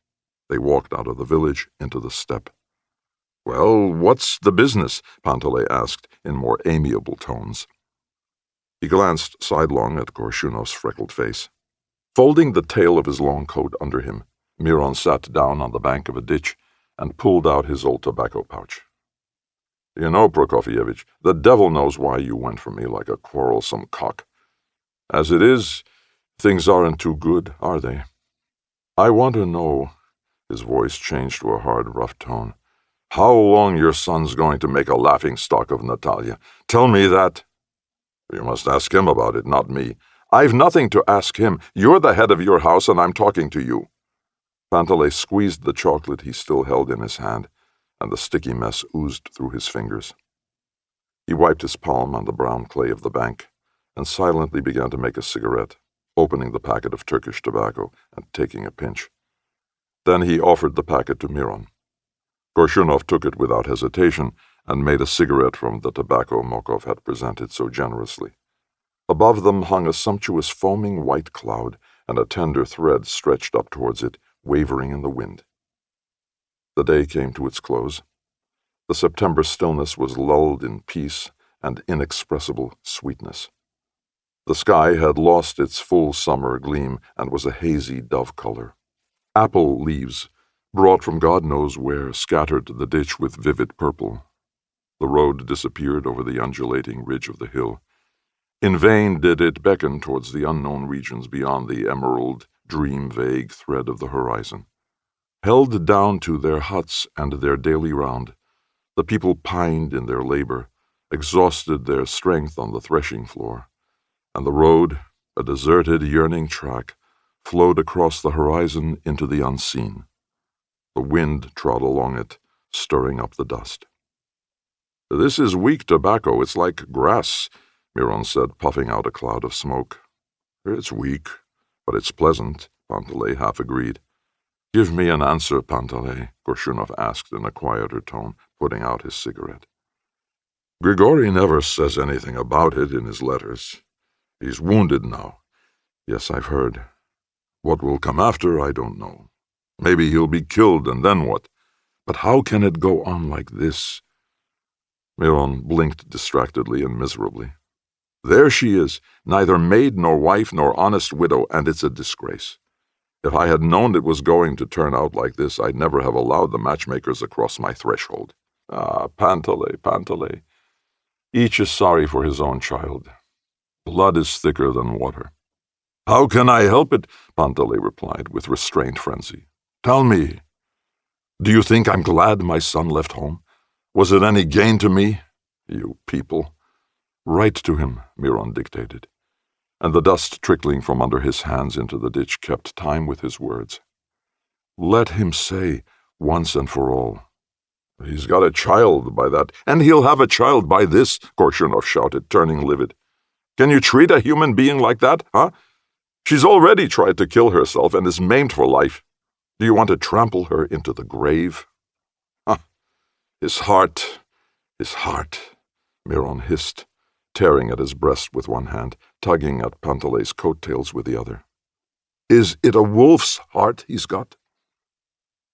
They walked out of the village into the steppe. Well, what's the business? Panteley asked in more amiable tones. He glanced sidelong at Gorshunov's freckled face. Folding the tail of his long coat under him, Miron sat down on the bank of a ditch and pulled out his old tobacco pouch. You know, Prokofievitch, the devil knows why you went for me like a quarrelsome cock. As it is, things aren't too good, are they? I want to know, his voice changed to a hard, rough tone, how long your son's going to make a laughingstock of Natalia. Tell me that. You must ask him about it, not me. I've nothing to ask him. You're the head of your house, and I'm talking to you. Panteley squeezed the chocolate he still held in his hand, and the sticky mess oozed through his fingers. He wiped his palm on the brown clay of the bank, and silently began to make a cigarette, opening the packet of Turkish tobacco and taking a pinch. Then he offered the packet to Miron. Gorshunov took it without hesitation and made a cigarette from the tobacco Mokov had presented so generously. Above them hung a sumptuous foaming white cloud, and a tender thread stretched up towards it, wavering in the wind. The day came to its close. The September stillness was lulled in peace and inexpressible sweetness. The sky had lost its full summer gleam and was a hazy dove color. Apple leaves, brought from God knows where, scattered the ditch with vivid purple. The road disappeared over the undulating ridge of the hill. In vain did it beckon towards the unknown regions beyond the emerald, dream-vague thread of the horizon. Held down to their huts and their daily round, the people pined in their labor, exhausted their strength on the threshing floor, and the road, a deserted, yearning track, flowed across the horizon into the unseen. The wind trod along it, stirring up the dust. This is weak tobacco. It's like grass, Miron said, puffing out a cloud of smoke. It's weak, but it's pleasant, Panteley half agreed. Give me an answer, Panteley, Gorshunov asked in a quieter tone, putting out his cigarette. Grigory never says anything about it in his letters. He's wounded now. Yes, I've heard. What will come after, I don't know. Maybe he'll be killed, and then what? But how can it go on like this? Miron blinked distractedly and miserably. There she is, neither maid nor wife nor honest widow, and it's a disgrace. If I had known it was going to turn out like this, I'd never have allowed the matchmakers across my threshold. Ah, Panteley, Panteley. Each is sorry for his own child. Blood is thicker than water. How can I help it? Panteley replied with restrained frenzy. Tell me, do you think I'm glad my son left home? Was it any gain to me? You people. Write to him, Miron dictated, and the dust trickling from under his hands into the ditch kept time with his words. Let him say, once and for all. He's got a child by that, and he'll have a child by this, Korshunov shouted, turning livid. Can you treat a human being like that, huh? She's already tried to kill herself and is maimed for life. Do you want to trample her into the grave? Huh. His heart, Miron hissed, tearing at his breast with one hand, tugging at Panteley's coattails with the other. Is it a wolf's heart he's got?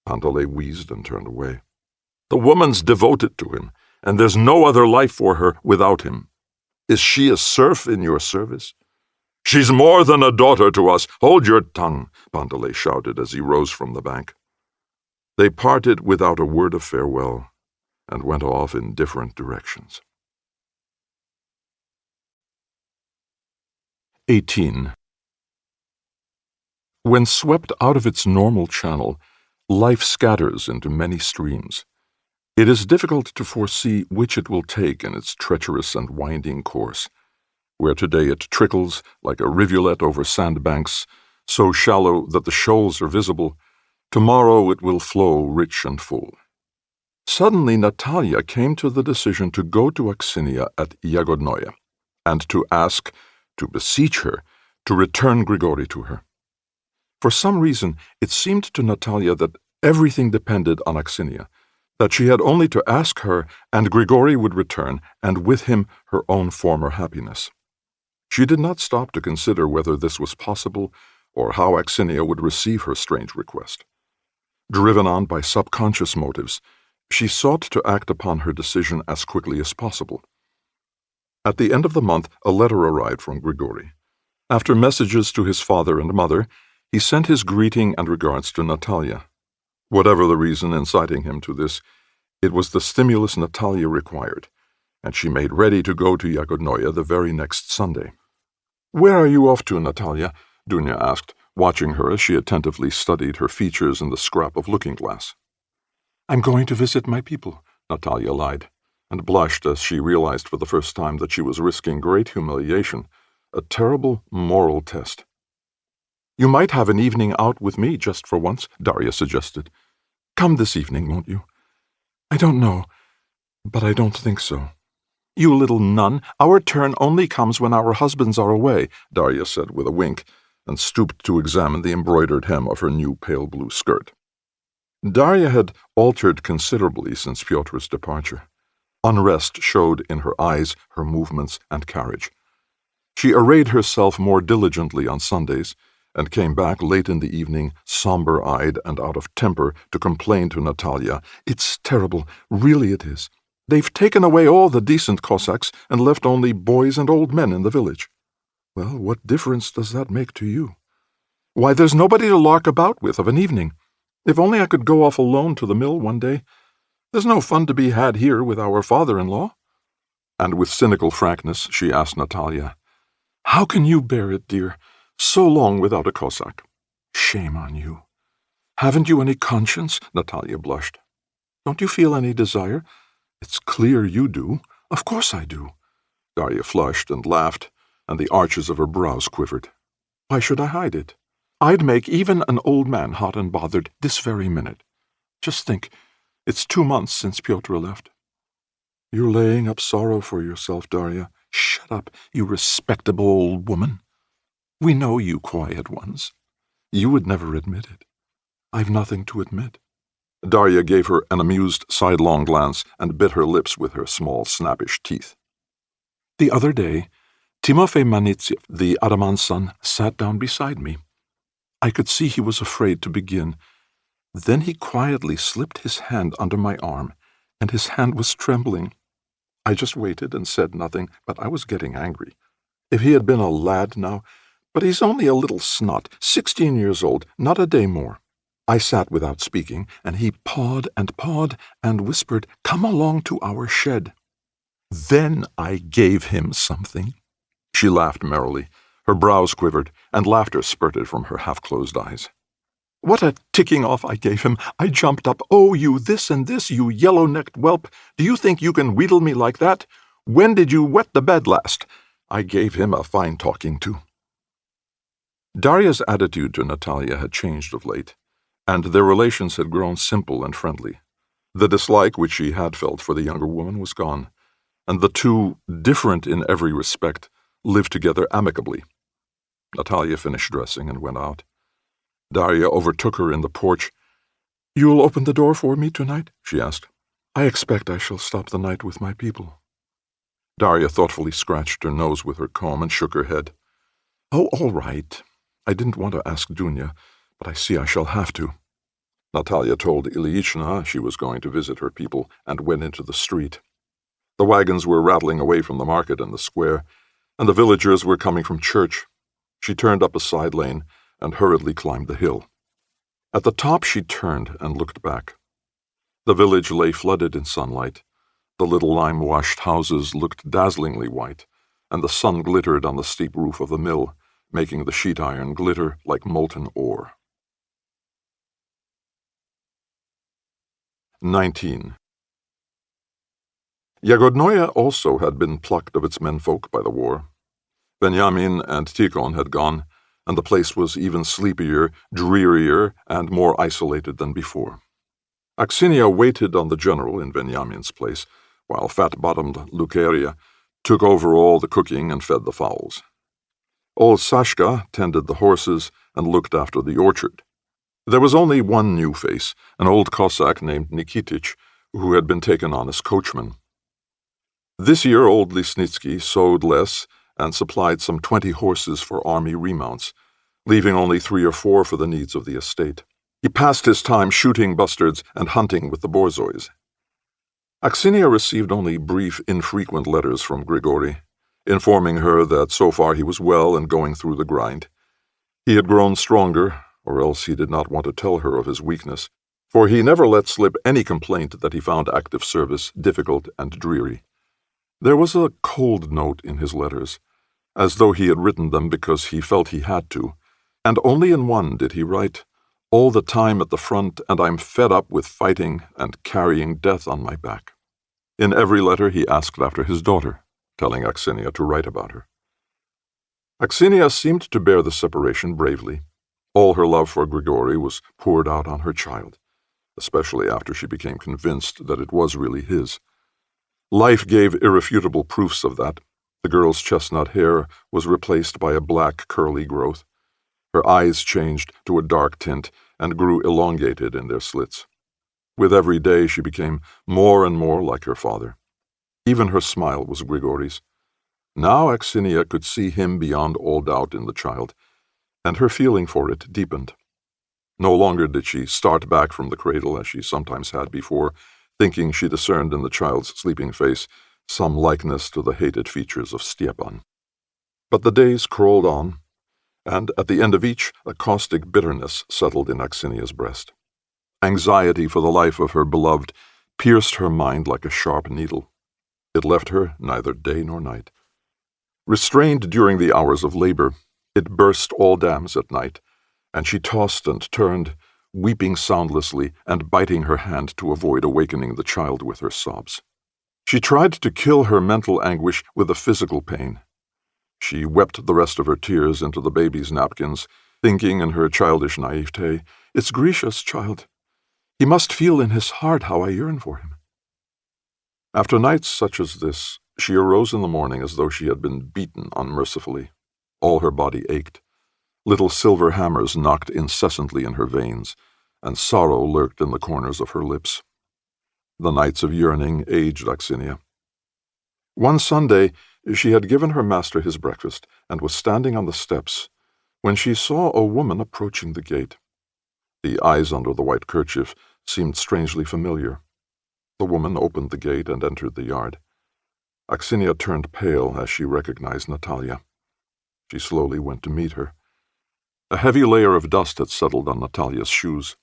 Panteley wheezed and turned away. The woman's devoted to him, and there's no other life for her without him. Is she a serf in your service? She's more than a daughter to us. Hold your tongue, Panteley shouted as he rose from the bank. They parted without a word of farewell and went off in different directions. 18. When swept out of its normal channel, life scatters into many streams. It is difficult to foresee which it will take in its treacherous and winding course. Where today it trickles like a rivulet over sandbanks, so shallow that the shoals are visible, tomorrow it will flow rich and full. Suddenly Natalia came to the decision to go to Aksinia at Yagodnoye, and to beseech her, to return Grigori to her. For some reason, it seemed to Natalia that everything depended on Aksinia, that she had only to ask her, and Grigori would return, and with him her own former happiness. She did not stop to consider whether this was possible, or how Aksinia would receive her strange request. Driven on by subconscious motives, she sought to act upon her decision as quickly as possible. At the end of the month, a letter arrived from Grigori. After messages to his father and mother, he sent his greeting and regards to Natalia. Whatever the reason inciting him to this, it was the stimulus Natalia required, and she made ready to go to Yagodnoye the very next Sunday. Where are you off to, Natalia? Dunya asked, watching her as she attentively studied her features in the scrap of looking-glass. I'm going to visit my people, Natalia lied, and blushed as she realized for the first time that she was risking great humiliation, a terrible moral test. You might have an evening out with me just for once, Darya suggested. Come this evening, won't you? I don't know, but I don't think so. You little nun, our turn only comes when our husbands are away, Darya said with a wink, and stooped to examine the embroidered hem of her new pale blue skirt. Darya had altered considerably since Pyotr's departure. Unrest showed in her eyes, her movements, and carriage. She arrayed herself more diligently on Sundays, and came back late in the evening, somber-eyed and out of temper, to complain to Natalia. It's terrible, really it is. They've taken away all the decent Cossacks and left only boys and old men in the village. Well, what difference does that make to you? Why, there's nobody to lark about with of an evening. If only I could go off alone to the mill one day. There's no fun to be had here with our father-in-law. And with cynical frankness, she asked Natalia, How can you bear it, dear, so long without a Cossack? Shame on you. Haven't you any conscience? Natalia blushed. Don't you feel any desire? It's clear you do. Of course I do. Darya flushed and laughed, and the arches of her brows quivered. Why should I hide it? I'd make even an old man hot and bothered this very minute. Just think, it's 2 months since Pyotr left. You're laying up sorrow for yourself, Darya. Shut up, you respectable old woman. We know you quiet ones. You would never admit it. I've nothing to admit. Darya gave her an amused sidelong glance and bit her lips with her small, snappish teeth. The other day, Timofey Manitsev, the Ataman's son, sat down beside me. I could see he was afraid to begin, Then he quietly slipped his hand under my arm, and his hand was trembling. I just waited and said nothing, but I was getting angry. If he had been a lad now, but he's only a little snot, 16 years old, not a day more. I sat without speaking, and he pawed and whispered, "Come along to our shed." Then I gave him something. She laughed merrily. Her brows quivered, and laughter spurted from her half-closed eyes. What a ticking off I gave him! I jumped up. "Oh, you this and this, you yellow-necked whelp! Do you think you can wheedle me like that? When did you wet the bed last?" I gave him a fine talking to. Darya's attitude to Natalia had changed of late, and their relations had grown simple and friendly. The dislike which she had felt for the younger woman was gone, and the two, different in every respect, lived together amicably. Natalia finished dressing and went out. Darya overtook her in the porch. "You'll open the door for me tonight?" she asked. "I expect I shall stop the night with my people." Darya thoughtfully scratched her nose with her comb and shook her head. "Oh, all right. I didn't want to ask Dunya, but I see I shall have to." Natalia told Ilyishna she was going to visit her people and went into the street. The wagons were rattling away from the market and the square, and the villagers were coming from church. She turned up a side lane and hurriedly climbed the hill. At the top she turned and looked back. The village lay flooded in sunlight. The little lime-washed houses looked dazzlingly white, and the sun glittered on the steep roof of the mill, making the sheet iron glitter like molten ore. 19. Yagodnoya also had been plucked of its menfolk by the war. Benjamin and Tikhon had gone, and the place was even sleepier, drearier, and more isolated than before. Aksinia waited on the general in Benjamin's place, while fat-bottomed Lukeria took over all the cooking and fed the fowls. Old Sashka tended the horses and looked after the orchard. There was only one new face, an old Cossack named Nikitich, who had been taken on as coachman. This year old Lisnitsky sowed less and supplied some 20 horses for army remounts, leaving only 3 or 4 for the needs of the estate. He passed his time shooting bustards and hunting with the borzois. Aksinia received only brief, infrequent letters from Grigory, informing her that so far he was well and going through the grind. He had grown stronger, or else he did not want to tell her of his weakness, for he never let slip any complaint that he found active service difficult and dreary. There was a cold note in his letters, as though he had written them because he felt he had to, and only in one did he write, "All the time at the front, and I'm fed up with fighting and carrying death on my back." In every letter he asked after his daughter, telling Aksinia to write about her. Aksinia seemed to bear the separation bravely. All her love for Grigory was poured out on her child, especially after she became convinced that it was really his. Life gave irrefutable proofs of that. The girl's chestnut hair was replaced by a black curly growth. Her eyes changed to a dark tint and grew elongated in their slits. With every day she became more and more like her father. Even her smile was Grigory's. Now Aksinia could see him beyond all doubt in the child, and her feeling for it deepened. No longer did she start back from the cradle as she sometimes had before, thinking she discerned in the child's sleeping face some likeness to the hated features of Stepan. But the days crawled on, and at the end of each, a caustic bitterness settled in Aksinia's breast. Anxiety for the life of her beloved pierced her mind like a sharp needle. It left her neither day nor night. Restrained during the hours of labor, it burst all dams at night, and she tossed and turned, weeping soundlessly and biting her hand to avoid awakening the child with her sobs. She tried to kill her mental anguish with a physical pain. She wept the rest of her tears into the baby's napkins, thinking in her childish naivete, "It's Grisha's child. He must feel in his heart how I yearn for him." After nights such as this, she arose in the morning as though she had been beaten unmercifully. All her body ached. Little silver hammers knocked incessantly in her veins, and sorrow lurked in the corners of her lips. The nights of yearning aged Aksinia. One Sunday, she had given her master his breakfast and was standing on the steps when she saw a woman approaching the gate. The eyes under the white kerchief seemed strangely familiar. The woman opened the gate and entered the yard. Aksinia turned pale as she recognized Natalia. She slowly went to meet her. A heavy layer of dust had settled on Natalia's shoes.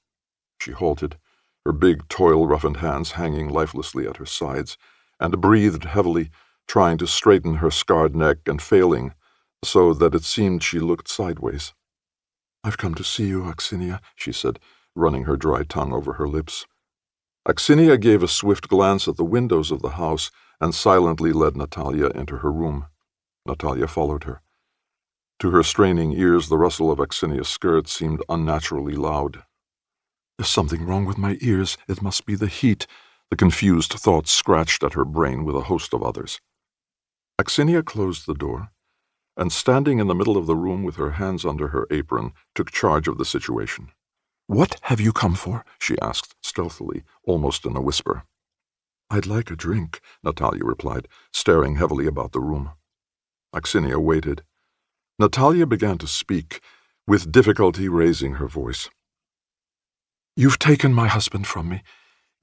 She halted, her big, toil-roughened hands hanging lifelessly at her sides, and breathed heavily, trying to straighten her scarred neck and failing, so that it seemed she looked sideways. "I've come to see you, Aksinia," she said, running her dry tongue over her lips. Aksinia gave a swift glance at the windows of the house and silently led Natalia into her room. Natalia followed her. To her straining ears, the rustle of Aksinia's skirt seemed unnaturally loud. "There's something wrong with my ears. It must be the heat." The confused thoughts scratched at her brain with a host of others. Aksinia closed the door, and standing in the middle of the room with her hands under her apron, took charge of the situation. "What have you come for?" she asked, stealthily, almost in a whisper. "I'd like a drink," Natalia replied, staring heavily about the room. Aksinia waited. Natalia began to speak, with difficulty raising her voice. "You've taken my husband from me.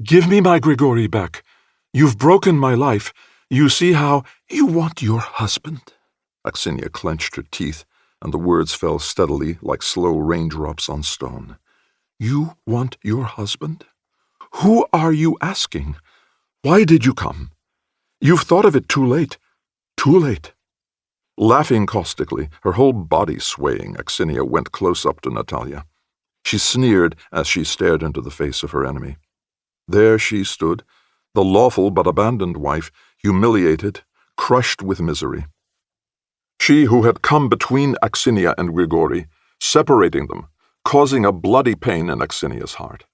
Give me my Grigori back. You've broken my life. You see how you want your husband." Aksinia clenched her teeth, and the words fell steadily like slow raindrops on stone. "You want your husband? Who are you asking? Why did you come? You've thought of it too late. Too late." Laughing caustically, her whole body swaying, Aksinia went close up to Natalia. She sneered as she stared into the face of her enemy. There she stood, the lawful but abandoned wife, humiliated, crushed with misery. She who had come between Aksinia and Grigori, separating them, causing a bloody pain in Aksinia's heart.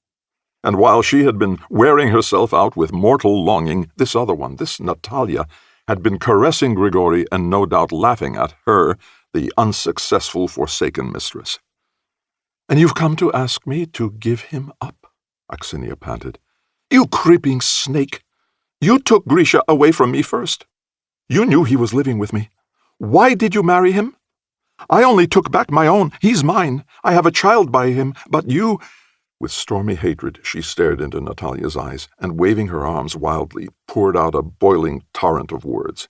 And while she had been wearing herself out with mortal longing, this other one, this Natalia, had been caressing Grigori and no doubt laughing at her, the unsuccessful forsaken mistress. "And you've come to ask me to give him up?" Aksinia panted. "You creeping snake! You took Grisha away from me first. You knew he was living with me. Why did you marry him? I only took back my own. He's mine. I have a child by him, but you—" With stormy hatred, she stared into Natalia's eyes, and waving her arms wildly, poured out a boiling torrent of words.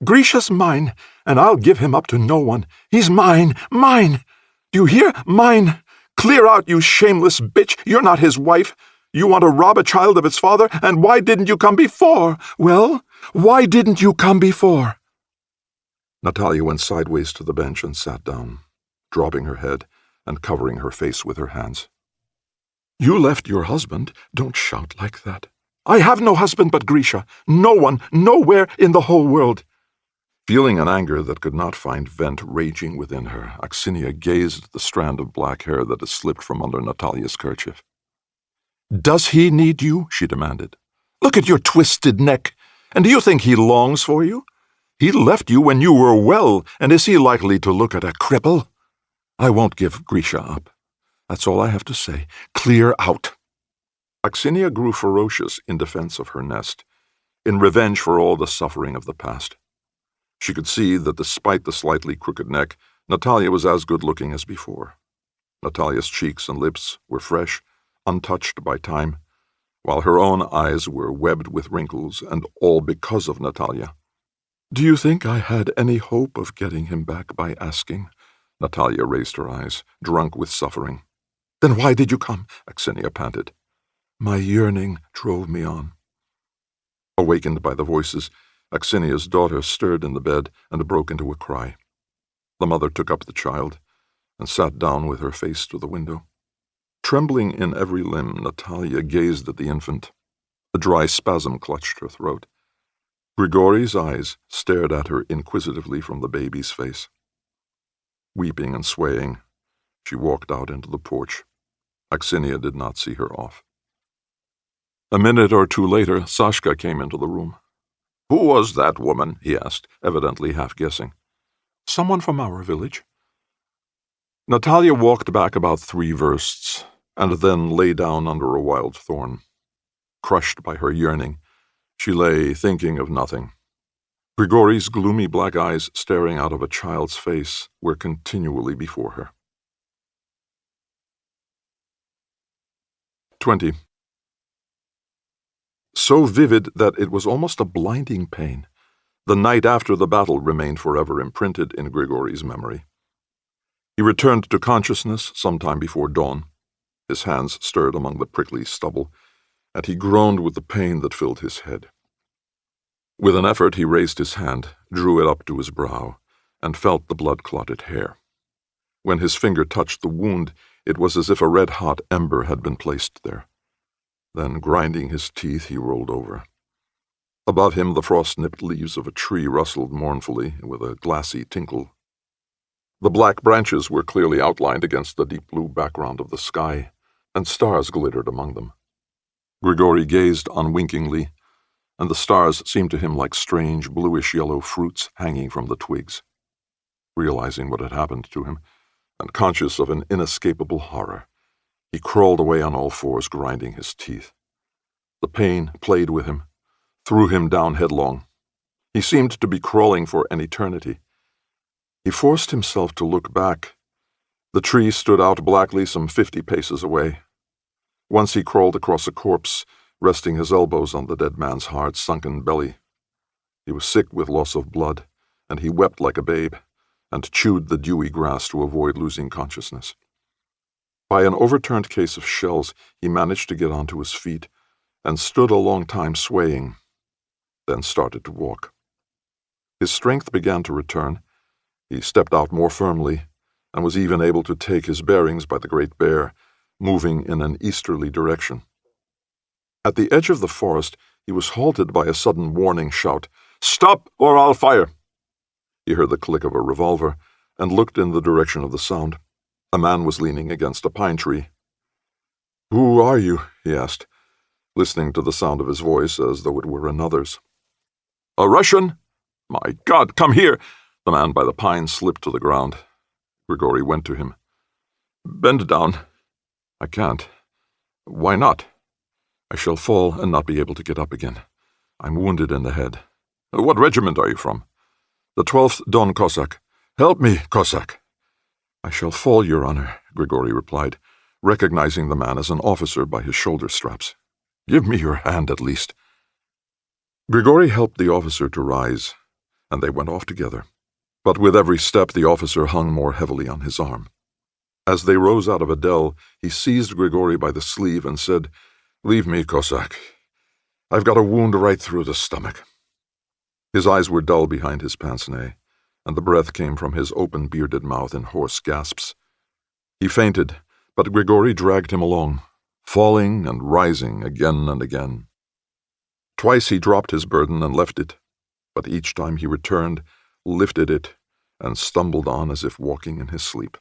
"Grisha's mine, and I'll give him up to no one. He's mine, mine! Do you hear? Mine! Clear out, you shameless bitch! You're not his wife! You want to rob a child of its father, and why didn't you come before? Well, why didn't you come before?" Natalia went sideways to the bench and sat down, dropping her head and covering her face with her hands. "You left your husband. Don't shout like that. I have no husband but Grisha. No one, nowhere in the whole world." Feeling an anger that could not find vent raging within her, Aksinia gazed at the strand of black hair that had slipped from under Natalia's kerchief. "Does he need you?" she demanded. "Look at your twisted neck. And do you think he longs for you? He left you when you were well, and is he likely to look at a cripple? I won't give Grisha up. That's all I have to say. Clear out." Aksinia grew ferocious in defense of her nest, in revenge for all the suffering of the past. She could see that despite the slightly crooked neck, Natalia was as good-looking as before. Natalia's cheeks and lips were fresh, untouched by time, while her own eyes were webbed with wrinkles, and all because of Natalia. "Do you think I had any hope of getting him back by asking?" Natalia raised her eyes, drunk with suffering. "Then why did you come?" Aksinia panted. "My yearning drove me on." Awakened by the voices, Aksinia's daughter stirred in the bed and broke into a cry. The mother took up the child and sat down with her face to the window. Trembling in every limb, Natalia gazed at the infant. A dry spasm clutched her throat. Grigori's eyes stared at her inquisitively from the baby's face. Weeping and swaying, she walked out into the porch. Aksinia did not see her off. A minute or two later, Sashka came into the room. "Who was that woman?" he asked, evidently half guessing. "Someone from our village." Natalia walked back about 3 versts, and then lay down under a wild thorn. Crushed by her yearning, she lay thinking of nothing. Grigori's gloomy black eyes, staring out of a child's face, were continually before her. 20. So vivid that it was almost a blinding pain. The night after the battle remained forever imprinted in Grigory's memory. He returned to consciousness sometime before dawn. His hands stirred among the prickly stubble, and he groaned with the pain that filled his head. With an effort he raised his hand, drew it up to his brow, and felt the blood-clotted hair. When his finger touched the wound, it was as if a red-hot ember had been placed there. Then, grinding his teeth, he rolled over. Above him, the frost-nipped leaves of a tree rustled mournfully with a glassy tinkle. The black branches were clearly outlined against the deep blue background of the sky, and stars glittered among them. Grigory gazed unwinkingly, and the stars seemed to him like strange bluish-yellow fruits hanging from the twigs. Realizing what had happened to him, and conscious of an inescapable horror, he crawled away on all fours, grinding his teeth. The pain played with him, threw him down headlong. He seemed to be crawling for an eternity. He forced himself to look back. The tree stood out blackly some 50 paces away. Once he crawled across a corpse, resting his elbows on the dead man's hard, sunken belly. He was sick with loss of blood, and he wept like a babe, and chewed the dewy grass to avoid losing consciousness. By an overturned case of shells, he managed to get onto his feet, and stood a long time swaying, then started to walk. His strength began to return. He stepped out more firmly, and was even able to take his bearings by the Great Bear, moving in an easterly direction. At the edge of the forest, he was halted by a sudden warning shout, "Stop, or I'll fire!" He heard the click of a revolver, and looked in the direction of the sound. A man was leaning against a pine tree. "Who are you?" he asked, listening to the sound of his voice as though it were another's. "A Russian? My God, come here!" The man by the pine slipped to the ground. Grigory went to him. "Bend down." "I can't." "Why not?" "I shall fall and not be able to get up again. I'm wounded in the head." "What regiment are you from?" "The 12th Don Cossack." "Help me, Cossack." "I shall fall, Your Honor," Grigory replied, recognizing the man as an officer by his shoulder straps. "Give me your hand, at least." Grigory helped the officer to rise, and they went off together. But with every step the officer hung more heavily on his arm. As they rose out of a dell, he seized Grigory by the sleeve and said, "Leave me, Cossack. I've got a wound right through the stomach." His eyes were dull behind his pince-nez, and the breath came from his open bearded mouth in hoarse gasps. He fainted, but Grigory dragged him along, falling and rising again and again. Twice he dropped his burden and left it, but each time he returned, lifted it, and stumbled on as if walking in his sleep.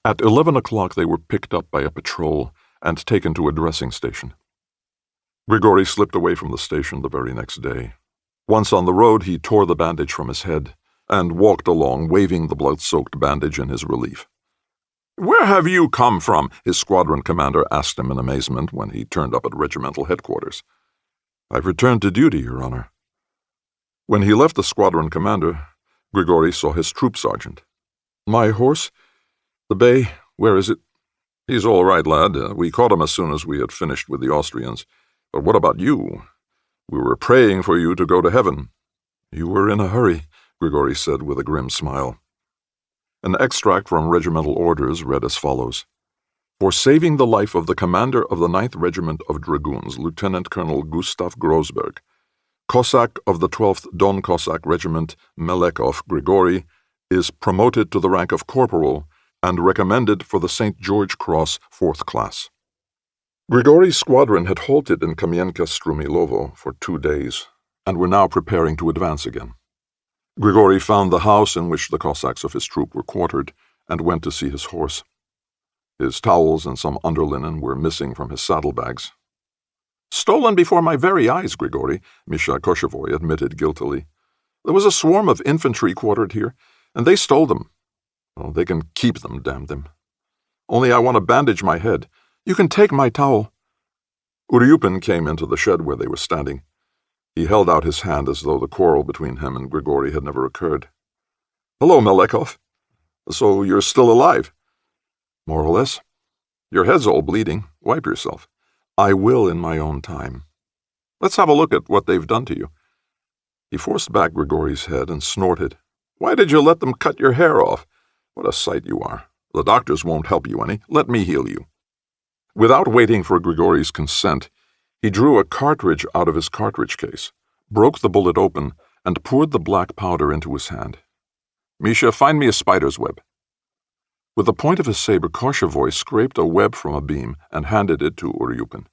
At 11 o'clock they were picked up by a patrol and taken to a dressing station. Grigory slipped away from the station the very next day. Once on the road, he tore the bandage from his head and walked along, waving the blood-soaked bandage in his relief. "Where have you come from?" his squadron commander asked him in amazement when he turned up at regimental headquarters. "I've returned to duty, Your Honor." When he left the squadron commander, Grigory saw his troop sergeant. "My horse? The bay, where is it?" "He's all right, lad. We caught him as soon as we had finished with the Austrians. But what about you? We were praying for you to go to heaven." "You were in a hurry," Grigory said with a grim smile. An extract from regimental orders read as follows: "For saving the life of the commander of the 9th Regiment of Dragoons, Lieutenant Colonel Gustav Grosberg, Cossack of the 12th Don Cossack Regiment, Melekov Grigory, is promoted to the rank of corporal and recommended for the St. George Cross 4th class." Grigory's squadron had halted in Kamienka-Strumilovo for 2 days, and were now preparing to advance again. Grigory found the house in which the Cossacks of his troop were quartered, and went to see his horse. His towels and some underlinen were missing from his saddlebags. "Stolen before my very eyes, Grigory," Misha Koshevoy admitted guiltily. "There was a swarm of infantry quartered here, and they stole them. Well, they can keep them, damn them. Only I want to bandage my head. You can take my towel." Uryupin came into the shed where they were standing. He held out his hand as though the quarrel between him and Grigory had never occurred. "Hello, Melekov. So you're still alive?" "More or less." "Your head's all bleeding. Wipe yourself." I will in my own time. Let's have a look at what they've done to you." He forced back Grigori's head and snorted. "Why did you let them cut your hair off? What a sight you are. The doctors won't help you any. Let me heal you." Without waiting for Grigori's consent, he drew a cartridge out of his cartridge case, broke the bullet open, and poured the black powder into his hand. "Misha, find me a spider's web." With the point of his saber, Koshevoi scraped a web from a beam and handed it to Uryupin.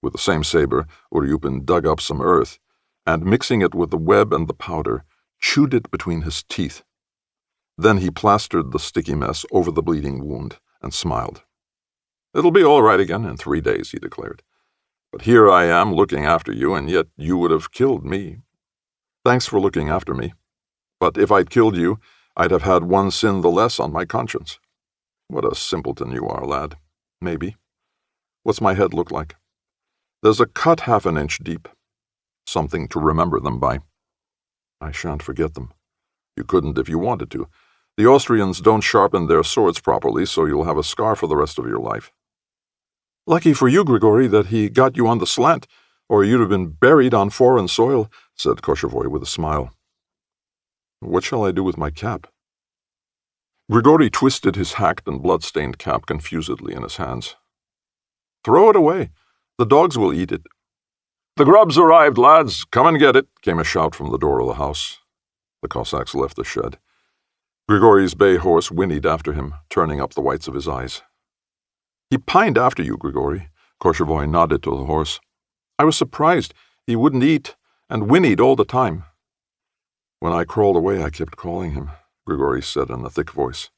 With the same saber, Uryupin dug up some earth, and mixing it with the web and the powder, chewed it between his teeth. Then he plastered the sticky mess over the bleeding wound and smiled. "It'll be all right again in 3 days," he declared. "But here I am looking after you, and yet you would have killed me. Thanks for looking after me. But if I'd killed you, I'd have had one sin the less on my conscience. What a simpleton you are, lad. Maybe. What's my head look like? There's a cut 1/2 inch deep. Something to remember them by. I shan't forget them. You couldn't if you wanted to. The Austrians don't sharpen their swords properly, so you'll have a scar for the rest of your life." "Lucky for you, Grigori, that he got you on the slant, or you'd have been buried on foreign soil," said Koshevoi with a smile. "What shall I do with my cap?" Grigori twisted his hacked and blood-stained cap confusedly in his hands. "Throw it away. The dogs will eat it." "The grub's arrived, lads. Come and get it," came a shout from the door of the house. The Cossacks left the shed. Grigori's bay horse whinnied after him, turning up the whites of his eyes. "He pined after you, Grigori," Koshevoi nodded to the horse. "I was surprised. He wouldn't eat, and whinnied all the time." "When I crawled away, I kept calling him," Grigori said in a thick voice.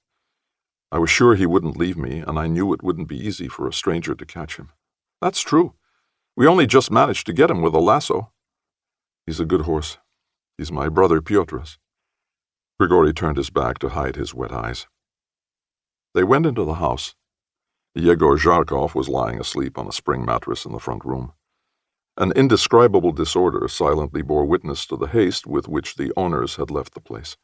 "I was sure he wouldn't leave me, and I knew it wouldn't be easy for a stranger to catch him." "That's true. We only just managed to get him with a lasso." "He's a good horse. He's my brother Pyotr's." Grigori turned his back to hide his wet eyes. They went into the house. Yegor Zharkov was lying asleep on a spring mattress in the front room. An indescribable disorder silently bore witness to the haste with which the owners had left the place.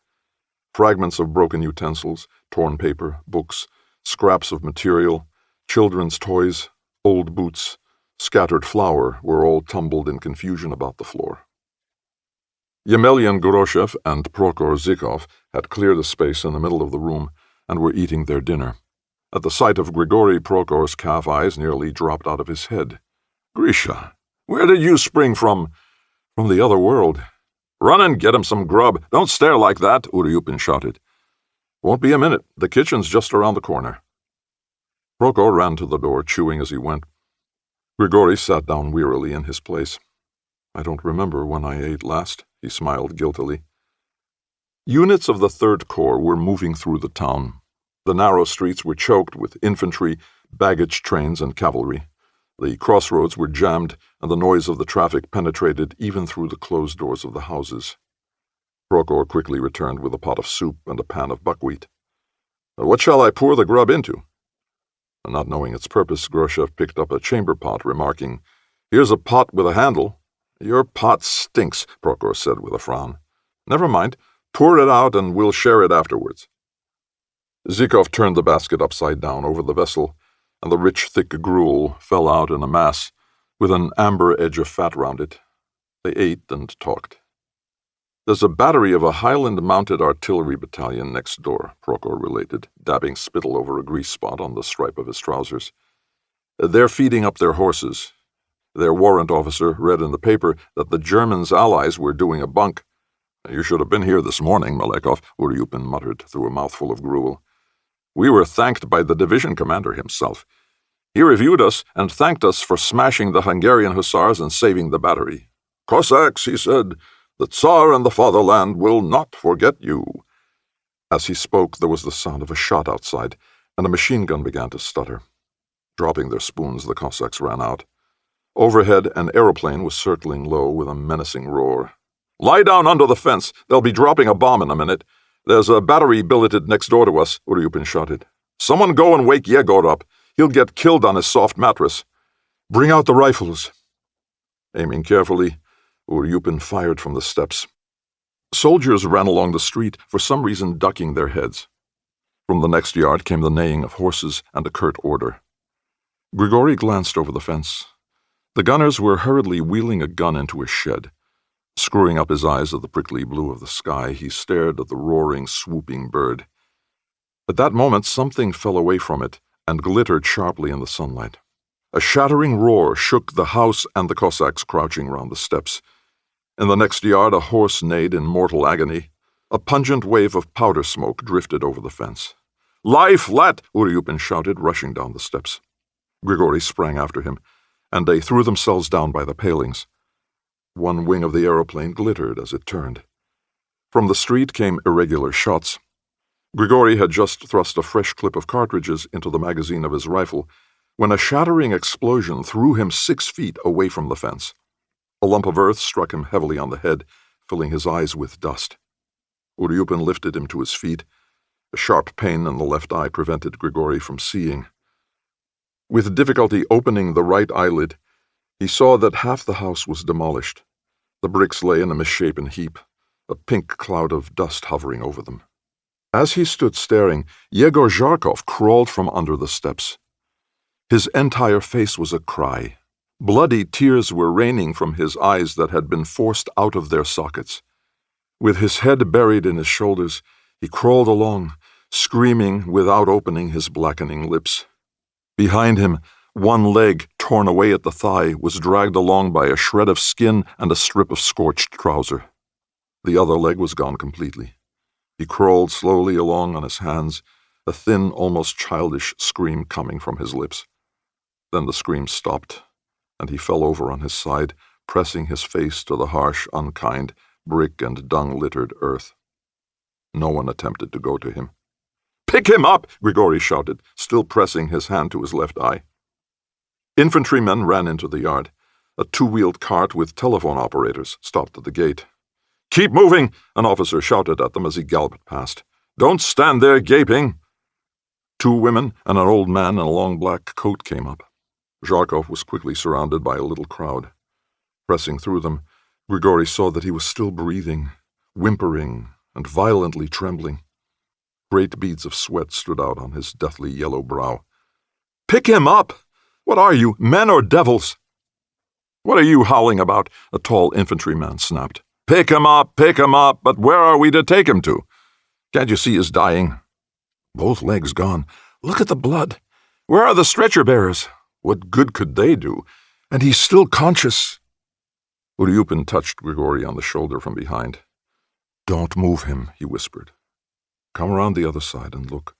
Fragments of broken utensils, torn paper, books, scraps of material, children's toys, old boots, scattered flour were all tumbled in confusion about the floor. Yemelyan Goroshev and Prokhor Zhykov had cleared a space in the middle of the room and were eating their dinner. At the sight of Grigori, Prokhor's calf eyes nearly dropped out of his head. "Grisha, where did you spring from?" "From the other world." "Run and get him some grub. Don't stare like that," Uryupin shouted. "Won't be a minute. The kitchen's just around the corner." Prokhor ran to the door, chewing as he went. Grigori sat down wearily in his place. "I don't remember when I ate last," he smiled guiltily. Units of the 3rd Corps were moving through the town. The narrow streets were choked with infantry, baggage trains, and cavalry. The crossroads were jammed, and the noise of the traffic penetrated even through the closed doors of the houses. Prokhor quickly returned with a pot of soup and a pan of buckwheat. "What shall I pour the grub into?" Not knowing its purpose, Groshev picked up a chamber pot, remarking, "Here's a pot with a handle." "Your pot stinks," Prokhor said with a frown. "Never mind. Pour it out and we'll share it afterwards." Zhykov turned the basket upside down over the vessel, and the rich, thick gruel fell out in a mass, with an amber edge of fat round it. They ate and talked. "There's a battery of a Highland-mounted artillery battalion next door," Prokhor related, dabbing spittle over a grease spot on the stripe of his trousers. "They're feeding up their horses. Their warrant officer read in the paper that the Germans' allies were doing a bunk." "You should have been here this morning, Malekov," Uryupin muttered through a mouthful of gruel. "We were thanked by the division commander himself. He reviewed us and thanked us for smashing the Hungarian hussars and saving the battery. 'Cossacks,' he said, 'the Tsar and the fatherland will not forget you.'" As he spoke, there was the sound of a shot outside, and a machine gun began to stutter. Dropping their spoons, the Cossacks ran out. Overhead, an aeroplane was circling low with a menacing roar. "Lie down under the fence. They'll be dropping a bomb in a minute. There's a battery billeted next door to us," Uryupin shouted. "Someone go and wake Yegor up. He'll get killed on his soft mattress." "Bring out the rifles." Aiming carefully, Uryupin fired from the steps. Soldiers ran along the street, for some reason ducking their heads. From the next yard came the neighing of horses and a curt order. Grigori glanced over the fence. The gunners were hurriedly wheeling a gun into a shed. Screwing up his eyes at the prickly blue of the sky, he stared at the roaring, swooping bird. At that moment, something fell away from it and glittered sharply in the sunlight. A shattering roar shook the house and the Cossacks crouching round the steps. In the next yard, a horse neighed in mortal agony. A pungent wave of powder smoke drifted over the fence. "Life, let!" Uryupin shouted, rushing down the steps. Grigori sprang after him, and they threw themselves down by the palings. One wing of the aeroplane glittered as it turned. From the street came irregular shots. Grigori had just thrust a fresh clip of cartridges into the magazine of his rifle when a shattering explosion threw him 6 feet away from the fence. A lump of earth struck him heavily on the head, filling his eyes with dust. Uryupin lifted him to his feet. A sharp pain in the left eye prevented Grigori from seeing. With difficulty opening the right eyelid, he saw that half the house was demolished. The bricks lay in a misshapen heap, a pink cloud of dust hovering over them. As he stood staring, Yegor Zharkov crawled from under the steps. His entire face was a cry. Bloody tears were raining from his eyes that had been forced out of their sockets. With his head buried in his shoulders, he crawled along, screaming without opening his blackening lips. Behind him, one leg, torn away at the thigh, was dragged along by a shred of skin and a strip of scorched trouser. The other leg was gone completely. He crawled slowly along on his hands, a thin, almost childish scream coming from his lips. Then the scream stopped, and he fell over on his side, pressing his face to the harsh, unkind, brick and dung-littered earth. No one attempted to go to him. "Pick him up!" Grigori shouted, still pressing his hand to his left eye. Infantrymen ran into the yard. A 2-wheeled cart with telephone operators stopped at the gate. "Keep moving!" an officer shouted at them as he galloped past. "Don't stand there gaping!" 2 women and an old man in a long black coat came up. Zharkov was quickly surrounded by a little crowd. Pressing through them, Grigori saw that he was still breathing, whimpering, and violently trembling. Great beads of sweat stood out on his deathly yellow brow. "Pick him up! What are you, men or devils?" "What are you howling about?" a tall infantryman snapped. Pick him up, but where are we to take him to? Can't you see he's dying?" "Both legs gone. Look at the blood. Where are the stretcher-bearers? What good could they do? And he's still conscious." Uryupin touched Grigori on the shoulder from behind. "Don't move him," he whispered. "Come around the other side and look."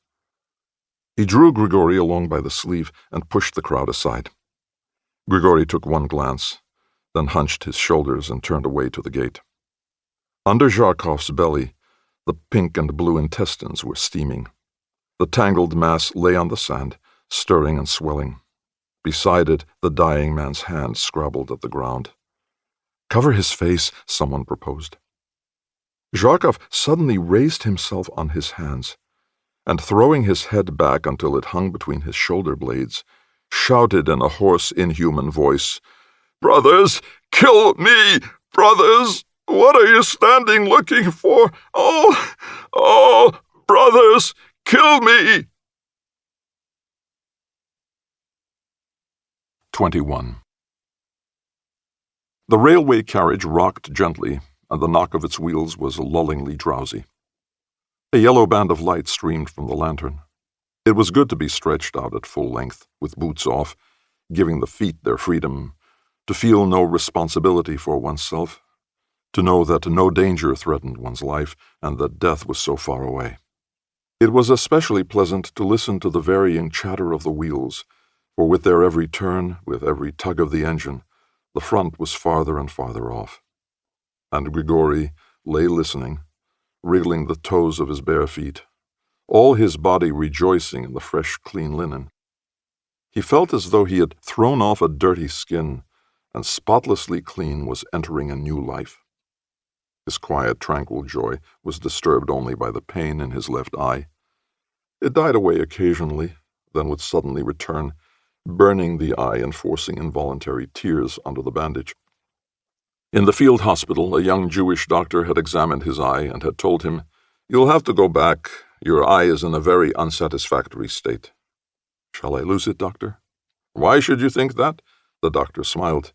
He drew Grigori along by the sleeve and pushed the crowd aside. Grigori took one glance, then hunched his shoulders and turned away to the gate. Under Zharkov's belly, the pink and blue intestines were steaming. The tangled mass lay on the sand, stirring and swelling. Beside it, the dying man's hand scrabbled at the ground. "Cover his face," someone proposed. Zharkov suddenly raised himself on his hands, and throwing his head back until it hung between his shoulder blades, shouted in a hoarse, inhuman voice, "Brothers, kill me! Brothers, what are you standing looking for? Oh, brothers, kill me!" 21. The railway carriage rocked gently, and the knock of its wheels was lullingly drowsy. A yellow band of light streamed from the lantern. It was good to be stretched out at full length, with boots off, giving the feet their freedom, to feel no responsibility for oneself, to know that no danger threatened one's life, and that death was so far away. It was especially pleasant to listen to the varying chatter of the wheels, for with their every turn, with every tug of the engine, the front was farther and farther off. And Grigori lay listening, wriggling the toes of his bare feet, all his body rejoicing in the fresh, clean linen. He felt as though he had thrown off a dirty skin, and spotlessly clean was entering a new life. His quiet, tranquil joy was disturbed only by the pain in his left eye. It died away occasionally, then would suddenly return, burning the eye and forcing involuntary tears under the bandage. In the field hospital, a young Jewish doctor had examined his eye and had told him, "You'll have to go back. Your eye is in a very unsatisfactory state." "Shall I lose it, doctor?" "Why should you think that? The doctor smiled,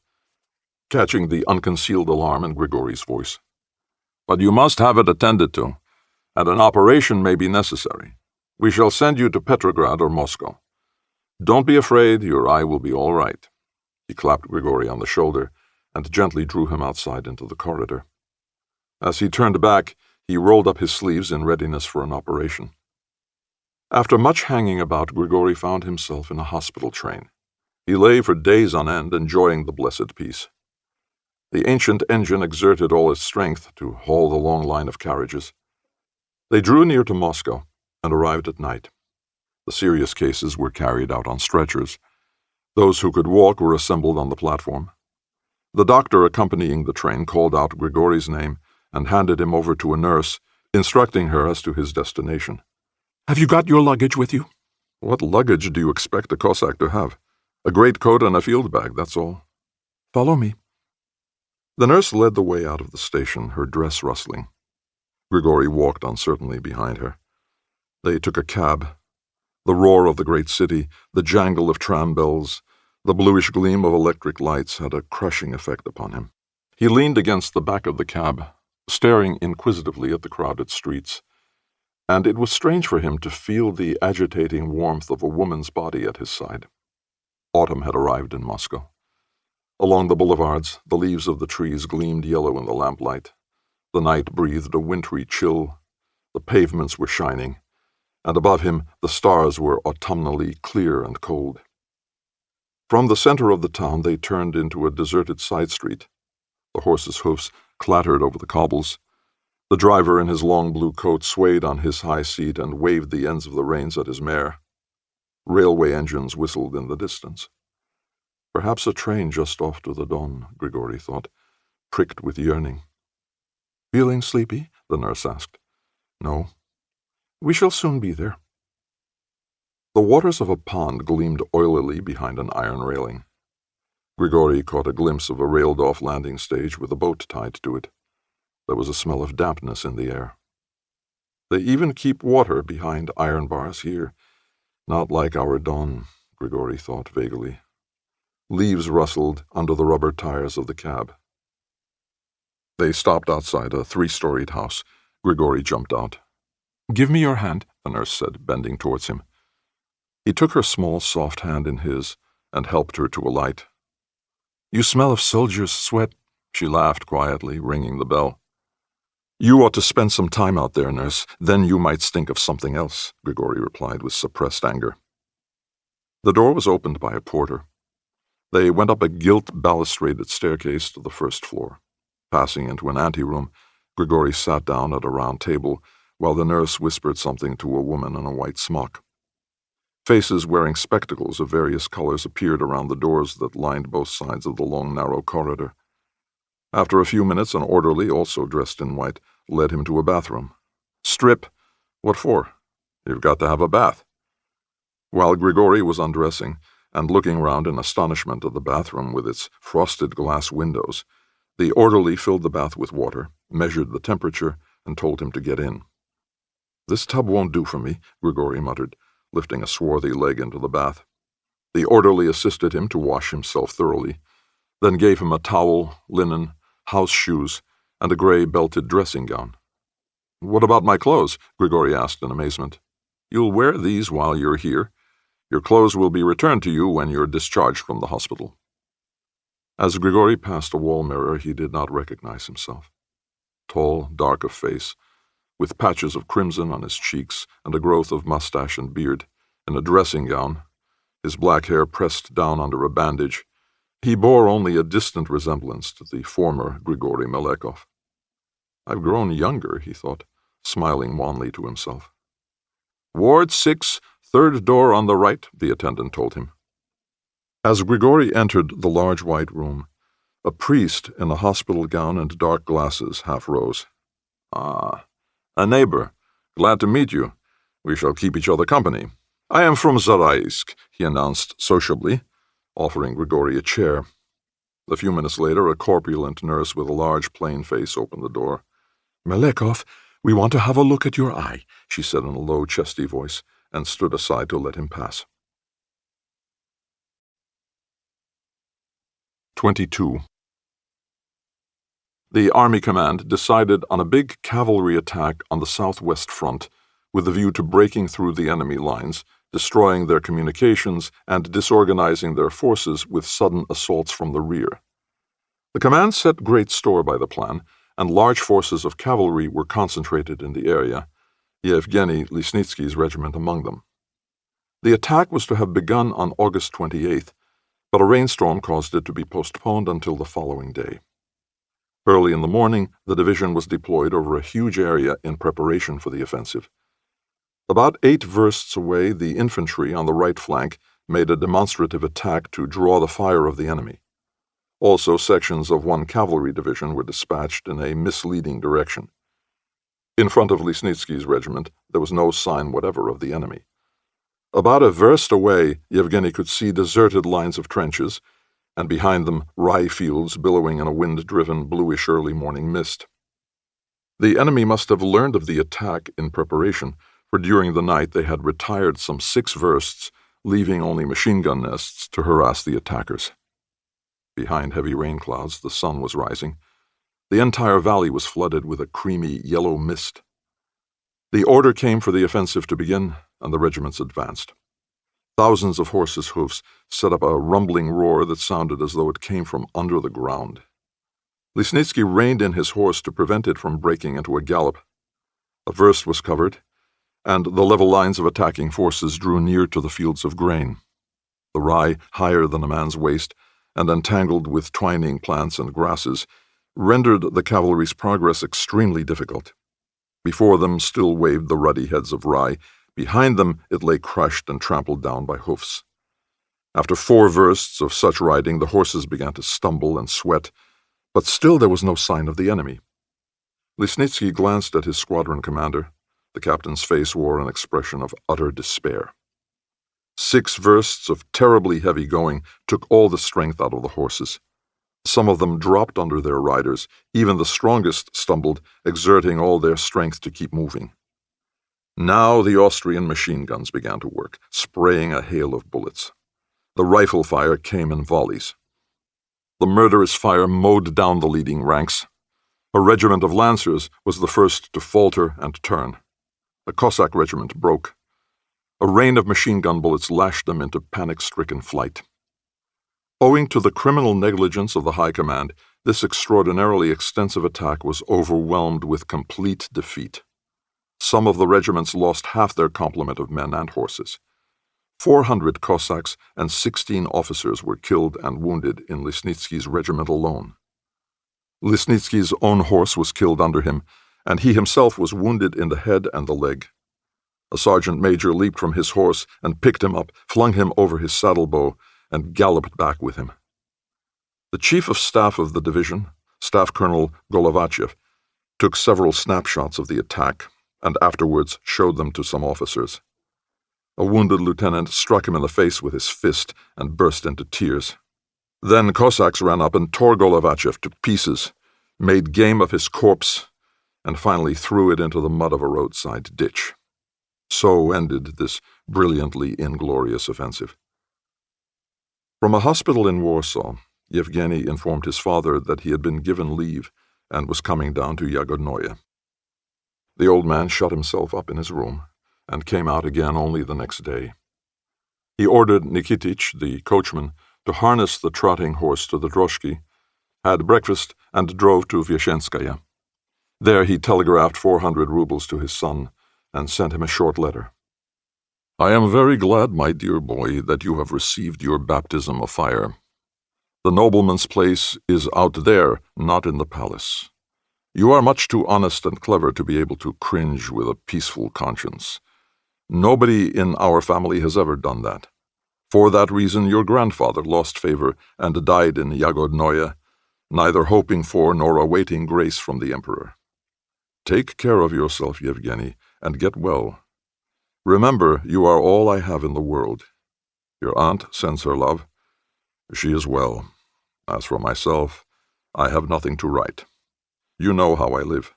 catching the unconcealed alarm in Grigory's voice. "But you must have it attended to, and an operation may be necessary. We shall send you to Petrograd or Moscow. Don't be afraid, your eye will be all right." He clapped Grigory on the shoulder and gently drew him outside into the corridor. As he turned back, he rolled up his sleeves in readiness for an operation. After much hanging about, Grigory found himself in a hospital train. He lay for days on end, enjoying the blessed peace. The ancient engine exerted all its strength to haul the long line of carriages. They drew near to Moscow and arrived at night. The serious cases were carried out on stretchers. Those who could walk were assembled on the platform. The doctor accompanying the train called out Grigory's name and handed him over to a nurse, instructing her as to his destination. "Have you got your luggage with you?" "What luggage do you expect a Cossack to have? A greatcoat and a field bag, that's all." "Follow me." The nurse led the way out of the station, her dress rustling. Grigory walked uncertainly behind her. They took a cab. The roar of the great city, the jangle of tram bells, the bluish gleam of electric lights had a crushing effect upon him. He leaned against the back of the cab, staring inquisitively at the crowded streets, and it was strange for him to feel the agitating warmth of a woman's body at his side. Autumn had arrived in Moscow. Along the boulevards, the leaves of the trees gleamed yellow in the lamplight. The night breathed a wintry chill. The pavements were shining, and above him the stars were autumnally clear and cold. From the center of the town they turned into a deserted side street. The horses' hoofs clattered over the cobbles. The driver in his long blue coat swayed on his high seat and waved the ends of the reins at his mare. Railway engines whistled in the distance. Perhaps a train just off to the Don, Grigory thought, pricked with yearning. "Feeling sleepy?" the nurse asked. "No. We shall soon be there." The waters of a pond gleamed oilily behind an iron railing. Grigory caught a glimpse of a railed-off landing stage with a boat tied to it. There was a smell of dampness in the air. They even keep water behind iron bars here. Not like our Don, Grigory thought vaguely. Leaves rustled under the rubber tires of the cab. They stopped outside a 3-storied house. Grigory jumped out. "Give me your hand," the nurse said, bending towards him. He took her small, soft hand in his and helped her to alight. "You smell of soldier's sweat," she laughed quietly, ringing the bell. "You ought to spend some time out there, nurse. Then you might stink of something else," Grigory replied with suppressed anger. The door was opened by a porter. They went up a gilt balustraded staircase to the first floor. Passing into an anteroom, Grigory sat down at a round table while the nurse whispered something to a woman in a white smock. Faces wearing spectacles of various colors appeared around the doors that lined both sides of the long, narrow corridor. After a few minutes, an orderly, also dressed in white, led him to a bathroom. "Strip? What for? You've got to have a bath." While Grigory was undressing and looking round in astonishment at the bathroom with its frosted glass windows, the orderly filled the bath with water, measured the temperature, and told him to get in. "This tub won't do for me," Grigory muttered, lifting a swarthy leg into the bath. The orderly assisted him to wash himself thoroughly, then gave him a towel, linen, house shoes, and a gray belted dressing gown. "What about my clothes?" Grigory asked in amazement. "You'll wear these while you're here. Your clothes will be returned to you when you're discharged from the hospital." As Grigory passed a wall mirror, he did not recognize himself. Tall, dark of face, with patches of crimson on his cheeks and a growth of mustache and beard, in a dressing gown, his black hair pressed down under a bandage, he bore only a distant resemblance to the former Grigory Melekov. "I've grown younger," he thought, smiling wanly to himself. "Ward 6, third door on the right," the attendant told him. As Grigory entered the large white room, a priest in a hospital gown and dark glasses half rose. "Ah, a neighbor. Glad to meet you. We shall keep each other company. I am from Zaraisk," he announced sociably, offering Grigory a chair. A few minutes later, a corpulent nurse with a large plain face opened the door. "Melekov, we want to have a look at your eye," she said in a low, chesty voice, and stood aside to let him pass. 22. The Army Command decided on a big cavalry attack on the southwest front with a view to breaking through the enemy lines, destroying their communications, and disorganizing their forces with sudden assaults from the rear. The command set great store by the plan, and large forces of cavalry were concentrated in the area, Yevgeny Lisnitsky's regiment among them. The attack was to have begun on August 28th, but a rainstorm caused it to be postponed until the following day. Early in the morning, the division was deployed over a huge area in preparation for the offensive. About 8 versts away, the infantry on the right flank made a demonstrative attack to draw the fire of the enemy. Also, sections of one cavalry division were dispatched in a misleading direction. In front of Lisnitsky's regiment, there was no sign whatever of the enemy. About a verst away, Yevgeny could see deserted lines of trenches, and behind them rye fields billowing in a wind-driven bluish early morning mist. The enemy must have learned of the attack in preparation, for during the night they had retired some 6 versts, leaving only machine gun nests to harass the attackers. Behind heavy rain clouds, the sun was rising. The entire valley was flooded with a creamy yellow mist. The order came for the offensive to begin, and the regiments advanced. Thousands of horses' hoofs set up a rumbling roar that sounded as though it came from under the ground. Lisnitsky reined in his horse to prevent it from breaking into a gallop. A verst was covered, and the level lines of attacking forces drew near to the fields of grain. The rye, higher than a man's waist, and entangled with twining plants and grasses, rendered the cavalry's progress extremely difficult. Before them still waved the ruddy heads of rye. Behind them it lay crushed and trampled down by hoofs. After 4 versts of such riding, the horses began to stumble and sweat, but still there was no sign of the enemy. Lisnitsky glanced at his squadron commander. The captain's face wore an expression of utter despair. 6 versts of terribly heavy going took all the strength out of the horses. Some of them dropped under their riders. Even the strongest stumbled, exerting all their strength to keep moving. Now the Austrian machine guns began to work, spraying a hail of bullets. The rifle fire came in volleys. The murderous fire mowed down the leading ranks. A regiment of lancers was the first to falter and turn. A Cossack regiment broke. A rain of machine gun bullets lashed them into panic-stricken flight. Owing to the criminal negligence of the High Command, this extraordinarily extensive attack was overwhelmed with complete defeat. Some of the regiments lost half their complement of men and horses. 400 Cossacks and 16 officers were killed and wounded in Lisnitsky's regiment alone. Lisnitsky's own horse was killed under him, and he himself was wounded in the head and the leg. A sergeant major leaped from his horse and picked him up, flung him over his saddlebow, and galloped back with him. The chief of staff of the division, Staff Colonel Golovachev, took several snapshots of the attack, and afterwards showed them to some officers. A wounded lieutenant struck him in the face with his fist and burst into tears. Then Cossacks ran up and tore Golovachev to pieces, made game of his corpse, and finally threw it into the mud of a roadside ditch. So ended this brilliantly inglorious offensive. From a hospital in Warsaw, Yevgeny informed his father that he had been given leave and was coming down to Yagodnoye. The old man shut himself up in his room and came out again only the next day. He ordered Nikitich, the coachman, to harness the trotting horse to the droshky, had breakfast, and drove to Vyeshenskaya. There he telegraphed 400 rubles to his son and sent him a short letter. "I am very glad, my dear boy, that you have received your baptism of fire. The nobleman's place is out there, not in the palace. You are much too honest and clever to be able to cringe with a peaceful conscience. Nobody in our family has ever done that. For that reason your grandfather lost favor and died in Yagodnoye, neither hoping for nor awaiting grace from the emperor. Take care of yourself, Yevgeny, and get well. Remember, you are all I have in the world. Your aunt sends her love. She is well. As for myself, I have nothing to write. You know how I live.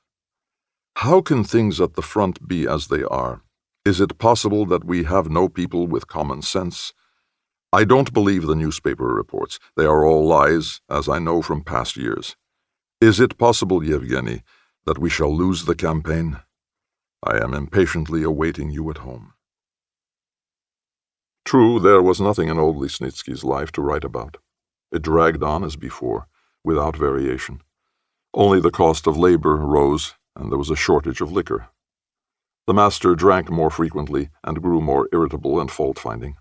How can things at the front be as they are? Is it possible that we have no people with common sense? I don't believe the newspaper reports. They are all lies, as I know from past years. Is it possible, Yevgeny, that we shall lose the campaign? I am impatiently awaiting you at home. True, there was nothing in old Lisnitsky's life to write about. It dragged on as before, without variation. Only the cost of labor rose, and there was a shortage of liquor. The master drank more frequently and grew more irritable and fault-finding.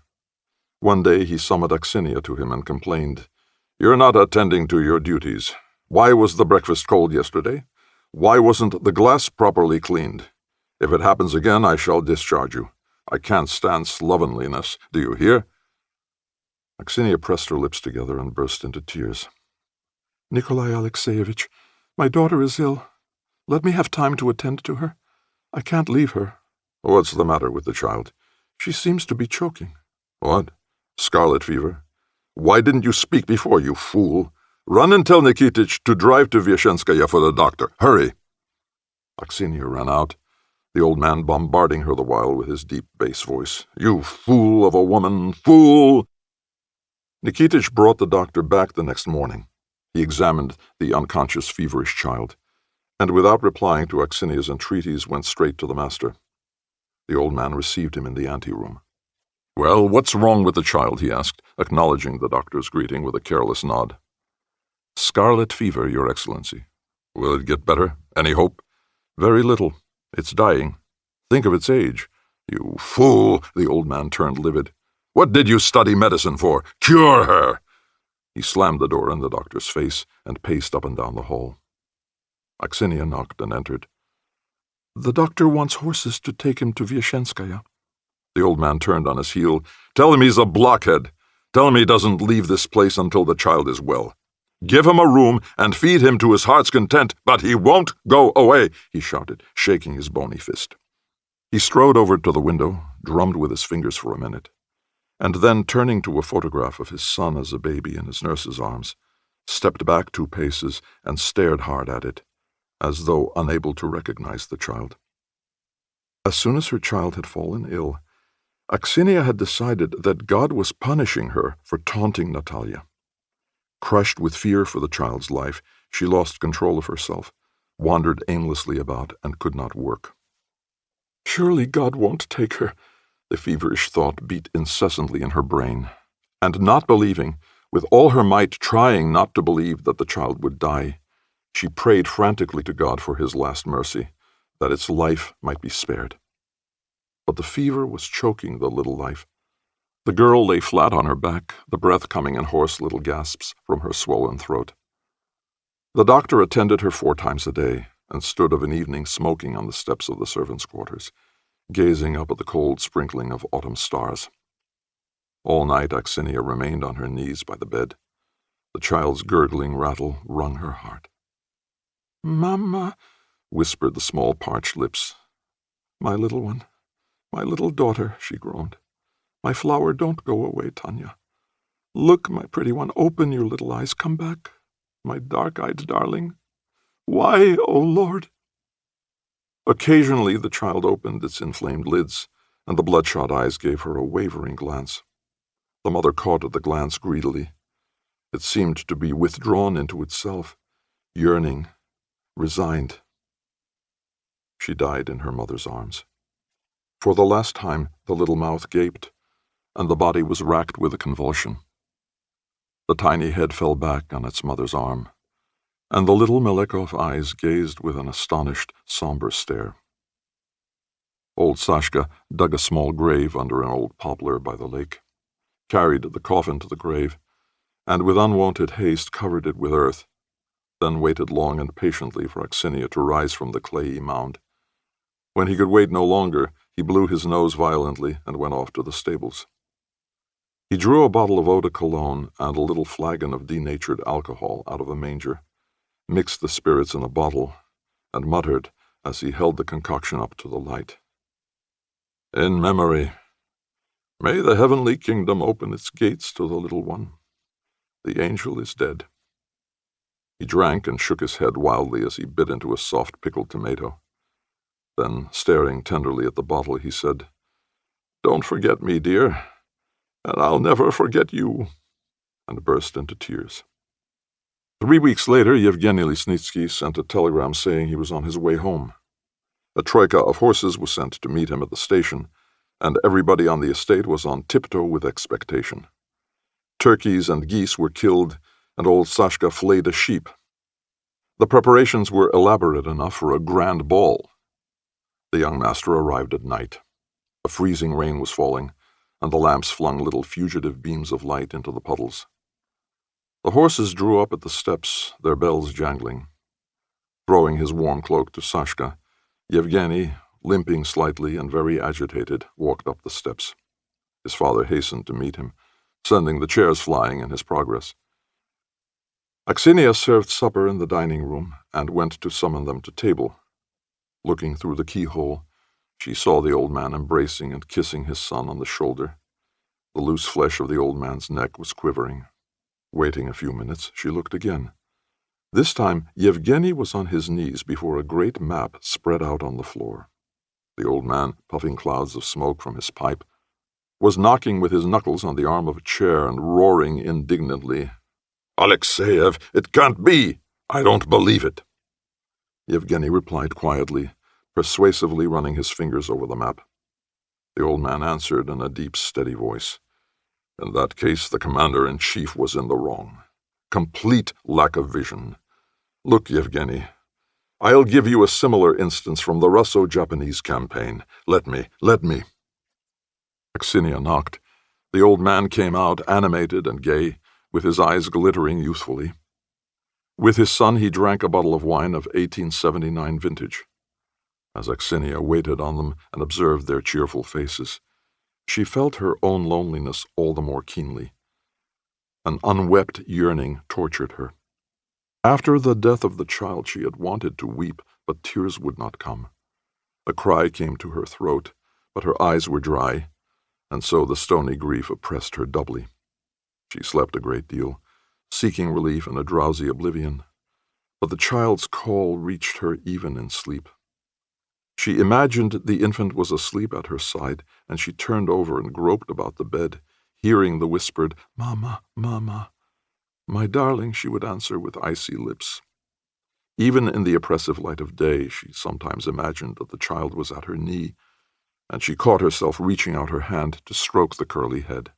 One day he summoned Aksinia to him and complained, "You're not attending to your duties. Why was the breakfast cold yesterday? Why wasn't the glass properly cleaned? If it happens again, I shall discharge you. I can't stand slovenliness. Do you hear?" Aksinia pressed her lips together and burst into tears. "Nikolai Alexeyevich, my daughter is ill. Let me have time to attend to her. I can't leave her." "What's the matter with the child?" "She seems to be choking." "What? Scarlet fever? Why didn't you speak before, you fool? Run and tell Nikitich to drive to Vyashenskaya for the doctor. Hurry!" Aksinia ran out, the old man bombarding her the while with his deep bass voice. "You fool of a woman, fool!" Nikitich brought the doctor back the next morning. He examined the unconscious, feverish child, and without replying to Aksinia's entreaties went straight to the master. The old man received him in the anteroom. "Well, what's wrong with the child?" he asked, acknowledging the doctor's greeting with a careless nod. "Scarlet fever, Your Excellency." "Will it get better? Any hope?" "Very little. It's dying. Think of its age." "You fool!" The old man turned livid. "What did you study medicine for? Cure her!" He slammed the door in the doctor's face and paced up and down the hall. Aksinia knocked and entered. "The doctor wants horses to take him to Vyashenskaya." The old man turned on his heel. "Tell him he's a blockhead. Tell him he doesn't leave this place until the child is well. Give him a room and feed him to his heart's content, but he won't go away," he shouted, shaking his bony fist. He strode over to the window, drummed with his fingers for a minute, and then, turning to a photograph of his son as a baby in his nurse's arms, stepped back 2 paces and stared hard at it, as though unable to recognize the child. As soon as her child had fallen ill, Aksinia had decided that God was punishing her for taunting Natalia. Crushed with fear for the child's life, she lost control of herself, wandered aimlessly about, and could not work. "Surely God won't take her," the feverish thought beat incessantly in her brain, and not believing, with all her might trying not to believe that the child would die, she prayed frantically to God for his last mercy, that its life might be spared. But the fever was choking the little life. The girl lay flat on her back, the breath coming in hoarse little gasps from her swollen throat. The doctor attended her 4 times a day, and stood of an evening smoking on the steps of the servants' quarters, gazing up at the cold sprinkling of autumn stars. All night Aksinia remained on her knees by the bed. The child's gurgling rattle wrung her heart. "Mama," whispered the small parched lips. "My little one, my little daughter," she groaned. "My flower, don't go away, Tanya. Look, my pretty one, open your little eyes, come back, my dark-eyed darling. Why, O Lord?" Occasionally the child opened its inflamed lids, and the bloodshot eyes gave her a wavering glance. The mother caught at the glance greedily. It seemed to be withdrawn into itself, yearning, resigned. She died in her mother's arms. For the last time the little mouth gaped, and the body was racked with a convulsion. The tiny head fell back on its mother's arm, and the little Melekov eyes gazed with an astonished, somber stare. Old Sashka dug a small grave under an old poplar by the lake, carried the coffin to the grave, and with unwonted haste covered it with earth, then waited long and patiently for Aksinia to rise from the clayey mound. When he could wait no longer, he blew his nose violently and went off to the stables. He drew a bottle of eau de cologne and a little flagon of denatured alcohol out of a manger, mixed the spirits in a bottle, and muttered as he held the concoction up to the light. "In memory. May the heavenly kingdom open its gates to the little one. The angel is dead." He drank and shook his head wildly as he bit into a soft pickled tomato. Then, staring tenderly at the bottle, he said, "Don't forget me, dear. and I'll never forget you," and burst into tears. 3 weeks later, Yevgeny Lesnitsky sent a telegram saying he was on his way home. A troika of horses was sent to meet him at the station, and everybody on the estate was on tiptoe with expectation. Turkeys and geese were killed, and old Sashka flayed a sheep. The preparations were elaborate enough for a grand ball. The young master arrived at night. A freezing rain was falling, and the lamps flung little fugitive beams of light into the puddles. The horses drew up at the steps, their bells jangling. Throwing his warm cloak to Sashka, Yevgeny, limping slightly and very agitated, walked up the steps. His father hastened to meet him, sending the chairs flying in his progress. Aksiniya served supper in the dining room and went to summon them to table. Looking through the keyhole, she saw the old man embracing and kissing his son on the shoulder. The loose flesh of the old man's neck was quivering. Waiting a few minutes, she looked again. This time, Yevgeny was on his knees before a great map spread out on the floor. The old man, puffing clouds of smoke from his pipe, was knocking with his knuckles on the arm of a chair and roaring indignantly, "Alexeyev, it can't be! I don't believe it!" Yevgeny replied quietly, persuasively running his fingers over the map. The old man answered in a deep, steady voice, "In that case, the commander-in-chief was in the wrong. Complete lack of vision. Look, Yevgeny, I'll give you a similar instance from the Russo-Japanese campaign. Let me. Aksiniya knocked. The old man came out, animated and gay, with his eyes glittering youthfully. With his son he drank a bottle of wine of 1879 vintage. As Aksiniya waited on them and observed their cheerful faces, she felt her own loneliness all the more keenly. An unwept yearning tortured her. After the death of the child she had wanted to weep, but tears would not come. A cry came to her throat, but her eyes were dry, and so the stony grief oppressed her doubly. She slept a great deal, seeking relief in a drowsy oblivion, but the child's call reached her even in sleep. She imagined the infant was asleep at her side, and she turned over and groped about the bed, hearing the whispered, "Mama, Mama." "My darling," she would answer with icy lips. Even in the oppressive light of day, she sometimes imagined that the child was at her knee, and she caught herself reaching out her hand to stroke the curly head.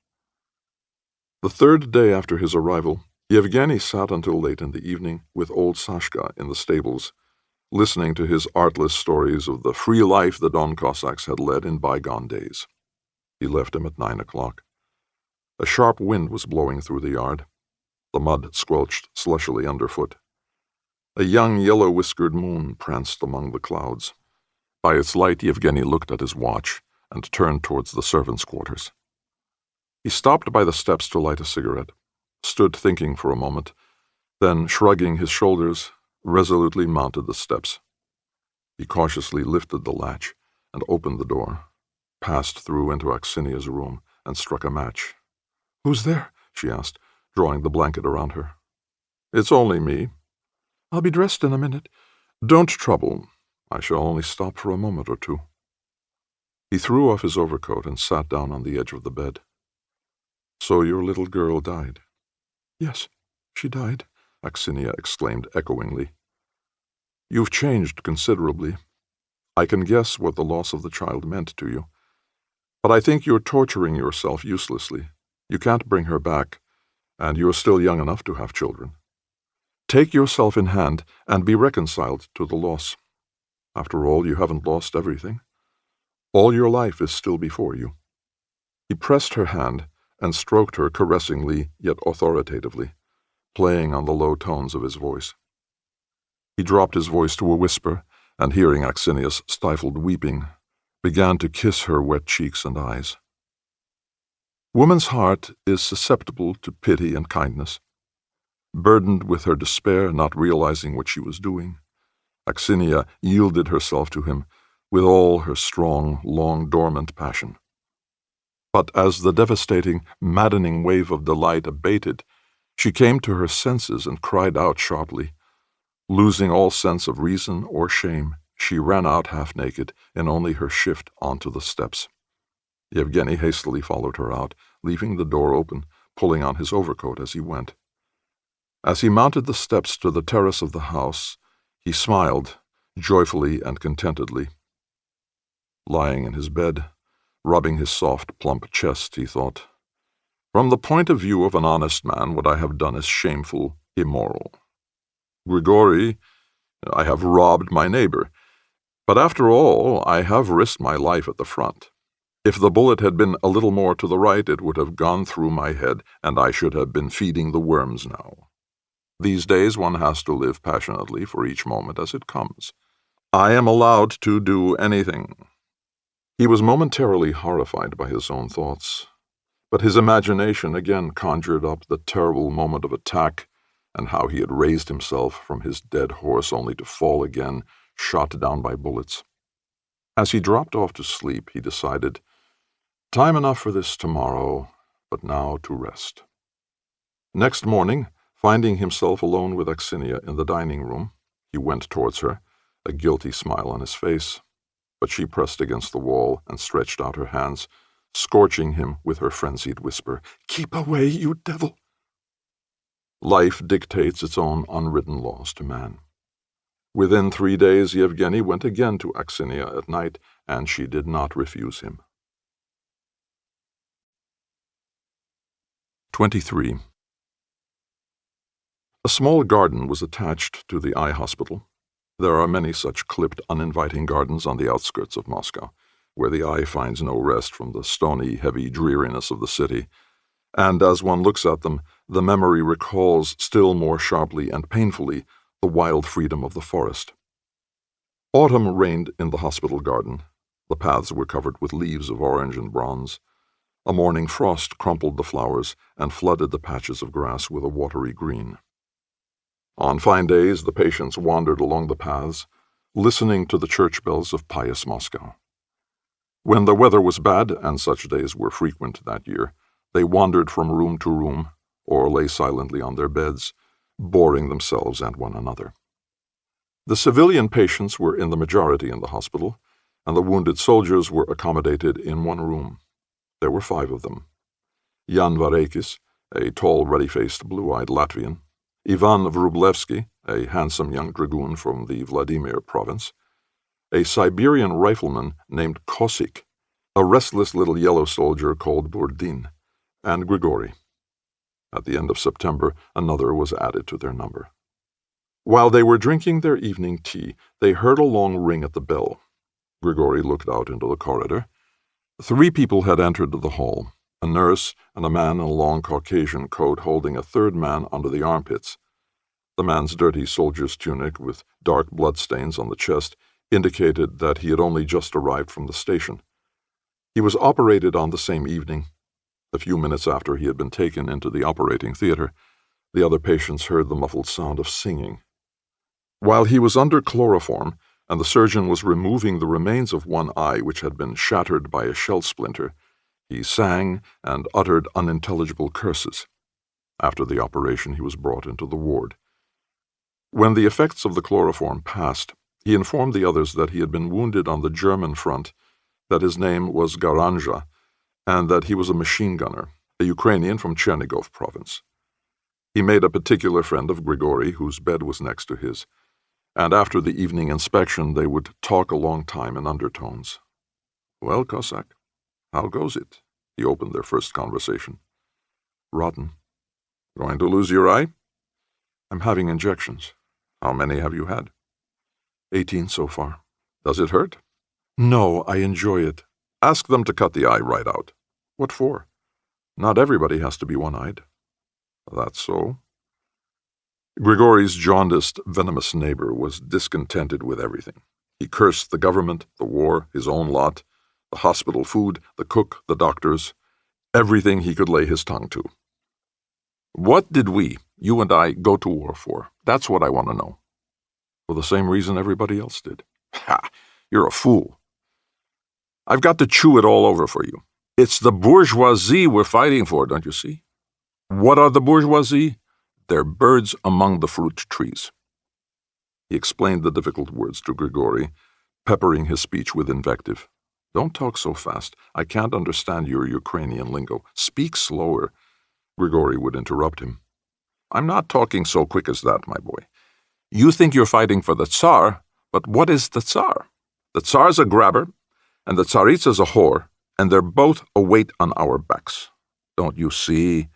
The third day after his arrival, Yevgeny sat until late in the evening with old Sashka in the stables, listening to his artless stories of the free life the Don Cossacks had led in bygone days. He left him at 9 o'clock. A sharp wind was blowing through the yard. The mud squelched slushily underfoot. A young yellow-whiskered moon pranced among the clouds. By its light, Yevgeny looked at his watch and turned towards the servants' quarters. He stopped by the steps to light a cigarette, stood thinking for a moment, then, shrugging his shoulders, resolutely mounted the steps. He cautiously lifted the latch and opened the door, passed through into Aksiniya's room, and struck a match. "Who's there?" she asked, drawing the blanket around her. "It's only me. I'll be dressed in a minute. Don't trouble. I shall only stop for a moment or two." He threw off his overcoat and sat down on the edge of the bed. "So your little girl died?" "Yes, she died," Aksiniya exclaimed echoingly. "You've changed considerably. I can guess what the loss of the child meant to you. But I think you're torturing yourself uselessly. You can't bring her back, and you're still young enough to have children. Take yourself in hand and be reconciled to the loss. After all, you haven't lost everything. All your life is still before you." He pressed her hand and stroked her caressingly yet authoritatively, playing on the low tones of his voice. He dropped his voice to a whisper, and hearing Aksiniya's stifled weeping, began to kiss her wet cheeks and eyes. Woman's heart is susceptible to pity and kindness. Burdened with her despair, not realizing what she was doing, Aksiniya yielded herself to him with all her strong, long-dormant passion. But as the devastating, maddening wave of delight abated, she came to her senses and cried out sharply. Losing all sense of reason or shame, she ran out half-naked in only her shift onto the steps. Yevgeny hastily followed her out, leaving the door open, pulling on his overcoat as he went. As he mounted the steps to the terrace of the house, he smiled, joyfully and contentedly. Lying in his bed, rubbing his soft, plump chest, he thought, "From the point of view of an honest man, what I have done is shameful, immoral. Grigory, I have robbed my neighbor, but after all, I have risked my life at the front. If the bullet had been a little more to the right, it would have gone through my head, and I should have been feeding the worms now. These days one has to live passionately for each moment as it comes. I am allowed to do anything." He was momentarily horrified by his own thoughts, but his imagination again conjured up the terrible moment of attack and how he had raised himself from his dead horse only to fall again, shot down by bullets. As he dropped off to sleep, he decided, "Time enough for this tomorrow, but now to rest." Next morning, finding himself alone with Axinia in the dining room, he went towards her, a guilty smile on his face, but she pressed against the wall and stretched out her hands, scorching him with her frenzied whisper, "Keep away, you devil!" Life dictates its own unwritten laws to man. Within 3 days, Yevgeny went again to Axinia at night, and she did not refuse him. 23. A small garden was attached to the eye hospital. There are many such clipped, uninviting gardens on the outskirts of Moscow, where the eye finds no rest from the stony, heavy dreariness of the city, and as one looks at them, the memory recalls still more sharply and painfully the wild freedom of the forest. Autumn reigned in the hospital garden. The paths were covered with leaves of orange and bronze. A morning frost crumpled the flowers and flooded the patches of grass with a watery green. On fine days, the patients wandered along the paths, listening to the church bells of pious Moscow. When the weather was bad, and such days were frequent that year, they wandered from room to room, or lay silently on their beds, boring themselves and one another. The civilian patients were in the majority in the hospital, and the wounded soldiers were accommodated in one room. There were 5 of them. Jan Vareikis, a tall, ruddy-faced, blue-eyed Latvian, Ivan Vrublevsky, a handsome young dragoon from the Vladimir province, a Siberian rifleman named Kosik, a restless little yellow soldier called Burdin, and Grigory. At the end of September, another was added to their number. While they were drinking their evening tea, they heard a long ring at the bell. Grigory looked out into the corridor. 3 people had entered the hall, a nurse and a man in a long Caucasian coat holding a third man under the armpits. The man's dirty soldier's tunic with dark bloodstains on the chest indicated that he had only just arrived from the station. He was operated on the same evening. A few minutes after he had been taken into the operating theater, the other patients heard the muffled sound of singing. While he was under chloroform, and the surgeon was removing the remains of one eye which had been shattered by a shell splinter, he sang and uttered unintelligible curses. After the operation, he was brought into the ward. When the effects of the chloroform passed, he informed the others that he had been wounded on the German front, that his name was Garanja, and that he was a machine gunner, a Ukrainian from Chernigov province. He made a particular friend of Grigory, whose bed was next to his, and after the evening inspection they would talk a long time in undertones. "Well, Cossack, how goes it?" he opened their first conversation. "Rotten." "Going to lose your eye?" "I'm having injections." "How many have you had?" 18 so far. "Does it hurt?" "No, I enjoy it." "Ask them to cut the eye right out." "What for?" "Not everybody has to be one-eyed." "That's so?" Grigory's jaundiced, venomous neighbor was discontented with everything. He cursed the government, the war, his own lot, the hospital food, the cook, the doctors, everything he could lay his tongue to. "What did we, you and I, go to war for? That's what I want to know." "For the same reason everybody else did." "Ha! You're a fool." "I've got to chew it all over for you. It's the bourgeoisie we're fighting for, don't you see?" "What are the bourgeoisie?" "They're birds among the fruit trees." He explained the difficult words to Grigory, peppering his speech with invective. Don't talk so fast. I can't understand your Ukrainian lingo. Speak slower. Grigory would interrupt him. I'm not talking so quick as that, my boy. You think you're fighting for the Tsar, but what is the Tsar? The Tsar's a grabber, and the Tsaritsa's a whore, and they're both a weight on our backs. Don't you see?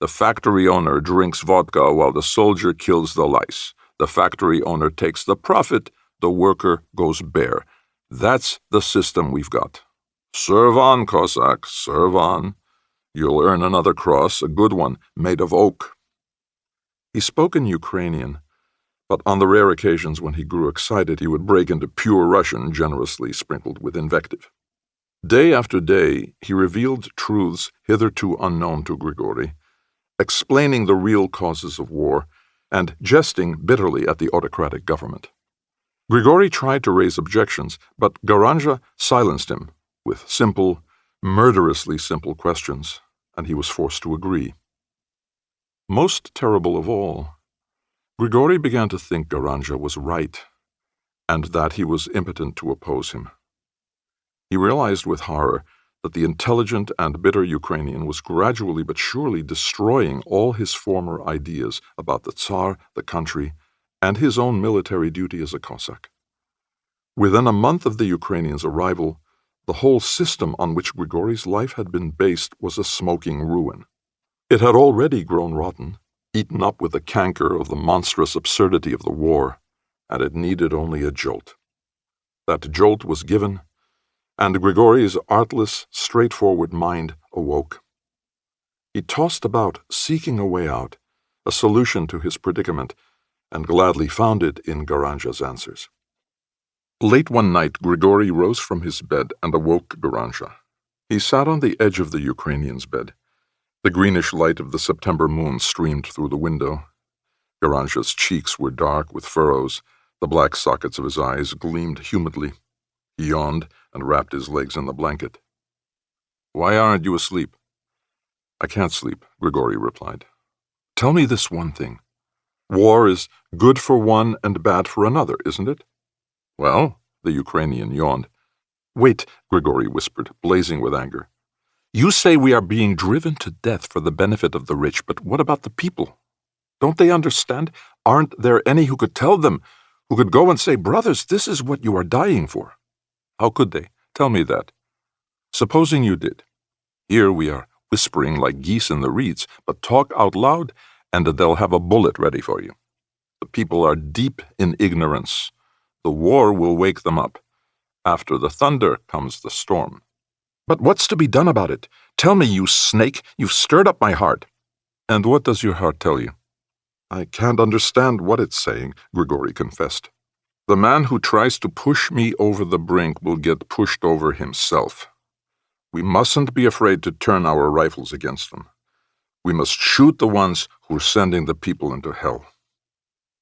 The factory owner drinks vodka while the soldier kills the lice. The factory owner takes the profit, the worker goes bare. That's the system we've got. Serve on, Cossack, serve on. You'll earn another cross, a good one, made of oak. He spoke in Ukrainian, but on the rare occasions when he grew excited, he would break into pure Russian, generously sprinkled with invective. Day after day, he revealed truths hitherto unknown to Grigory, explaining the real causes of war and jesting bitterly at the autocratic government. Grigory tried to raise objections, but Garanja silenced him with simple, murderously simple questions, and he was forced to agree. Most terrible of all, Grigory began to think Garanja was right, and that he was impotent to oppose him. He realized with horror that the intelligent and bitter Ukrainian was gradually but surely destroying all his former ideas about the Tsar, the country, and his own military duty as a Cossack. Within a month of the Ukrainian's arrival, the whole system on which Grigory's life had been based was a smoking ruin. It had already grown rotten, eaten up with the canker of the monstrous absurdity of the war, and it needed only a jolt. That jolt was given, and Grigory's artless, straightforward mind awoke. He tossed about, seeking a way out, a solution to his predicament, and gladly found it in Garanja's answers. Late one night, Grigory rose from his bed and awoke Garanja. He sat on the edge of the Ukrainian's bed. The greenish light of the September moon streamed through the window. Garanja's cheeks were dark with furrows. The black sockets of his eyes gleamed humidly. He yawned and wrapped his legs in the blanket. "Why aren't you asleep?" "I can't sleep," Grigory replied. "Tell me this one thing. War is good for one and bad for another, isn't it?" "Well," the Ukrainian yawned. "Wait," Grigory whispered, blazing with anger. "You say we are being driven to death for the benefit of the rich, but what about the people? Don't they understand? Aren't there any who could tell them, who could go and say, 'Brothers, this is what you are dying for'? How could they? Tell me that. Supposing you did. Here we are whispering like geese in the reeds, but talk out loud and they'll have a bullet ready for you. The people are deep in ignorance. The war will wake them up. After the thunder comes the storm. But what's to be done about it? Tell me, you snake, you've stirred up my heart." "And what does your heart tell you?" "I can't understand what it's saying," Grigory confessed. "The man who tries to push me over the brink will get pushed over himself. We mustn't be afraid to turn our rifles against them. We must shoot the ones who are sending the people into hell."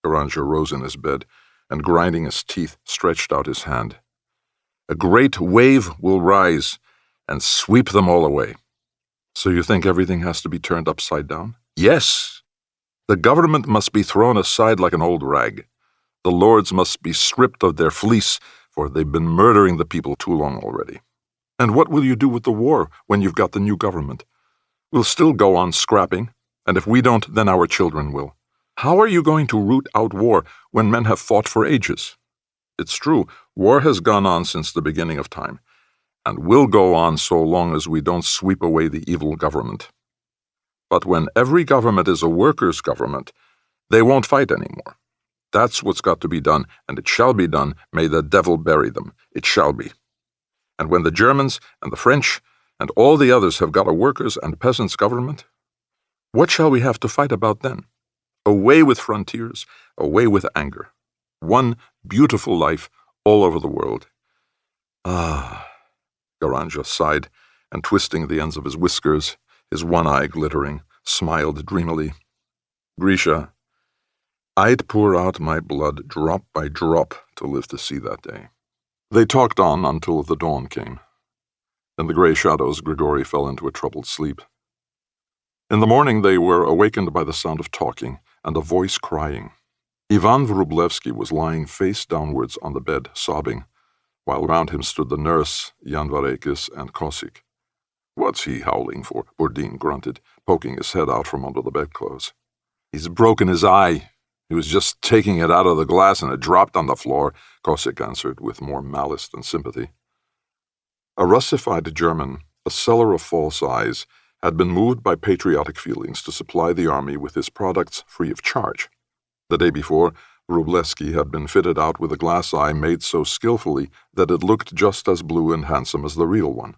Garanja rose in his bed and, grinding his teeth, stretched out his hand. "A great wave will rise and sweep them all away." "So you think everything has to be turned upside down?" "Yes. The government must be thrown aside like an old rag. The lords must be stripped of their fleece, for they've been murdering the people too long already." "And what will you do with the war when you've got the new government?" "We'll still go on scrapping, and if we don't, then our children will. How are you going to root out war when men have fought for ages? It's true, war has gone on since the beginning of time, and will go on so long as we don't sweep away the evil government. But when every government is a workers' government, they won't fight anymore. That's what's got to be done, and it shall be done. May the devil bury them. It shall be. And when the Germans and the French and all the others have got a workers' and peasants' government, what shall we have to fight about then? Away with frontiers, away with anger. One beautiful life all over the world." "Ah," Garanja sighed, and twisting the ends of his whiskers, his one eye glittering, smiled dreamily. "Grisha, I'd pour out my blood drop by drop to live to see that day." They talked on until the dawn came. In the gray shadows, Grigory fell into a troubled sleep. In the morning they were awakened by the sound of talking and a voice crying. Ivan Vrublevsky was lying face downwards on the bed, sobbing. while round him stood the nurse, Jan Varekis, and Kosik. "What's he howling for?" Bourdin grunted, poking his head out from under the bedclothes. "He's broken his eye. He was just taking it out of the glass and it dropped on the floor," Kosik answered with more malice than sympathy. A Russified German, a seller of false eyes, had been moved by patriotic feelings to supply the army with his products free of charge. The day before, Wróblewski had been fitted out with a glass eye made so skillfully that it looked just as blue and handsome as the real one.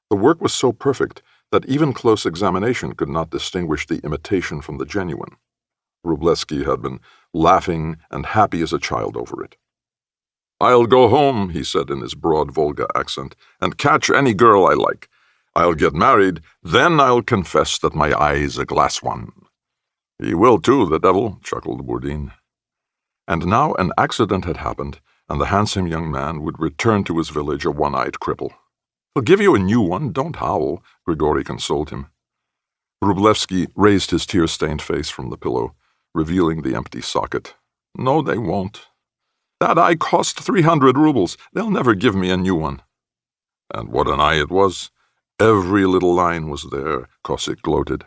The work was so perfect that even close examination could not distinguish the imitation from the genuine. Wróblewski had been laughing and happy as a child over it. "I'll go home," he said in his broad Volga accent, "and catch any girl I like. I'll get married, then I'll confess that my eye's a glass one." "He will too, the devil," chuckled Bourdin. And now an accident had happened, and the handsome young man would return to his village a one-eyed cripple. "I'll give you a new one, don't howl," Grigory consoled him. Wróblewski raised his tear-stained face from the pillow, revealing the empty socket. "No, they won't. That eye cost 300 rubles. They'll never give me a new one." "And what an eye it was. Every little line was there," Kosik gloated.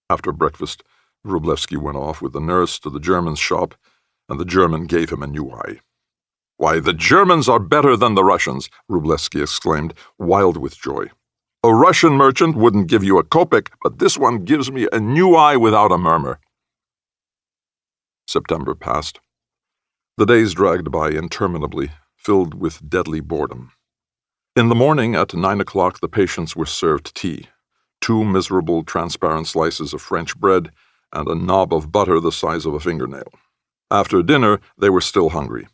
After breakfast, Wróblewski went off with the nurse to the German's shop, and the German gave him a new eye. "Why, the Germans are better than the Russians," Wróblewski exclaimed, wild with joy. "A Russian merchant wouldn't give you a kopeck, but this one gives me a new eye without a murmur." September passed. The days dragged by interminably, filled with deadly boredom. In the morning at 9 o'clock the patients were served tea, 2 miserable transparent slices of French bread, and a knob of butter the size of a fingernail. After dinner they were still hungry.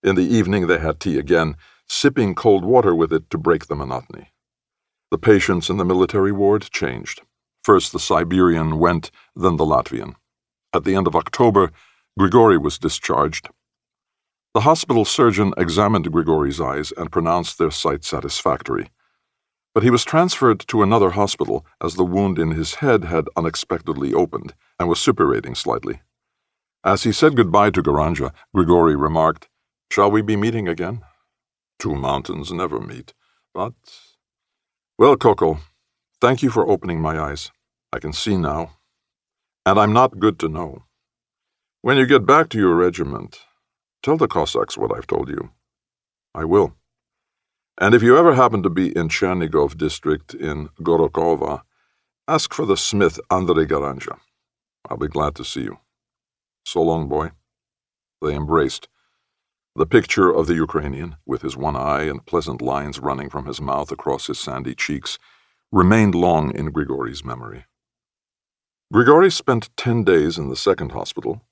In the evening they had tea again, sipping cold water with it to break the monotony. The patients in the military ward changed. First the Siberian went, then the Latvian. At the end of October, Grigory was discharged. The hospital surgeon examined Grigory's eyes and pronounced their sight satisfactory. But he was transferred to another hospital as the wound in his head had unexpectedly opened and was suppurating slightly. As he said goodbye to Garanja, Grigory remarked, "Shall we be meeting again?" "Two mountains never meet, but—" "Well, Koko, thank you for opening my eyes. I can see now. And I'm not good to know. When you get back to your regiment, tell the Cossacks what I've told you." "I will. And if you ever happen to be in Chernigov district in Gorokova, ask for the smith Andrei Garanja. I'll be glad to see you. So long, boy." They embraced. The picture of the Ukrainian, with his one eye and pleasant lines running from his mouth across his sandy cheeks, remained long in Grigory's memory. Grigory spent 10 days in the second hospital.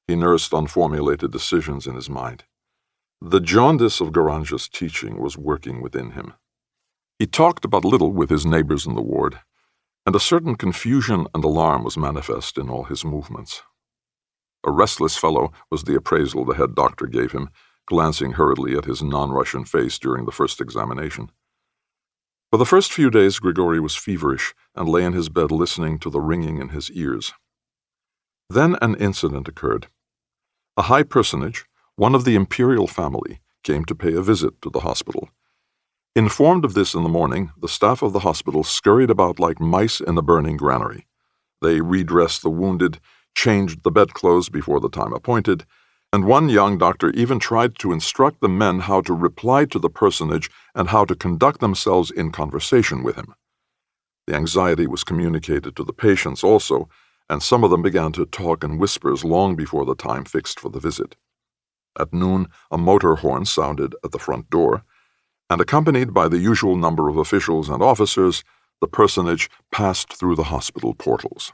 He nursed unformulated decisions in his mind. The jaundice of Garanja's teaching was working within him. He talked but little with his neighbors in the ward, and a certain confusion and alarm was manifest in all his movements. A restless fellow was the appraisal the head doctor gave him, glancing hurriedly at his non-Russian face during the first examination. For the first few days Grigory was feverish and lay in his bed listening to the ringing in his ears. Then an incident occurred. A high personage, one of the imperial family, came to pay a visit to the hospital. Informed of this in the morning, the staff of the hospital scurried about like mice in a burning granary. They redressed the wounded, changed the bedclothes before the time appointed, and one young doctor even tried to instruct the men how to reply to the personage and how to conduct themselves in conversation with him. The anxiety was communicated to the patients also, and some of them began to talk in whispers long before the time fixed for the visit. At noon, a motor horn sounded at the front door, and accompanied by the usual number of officials and officers, the personage passed through the hospital portals.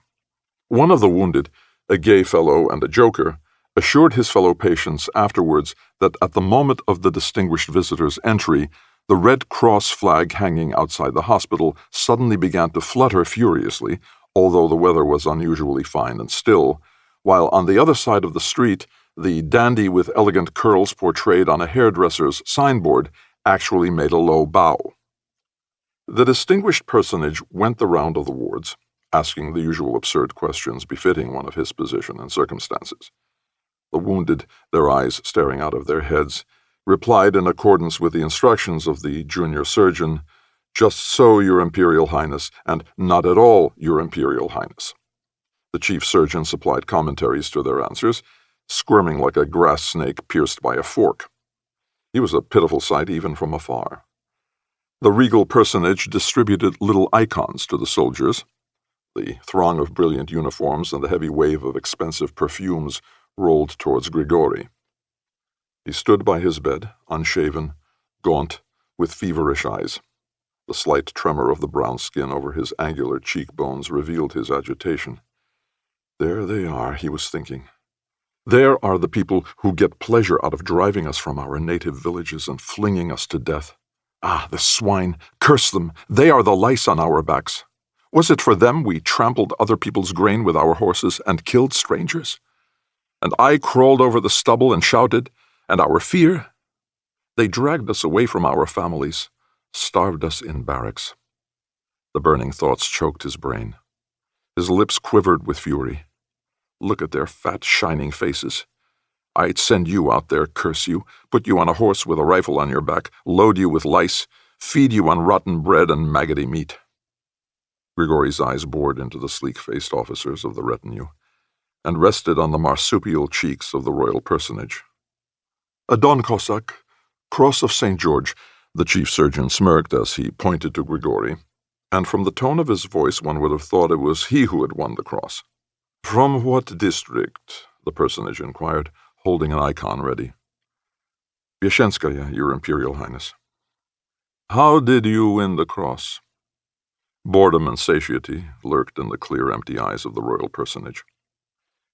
One of the wounded, a gay fellow and a joker, assured his fellow patients afterwards that at the moment of the distinguished visitor's entry, the Red Cross flag hanging outside the hospital suddenly began to flutter furiously, although the weather was unusually fine and still, while on the other side of the street, the dandy with elegant curls portrayed on a hairdresser's signboard actually made a low bow. The distinguished personage went the round of the wards, asking the usual absurd questions befitting one of his position and circumstances. The wounded, their eyes staring out of their heads, replied in accordance with the instructions of the junior surgeon, "Just so, Your Imperial Highness, and not at all, Your Imperial Highness." The chief surgeon supplied commentaries to their answers, squirming like a grass snake pierced by a fork. He was a pitiful sight even from afar. The regal personage distributed little icons to the soldiers. The throng of brilliant uniforms and the heavy wave of expensive perfumes rolled towards Grigori. He stood by his bed, unshaven, gaunt, with feverish eyes. The slight tremor of the brown skin over his angular cheekbones revealed his agitation. There they are, he was thinking. There are the people who get pleasure out of driving us from our native villages and flinging us to death. Ah, the swine! Curse them! They are the lice on our backs. Was it for them we trampled other people's grain with our horses and killed strangers? And I crawled over the stubble and shouted, and our fear? They dragged us away from our families, starved us in barracks. The burning thoughts choked his brain. His lips quivered with fury. Look at their fat, shining faces. I'd send you out there, curse you, put you on a horse with a rifle on your back, load you with lice, feed you on rotten bread and maggoty meat. Grigori's eyes bored into the sleek-faced officers of the retinue, and rested on the marsupial cheeks of the royal personage. "A Don Cossack, Cross of St. George," the chief surgeon smirked as he pointed to Grigori, and from the tone of his voice one would have thought it was he who had won the cross. "From what district?" the personage inquired, holding an icon ready. "Vyashenskaya, Your Imperial Highness." "How did you win the cross?" Boredom and satiety lurked in the clear, empty eyes of the royal personage.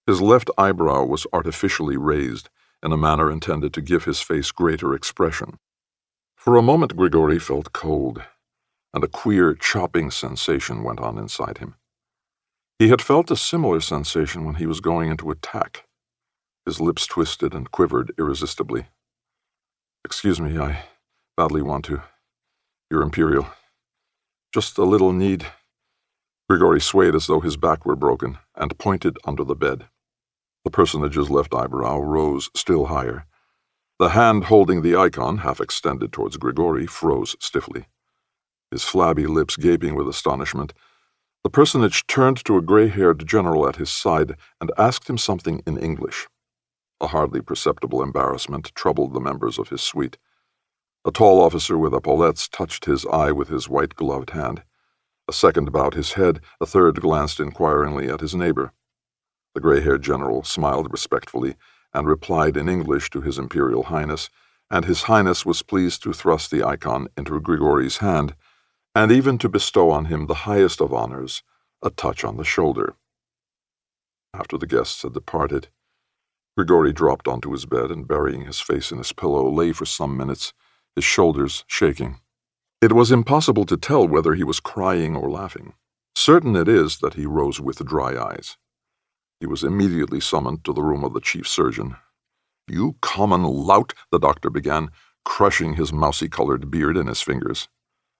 His left eyebrow was artificially raised in a manner intended to give his face greater expression. For a moment Grigori felt cold, and a queer, chopping sensation went on inside him. He had felt a similar sensation when he was going into attack. His lips twisted and quivered irresistibly. "Excuse me, I badly want to. Your Imperial. Just a little need." Grigori swayed as though his back were broken and pointed under the bed. The personage's left eyebrow rose still higher. The hand holding the icon, half extended towards Grigori, froze stiffly. His flabby lips gaping with astonishment, the personage turned to a gray-haired general at his side and asked him something in English. A hardly perceptible embarrassment troubled the members of his suite. A tall officer with epaulettes touched his eye with his white-gloved hand. A second bowed his head, a third glanced inquiringly at his neighbor. The gray-haired general smiled respectfully and replied in English to His Imperial Highness, and His Highness was pleased to thrust the icon into Grigori's hand, and even to bestow on him the highest of honors, a touch on the shoulder. After the guests had departed, Grigori dropped onto his bed and, burying his face in his pillow, lay for some minutes, his shoulders shaking. It was impossible to tell whether he was crying or laughing. Certain it is that he rose with dry eyes. He was immediately summoned to the room of the chief surgeon. "You common lout," the doctor began, crushing his mousy-colored beard in his fingers.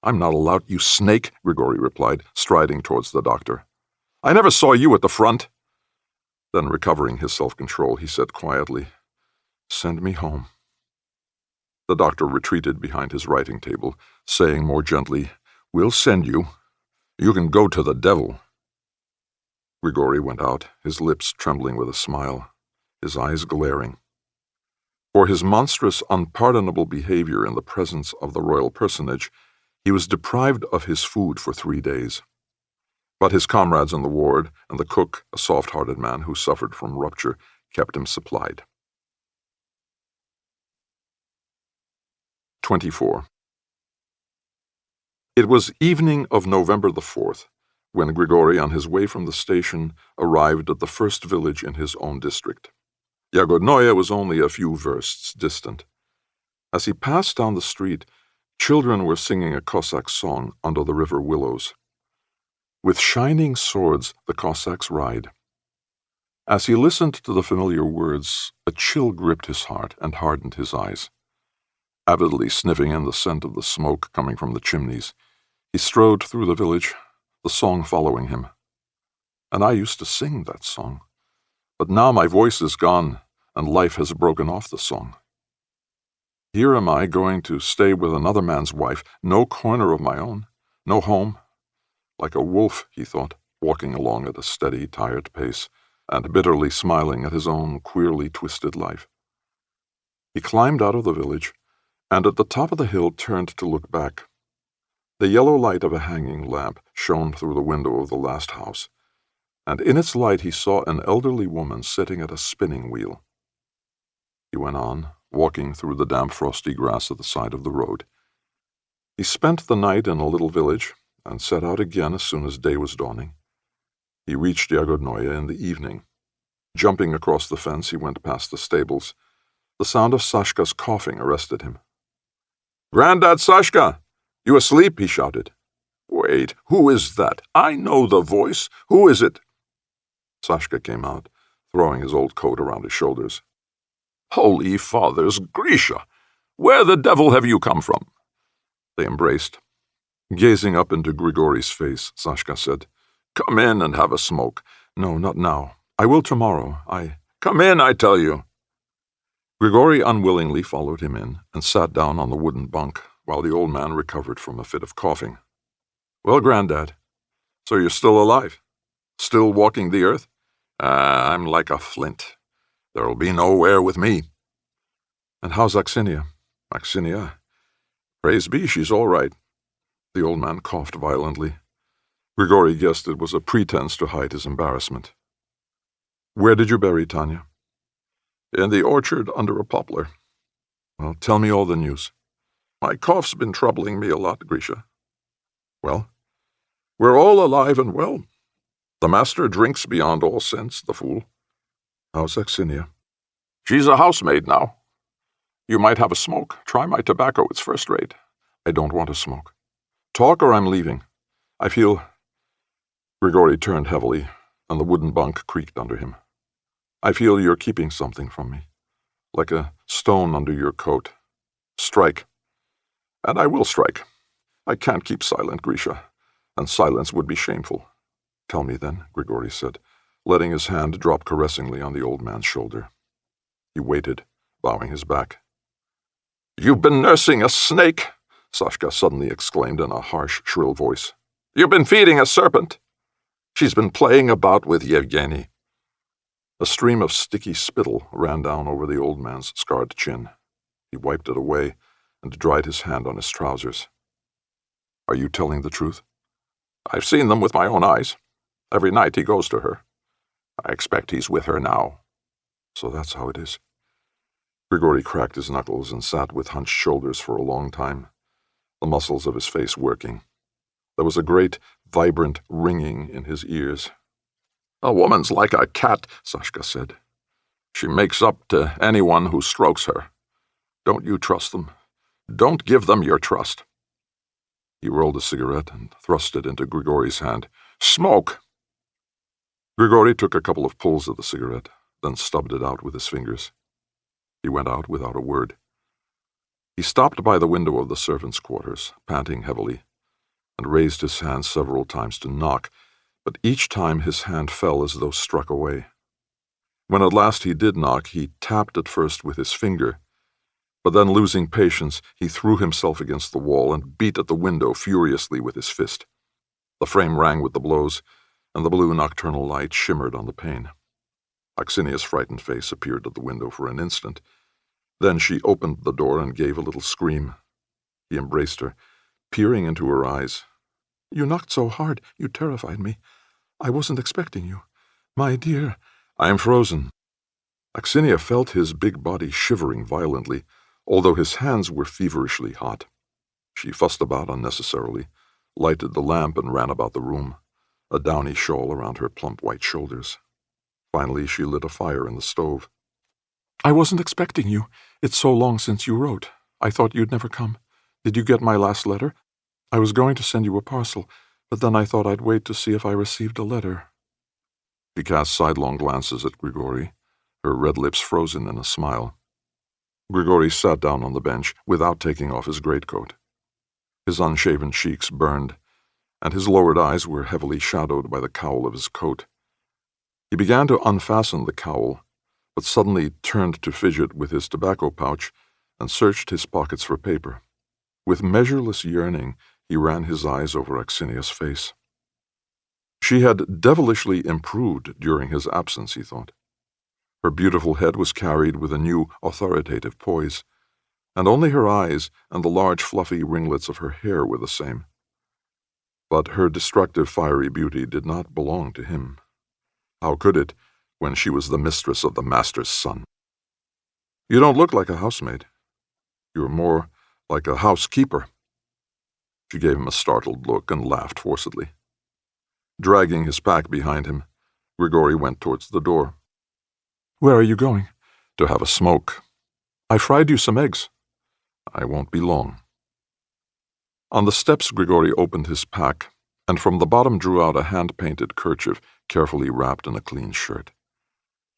"I'm not a lout, you snake," Grigori replied, striding towards the doctor. "I never saw you at the front." Then, recovering his self-control, he said quietly, "Send me home." The doctor retreated behind his writing table, saying more gently, "We'll send you. You can go to the devil." Grigori went out, his lips trembling with a smile, his eyes glaring. For his monstrous, unpardonable behavior in the presence of the royal personage, he was deprived of his food for 3 days. But his comrades in the ward and the cook, a soft-hearted man who suffered from rupture, kept him supplied. 24. It was evening of November the 4th, when Grigori, on his way from the station, arrived at the first village in his own district. Yagodnoye was only a few versts distant. As he passed down the street, children were singing a Cossack song under the river willows. "With shining swords the Cossacks ride." As he listened to the familiar words, a chill gripped his heart and hardened his eyes. Avidly sniffing in the scent of the smoke coming from the chimneys, he strode through the village, the song following him. And I used to sing that song, but now my voice is gone, and life has broken off the song. Here am I going to stay with another man's wife, no corner of my own, no home. Like a wolf, he thought, walking along at a steady, tired pace, and bitterly smiling at his own queerly twisted life. He climbed out of the village, and at the top of the hill turned to look back. The yellow light of a hanging lamp shone through the window of the last house, and in its light he saw an elderly woman sitting at a spinning wheel. He went on, walking through the damp, frosty grass at the side of the road. He spent the night in a little village, and set out again as soon as day was dawning. He reached Yagodnoye in the evening. Jumping across the fence, he went past the stables. The sound of Sashka's coughing arrested him. "Grandad Sashka! You asleep?" he shouted. "Wait, who is that? I know the voice. Who is it?" Sashka came out, throwing his old coat around his shoulders. "Holy Fathers, Grisha! Where the devil have you come from?" They embraced. Gazing up into Grigori's face, Sashka said, "Come in and have a smoke." "No, not now. I will tomorrow. Come in, I tell you." Grigori unwillingly followed him in and sat down on the wooden bunk while the old man recovered from a fit of coughing. "Well, Grandad, so you're still alive? Still walking the earth?" I'm like a flint. There'll be no air with me." "And how's Aksinia?" "Aksinia? Praise be, she's all right." The old man coughed violently. Grigori guessed it was a pretense to hide his embarrassment. "Where did you bury Tanya?" "In the orchard under a poplar." "Well, tell me all the news." "My cough's been troubling me a lot, Grisha." "Well?" "We're all alive and well. The master drinks beyond all sense, the fool." "How's Aksinia?" "She's a housemaid now. You might have a smoke. Try my tobacco, it's first rate." "I don't want to smoke." "Talk or I'm leaving. I feel—" Grigori turned heavily, and the wooden bunk creaked under him. "I feel you're keeping something from me, like a stone under your coat. Strike." "And I will strike. I can't keep silent, Grisha, and silence would be shameful." "Tell me then," Grigori said, letting his hand drop caressingly on the old man's shoulder. He waited, bowing his back. "You've been nursing a snake," Sashka suddenly exclaimed in a harsh, shrill voice. "You've been feeding a serpent. She's been playing about with Yevgeny." A stream of sticky spittle ran down over the old man's scarred chin. He wiped it away and dried his hand on his trousers. "Are you telling the truth?" "I've seen them with my own eyes. Every night he goes to her. I expect he's with her now." "So that's how it is." Grigori cracked his knuckles and sat with hunched shoulders for a long time, the muscles of his face working. There was a great, vibrant ringing in his ears. "A woman's like a cat," Sashka said. "She makes up to anyone who strokes her. Don't you trust them. Don't give them your trust." He rolled a cigarette and thrust it into Grigori's hand. "Smoke!" Grigori took a couple of pulls of the cigarette, then stubbed it out with his fingers. He went out without a word. He stopped by the window of the servants' quarters, panting heavily, and raised his hand several times to knock, but each time his hand fell as though struck away. When at last he did knock, he tapped at first with his finger, but then, losing patience, he threw himself against the wall and beat at the window furiously with his fist. The frame rang with the blows, and the blue nocturnal light shimmered on the pane. Aksinia's frightened face appeared at the window for an instant. Then she opened the door and gave a little scream. He embraced her, peering into her eyes. "You knocked so hard, you terrified me. I wasn't expecting you. My dear—" "I am frozen." Aksinia felt his big body shivering violently, although his hands were feverishly hot. She fussed about unnecessarily, lighted the lamp and ran about the room, a downy shawl around her plump white shoulders. Finally, she lit a fire in the stove. "I wasn't expecting you. It's so long since you wrote. I thought you'd never come. Did you get my last letter? I was going to send you a parcel, but then I thought I'd wait to see if I received a letter." She cast sidelong glances at Grigori, her red lips frozen in a smile. Grigori sat down on the bench without taking off his greatcoat. His unshaven cheeks burned, and his lowered eyes were heavily shadowed by the cowl of his coat. He began to unfasten the cowl, but suddenly turned to fidget with his tobacco pouch and searched his pockets for paper. With measureless yearning, he ran his eyes over Aksinia's face. She had devilishly improved during his absence, he thought. Her beautiful head was carried with a new, authoritative poise, and only her eyes and the large, fluffy ringlets of her hair were the same. But her destructive, fiery beauty did not belong to him. How could it, when she was the mistress of the master's son? "You don't look like a housemaid. You're more like a housekeeper." She gave him a startled look and laughed forcedly. Dragging his pack behind him, Grigori went towards the door. "Where are you going?" "To have a smoke. I fried you some eggs. I won't be long." On the steps, Grigori opened his pack, and from the bottom drew out a hand-painted kerchief carefully wrapped in a clean shirt.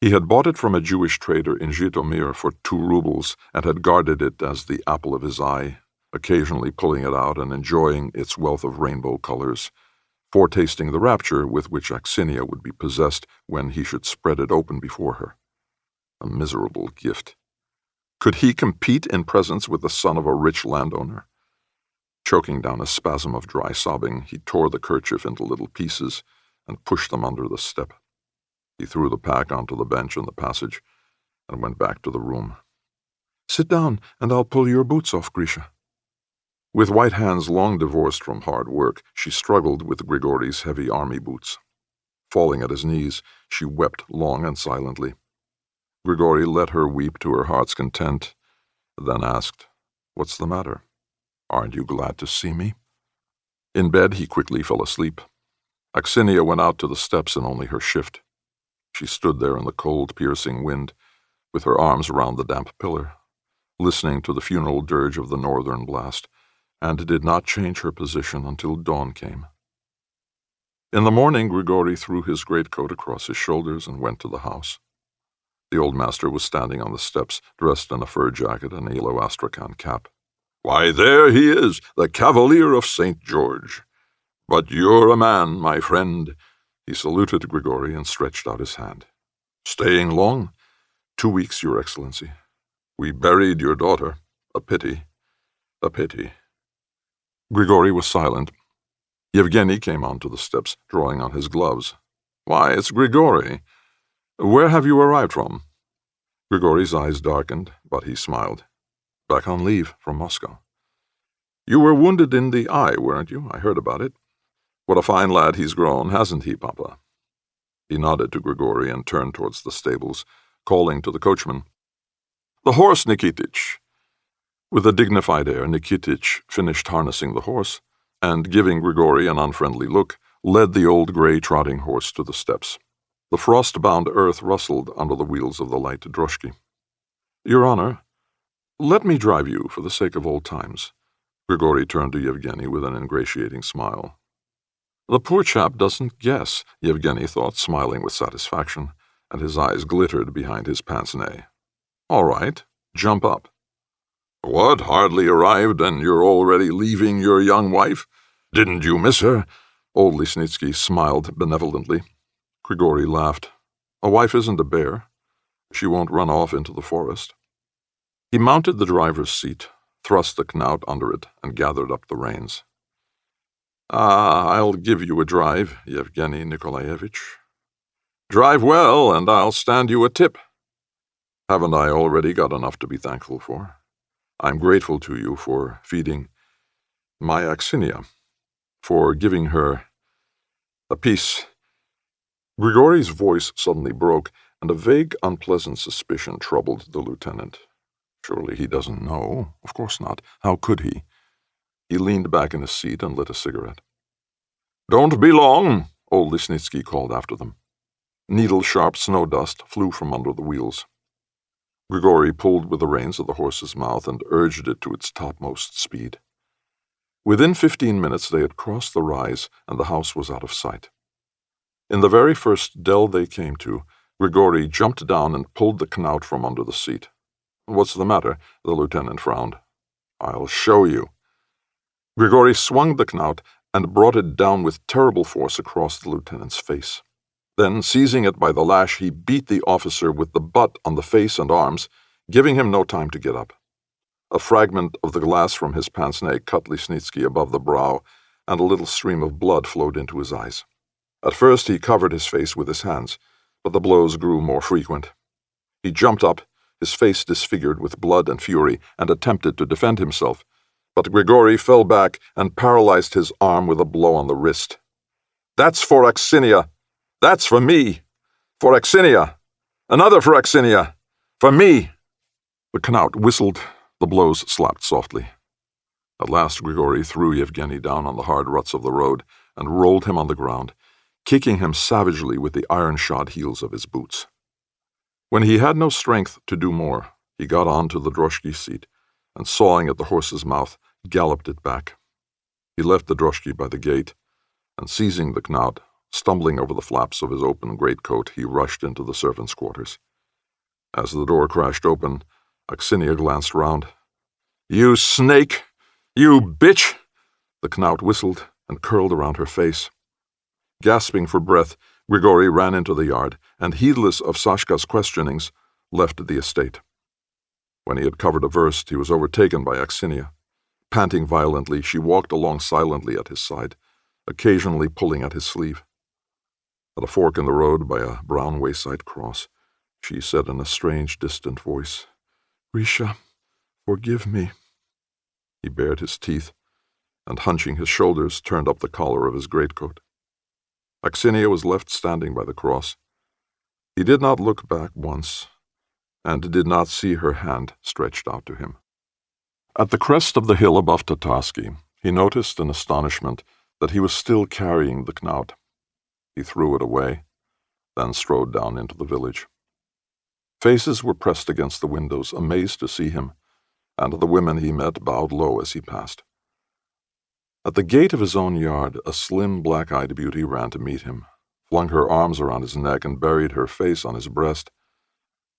He had bought it from a Jewish trader in Zhytomyr for 2 rubles and had guarded it as the apple of his eye, occasionally pulling it out and enjoying its wealth of rainbow colors, foretasting the rapture with which Aksinia would be possessed when he should spread it open before her. A miserable gift. Could he compete in presence with the son of a rich landowner? Choking down a spasm of dry sobbing, he tore the kerchief into little pieces and pushed them under the step. He threw the pack onto the bench in the passage and went back to the room. "Sit down, and I'll pull your boots off, Grisha." With white hands long divorced from hard work, she struggled with Grigori's heavy army boots. Falling at his knees, she wept long and silently. Grigori let her weep to her heart's content, then asked, "What's the matter? Aren't you glad to see me?" In bed, he quickly fell asleep. Aksinia went out to the steps in only her shift. She stood there in the cold, piercing wind, with her arms around the damp pillar, listening to the funeral dirge of the northern blast, and did not change her position until dawn came. In the morning, Grigori threw his greatcoat across his shoulders and went to the house. The old master was standing on the steps, dressed in a fur jacket and a yellow astrakhan cap. "Why, there he is, the Cavalier of St. George. But you're a man, my friend." He saluted Grigori and stretched out his hand. "Staying long?" 2 weeks, Your Excellency. "We buried your daughter. A pity. A pity." Grigori was silent. Yevgeny came onto the steps, drawing on his gloves. "Why, it's Grigori. Where have you arrived from?" Grigori's eyes darkened, but he smiled. "Back on leave from Moscow." "You were wounded in the eye, weren't you? I heard about it. What a fine lad he's grown, hasn't he, Papa?" He nodded to Grigori and turned towards the stables, calling to the coachman, "The horse, Nikitich." With a dignified air, Nikitich finished harnessing the horse, and, giving Grigori an unfriendly look, led the old grey trotting horse to the steps. The frost-bound earth rustled under the wheels of the light droshky. "Your Honor, let me drive you for the sake of old times." Grigori turned to Yevgeny with an ingratiating smile. The poor chap doesn't guess, Yevgeny thought, smiling with satisfaction, and his eyes glittered behind his pince-nez. "All right, jump up." "What, hardly arrived, and you're already leaving your young wife? Didn't you miss her?" Old Lisnitsky smiled benevolently. Grigori laughed. "A wife isn't a bear. She won't run off into the forest." He mounted the driver's seat, thrust the knout under it, and gathered up the reins. "I'll give you a drive, Yevgeny Nikolaevich. Drive well, and I'll stand you a tip. Haven't I already got enough to be thankful for? I'm grateful to you for feeding my Aksinia, for giving her a piece." Grigori's voice suddenly broke, and a vague, unpleasant suspicion troubled the lieutenant. Surely he doesn't know. Of course not. How could he? He leaned back in his seat and lit a cigarette. "Don't be long," old Lisnitsky called after them. Needle-sharp snow dust flew from under the wheels. Grigori pulled with the reins of the horse's mouth and urged it to its topmost speed. Within 15 minutes they had crossed the rise, and the house was out of sight. In the very first dell they came to, Grigori jumped down and pulled the knout from under the seat. "What's the matter?" the lieutenant frowned. "I'll show you." Grigori swung the knout and brought it down with terrible force across the lieutenant's face. Then, seizing it by the lash, he beat the officer with the butt on the face and arms, giving him no time to get up. A fragment of the glass from his pince-nez cut Lesnitsky above the brow, and a little stream of blood flowed into his eyes. At first he covered his face with his hands, but the blows grew more frequent. He jumped up, his face disfigured with blood and fury, and attempted to defend himself, but Grigory fell back and paralyzed his arm with a blow on the wrist. "That's for Axinia! That's for me! For Axinia! Another for Axinia! For me!" The knout whistled. The blows slapped softly. At last Grigory threw Yevgeny down on the hard ruts of the road and rolled him on the ground, kicking him savagely with the iron-shod heels of his boots. When he had no strength to do more, he got on to the droshky seat and, sawing at the horse's mouth, galloped it back. He left the droshky by the gate, and seizing the knout, stumbling over the flaps of his open greatcoat, he rushed into the servants' quarters. As the door crashed open, Axinia glanced round. "You snake! You bitch!" The knout whistled and curled around her face. Gasping for breath, Grigory ran into the yard, and, heedless of Sashka's questionings, left the estate. When he had covered a verst, he was overtaken by Axinia. Panting violently, she walked along silently at his side, occasionally pulling at his sleeve. At a fork in the road by a brown wayside cross, she said in a strange, distant voice, "Grisha, forgive me." He bared his teeth, and, hunching his shoulders, turned up the collar of his greatcoat. Axinia was left standing by the cross. He did not look back once, and did not see her hand stretched out to him. At the crest of the hill above Tatarsky, he noticed in astonishment that he was still carrying the knout. He threw it away, then strode down into the village. Faces were pressed against the windows, amazed to see him, and the women he met bowed low as he passed. At the gate of his own yard, a slim, black-eyed beauty ran to meet him, flung her arms around his neck, and buried her face on his breast.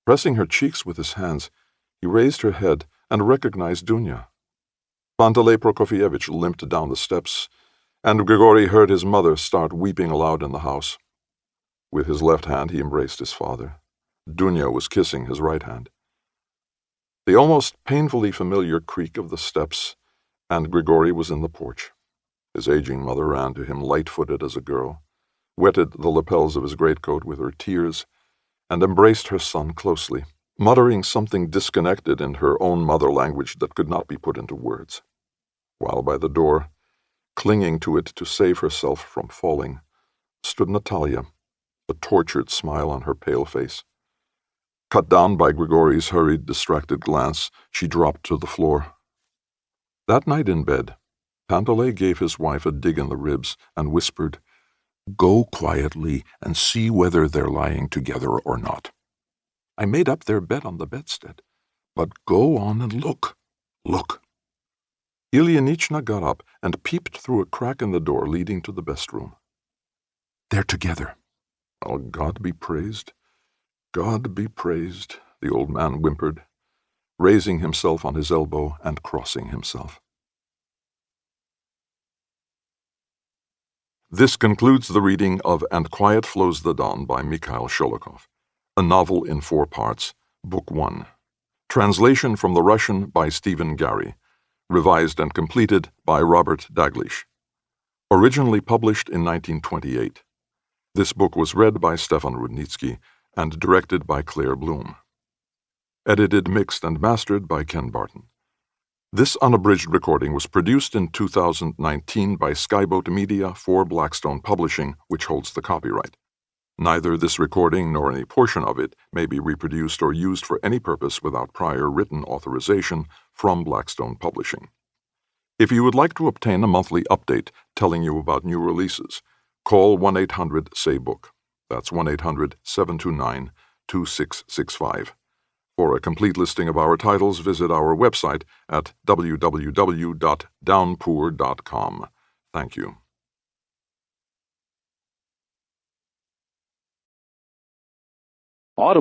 Pressing her cheeks with his hands, he raised her head and recognized Dunya. Panteley Prokofyevitch limped down the steps, and Grigory heard his mother start weeping aloud in the house. With his left hand he embraced his father. Dunya was kissing his right hand. The almost painfully familiar creak of the steps, and Grigory was in the porch. His aging mother ran to him light-footed as a girl, wetted the lapels of his greatcoat with her tears, and embraced her son closely, muttering something disconnected in her own mother language that could not be put into words. While by the door, clinging to it to save herself from falling, stood Natalia, a tortured smile on her pale face. Cut down by Grigory's hurried, distracted glance, she dropped to the floor. That night in bed, Panteley gave his wife a dig in the ribs and whispered, "Go quietly and see whether they're lying together or not. I made up their bed on the bedstead, but go on and look. Look." Ilyinichna got up and peeped through a crack in the door leading to the best room. "They're together." "Oh, God be praised. God be praised," the old man whimpered, raising himself on his elbow and crossing himself. This concludes the reading of And Quiet Flows the Don by Mikhail Sholokhov, a novel in 4 parts, Book 1. Translation from the Russian by Stephen Gary, revised and completed by Robert Daglish. Originally published in 1928. This book was read by Stefan Rudnitsky and directed by Claire Bloom. Edited, mixed, and mastered by Ken Barton. This unabridged recording was produced in 2019 by Skyboat Media for Blackstone Publishing, which holds the copyright. Neither this recording nor any portion of it may be reproduced or used for any purpose without prior written authorization from Blackstone Publishing. If you would like to obtain a monthly update telling you about new releases, call 1-800-SAY-BOOK. That's 1-800-729-2665. For a complete listing of our titles, visit our website at www.downpour.com. Thank you.